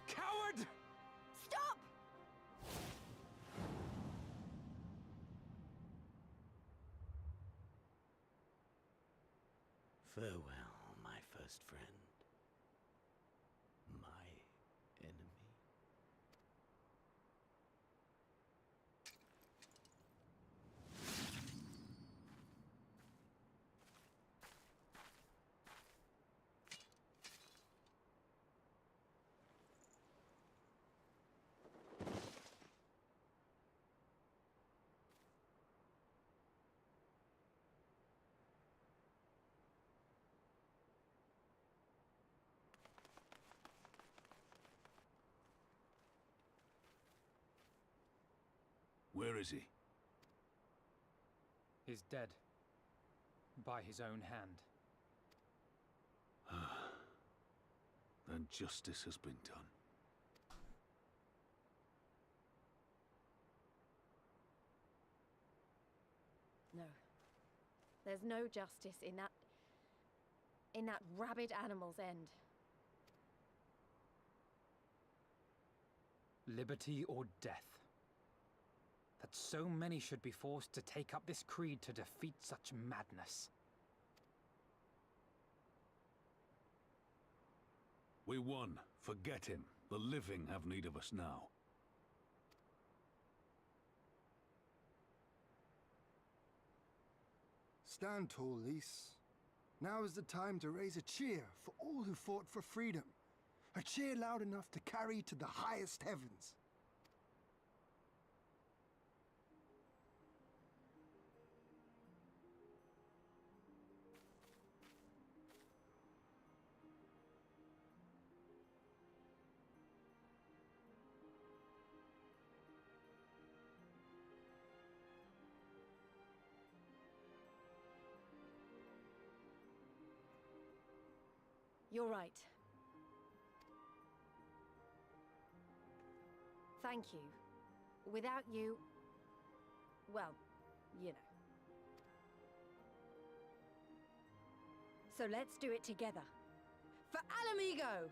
Coward!
Stop!
Farewell, my first friend. My enemy.
Where is he?
He's dead. By his own hand.
Then justice has been done.
No. There's no justice in that rabid animal's end.
Liberty or death. That so many should be forced to take up this creed to defeat such madness.
We won. Forget him. The living have need of us now.
Stand tall, Lys. Now is the time to raise a cheer for all who fought for freedom. A cheer loud enough to carry to the highest heavens.
You're right. Thank you. Without you... well, you know. So let's do it together. For Alamigo!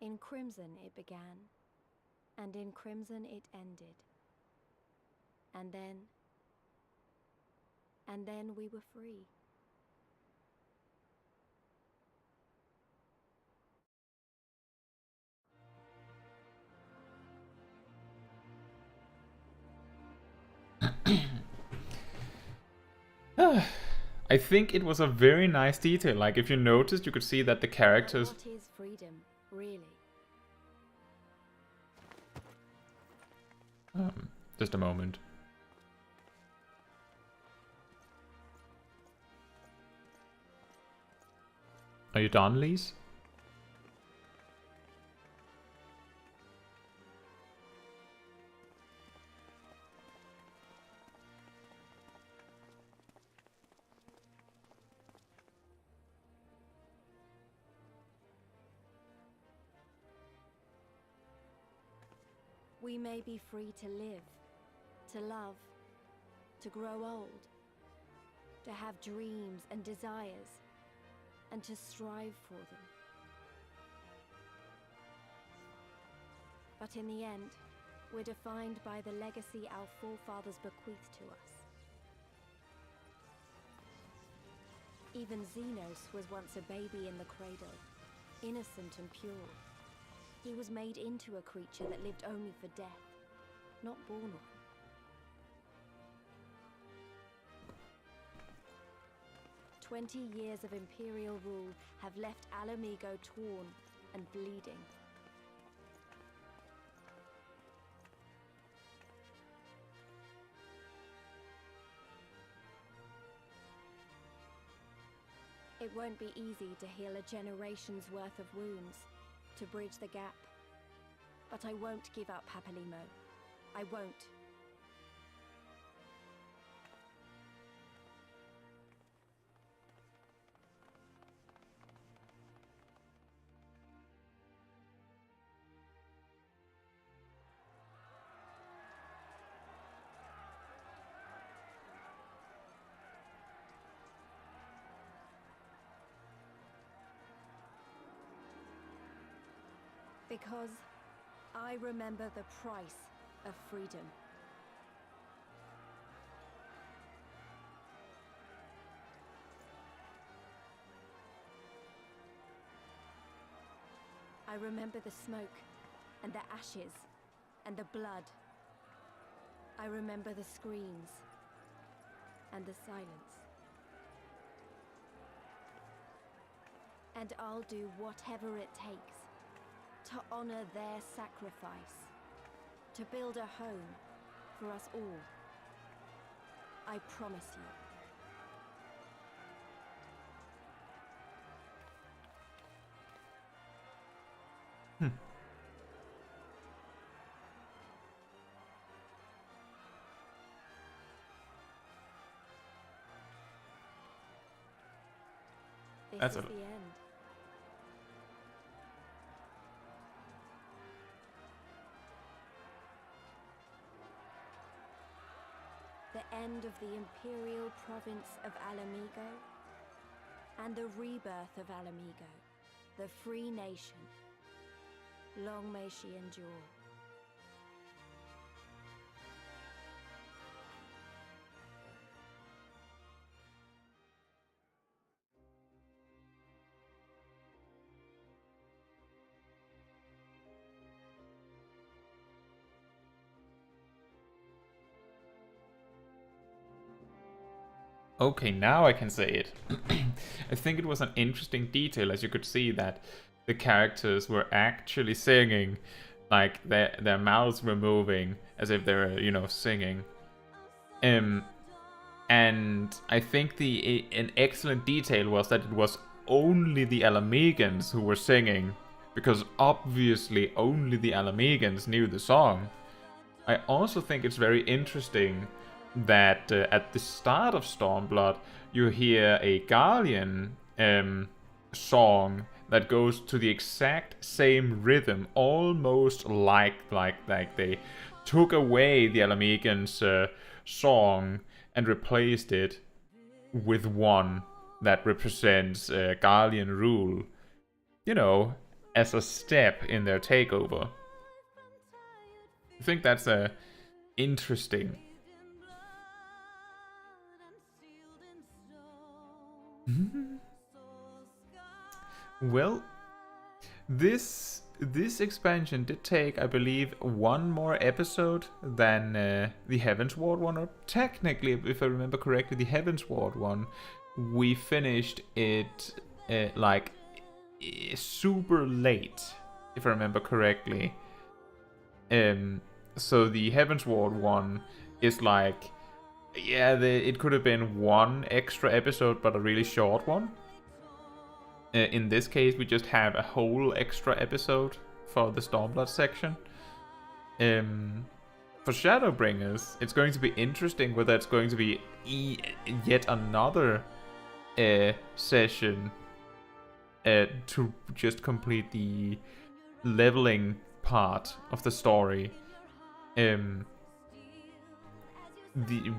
In Crimson it began, And in Crimson it ended. And then we were free.
I think it was a very nice detail. Like, if you noticed, you could see that the characters...
What is freedom, really?
Just a moment. Are you done, Lise?
We may be free to live, to love, to grow old, to have dreams and desires, and to strive for them. But in the end, we're defined by the legacy our forefathers bequeathed to us. Even Zenos was once a baby in the cradle, innocent and pure. He was made into a creature that lived only for death, not born one. "20 years of Imperial rule have left Ala Mhigo torn and bleeding. It won't be easy to heal a generation's worth of wounds, to bridge the gap. But I won't give up, Papalimo. I won't. Because I remember the price of freedom. I remember the smoke, and the ashes, and the blood. I remember the screams, and the silence. And I'll do whatever it takes to honor their sacrifice, to build a home for us all. I promise you. This
That's
is
a...
the end. The end of the Imperial province of Ala Mhigo, and the rebirth of Ala Mhigo, the free nation. Long may she endure.
Okay, now I can say it. I think it was an interesting detail, as you could see that the characters were actually singing, like their mouths were moving as if they were, you know, singing. And I think an excellent detail was that it was only the Ala Mhigans who were singing, because obviously only the Ala Mhigans knew the song. I also think it's very interesting that at the start of Stormblood you hear a Garlean song that goes to the exact same rhythm, almost like they took away the Ala Mhigans' song and replaced it with one that represents Garlean rule, you know, as a step in their takeover. I think that's interesting. Well, this expansion did take, I believe, one more episode than the Heavensward one. Or technically, if I remember correctly, the Heavensward one, we finished it like super late, if I remember correctly. So the Heavensward one is like, yeah, it could have been one extra episode, but a really short one. In this case, we just have a whole extra episode for the Stormblood section. For Shadowbringers, it's going to be interesting whether it's going to be yet another session to just complete the leveling part of the story.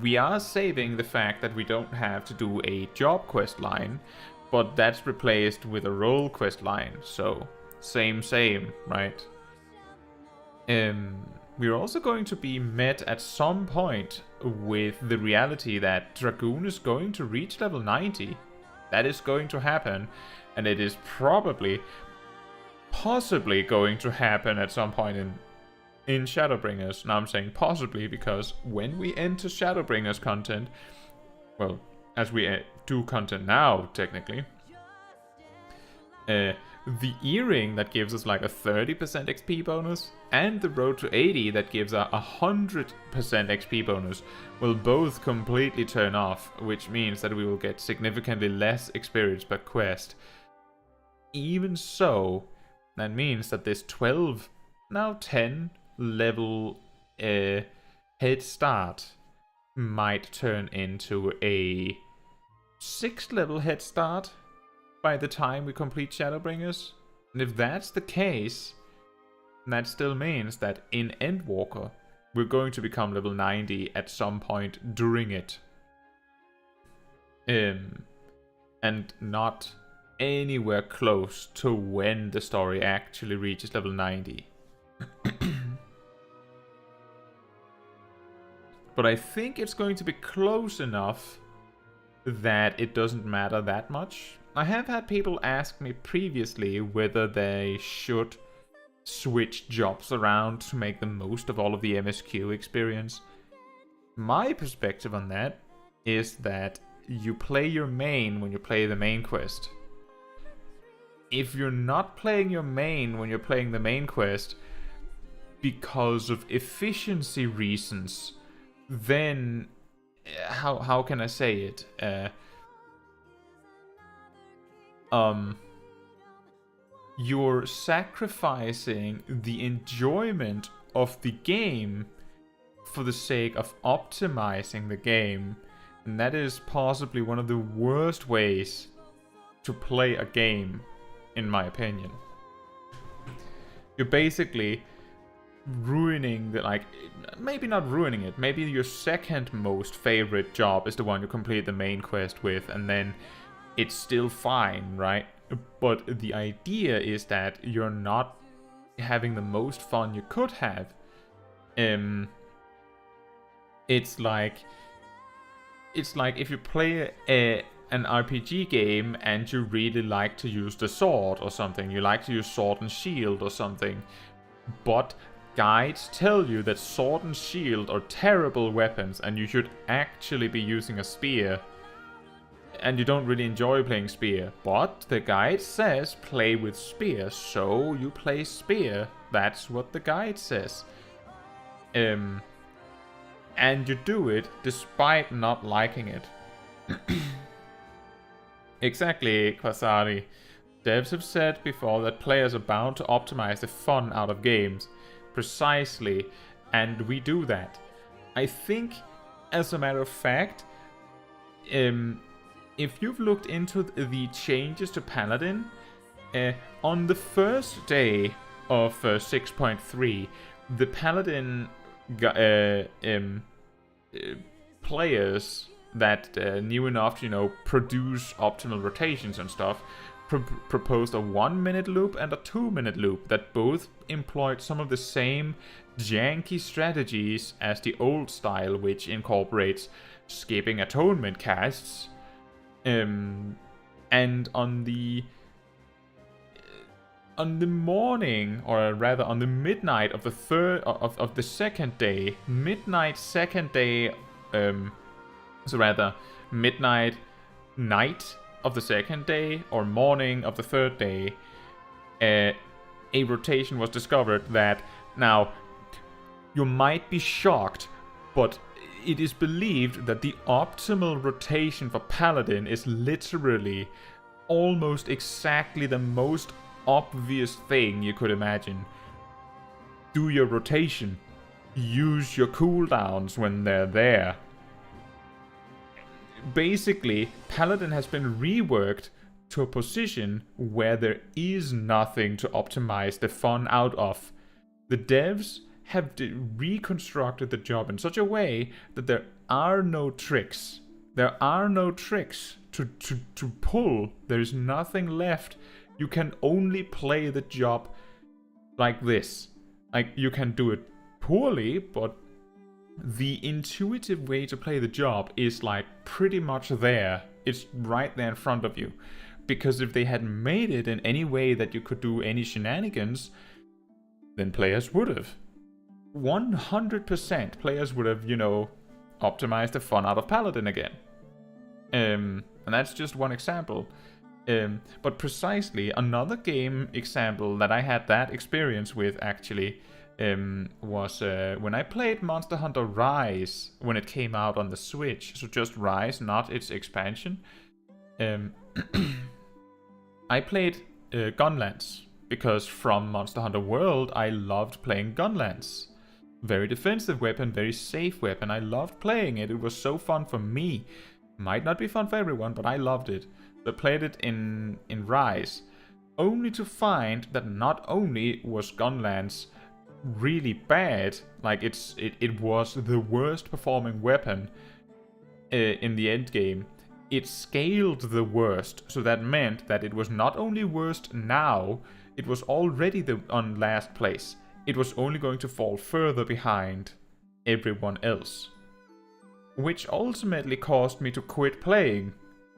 We are saving the fact that we don't have to do a job quest line, but that's replaced with a role quest line, so same, right? We're also going to be met at some point with the reality that Dragoon is going to reach level 90. That is going to happen, and it is possibly going to happen at some point in Shadowbringers. Now I'm saying possibly because when we enter Shadowbringers content, well, as we do content now, technically, the earring that gives us like a 30% XP bonus and the road to 80 that gives a 100% XP bonus will both completely turn off, which means that we will get significantly less experience per quest. Even so, that means that this 12, now 10 level head start might turn into a 6th level head start by the time we complete Shadowbringers. And if that's the case, that still means that in Endwalker, we're going to become level 90 at some point during it. And not anywhere close to when the story actually reaches level 90. But I think it's going to be close enough that it doesn't matter that much. I have had people ask me previously whether they should switch jobs around to make the most of all of the MSQ experience. My perspective on that is that you play your main when you play the main quest. If you're not playing your main when you're playing the main quest because of efficiency reasons, then how can I say it? You're sacrificing the enjoyment of the game for the sake of optimizing the game, and that is possibly one of the worst ways to play a game, in my opinion. You're basically ruining the, like, maybe not ruining it, maybe your second most favorite job is the one you complete the main quest with, and then it's still fine, right? But the idea is that you're not having the most fun you could have. It's like if you play an RPG game and you really like to use the sword or something, you like to use sword and shield or something, but guides tell you that sword and shield are terrible weapons and you should actually be using a spear. And you don't really enjoy playing spear, but the guide says play with spear, so you play spear. That's what the guide says. And you do it despite not liking it. Exactly, Kwasari. Devs have said before that players are bound to optimize the fun out of games. Precisely, and we do that. I think, as a matter of fact, if you've looked into the changes to Paladin, on the first day of 6.3, the Paladin players that knew enough to, you know, produce optimal rotations and stuff, proposed a 1-minute loop and a 2-minute loop that both employed some of the same janky strategies as the old style, which incorporates skipping atonement casts. And on the morning, or rather on the midnight of the second day, midnight second day, so rather midnight night of the second day or morning of the third day, a rotation was discovered that, now, you might be shocked, but it is believed that the optimal rotation for Paladin is literally almost exactly the most obvious thing you could imagine. Do your rotation. Use your cooldowns when they're there. Basically, Paladin has been reworked to a position where there is nothing to optimize the fun out of. The devs have reconstructed the job in such a way that there are no tricks. There are no tricks to pull. There's nothing left. You can only play the job like this. Like, you can do it poorly, but the intuitive way to play the job is like pretty much there. It's right there in front of you. Because if they had made it in any way that you could do any shenanigans, then players would have. 100% players would have, optimized the fun out of Paladin again. And that's just one example. But precisely, another game example that I had that experience with, actually, was when I played Monster Hunter Rise when it came out on the Switch. So just Rise, not its expansion. I played Gunlance, because from Monster Hunter World, I loved playing Gunlance. Very defensive weapon, very safe weapon. I loved playing it. It was so fun for me. Might not be fun for everyone, but I loved it. I played it in Rise, only to find that not only was Gunlance really bad, like it was the worst performing weapon in the end game. It scaled the worst, so that meant that it was not only worst now, it was already on last place. It was only going to fall further behind everyone else. Which ultimately caused me to quit playing,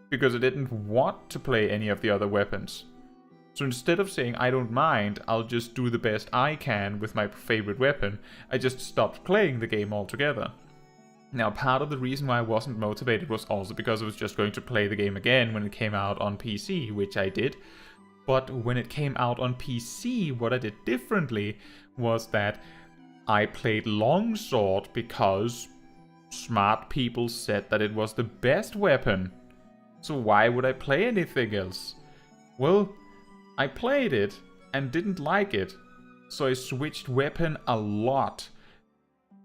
because I didn't want to play any of the other weapons. So instead of saying I don't mind, I'll just do the best I can with my favorite weapon, I just stopped playing the game altogether. Now, part of the reason why I wasn't motivated was also because I was just going to play the game again when it came out on PC, which I did. But when it came out on PC, what I did differently was that I played Longsword because smart people said that it was the best weapon. So why would I play anything else? Well, I played it and didn't like it. So I switched weapon a lot.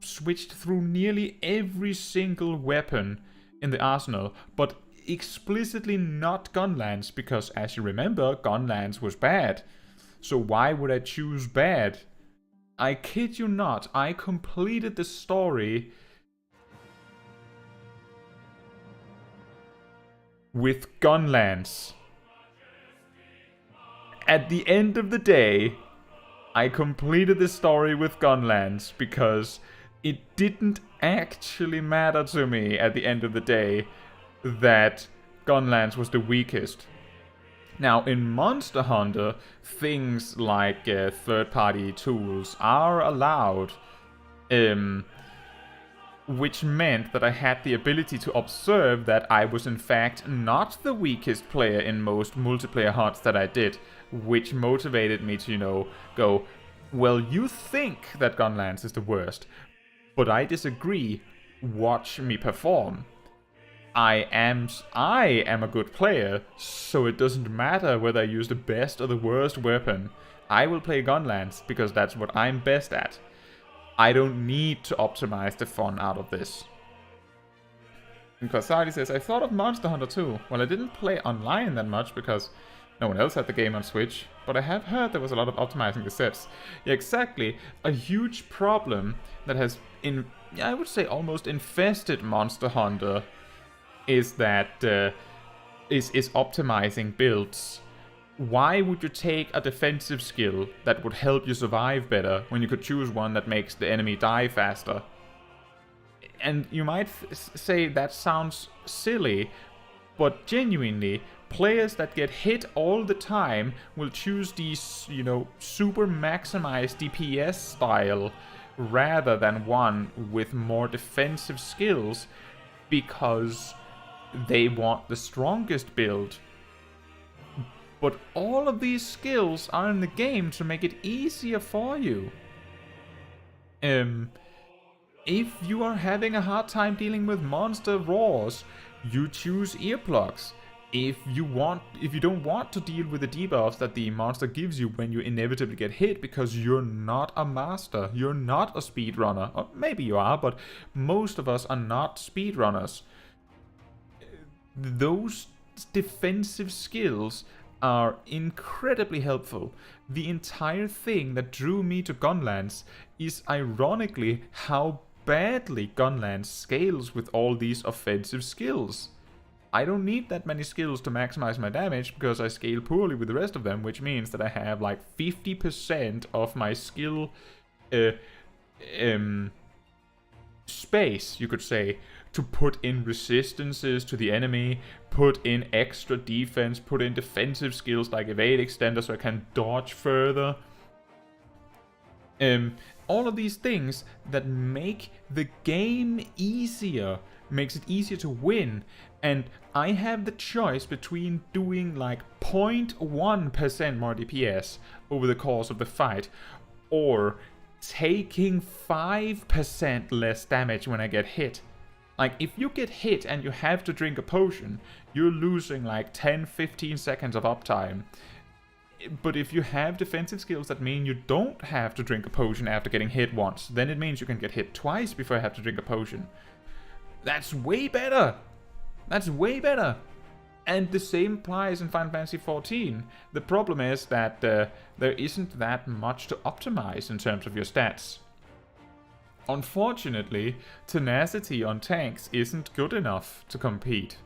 Switched through nearly every single weapon in the arsenal, but explicitly not Gunlance, because as you remember, Gunlance was bad. So why would I choose bad? I kid you not, I completed the story with Gunlance. At the end of the day, I completed the story with Gunlance because it didn't actually matter to me at the end of the day that Gunlance was the weakest. Now, in Monster Hunter, things like third-party tools are allowed, which meant that I had the ability to observe that I was in fact not the weakest player in most multiplayer hunts that I did, which motivated me to, go, well, you think that Gunlance is the worst, but I disagree. Watch me perform. I am a good player, so it doesn't matter whether I use the best or the worst weapon. I will play Gunlance because that's what I'm best at. I don't need to optimize the fun out of this. And Kasadi says, I thought of Monster Hunter too. Well, I didn't play online that much because no one else had the game on Switch, but I have heard there was a lot of optimizing the sets. Yeah, exactly. A huge problem that has, I would say, almost infested Monster Hunter is that is optimizing builds. Why would you take a defensive skill that would help you survive better when you could choose one that makes the enemy die faster? And you might say that sounds silly, but genuinely, players that get hit all the time will choose these, you know, super maximized DPS style rather than one with more defensive skills because they want the strongest build. But all of these skills are in the game to make it easier for you. If you are having a hard time dealing with monster roars, you choose earplugs. If you don't want to deal with the debuffs that the monster gives you when you inevitably get hit because you're not a master, you're not a speedrunner, or maybe you are, but most of us are not speedrunners. Those defensive skills are incredibly helpful. The entire thing that drew me to Gunlance is ironically how badly Gunlance scales with all these offensive skills. I don't need that many skills to maximize my damage because I scale poorly with the rest of them, which means that I have like 50% of my skill space, you could say, to put in resistances to the enemy, put in extra defense, put in defensive skills like evade extender so I can dodge further. All of these things that make the game easier, makes it easier to win, and I have the choice between doing like 0.1% more DPS over the course of the fight, or taking 5% less damage when I get hit. Like, if you get hit and you have to drink a potion, you're losing like 10-15 seconds of uptime. But if you have defensive skills that mean you don't have to drink a potion after getting hit once, then it means you can get hit twice before you have to drink a potion. That's way better! That's way better! And the same applies in Final Fantasy XIV. The problem is that there isn't that much to optimize in terms of your stats. Unfortunately, tenacity on tanks isn't good enough to compete.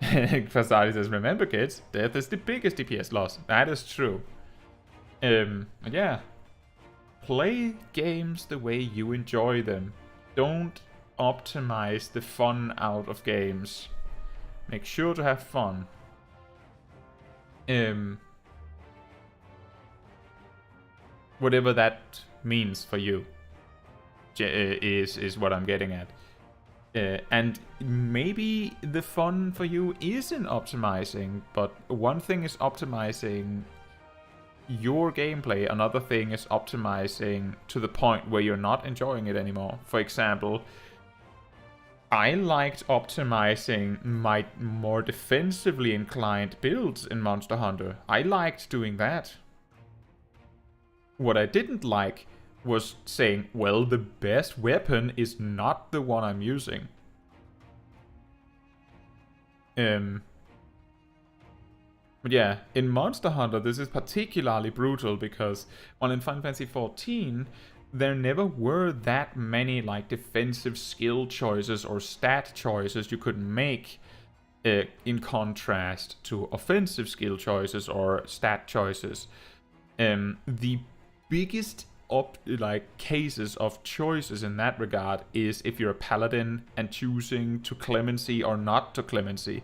Fasadi says, remember kids, death is the biggest DPS loss. That is true. Yeah. Play games the way you enjoy them. Don't optimize the fun out of games. Make sure to have fun. Whatever that means for you is what I'm getting at. And maybe the fun for you is in optimizing, but one thing is optimizing your gameplay, another thing is optimizing to the point where you're not enjoying it anymore. For example, I liked optimizing my more defensively inclined builds in Monster Hunter. I liked doing that. What I didn't like was saying, well, the best weapon is not the one I'm using. But yeah, in Monster Hunter this is particularly brutal because, well, in Final Fantasy XIV there never were that many like defensive skill choices or stat choices you could make in contrast to offensive skill choices or stat choices. The biggest cases of choices in that regard is if you're a paladin and choosing to clemency or not to clemency.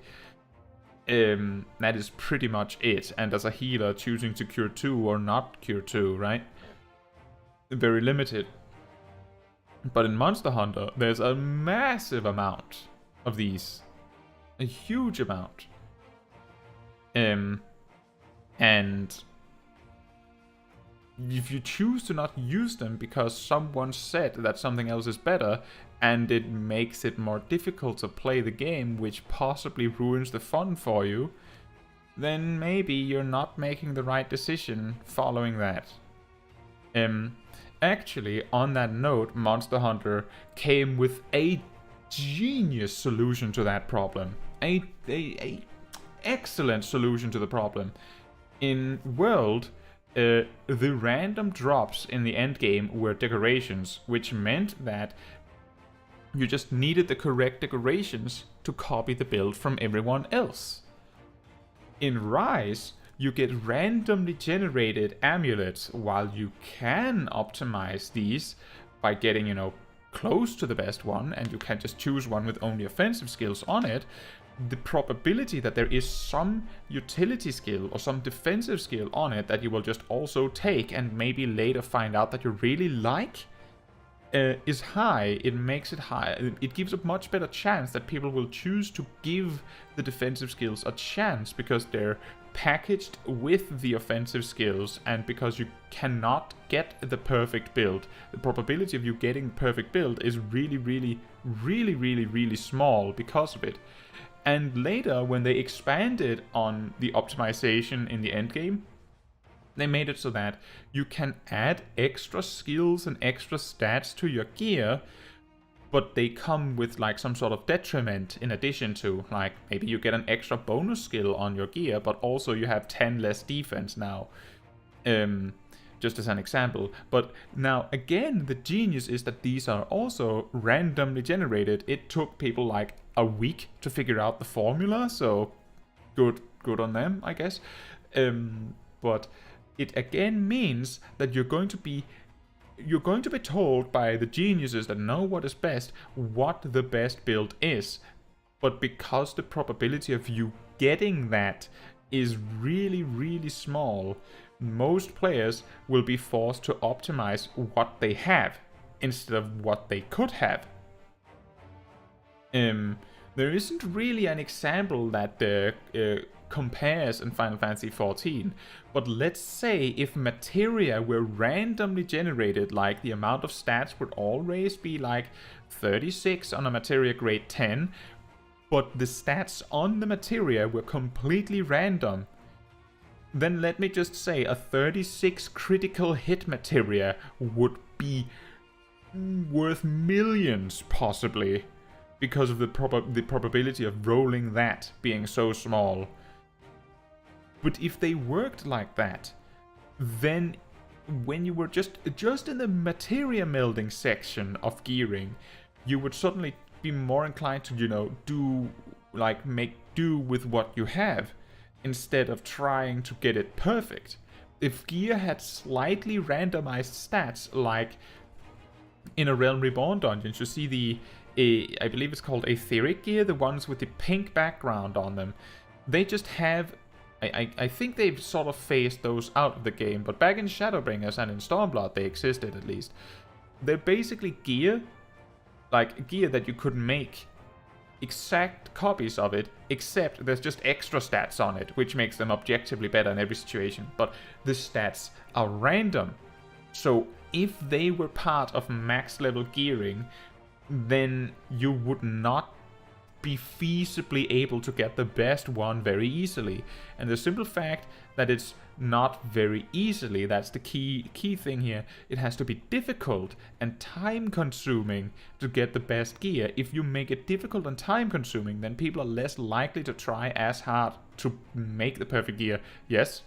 That is pretty much it. And as a healer, choosing to cure 2 or not cure 2, right? Very limited. But in Monster Hunter, there's a massive amount of these. A huge amount. And if you choose to not use them because someone said that something else is better, and it makes it more difficult to play the game, which possibly ruins the fun for you, then maybe you're not making the right decision following that. Actually, on that note, Monster Hunter came with a genius solution to that problem. A excellent solution to the problem. In World, the random drops in the endgame were decorations, which meant that you just needed the correct decorations to copy the build from everyone else. In Rise, you get randomly generated amulets. While you can optimize these by getting, you know, close to the best one, and you can just choose one with only offensive skills on it, the probability that there is some utility skill or some defensive skill on it that you will just also take and maybe later find out that you really like is high. It makes it high. It gives a much better chance that people will choose to give the defensive skills a chance because they're packaged with the offensive skills, and because you cannot get the perfect build. The probability of you getting the perfect build is really small because of it. And later, when they expanded on the optimization in the endgame, they made it so that you can add extra skills and extra stats to your gear, but they come with like some sort of detriment in addition to, like, maybe you get an extra bonus skill on your gear, but also you have 10 less defense now. Just as an example. But now, again, the genius is that these are also randomly generated. It took people like a week to figure out the formula, so good on them, I guess. But it again means that you're going to be told by the geniuses that know what is best, what the best build is. But because the probability of you getting that is really small, most players will be forced to optimize what they have instead of what they could have. There isn't really an example that compares in Final Fantasy XIV, but let's say if materia were randomly generated, like the amount of stats would always be like 36 on a materia grade 10, but the stats on the materia were completely random, then let me just say a 36 critical hit materia would be worth millions, possibly, because of the probability of rolling that being so small. But if they worked like that, then when you were just in the materia melding section of gearing, you would suddenly be more inclined to, you know, make do with what you have, instead of trying to get it perfect. If gear had slightly randomized stats, like in a Realm Reborn dungeons, you see I believe it's called Aetheric gear, the ones with the pink background on them. They just have, I think they've sort of phased those out of the game, but back in Shadowbringers and in Stormblood they existed at least. They're basically gear, like gear that you could make exact copies of it, except there's just extra stats on it, which makes them objectively better in every situation. But the stats are random. So if they were part of max level gearing, then you would not be feasibly able to get the best one very easily. And the simple fact that it's not very easily, that's the key thing here. It has to be difficult and time consuming to get the best gear. If you make it difficult and time consuming, then people are less likely to try as hard to make the perfect gear. Yes,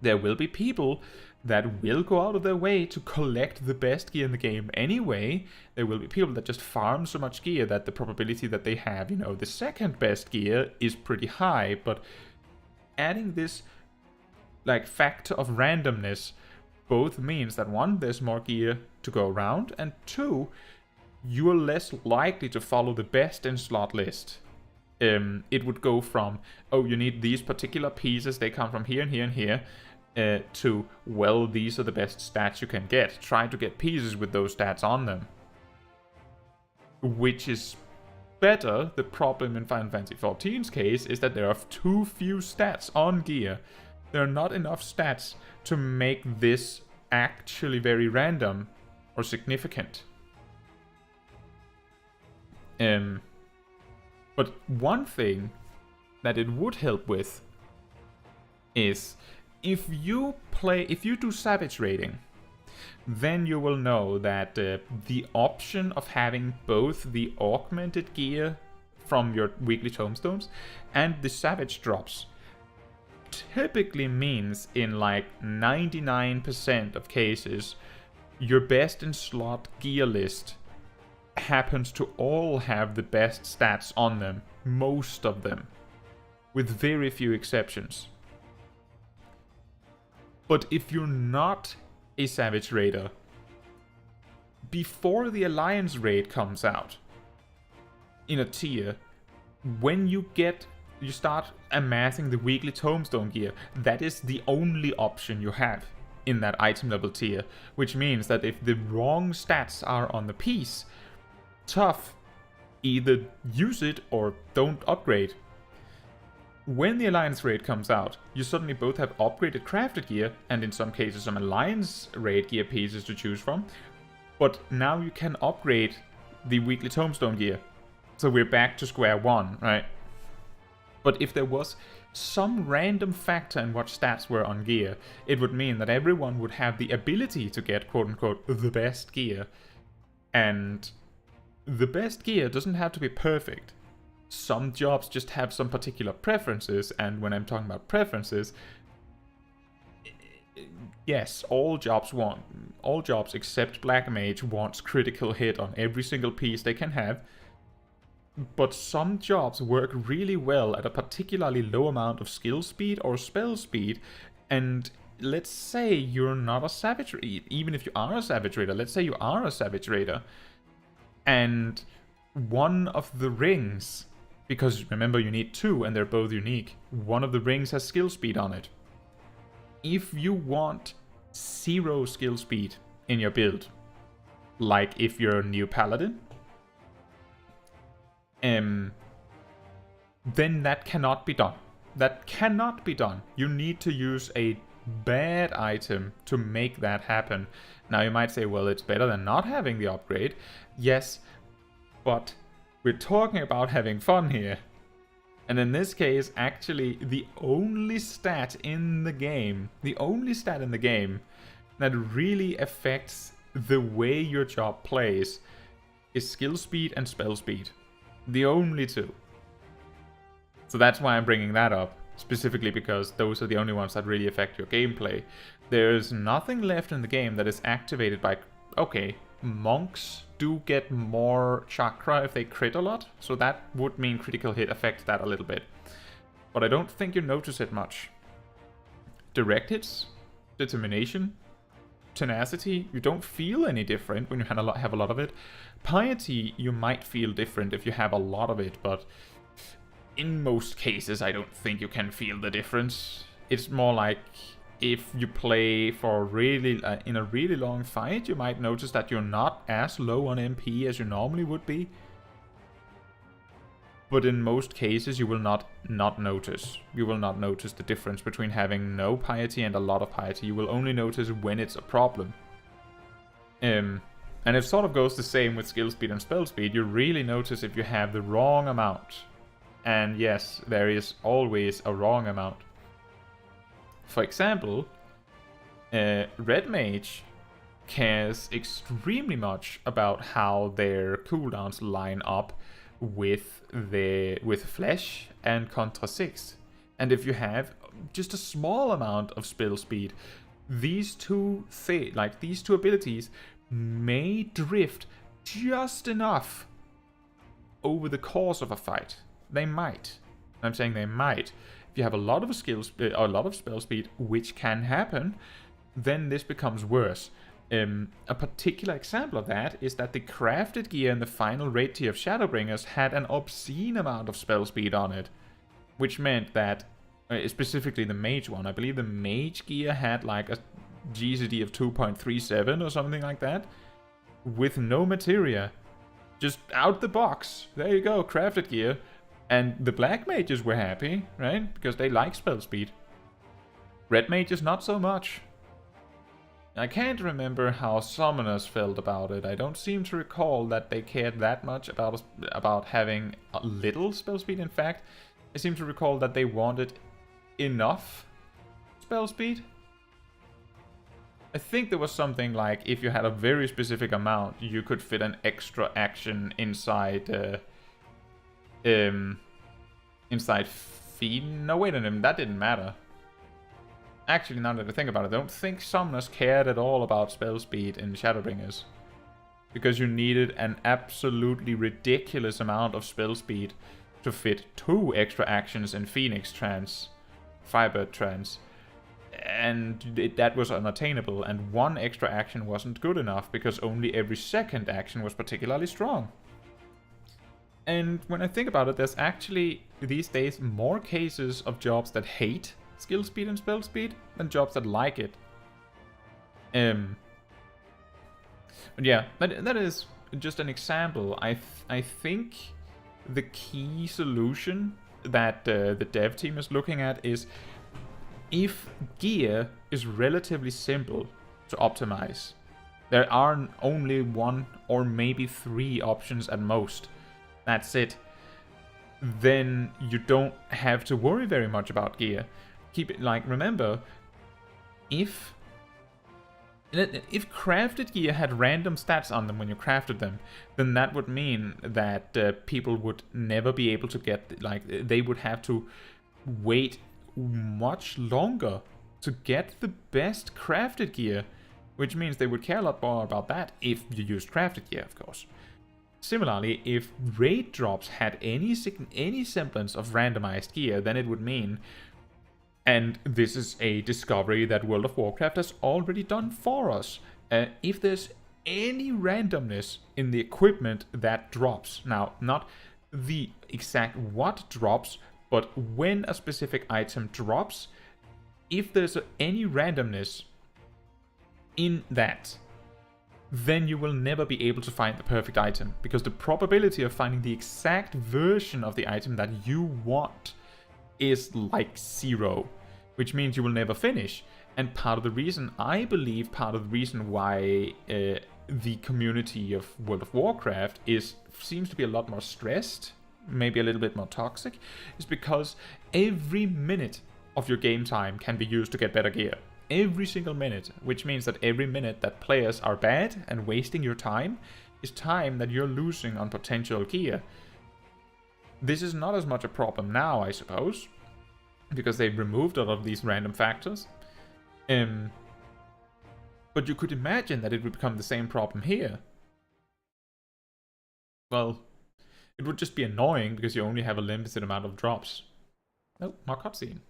there will be people that will go out of their way to collect the best gear in the game anyway. There will be people that just farm so much gear that the probability that they have, you know, the second best gear is pretty high. But adding this like factor of randomness both means that one, there's more gear to go around, and two, you are less likely to follow the best in slot list. It would go from, oh, you need these particular pieces, they come from here and here and here, to, well, these are the best stats you can get. Try to get pieces with those stats on them. Which is better. The problem in Final Fantasy XIV's case is that there are too few stats on gear. There are not enough stats to make this actually very random or significant. But one thing that it would help with is if you do Savage raiding, then you will know that the option of having both the augmented gear from your weekly tomestones and the Savage drops typically means, in like 99% of cases, your best in slot gear list happens to all have the best stats on them, most of them. with very few exceptions. But if you're not a Savage Raider, before the Alliance raid comes out in a tier, when you start amassing the weekly Tombstone gear, that is the only option you have in that item level tier, which means that if the wrong stats are on the piece, tough, either use it or don't upgrade. When the Alliance raid comes out, you suddenly both have upgraded crafted gear, and in some cases some Alliance raid gear pieces to choose from, but now you can upgrade the weekly Tombstone gear. So we're back to square one, right? But if there was some random factor in what stats were on gear, it would mean that everyone would have the ability to get quote-unquote the best gear. And the best gear doesn't have to be perfect. Some jobs just have some particular preferences, and when I'm talking about preferences, yes, all jobs except Black Mage wants critical hit on every single piece they can have. But some jobs work really well at a particularly low amount of skill speed or spell speed, and let's say you're not a Savage Raider, even if you are a Savage Raider, let's say you are a Savage Raider, and one of the rings, because remember you need two and they're both unique, one of the rings has skill speed on it. If you want 0 skill speed in your build, like if you're a new Paladin, then that cannot be done. That cannot be done. You need to use a bad item to make that happen. Now you might say, well, it's better than not having the upgrade. Yes, but we're talking about having fun here. And in this case, actually, the only stat in the game that really affects the way your job plays is skill speed and spell speed. The only two. So that's why I'm bringing that up, specifically because those are the only ones that really affect your gameplay. There's nothing left in the game that is activated by... Okay, monks do get more chakra if they crit a lot, so that would mean critical hit affects that a little bit. But I don't think you notice it much. Direct hits, determination, tenacity, you don't feel any different when you have a lot of it. Piety, you might feel different if you have a lot of it, but in most cases I don't think you can feel the difference. It's more like if you play for really in a really long fight, you might notice that you're not as low on MP as you normally would be. But in most cases you will not notice. You will not notice the difference between having no piety and a lot of piety. You will only notice when it's a problem. And it sort of goes the same with skill speed and spell speed. You really notice if you have the wrong amount. And yes, there is always a wrong amount. For example, Red Mage cares extremely much about how their cooldowns line up with Flesh and Contra 6. And if you have just a small amount of spell speed, these two abilities may drift just enough over the course of a fight. They might. I'm saying they might. If you have a lot of spell speed, which can happen, then this becomes worse. A particular example of that is that the crafted gear in the final raid tier of Shadowbringers had an obscene amount of spell speed on it, which meant that, specifically the mage one, I believe the mage gear had like a GCD of 2.37 or something like that, with no materia. Just out the box. There you go, crafted gear. And the black mages were happy, right? Because they like spell speed. Red mages not so much. I can't remember how summoners felt about it. I don't seem to recall that they cared that much about having a little spell speed. In fact, I seem to recall that they wanted enough spell speed. I think there was something like if you had a very specific amount, you could fit an extra action inside feed. No, wait a minute, that didn't matter. Actually, now that I think about it, I don't think summoners cared at all about spell speed in Shadowbringers, because you needed an absolutely ridiculous amount of spell speed to fit 2 extra actions in Phoenix Trance, Firebird Trance, and that was unattainable, and 1 extra action wasn't good enough because only every second action was particularly strong. And when I think about it, there's actually these days more cases of jobs that hate skill speed and spell speed than jobs that like it. But yeah, that is just an example. I think the key solution that the dev team is looking at is, if gear is relatively simple to optimize, there are only 1 or maybe 3 options at most, that's it, then you don't have to worry very much about gear. Keep it, like, remember, if crafted gear had random stats on them when you crafted them, then that would mean that people would never be able to get, like, they would have to wait much longer to get the best crafted gear, which means they would care a lot more about that if you used crafted gear, of course. Similarly, if raid drops had any semblance of randomized gear, then it would mean, and this is a discovery that World of Warcraft has already done for us, if there's any randomness in the equipment that drops, now not the exact what drops, but when a specific item drops, if there's any randomness in that, then you will never be able to find the perfect item, because the probability of finding the exact version of the item that you want is like 0, which means you will never finish. And part of the reason, I believe, why the community of World of Warcraft seems to be a lot more stressed, maybe a little bit more toxic, is because every minute of your game time can be used to get better gear. Every single minute, which means that every minute that players are bad and wasting your time is time that you're losing on potential gear. This is not as much a problem now, I suppose, because they've removed all of these random factors. But you could imagine that it would become the same problem here. Well, it would just be annoying because you only have a limited amount of drops. Oh, more cutscene.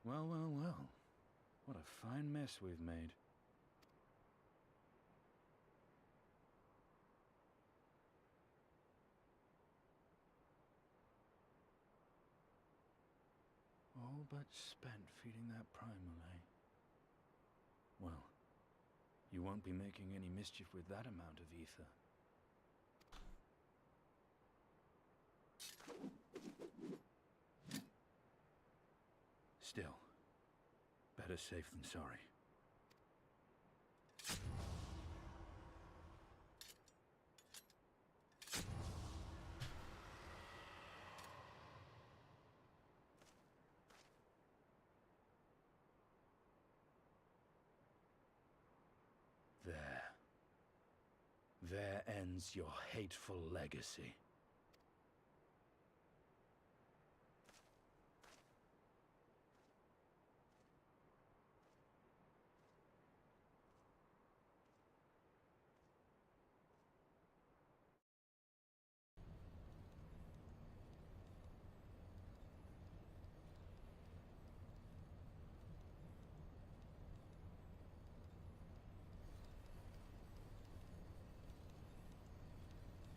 Well, well, well. What a fine mess we've made. All but spent feeding that primal, eh? Well, you won't be making any mischief with that amount of ether. Still, better safe than sorry. There ends your hateful legacy.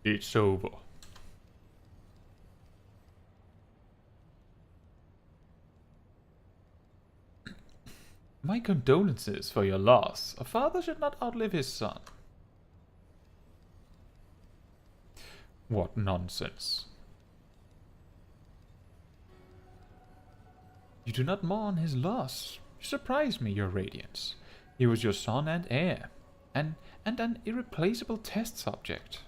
It's over. My condolences for your loss. A father should not outlive his son. What nonsense. You do not mourn his loss. You surprise me, your radiance. He was your son and heir, and an irreplaceable test subject.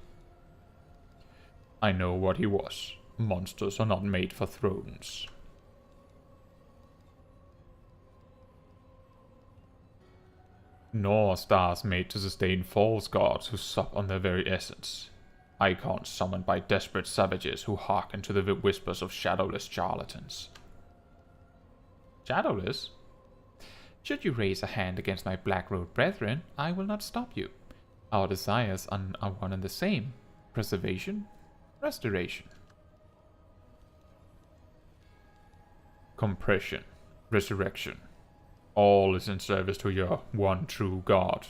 I know what he was. Monsters are not made for thrones. Nor stars made to sustain false gods who sup on their very essence. Icons summoned by desperate savages who hearken to the whispers of shadowless charlatans. Shadowless? Should you raise a hand against my Black Road brethren, I will not stop you. Our desires are one and the same. Preservation, restoration. Compression, resurrection. All is in service to your one true God.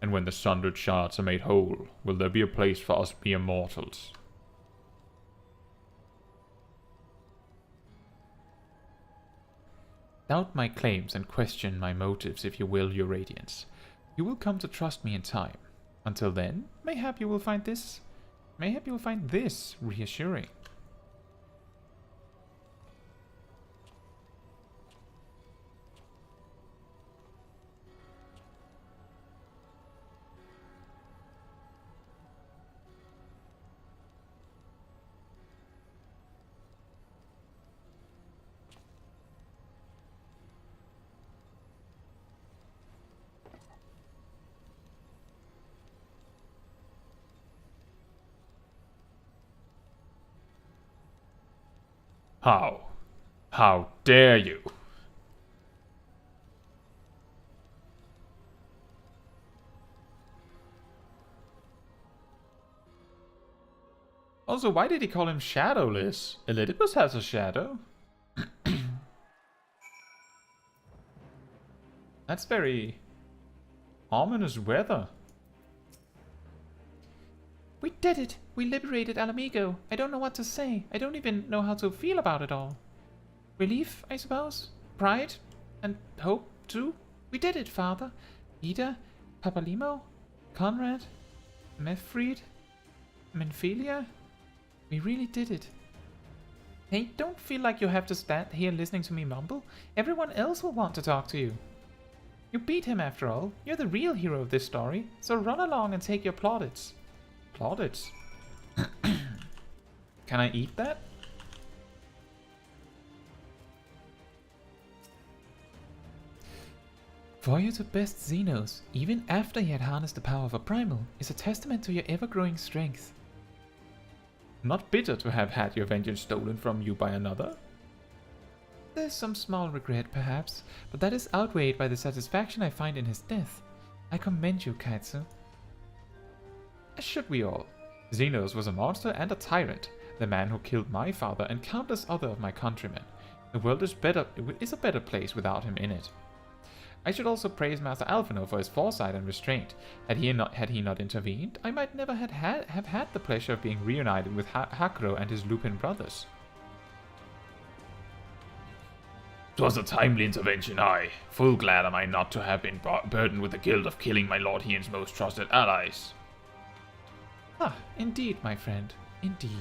And when the sundered shards are made whole, will there be a place for us mere mortals? Doubt my claims and question my motives if you will, your radiance. You will come to trust me in time. Until then, mayhap you will find this reassuring.
How? How dare you?
Also, why did he call him shadowless? Elidibus has a shadow. That's very ominous weather. We did it! We liberated Alamigo. I don't know what to say. I don't even know how to feel about it all. Relief, I suppose? Pride? And hope, too? We did it, Father. Ida, Papalimo, Conrad, Mefried, Menphilia. We really did it. Hey, don't feel like you have to stand here listening to me mumble. Everyone else will want to talk to you. You beat him after all. You're the real hero of this story. So run along and take your plaudits. Plaudits? Can I eat that? For you to best Zenos, even after he had harnessed the power of a primal, is a testament to your ever-growing strength. Not bitter to have had your vengeance stolen from you by another? There's some small regret, perhaps, but that is outweighed by the satisfaction I find in his death. I commend you, Caetsu. As should we all. Zenos was a monster and a tyrant, the man who killed my father and countless other of my countrymen. The world is a better place without him in it. I should also praise Master Alphino for his foresight and restraint. Had he not intervened, I might never have had the pleasure of being reunited with Hakro and his Lupin brothers.
'Twas a timely intervention, aye. Full glad am I not to have been burdened with the guilt of killing my Lord Hion's most trusted allies.
Ah, indeed, my friend, indeed.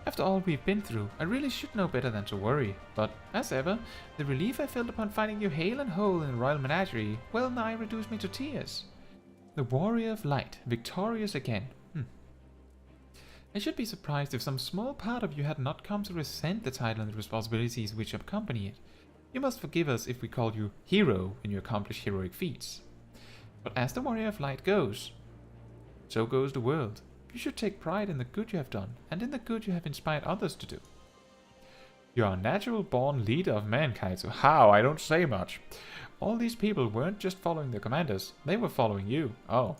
After all we've been through, I really should know better than to worry, but, as ever, the relief I felt upon finding you hale and whole in the Royal Menagerie well nigh reduced me to tears. The Warrior of Light, victorious again. I should be surprised if some small part of you had not come to resent the title and the responsibilities which accompany it. You must forgive us if we call you hero when you accomplish heroic feats. But as the Warrior of Light goes, so goes the world. You should take pride in the good you have done, and in the good you have inspired others to do. You are a natural-born leader of men, Caetsu. How? I don't say much. All these people weren't just following their commanders, they were following you. Oh.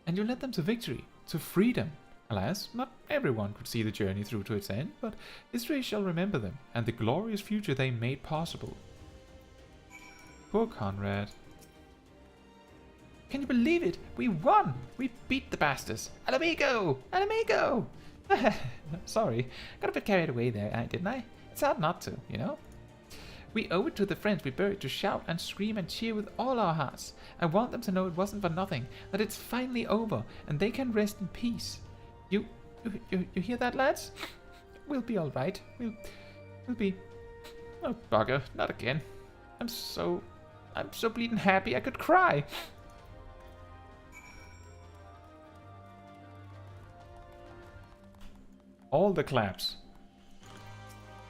And you led them to victory, to freedom. Alas, not everyone could see the journey through to its end, but history shall remember them, and the glorious future they made possible. Poor Conrad. Can you believe it? We won! We beat the bastards! Alamigo! Alamigo! Sorry, got a bit carried away there, didn't I? It's hard not to, you know? We owe it to the friends we buried to shout and scream and cheer with all our hearts. I want them to know it wasn't for nothing, that it's finally over, and they can rest in peace. You hear that, lads? We'll be all right. We'll be... Oh, bugger, not again. I'm so bleeding happy I could cry. All the claps.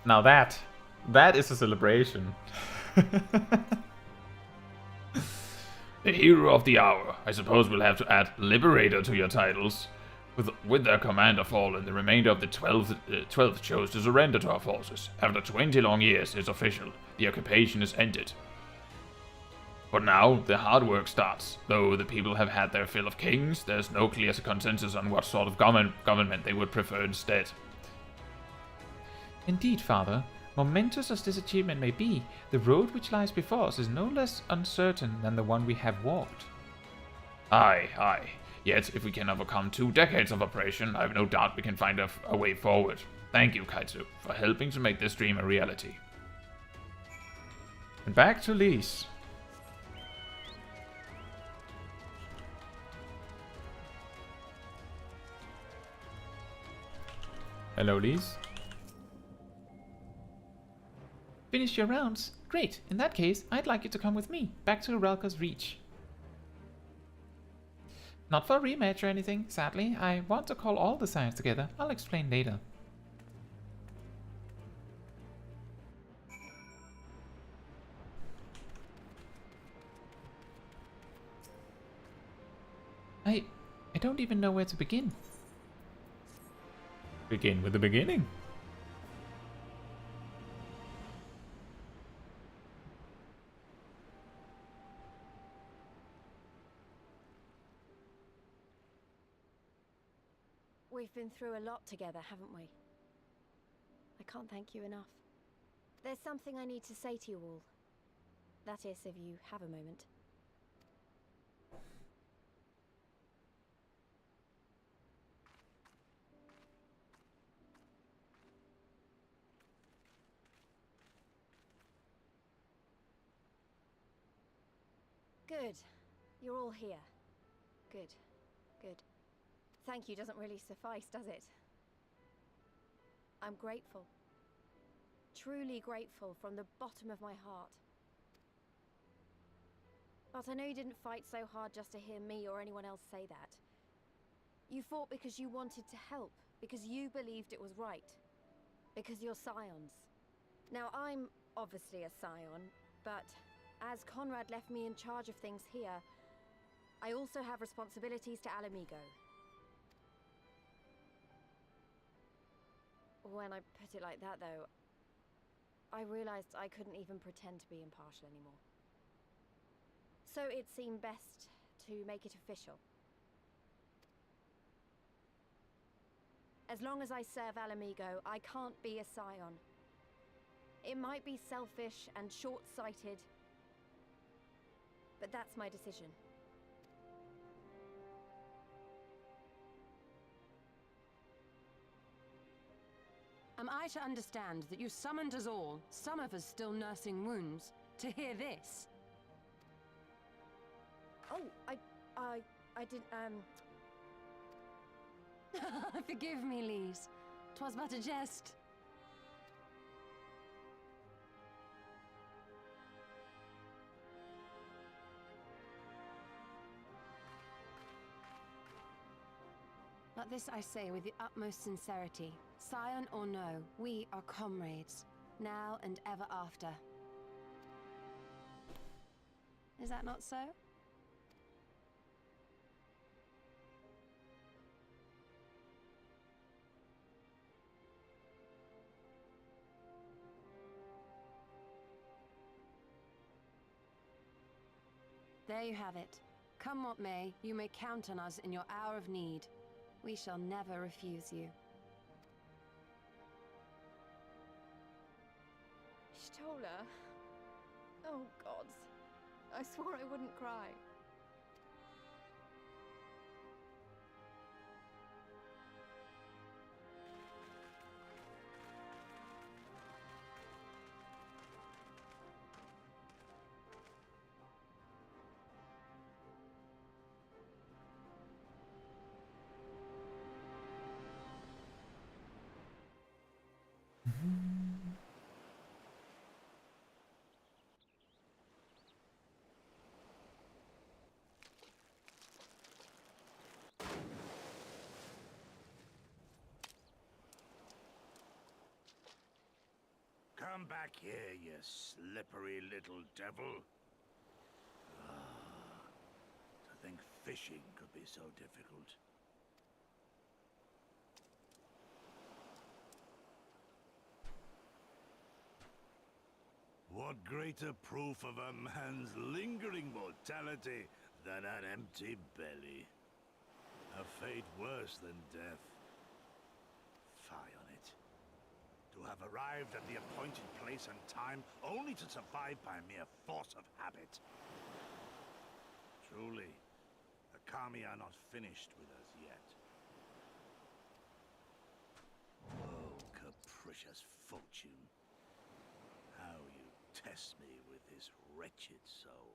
Now that is a celebration.
The hero of the hour. I suppose we'll have to add Liberator to your titles. With their commander fallen, the remainder of the 12th chose to surrender to our forces. After 20 long years, it's official. The occupation is ended. But now, the hard work starts. Though the people have had their fill of kings, there's no clear consensus on what sort of government they would prefer instead.
Indeed, Father. Momentous as this achievement may be, the road which lies before us is no less uncertain than the one we have walked.
Aye, aye. Yet, if we can overcome 2 decades of operation, I have no doubt we can find a way forward. Thank you, Caetsu, for helping to make this dream a reality.
And back to Lys. Hello, Lys. Finished your rounds? Great. In that case, I'd like you to come with me, back to Relka's Reach. Not for a rematch or anything, sadly. I want to call all the signs together. I'll explain later. I don't even know where to begin. Begin with the beginning.
We've been through a lot together, haven't we? I can't thank you enough. There's something I need to say to you all. That is, if you have a moment. Good. You're all here. Good. Good. Thank you doesn't really suffice, does it? I'm grateful. Truly grateful from the bottom of my heart. But I know you didn't fight so hard just to hear me or anyone else say that. You fought because you wanted to help, because you believed it was right. Because you're scions. Now, I'm obviously a scion, but as Conrad left me in charge of things here, I also have responsibilities to Alamigo. When I put it like that, though, I realized I couldn't even pretend to be impartial anymore. So it seemed best to make it official. As long as I serve Alamigo, I can't be a scion. It might be selfish and short-sighted, but that's my decision.
Am I to understand that you summoned us all, some of us still nursing wounds, to hear this?
Oh, I didn't,
Forgive me, Lys. 'Twas but a jest. But this I say with the utmost sincerity. Scion or no, we are comrades, now and ever after. Is that not so? There you have it. Come what may, you may count on us in your hour of need. We shall never refuse you.
Stola? Oh, gods. I swore I wouldn't cry.
Come back here, you slippery little devil. fishing could be so difficult. What greater proof of a man's lingering mortality than an empty belly? A fate worse than death. Fie on it. To have arrived at the appointed place and time only to survive by mere force of habit. Truly, the Kami are not finished with us yet. Oh, capricious fortune. How you test me with this wretched soul.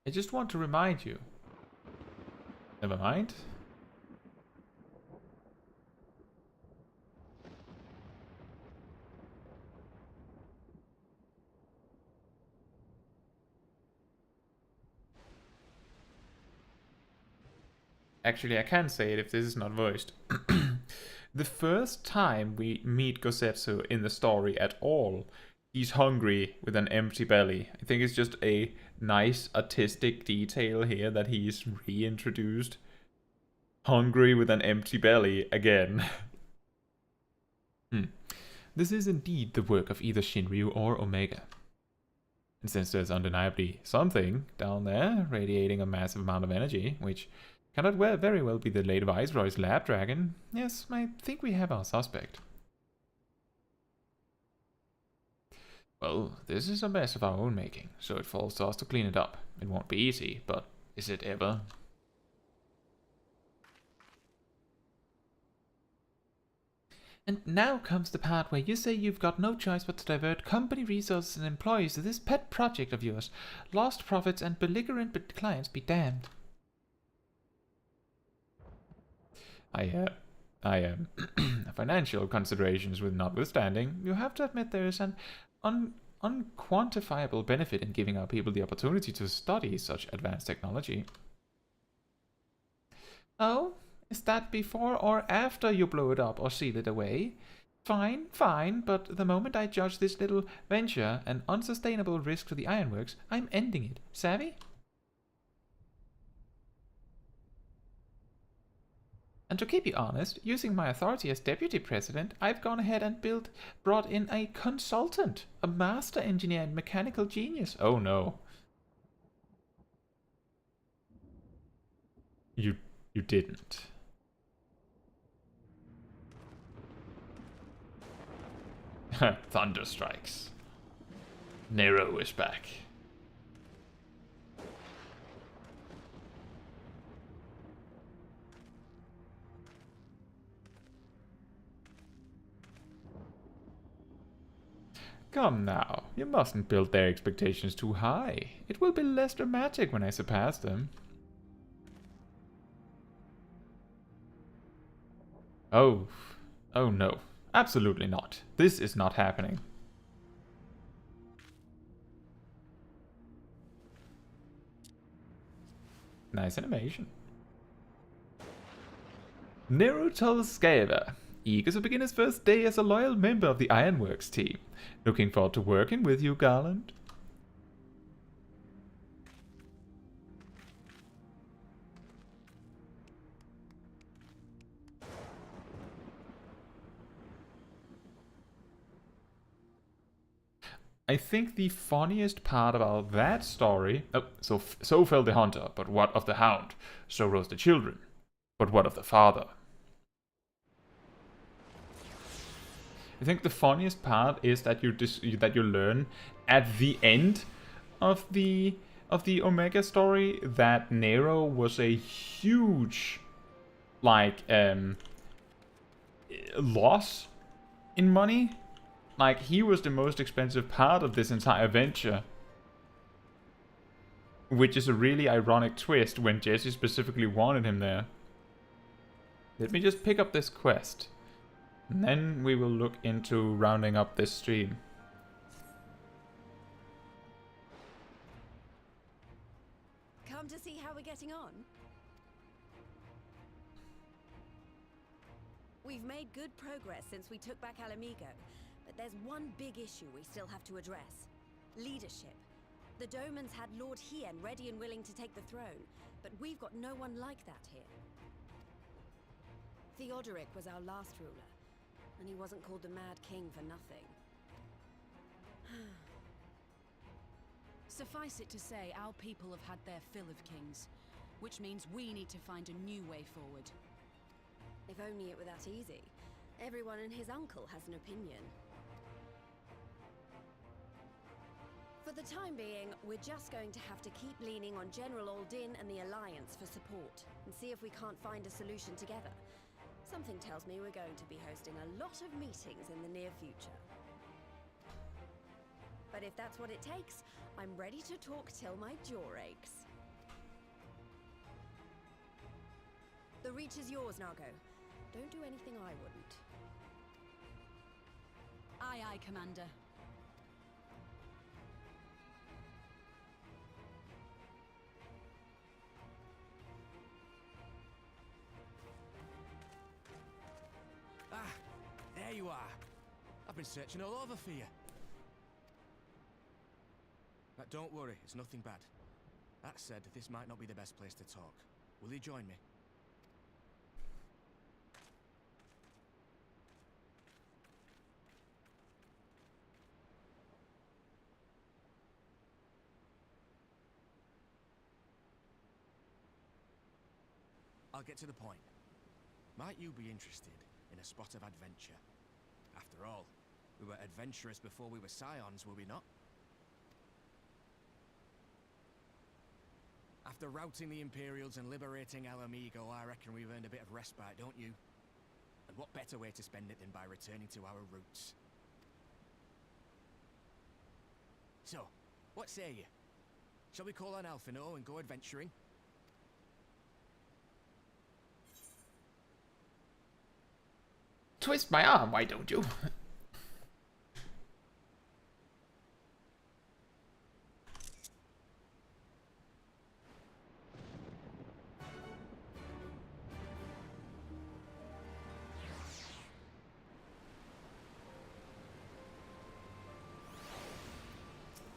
I just want to remind you. Never mind. Actually, I can say it if this is not voiced. The first time we meet Gosetsu in the story at all, he's hungry with an empty belly. I think it's just a nice artistic detail here that he's reintroduced. Hungry with an empty belly again. This is indeed the work of either Shinryu or Omega. And since there's undeniably something down there radiating a massive amount of energy, which cannot very well be the late Viceroy's lab dragon, yes, I think we have our suspect. Well, this is a mess of our own making, so it falls to us to clean it up. It won't be easy, but is it ever? And now comes the part where you say you've got no choice but to divert company resources and employees to this pet project of yours. Lost profits and belligerent clients be damned. Financial considerations with notwithstanding, you have to admit there is an unquantifiable benefit in giving our people the opportunity to study such advanced technology. Oh, is that before or after you blow it up or seal it away? Fine, fine, but the moment I judge this little venture an unsustainable risk to the ironworks, I'm ending it. Savvy? And to keep you honest, using my authority as deputy president, I've gone ahead and brought in a consultant, a master engineer and mechanical genius. Oh no. You didn't. Thunder strikes. Nero is back. Come now, you mustn't build their expectations too high. It will be less dramatic when I surpass them. Oh no, absolutely not. This is not happening. Nice animation. Nero Tolskeva, eager to begin his first day as a loyal member of the Ironworks team. Looking forward to working with you, Garland. I think the funniest part about that story... Oh, so fell the hunter, but what of the hound? So rose the children, but what of the father? I think the funniest part is that you learn at the end of the Omega story that Nero was a huge loss in money. Like, he was the most expensive part of this entire venture. Which is a really ironic twist when Jesse specifically wanted him there. Let me just pick up this quest. And then we will look into rounding up this stream.
getting on? We've made good progress since we took back Alamigo, but there's one big issue we still have to address. Leadership. The Domans had Lord Hien ready and willing to take the throne, but we've got no one like that here. Theodoric was our last ruler, and he wasn't called the Mad King for nothing.
Suffice it to say, our people have had their fill of kings, which means we need to find a new way forward.
If only it were that easy. Everyone and his uncle has an opinion. For the time being, we're just going to have to keep leaning on General Aldin and the Alliance for support, and see if we can't find a solution together. Something tells me we're going to be hosting a lot of meetings in the near future. But if that's what it takes, I'm ready to talk till my jaw aches. The Reach is yours, Nago. Don't do anything I wouldn't.
Aye, aye, Commander.
Ah, there you are. I've been searching all over for you. But don't worry, it's nothing bad. That said, this might not be the best place to talk. Will you join me? I'll get to the point. Might you be interested in a spot of adventure? After all, we were adventurous before we were scions, were we not? After routing the Imperials and liberating Alamigo, I reckon we've earned a bit of respite, don't you? And what better way to spend it than by returning to our roots? So, what say you? Shall we call on Alphino and go adventuring?
Twist my arm, why don't you?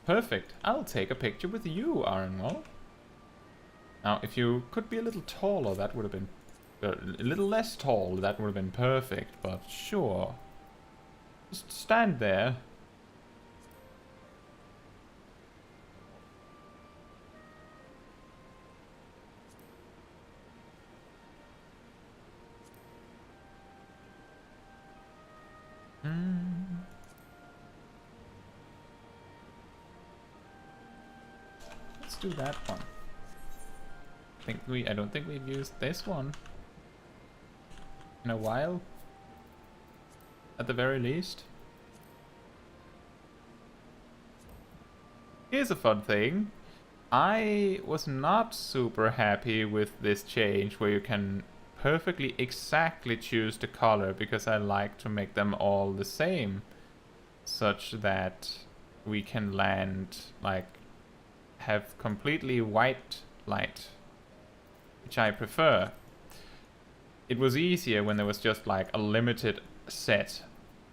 Perfect. I'll take a picture with you, Arenwall. Now, if you could be a little taller, that would have been... a little less tall, that would have been perfect, but sure. Just stand there. Let's do that one. I don't think we've used this one in a while, at the very least. Here's a fun thing. I was not super happy with this change where you can perfectly exactly choose the color, because I like to make them all the same, such that we can land, like, have completely white light, which I prefer. It was easier when there was just like a limited set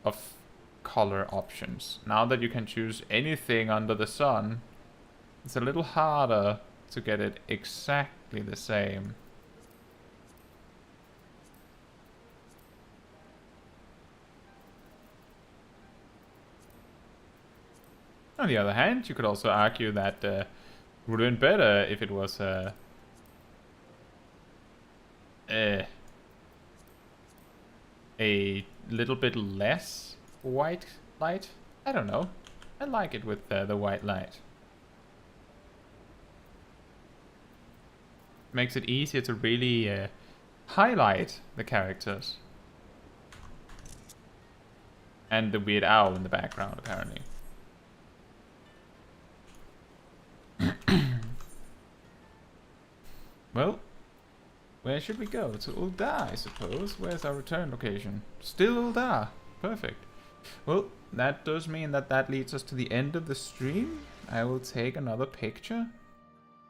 of color options. Now that you can choose anything under the sun, it's a little harder to get it exactly the same. On the other hand, you could also argue that it would have been better if it was a little bit less white light. I don't know. I like it with the white light. Makes it easier to really highlight the characters. And the weird owl in the background, apparently. Well, where should we go? To Ul'dah, I suppose. Where's our return location? Still Ul'dah. Perfect. Well, that does mean that that leads us to the end of the stream. I will take another picture.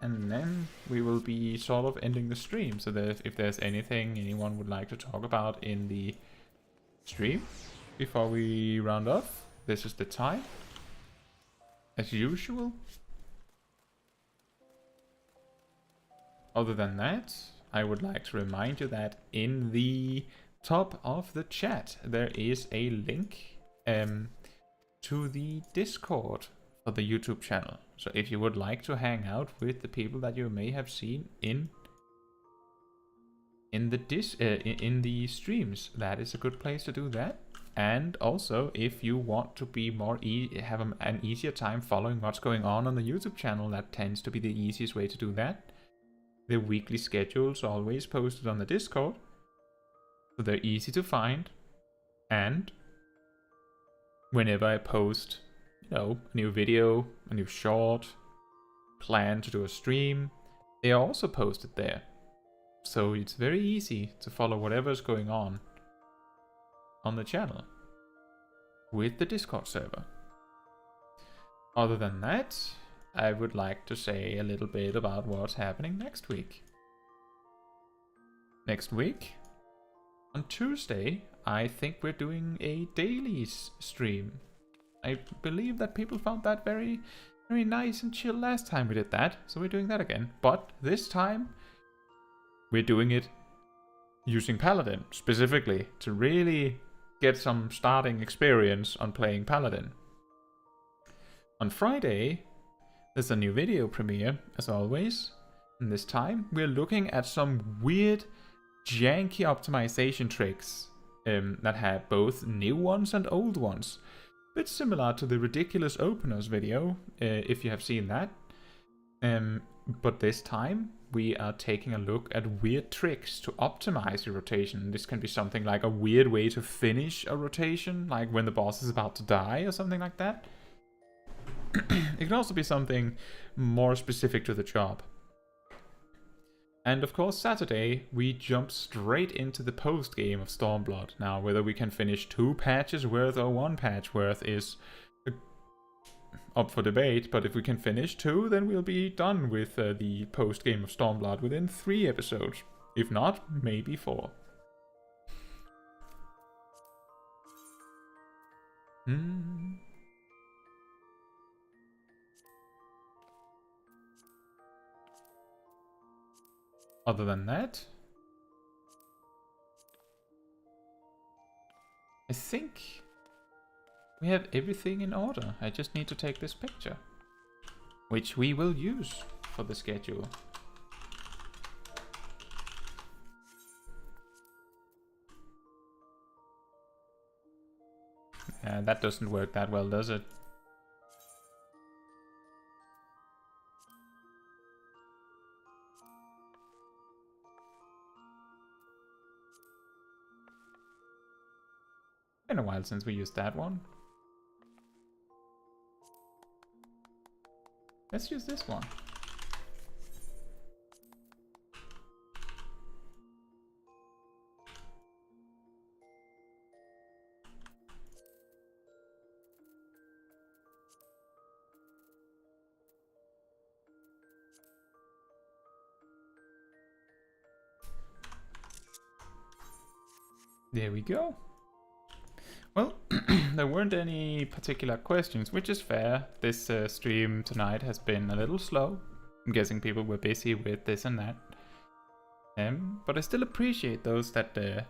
And then we will be sort of ending the stream. So that if there's anything anyone would like to talk about in the stream before we round off, this is the time. As usual. Other than that, I would like to remind you that in the top of the chat there is a link to the Discord for the YouTube channel. So if you would like to hang out with the people that you may have seen in the streams, that is a good place to do that. And also, if you want to be more have an easier time following what's going on the YouTube channel, that tends to be the easiest way to do that. The weekly schedules are always posted on the Discord, so they're easy to find. And whenever I post, you know, a new video, a new short, plan to do a stream, they are also posted there. So it's very easy to follow whatever's going on the channel with the Discord server. Other than that, I would like to say a little bit about what's happening next week. Next week, on Tuesday, I think we're doing a dailies stream. I believe that people found that very, very nice and chill last time we did that, so we're doing that again. But this time, we're doing it using Paladin, specifically, to really get some starting experience on playing Paladin. On Friday, there's a new video premiere, as always, and this time we're looking at some weird, janky optimization tricks that have both new ones and old ones. A bit similar to the Ridiculous Openers video, if you have seen that. But this time, we are taking a look at weird tricks to optimize your rotation. This can be something like a weird way to finish a rotation, like when the boss is about to die or something like that. It can also be something more specific to the job. And of course, Saturday, we jump straight into the post-game of Stormblood. Now, whether we can finish 2 patches worth or 1 patch worth is up for debate, but if we can finish 2, then we'll be done with the post-game of Stormblood within 3 episodes. If not, maybe 4. Other than that, I think we have everything in order. I just need to take this picture, which we will use for the schedule. That doesn't work that well, does it? Been a while since we used that one. Let's use this one. There we go. Well, there weren't any particular questions, which is fair. This stream tonight has been a little slow. I'm guessing people were busy with this and that. But I still appreciate those that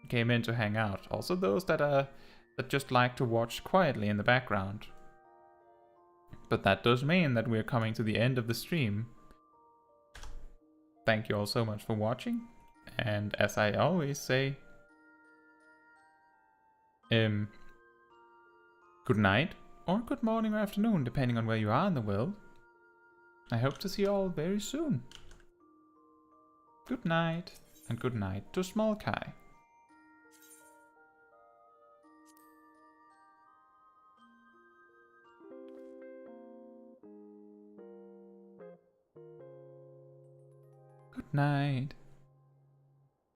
came in to hang out. Also those that just like to watch quietly in the background. But that does mean that we're coming to the end of the stream. Thank you all so much for watching. And as I always say, good night, or good morning or afternoon, depending on where you are in the world. I hope to see you all very soon. Good night, and good night to Smol Kai. Good night.